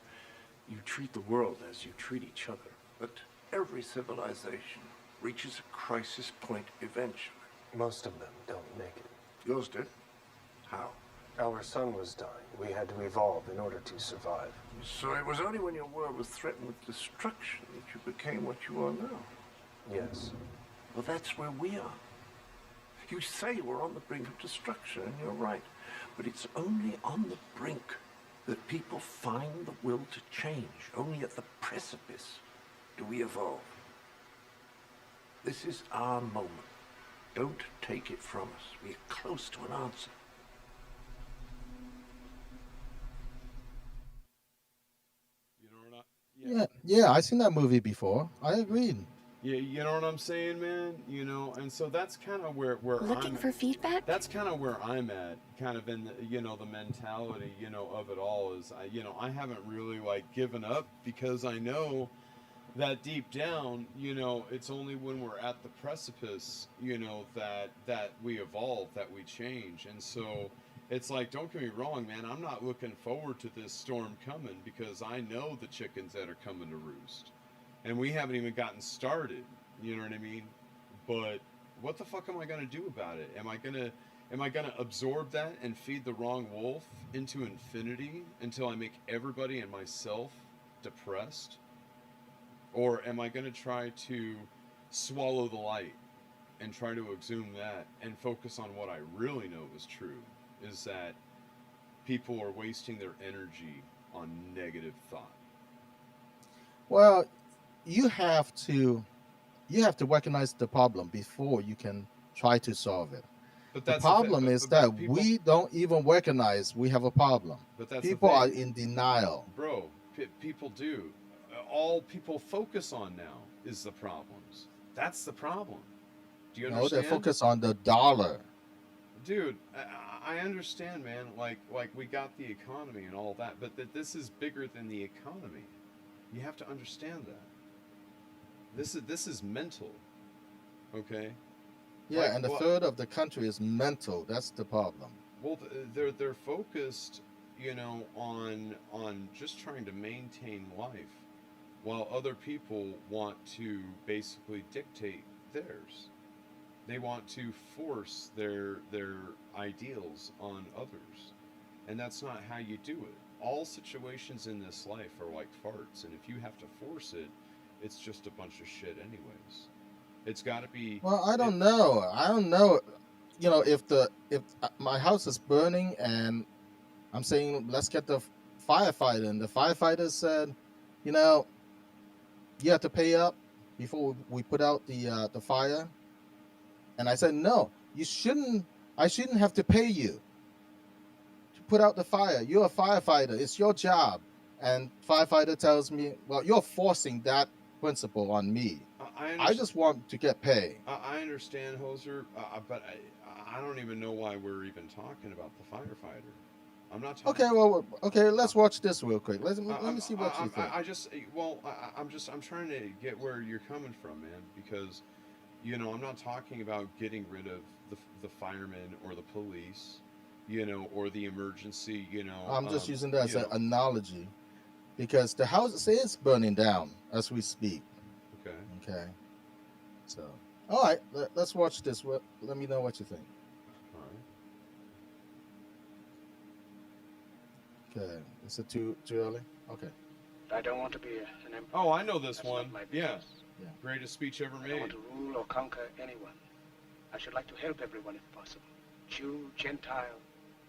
You treat the world as you treat each other. But every civilization reaches a crisis point eventually. Most of them don't make it. Yours did? How? Our sun was dying. We had to evolve in order to survive. So it was only when your world was threatened with destruction that you became what you are now? Yes. Well, that's where we are. You say we're on the brink of destruction, and you're right. But it's only on the brink that people find the will to change. Only at the precipice do we evolve. This is our moment. Don't take it from us. We're close to an answer. Yeah, I seen that movie before. I agreed. Yeah, you know what I'm saying, man? You know, and so that's kind of where Looking I'm for feedback? That's kind of where I'm at, kind of in the, the mentality, of it all is, I haven't really like given up because I know that deep down, it's only when we're at the precipice, that we evolve, that we change. And so it's like, don't get me wrong, man, I'm not looking forward to this storm coming because I know the chickens that are coming to roost. And we haven't even gotten started, you know what I mean? But what the fuck am I gonna do about it? Am I gonna absorb that and feed the wrong wolf into infinity until I make everybody and myself depressed? Or am I gonna try to swallow the light and try to exhume that and focus on what I really know is true, is that people are wasting their energy on negative thought. Well, you have to recognize the problem before you can try to solve it. But The that's problem is that people, we don't even recognize we have a problem. But that's People the are thing. in denial. Bro, people do. All people focus on now is the problems. That's the problem. Do you No, understand? they're focused on the dollar. Dude, I understand, man. Like we got the economy and all that, but this is bigger than the economy. You have to understand that. This is mental. Okay. Yeah, Like, and a well- third of the country is mental. That's the problem. Well, they're focused, you know, on just trying to maintain life, while other people want to basically dictate theirs. They want to force their ideals on others, and that's not how you do it. All situations in this life are like farts, and if you have to force it, it's just a bunch of shit, anyways. It's got to be. Well, I don't know. I don't know. You know, if my house is burning and I'm saying let's get the firefighter, and the firefighter said, you know, you have to pay up before we put out the fire. And I said, no, you shouldn't. I shouldn't have to pay you to put out the fire. You're a firefighter. It's your job. And firefighter tells me, well, you're forcing that principle on me. I just want to get paid. I understand, Hoser, but I don't even know why we're even talking about the firefighter. I'm not talking. Okay, well, okay, let's watch this real quick. Let me see what you think. I'm trying to get where you're coming from, man, because, you know, I'm not talking about getting rid of the firemen or the police, you know, or the emergency, you know. I'm just using that as you an know. analogy, because the house is burning down as we speak. Okay. Okay. So, all right, let's watch this. Let me know what you think. All right. Okay. Is it too early? Okay. I don't want to be an emperor. Oh, I know this That's one. not my Yeah. business. Greatest speech ever I don't want made. to rule or conquer anyone. I should like to help everyone if possible. Jew, Gentile,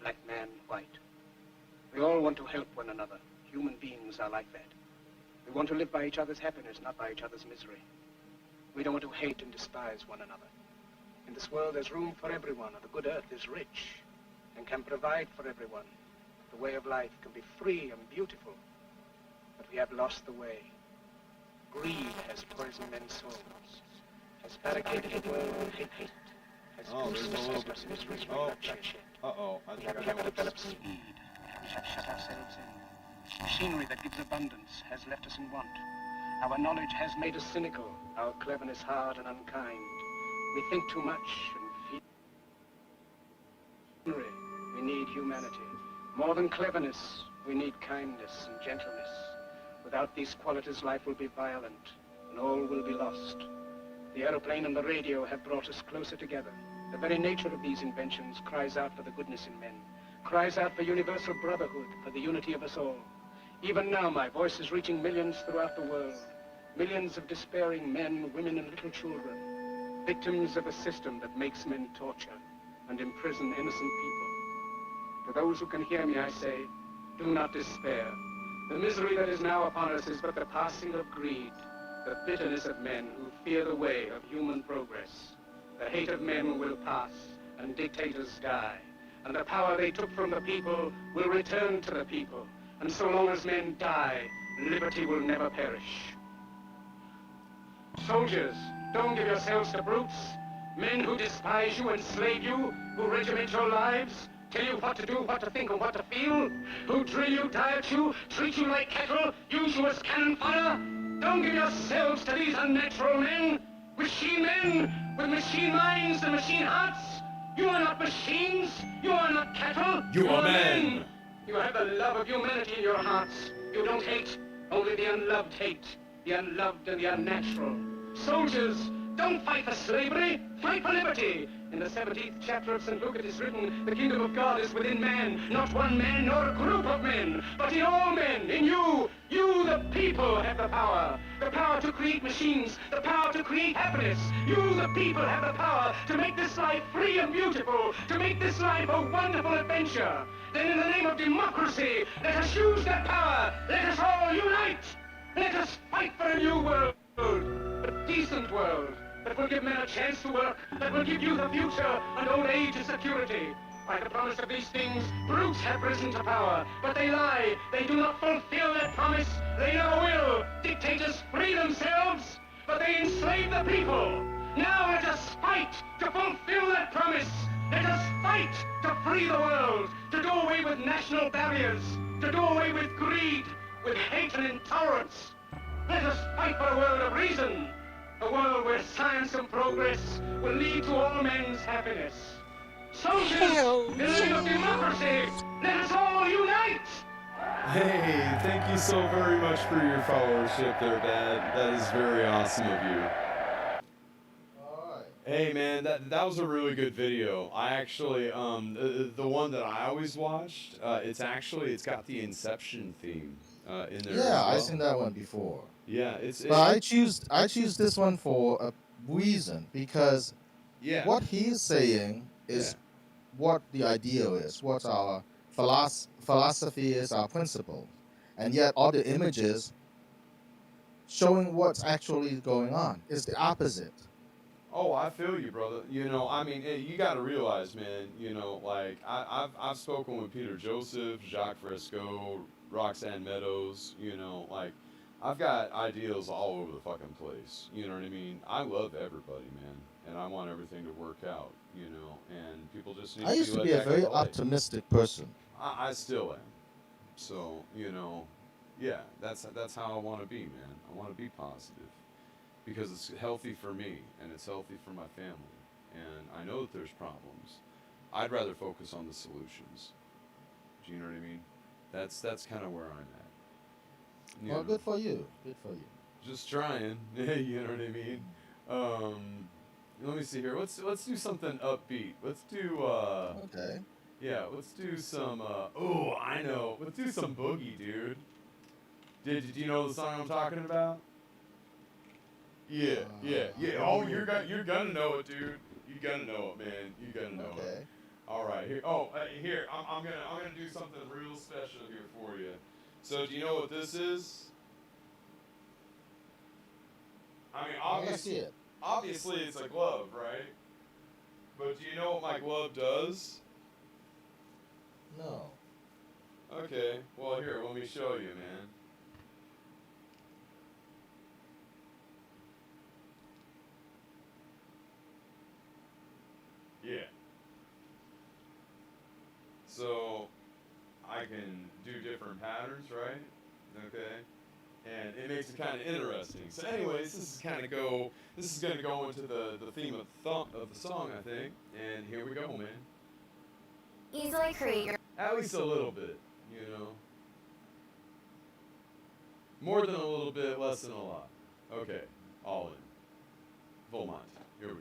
black man, white. We all want to help one another. Human beings are like that. We want to live by each other's happiness, not by each other's misery. We don't want to hate and despise one another. In this world, there's room for everyone, and the good earth is rich and can provide for everyone. The way of life can be free and beautiful, but we have lost the way. Greed has poisoned men's souls, has barricaded the world with hate, has There's a little bit. misery and Oh. bloodshed. Uh-oh. I We think I have know developed what's. speed. We have shut ourselves in. Machinery that gives abundance has left us in want. Our knowledge has made us cynical, our cleverness hard and unkind. We think too much and feel. We need humanity. More than cleverness, we need kindness and gentleness. Without these qualities, life will be violent, and all will be lost. The aeroplane and the radio have brought us closer together. The very nature of these inventions cries out for the goodness in men, cries out for universal brotherhood, for the unity of us all. Even now, my voice is reaching millions throughout the world. Millions of despairing men, women, and little children, victims of a system that makes men torture and imprison innocent people. To those who can hear me, I say, do not despair. The misery that is now upon us is but the passing of greed, the bitterness of men who fear the way of human progress. The hate of men will pass, and dictators die, and the power they took from the people will return to the people. And so long as men die, liberty will never perish. Soldiers, don't give yourselves to brutes. Men who despise you, enslave you, who regiment your lives, tell you what to do, what to think, and what to feel, who drill you, diet you, treat you like cattle, use you as cannon fodder. Don't give yourselves to these unnatural men, machine men, with machine minds and machine hearts. You are not machines, you are not cattle, You are men. You have the love of humanity in your hearts. You don't hate, only the unloved hate, the unloved and the unnatural. Soldiers, don't fight for slavery, fight for liberty. In the 17th chapter of St. Luke it is written, the kingdom of God is within man, not one man nor a group of men, but in all men, in you. You, the people, have the power to create machines, the power to create happiness. You, the people, have the power to make this life free and beautiful, to make this life a wonderful adventure. Then in the name of democracy, let us use that power. Let us all unite. Let us fight for a new world, a decent world, that will give men a chance to work, that will give youth a future and old age a security. By the promise of these things, brutes have risen to power, but they lie. They do not fulfill that promise. They never will. Dictators free themselves, but they enslave the people. Now let us fight to fulfill that promise. Let us fight to free the world, to do away with national barriers, to do away with greed, with hate and intolerance. Let us fight for a world of reason, A world where science and progress will lead to all men's happiness. Soldiers, in the name of democracy, let us all unite! Hey, thank you so very much for your followership there, Dad. That is very awesome of you. Hey man, that was a really good video. I actually the one that I always watched, it's got the Inception theme in there. Yeah, as well. I've seen that one before. Yeah, But I choose this one for a reason, because what he's saying is what the ideal is, what our philosophy is, our principle, and yet all the images showing what's actually going on is the opposite. Oh, I feel you, brother. You know, I mean, you got to realize, man. You know, like I've spoken with Peter Joseph, Jacques Fresco, Roxanne Meadows. You know, like I've got ideals all over the fucking place. You know what I mean? I love everybody, man, and I want everything to work out. You know, and people just need. I used to be a very optimistic person. I still am. So you know, yeah, that's how I want to be, man. I want to be positive. Because it's healthy for me and it's healthy for my family, and I know that there's problems. I'd rather focus on the solutions. Do you know what I mean? That's kind of where I'm at. Well, good for you. Good for you. Just trying. You know what I mean? Let me see here. Let's do something upbeat. Let's do. Okay. Yeah, let's do some. Oh, I know. Let's do some boogie, dude. Did you know the song I'm talking about? Yeah. Oh, you're gonna know it, dude. You gotta know it, man. You gotta know it. All right, here. Oh, here. I'm gonna do something real special here for you. So, do you know what this is? I mean, obviously it's a glove, right? But do you know what my glove does? No. Okay. Well, here. Let me show you, man. Yeah. So I can do different patterns, right? Okay. And it makes it kind of interesting. So anyways, this is going to go into the theme of the song, I think. And here we go, man. Easily create your... At least a little bit, you know. More than a little bit, less than a lot. Okay. All in. Full Monty. Here we go.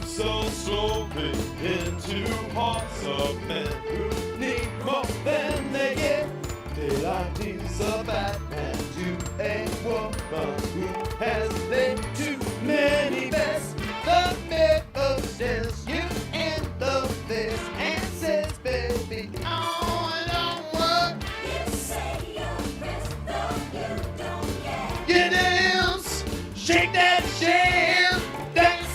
So slowly into hearts of men who need more than they get. Daylight is a bad man to a woman who has laid too many bets. The mirror says you in the face and says, baby, on what? You say your best, though you don't get. Get dance, shake that shit, dance.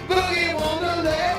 Boogie Wonderland.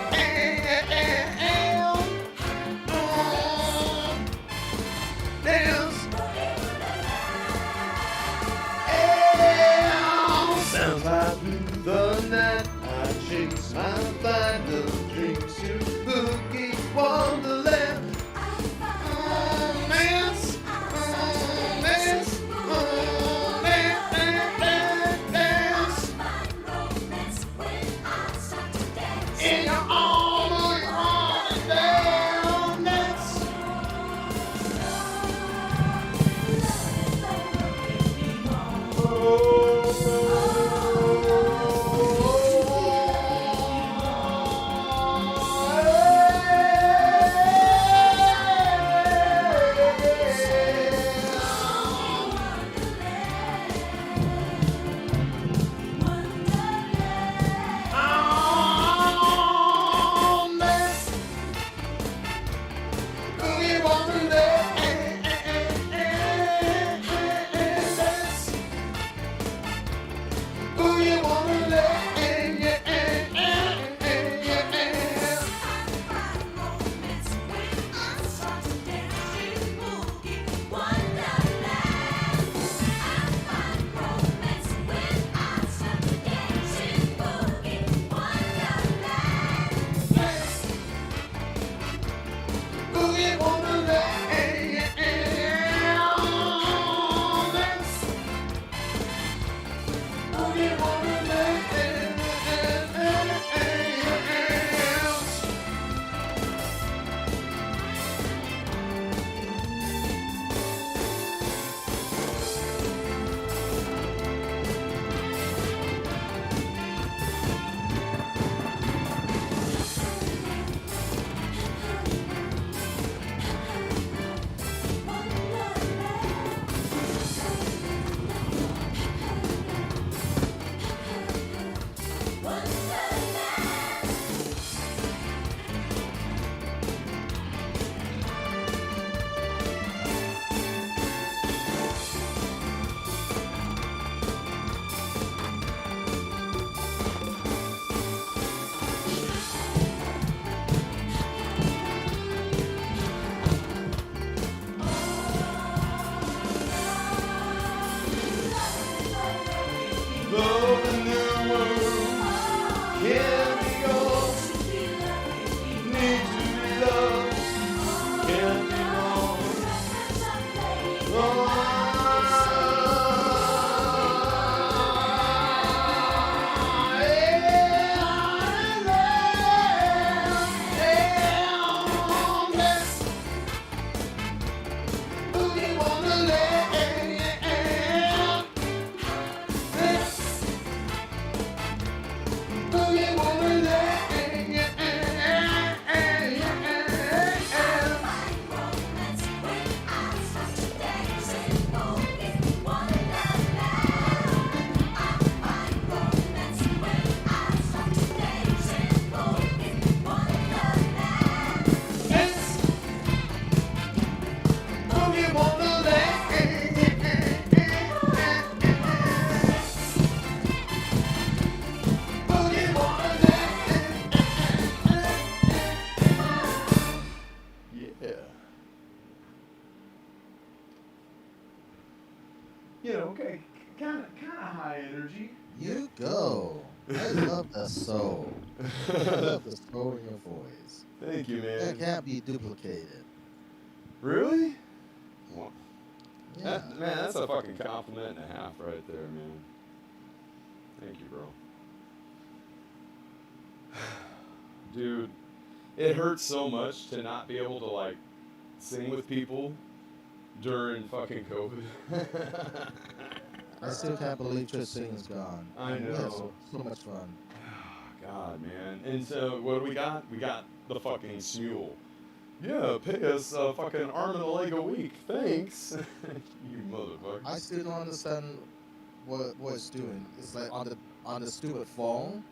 you know, kind of high energy. You go. I love the soul. I love the soul in your voice. Thank you, man. It can't be duplicated. Really? Well, Yeah. man, that's a fucking compliment and a half right there, man. Thank you, bro. Dude, it hurts so much to not be able to, like, sing with people during fucking COVID. I still can't believe Trish Singing's gone. I We had know. so much fun. God, man. And so, what do we got? We got the fucking smule. Yeah, pay us a fucking arm and a leg a week. Thanks. You motherfucker. I still don't understand what it's doing. It's like on the stupid phone.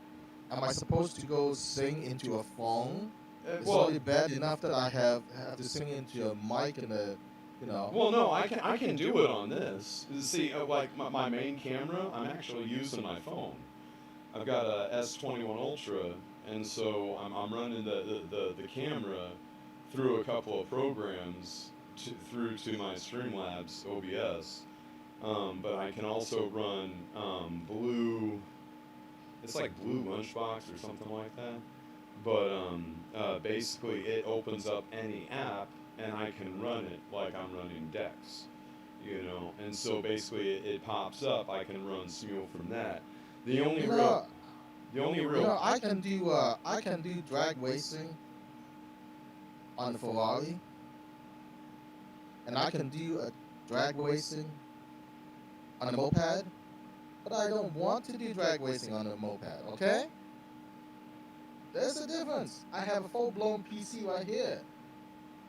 Am I supposed to go sing into a phone? It's well- already bad enough that I have to sing into a mic and a, you know. Well, no, I can do it on this. See, like my main camera, I'm actually using my phone. I've got a S21 Ultra, and so I'm running the camera through a couple of programs through to my Streamlabs OBS. But I can also run Blue. It's like Blue Lunchbox or something like that. But basically, it opens up any app, and I can run it like I'm running Dex, you know. And so basically, it pops up. I can run Smule from that. The only real. You know, I can do drag racing on the Ferrari, and I can do a drag racing on a moped, but I don't want to do drag racing on a moped. Okay? There's a difference. I have a full-blown PC right here.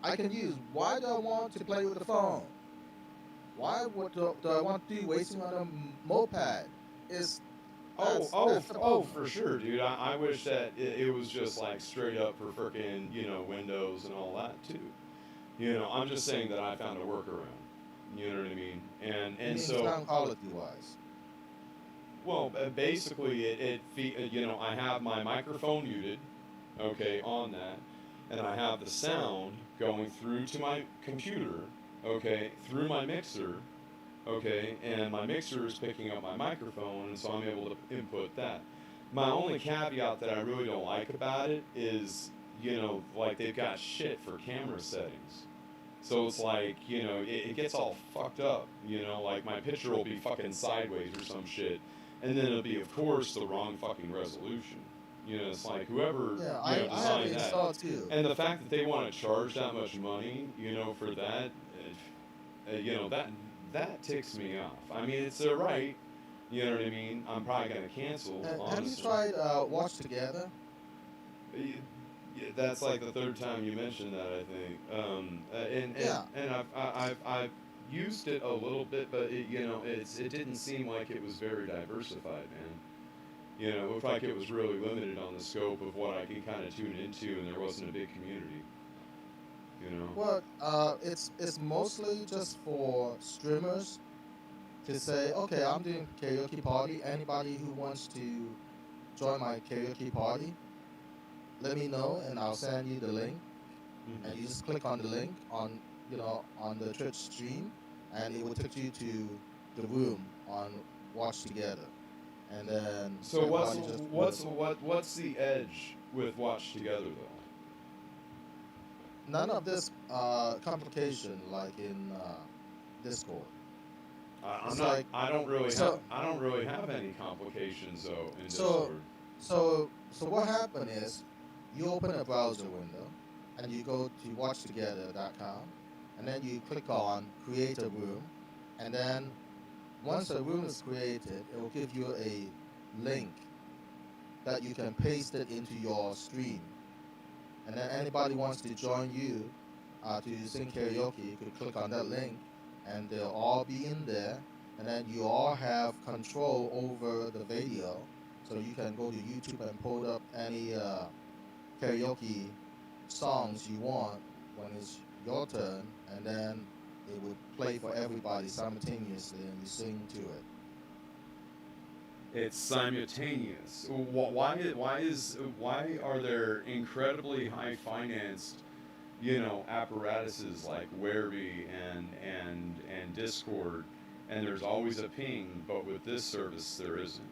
I can use. Why do I want to play with the phone? Why do I want to do racing on a moped? For sure, dude. I wish that it was just like straight up for frickin', you know, Windows and all that too. You know, I'm just saying that I found a workaround. You know what I mean? And so sound quality wise. Well, basically, you know, I have my microphone muted, okay, on that, and I have the sound going through to my computer, okay, through my mixer, okay, and my mixer is picking up my microphone, and so I'm able to input that. My only caveat that I really don't like about it is, you know, like they've got shit for camera settings. So it's like, you know, it gets all fucked up, you know, like my picture will be fucking sideways or some shit. And then it'll be, of course, the wrong fucking resolution. You know, it's like whoever designed that. Too. And the fact that they want to charge that much money, you know, for that, you know, that ticks me off. I mean, it's their right. You know what I mean? I'm probably going to cancel, honestly. Have you tried Watch Together? Yeah, that's like the third time you mentioned that, I think. And I've used it a little bit, but it didn't seem like it was very diversified, man. You know, it looked like it was really limited on the scope of what I could kind of tune into, and there wasn't a big community. You know. Well, it's mostly just for streamers to say, okay, I'm doing karaoke party. Anybody who wants to join my karaoke party, let me know, and I'll send you the link. And you just click on the link on the Twitch stream, and it will take you to the room on Watch Together. And then so what's the edge with Watch Together though? None of this complication like in Discord. I don't really have any complications though in Discord. So what happened is you open a browser window and you go to watchtogether.com, and then you click on create a room, and then once a room is created, it will give you a link that you can paste it into your stream. And then anybody wants to join you to sing karaoke, you could click on that link, and they'll all be in there, and then you all have control over the video, so you can go to YouTube and pull up any karaoke songs you want when it's your turn, and then it would play for everybody simultaneously, and you sing to it. It's simultaneous. Why are there incredibly high financed, you know, apparatuses like Werby and Discord, and there's always a ping, but with this service there isn't.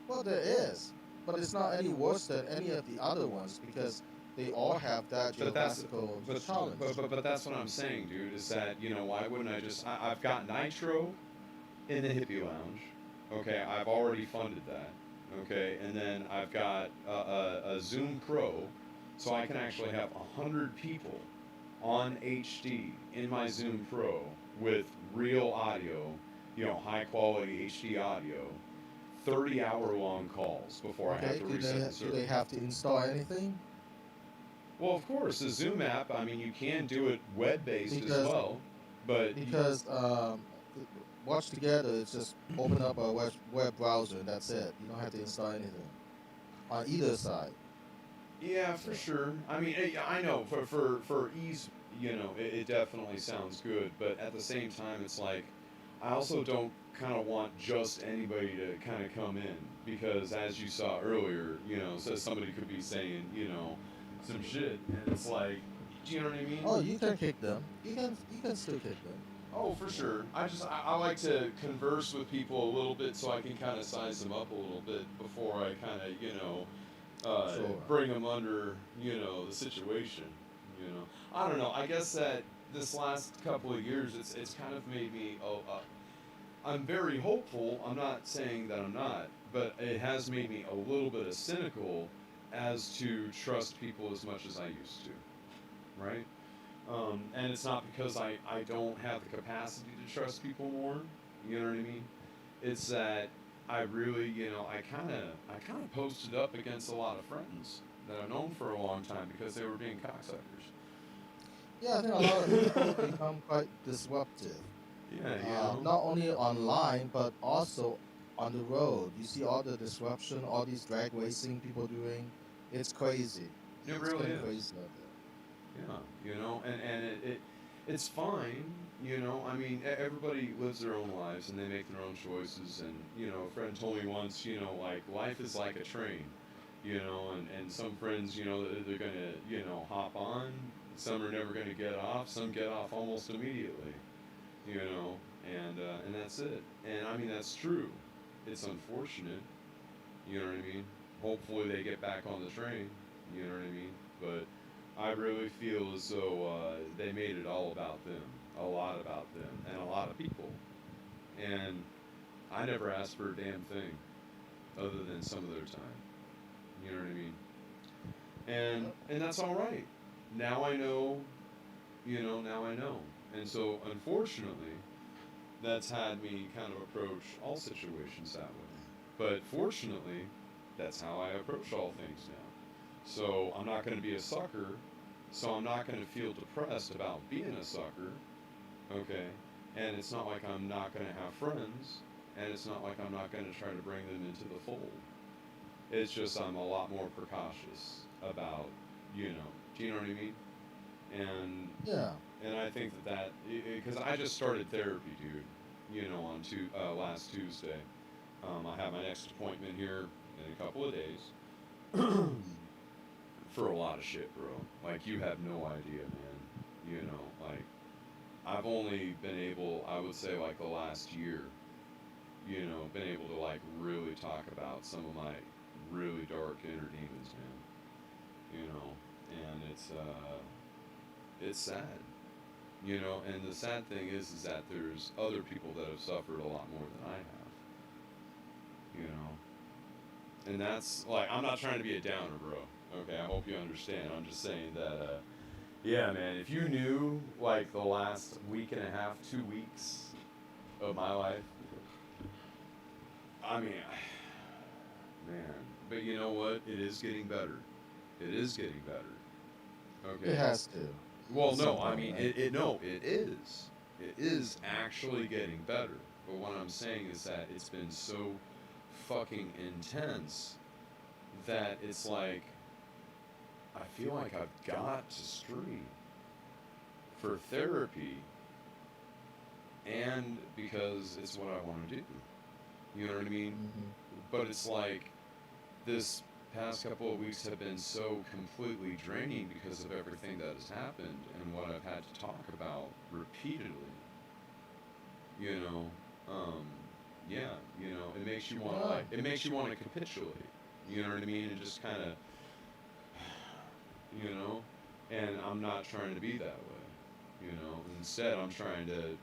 Well, there is, but it's not any worse than any of the other ones because they all have that geographical challenge. But that's what I'm saying, dude, is that, you know, why wouldn't I just, I've got Nitro in the Hippie Lounge, okay, I've already funded that, okay, and then I've got a Zoom Pro, so I can actually have 100 people on HD in my Zoom Pro with real audio, you know, high quality HD audio, 30-hour-long calls before I have to reset the server. Do they have to install anything? Well, of course, the Zoom app, I mean, you can do it web-based as well, but... Because Watch Together, it's just open up a web browser and that's it. You don't have to install anything on either side. Yeah, for sure. I mean, I know, for ease, you know, it definitely sounds good, but at the same time, it's like, I also don't kind of want just anybody to kind of come in, because as you saw earlier, you know, so somebody could be saying, you know, some shit, and it's like, do you know what I mean? Oh, you can kick them. You can still kick them. Oh, for sure. I like to converse with people a little bit so I can kind of size them up a little bit before I kind of, you know, bring them under, you know, the situation, you know. I don't know. I guess that this last couple of years, it's kind of made me, I'm very hopeful. I'm not saying that I'm not, but it has made me a little bit of cynical as to trust people as much as I used to, right? And it's not because I don't have the capacity to trust people more, you know what I mean? It's that I really, you know, I kind of posted up against a lot of friends that I've known for a long time because they were being cocksuckers. Yeah, I think a lot of people become quite disruptive. Yeah, not only online, but also on the road. You see all the disruption, all these drag racing people doing. It's crazy. It really is. Crazy out there. Yeah, you know, and it's fine, you know. I mean, everybody lives their own lives and they make their own choices. And you know, a friend told me once, you know, like life is like a train, you know, and some friends, you know, they're gonna, you know, hop on. Some are never gonna get off. Some get off almost immediately, you know, and that's it. And I mean, that's true. It's unfortunate, you know what I mean. Hopefully they get back on the train, you know what I mean. But I really feel as though they made it all about them, a lot about them, and a lot of people. And I never asked for a damn thing other than some of their time. You know what I mean? And that's all right. Now I know, you know, now I know. And so, unfortunately, that's had me kind of approach all situations that way. But fortunately, that's how I approach all things now. So I'm not going to be a sucker, so I'm not going to feel depressed about being a sucker, okay? And it's not like I'm not going to have friends, and it's not like I'm not going to try to bring them into the fold. It's just I'm a lot more precautious about, you know, do you know what I mean? And yeah. And I think that because I just started therapy, dude, you know, on last Tuesday. I have my next appointment here in a couple of days. For a lot of shit, bro. Like, you have no idea, man. You know, like, I've only been able, I would say, like, the last year, you know, been able to, like, really talk about some of my really dark inner demons, man. You know, and it's sad. You know, and the sad thing is that there's other people that have suffered a lot more than I have. You know. And that's, like, I'm not trying to be a downer, bro. Okay, I hope you understand. I'm just saying that, yeah, man, if you knew, like, the last week and a half, 2 weeks of my life, I mean, man, but you know what? It is getting better. It is getting better. Okay. It has to. Well, no, I mean, it is. It is actually getting better. But what I'm saying is that it's been so fucking intense that it's like, I feel like I've got to stream for therapy and because it's what I want to do. You know what I mean? Mm-hmm. But it's like this past couple of weeks have been so completely draining because of everything that has happened and what I've had to talk about repeatedly. you know, yeah, you know, it makes you want to like, it makes you want to capitulate, you know what I mean, and just kind of, you know, and I'm not trying to be that way, you know. Instead, I'm trying to,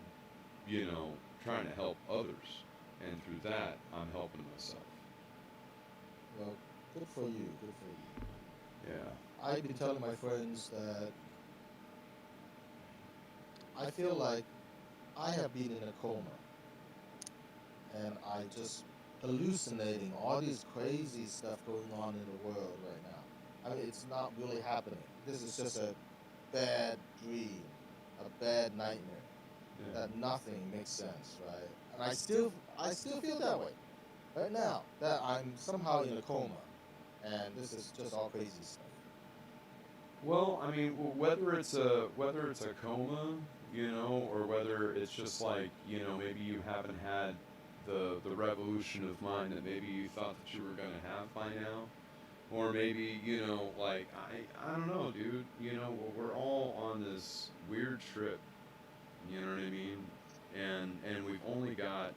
you know, trying to help others, and through that, I'm helping myself. Well, good for you. Good for you. Yeah. I've been telling my friends that I feel like I have been in a coma, and I just hallucinating all this crazy stuff going on in the world right now. I mean, it's not really happening. This is just a bad dream, a bad nightmare. That nothing makes sense, right? And I still feel that way right now. That I'm somehow in a coma, and this is just all crazy stuff. Well, I mean, whether it's a coma, you know, or whether it's just like, you know, maybe you haven't had the revolution of mind that maybe you thought that you were gonna have by now, or maybe, you know, like I don't know, dude. You know, we're all on this weird trip. You know what I mean? And we've only got,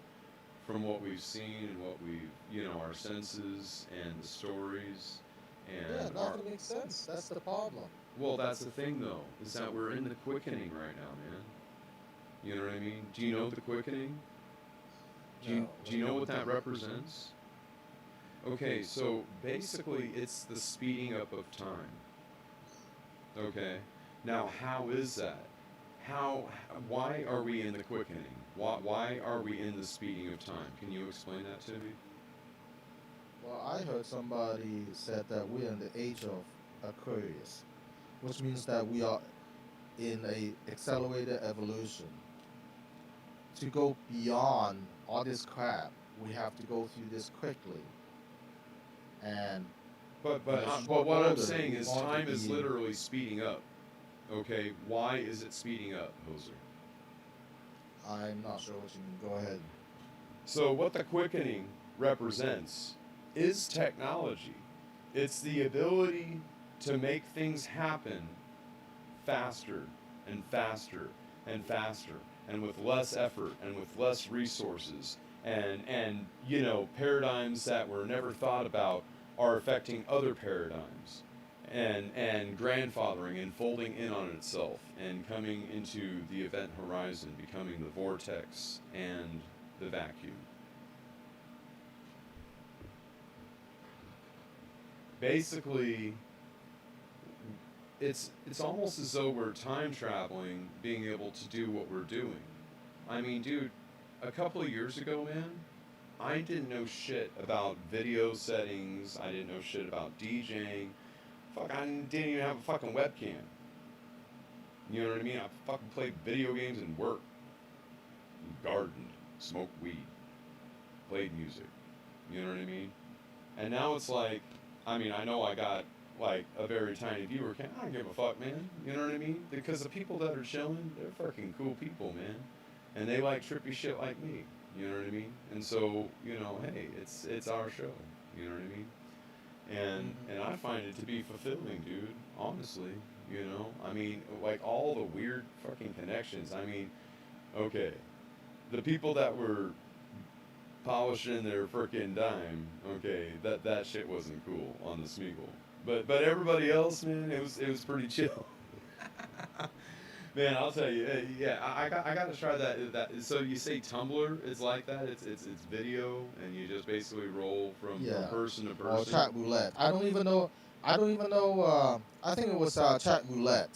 from what we've seen and what we've, you know, our senses and the stories Yeah, and nothing makes sense. That's the problem. well, that's the thing though, is that we're in the quickening right now, man. You know what I mean? Do you know the quickening? Do you know what that represents? Okay, so basically it's the speeding up of time. Okay. Now, how is that? Why are we in the quickening? Why are we in the speeding of time? Can you explain that to me? Well, I heard somebody said that we're in the age of Aquarius, which means that we are in a accelerated evolution. To go beyond all this crap, we have to go through this quickly. And But what I'm saying is time is literally speeding up. Okay, why is it speeding up, Hoser? I'm not sure what you mean. Go ahead. So what the quickening represents is technology. It's the ability to make things happen faster and faster and faster and with less effort and with less resources and you know, paradigms that were never thought about are affecting other paradigms and grandfathering and folding in on itself and coming into the event horizon, becoming the vortex and the vacuum. Basically, it's almost as though we're time traveling, being able to do what we're doing. I mean, dude, a couple of years ago, man, I didn't know shit about video settings. I didn't know shit about DJing. Fuck, I didn't even have a fucking webcam. You know what I mean? I fucking played video games and worked, gardened, smoked weed, played music. You know what I mean? And now it's like, I mean, I know I got like a very tiny viewer count. I don't give a fuck, man. You know what I mean? Because the people that are chilling, they're fucking cool people, man. And they like trippy shit like me. You know what I mean? And so, you know, hey, it's our show. You know what I mean? And I find it to be fulfilling, dude. Honestly, you know. I mean, like all the weird fucking connections. I mean, okay, the people that were polishing their frickin' dime, okay, that shit wasn't cool on the Smeagol. But everybody else, man, it was pretty chill. Man, I'll tell you, yeah, I gotta try that. So you say Tumblr is like that? It's video, and you just basically roll from person to person. Or chat roulette. I don't even know. I think it was chat roulette.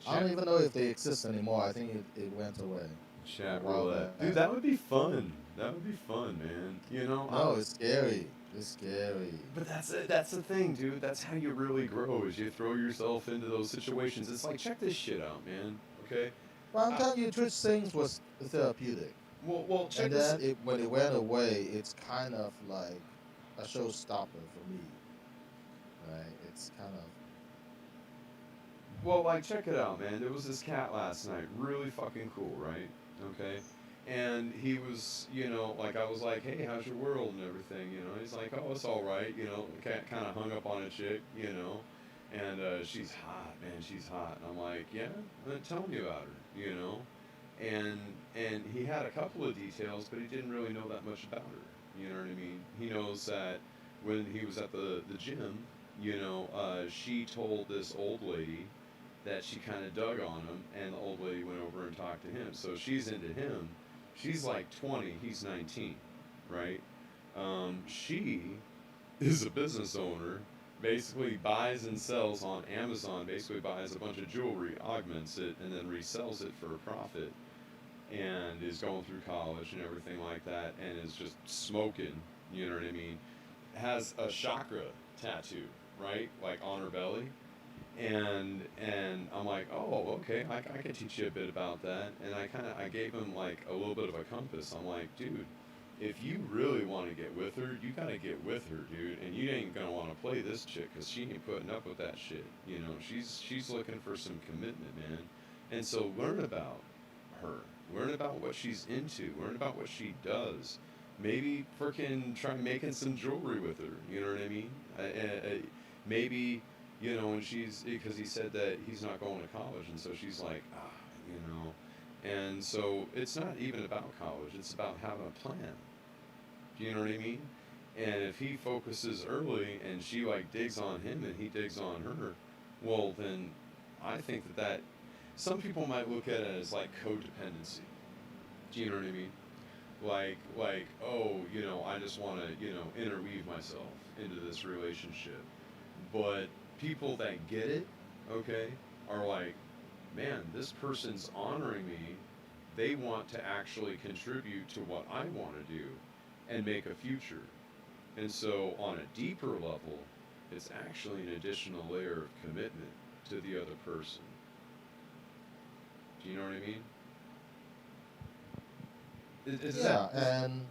I don't even know if they exist anymore. I think it went away. Chat roulette, dude. That would be fun. That would be fun, man. You know. No, it's scary. It's scary. But that's the thing, dude. That's how you really grow. Is you throw yourself into those situations. It's like, check this shit out, man. Okay. Well, I'm telling you, Twitch things was therapeutic. Well, check and this. then when it went away, it's kind of like a showstopper for me. Right? It's kind of. Well, like, check it out, man. There was this cat last night. Really fucking cool, right? Okay. And he was, you know, like, I was like, hey, how's your world and everything, you know? He's like, oh, it's all right, you know. The cat kind of hung up on a chick, you know. And she's hot, man, she's hot. And I'm like, yeah, tell me about her, you know. and he had a couple of details, but he didn't really know that much about her. You know what I mean? He knows that when he was at the gym, she told this old lady that she kind of dug on him, and the old lady went over and talked to him. So she's into him. She's like 20, he's 19, right? She is a business owner, basically buys and sells on Amazon, basically buys a bunch of jewelry, augments it, and then resells it for a profit, and is going through college and everything like that, and is just smoking, you know what I mean? Has a chakra tattoo, right? Like on her belly. And I'm like, oh, okay, I can teach you a bit about that. And I gave him like a little bit of a compass. I'm like, dude, if you really want to get with her, you gotta get with her, dude. And you ain't gonna want to play this chick, because she ain't putting up with that shit. She's looking for some commitment, man. And so learn about her. Learn about what she's into. Learn about what she does. Maybe freaking try making some jewelry with her. You know what I mean? Maybe, and because he said that he's not going to college, and so she's like, and so it's not even about college, it's about having a plan. Do you know what I mean? And if he focuses early and she like digs on him and he digs on her, well then I think that some people might look at it as like codependency. Do you know what I mean? Like, oh, I just want to, interweave myself into this relationship. But people that get it, okay, are like, man, this person's honoring me. They want to actually contribute to what I want to do and make a future. And so on a deeper level, it's actually an additional layer of commitment to the other person. Do you know what I mean?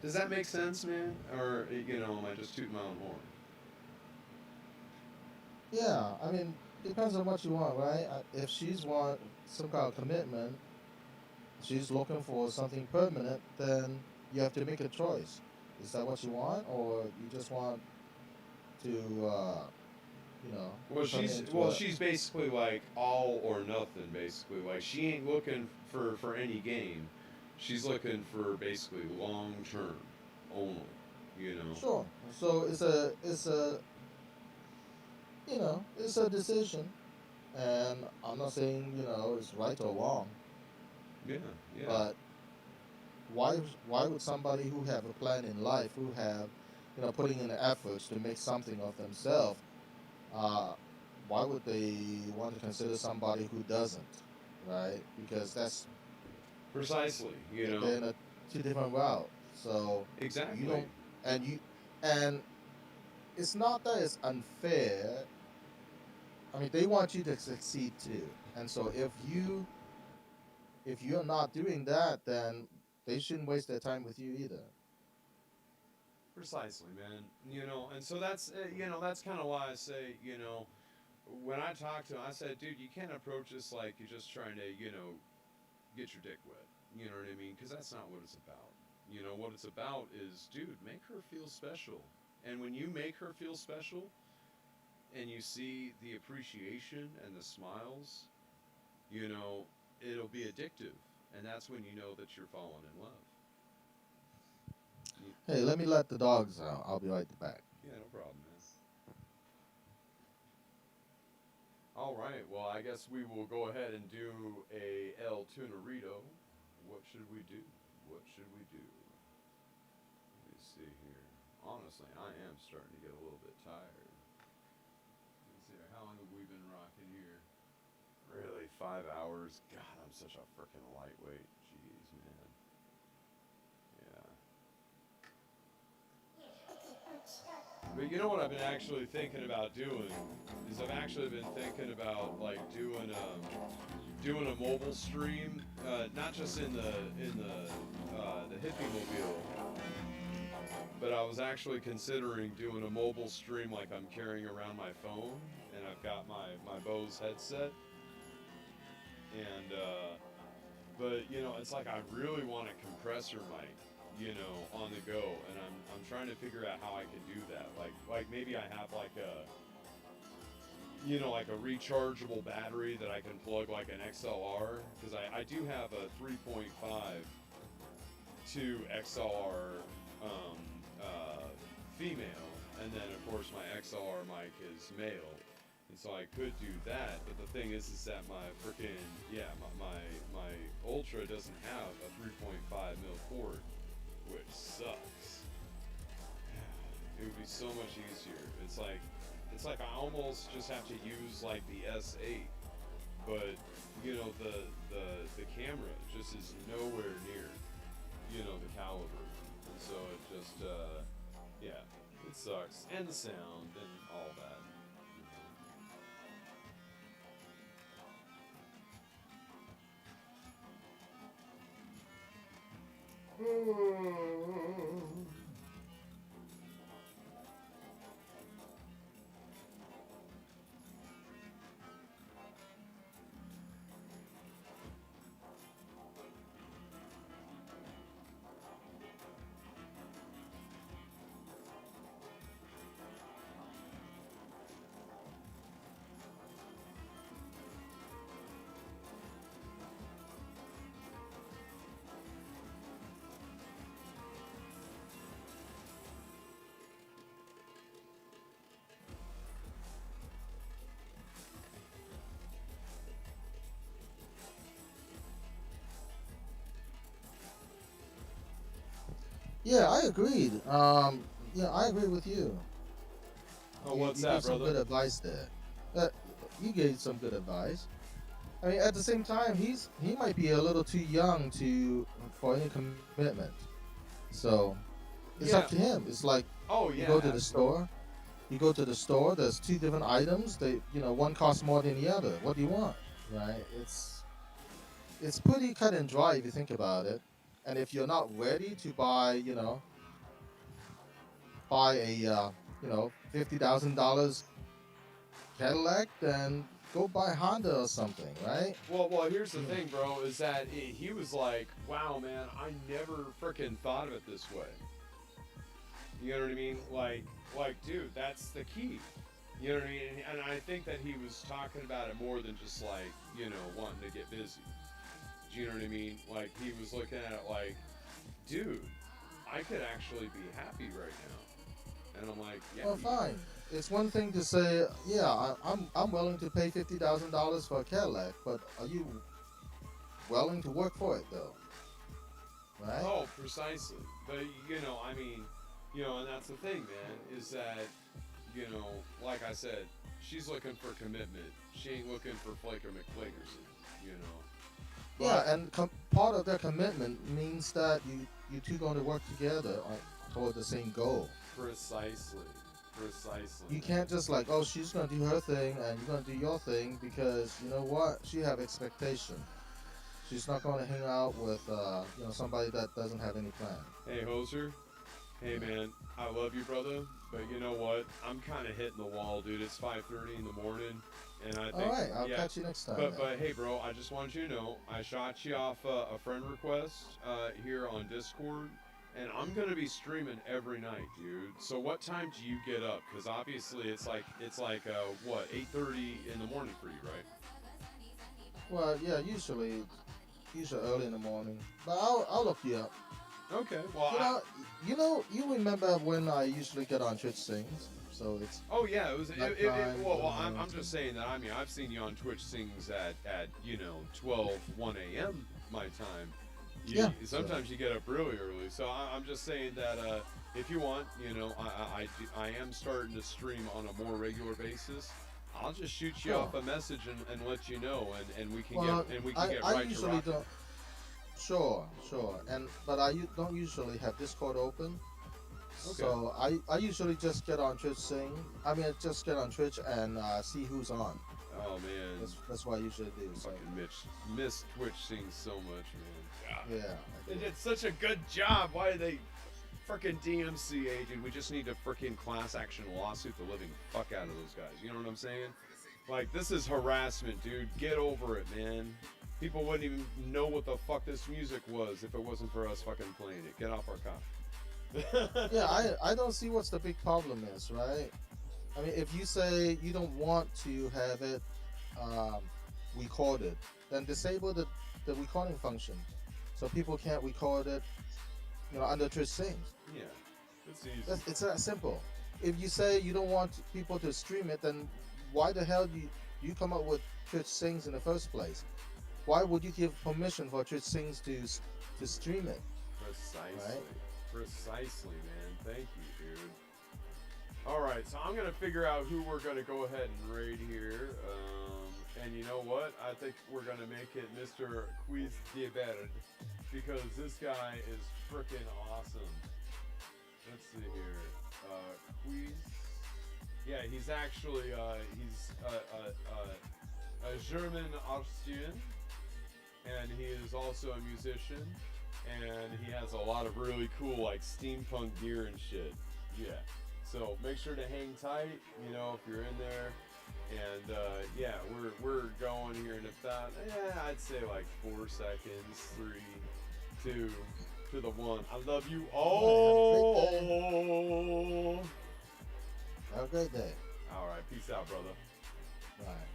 Does that make sense, man? Or, am I just tooting my own horn? Yeah, I mean, depends on what you want, right? If she's want some kind of commitment, she's looking for something permanent, then you have to make a choice. Is that what you want, or you just want to, she's basically like all or nothing. Basically, like she ain't looking for any game. She's looking for basically long term only. Sure. So it's a it's a decision, and I'm not saying it's right or wrong. Yeah. But why would somebody who have a plan in life, who have putting in the efforts to make something of themselves, why would they want to consider somebody who doesn't, right? Because that's precisely they're in a two different route. So exactly. You don't, and it's not that it's unfair. I mean, they want you to succeed too, and so if you're not doing that, then they shouldn't waste their time with you either. Precisely, man. And so that's that's kind of why I say, when I talk to him, I said, dude, you can't approach this like you're just trying to, get your dick wet. You know what I mean? Because that's not what it's about. What it's about is, dude, make her feel special. And when you make her feel special, and you see the appreciation and the smiles, it'll be addictive. And that's when you know that you're falling in love. Hey, let me let the dogs out. I'll be right back. Yeah, no problem, man. All right, well, I guess we will go ahead and do a El Tunarito. What should we do? What should we do? Let me see here. Honestly, I am starting to get a little bit tired. Let's see here. How long have we been rocking here? Really, 5 hours? God, I'm such a freaking lightweight. Jeez, man. Yeah. But you know what I've been actually thinking about doing is I've actually been thinking about like doing a mobile stream, not just in the Hippymobile, but I was actually considering doing a mobile stream like I'm carrying around my phone, and I've got my Bose headset, and but it's like I really want a compressor mic. On the go, and I'm trying to figure out how I can do that. Like maybe I have like you know, like a rechargeable battery that I can plug like an XLR, because I do have a 3.5 to XLR female, and then of course my XLR mic is male, and so I could do that. But the thing is that my freaking my Ultra doesn't have a 3.5 mil cord, which sucks. It would be so much easier. It's like I almost just have to use like the S8, but you know the camera just is nowhere near, you know, the caliber, and so it just yeah, it sucks, and the sound and all that. Yeah, I agreed. Yeah, I agree with you. Oh, You, what's you that, gave some brother? good advice there. You gave some good advice. I mean, at the same time, he might be a little too young for any commitment. So it's up Yeah. to him. It's like Oh you yeah, go to the absolutely. store. You go to the store. There's two different items. One costs more than the other. What do you want, right? It's pretty cut and dry if you think about it. And if you're not ready to buy a $50,000 Cadillac, then go buy Honda or something, right? Well, here's the thing, bro, is that he was like, wow, man, I never freaking thought of it this way. You know what I mean? Like, dude, that's the key. You know what I mean? And I think that he was talking about it more than just like, you know, wanting to get busy. Do you know what I mean? Like, he was looking at it like, dude, I could actually be happy right now. And I'm like, yeah. Well, fine. It's one thing to say, yeah, I'm willing to pay $50,000 for a Cadillac, but are you willing to work for it though? Right? Oh, precisely. But you know, I mean, you know, and that's the thing, man, is that, you know, like I said, she's looking for commitment. She ain't looking for Flaker McFlakerson, you know. But, Yeah, and part of their commitment means that you two going to work together toward the same goal. Precisely. You can't just like, oh, she's gonna do her thing and you're gonna do your thing, because you know what? She have expectation. She's not gonna hang out with somebody that doesn't have any plan. Hey, Hoser. Hey, man, I love you, brother. But you know what? I'm kind of hitting the wall, dude. It's 5:30 in the morning, and I think. All right, I'll yeah, catch you next time. But hey, bro, I just wanted you to know I shot you off a friend request here on Discord, and I'm gonna be streaming every night, dude. So what time do you get up? Because obviously it's like what, 8:30 in the morning for you, right? Well, yeah, usually early in the morning, but I'll look you up. Okay. Well, you remember when I usually get on Twitch Sings? So it's. Oh yeah, it was. Well, I'm nighttime. just saying that. I mean, I've seen you on Twitch Sings at 1 a.m. my time. Sometimes you get up really early. So I'm just saying that if you want, you know, I am starting to stream on a more regular basis. I'll just shoot you off a message and let you know, and we can get I right to usually rocking. don't. Sure. But I don't usually have Discord open. Okay. So I usually just get on Twitch just get on Twitch and see who's on. Oh man. That's what I usually do. So. Fucking miss Twitch Sings so much, man. God. Yeah. They did such a good job. Why did they freaking DMCA, dude? We just need to freaking class action lawsuit the living fuck out of those guys. You know what I'm saying? Like, this is harassment, dude. Get over it, man. People wouldn't even know what the fuck this music was if it wasn't for us fucking playing it. Get off our cock. Yeah, I don't see what's the big problem is, right? I mean, if you say you don't want to have it recorded, then disable the recording function, so people can't record it, under Twitch Sings. Yeah, it's easy. It's that simple. If you say you don't want people to stream it, then why the hell you come up with Twitch Sings in the first place? Why would you give permission for Twitch Sings to stream it? Precisely. Right? Precisely, man. Thank you, dude. All right, so I'm gonna figure out who we're gonna go ahead and raid here. And you know what? I think we're gonna make it Mr. Quiz de Verde, because this guy is freaking awesome. Let's see here. Quiz. Yeah, he's actually he's a German Austrian, and he is also a musician, and he has a lot of really cool like steampunk gear and shit. Yeah. So make sure to hang tight, if you're in there. And yeah, we're going here in about, I'd say like 4 seconds, 3, 2 to the 1. I love you all. Have a great day. All right, peace out, brother. Bye.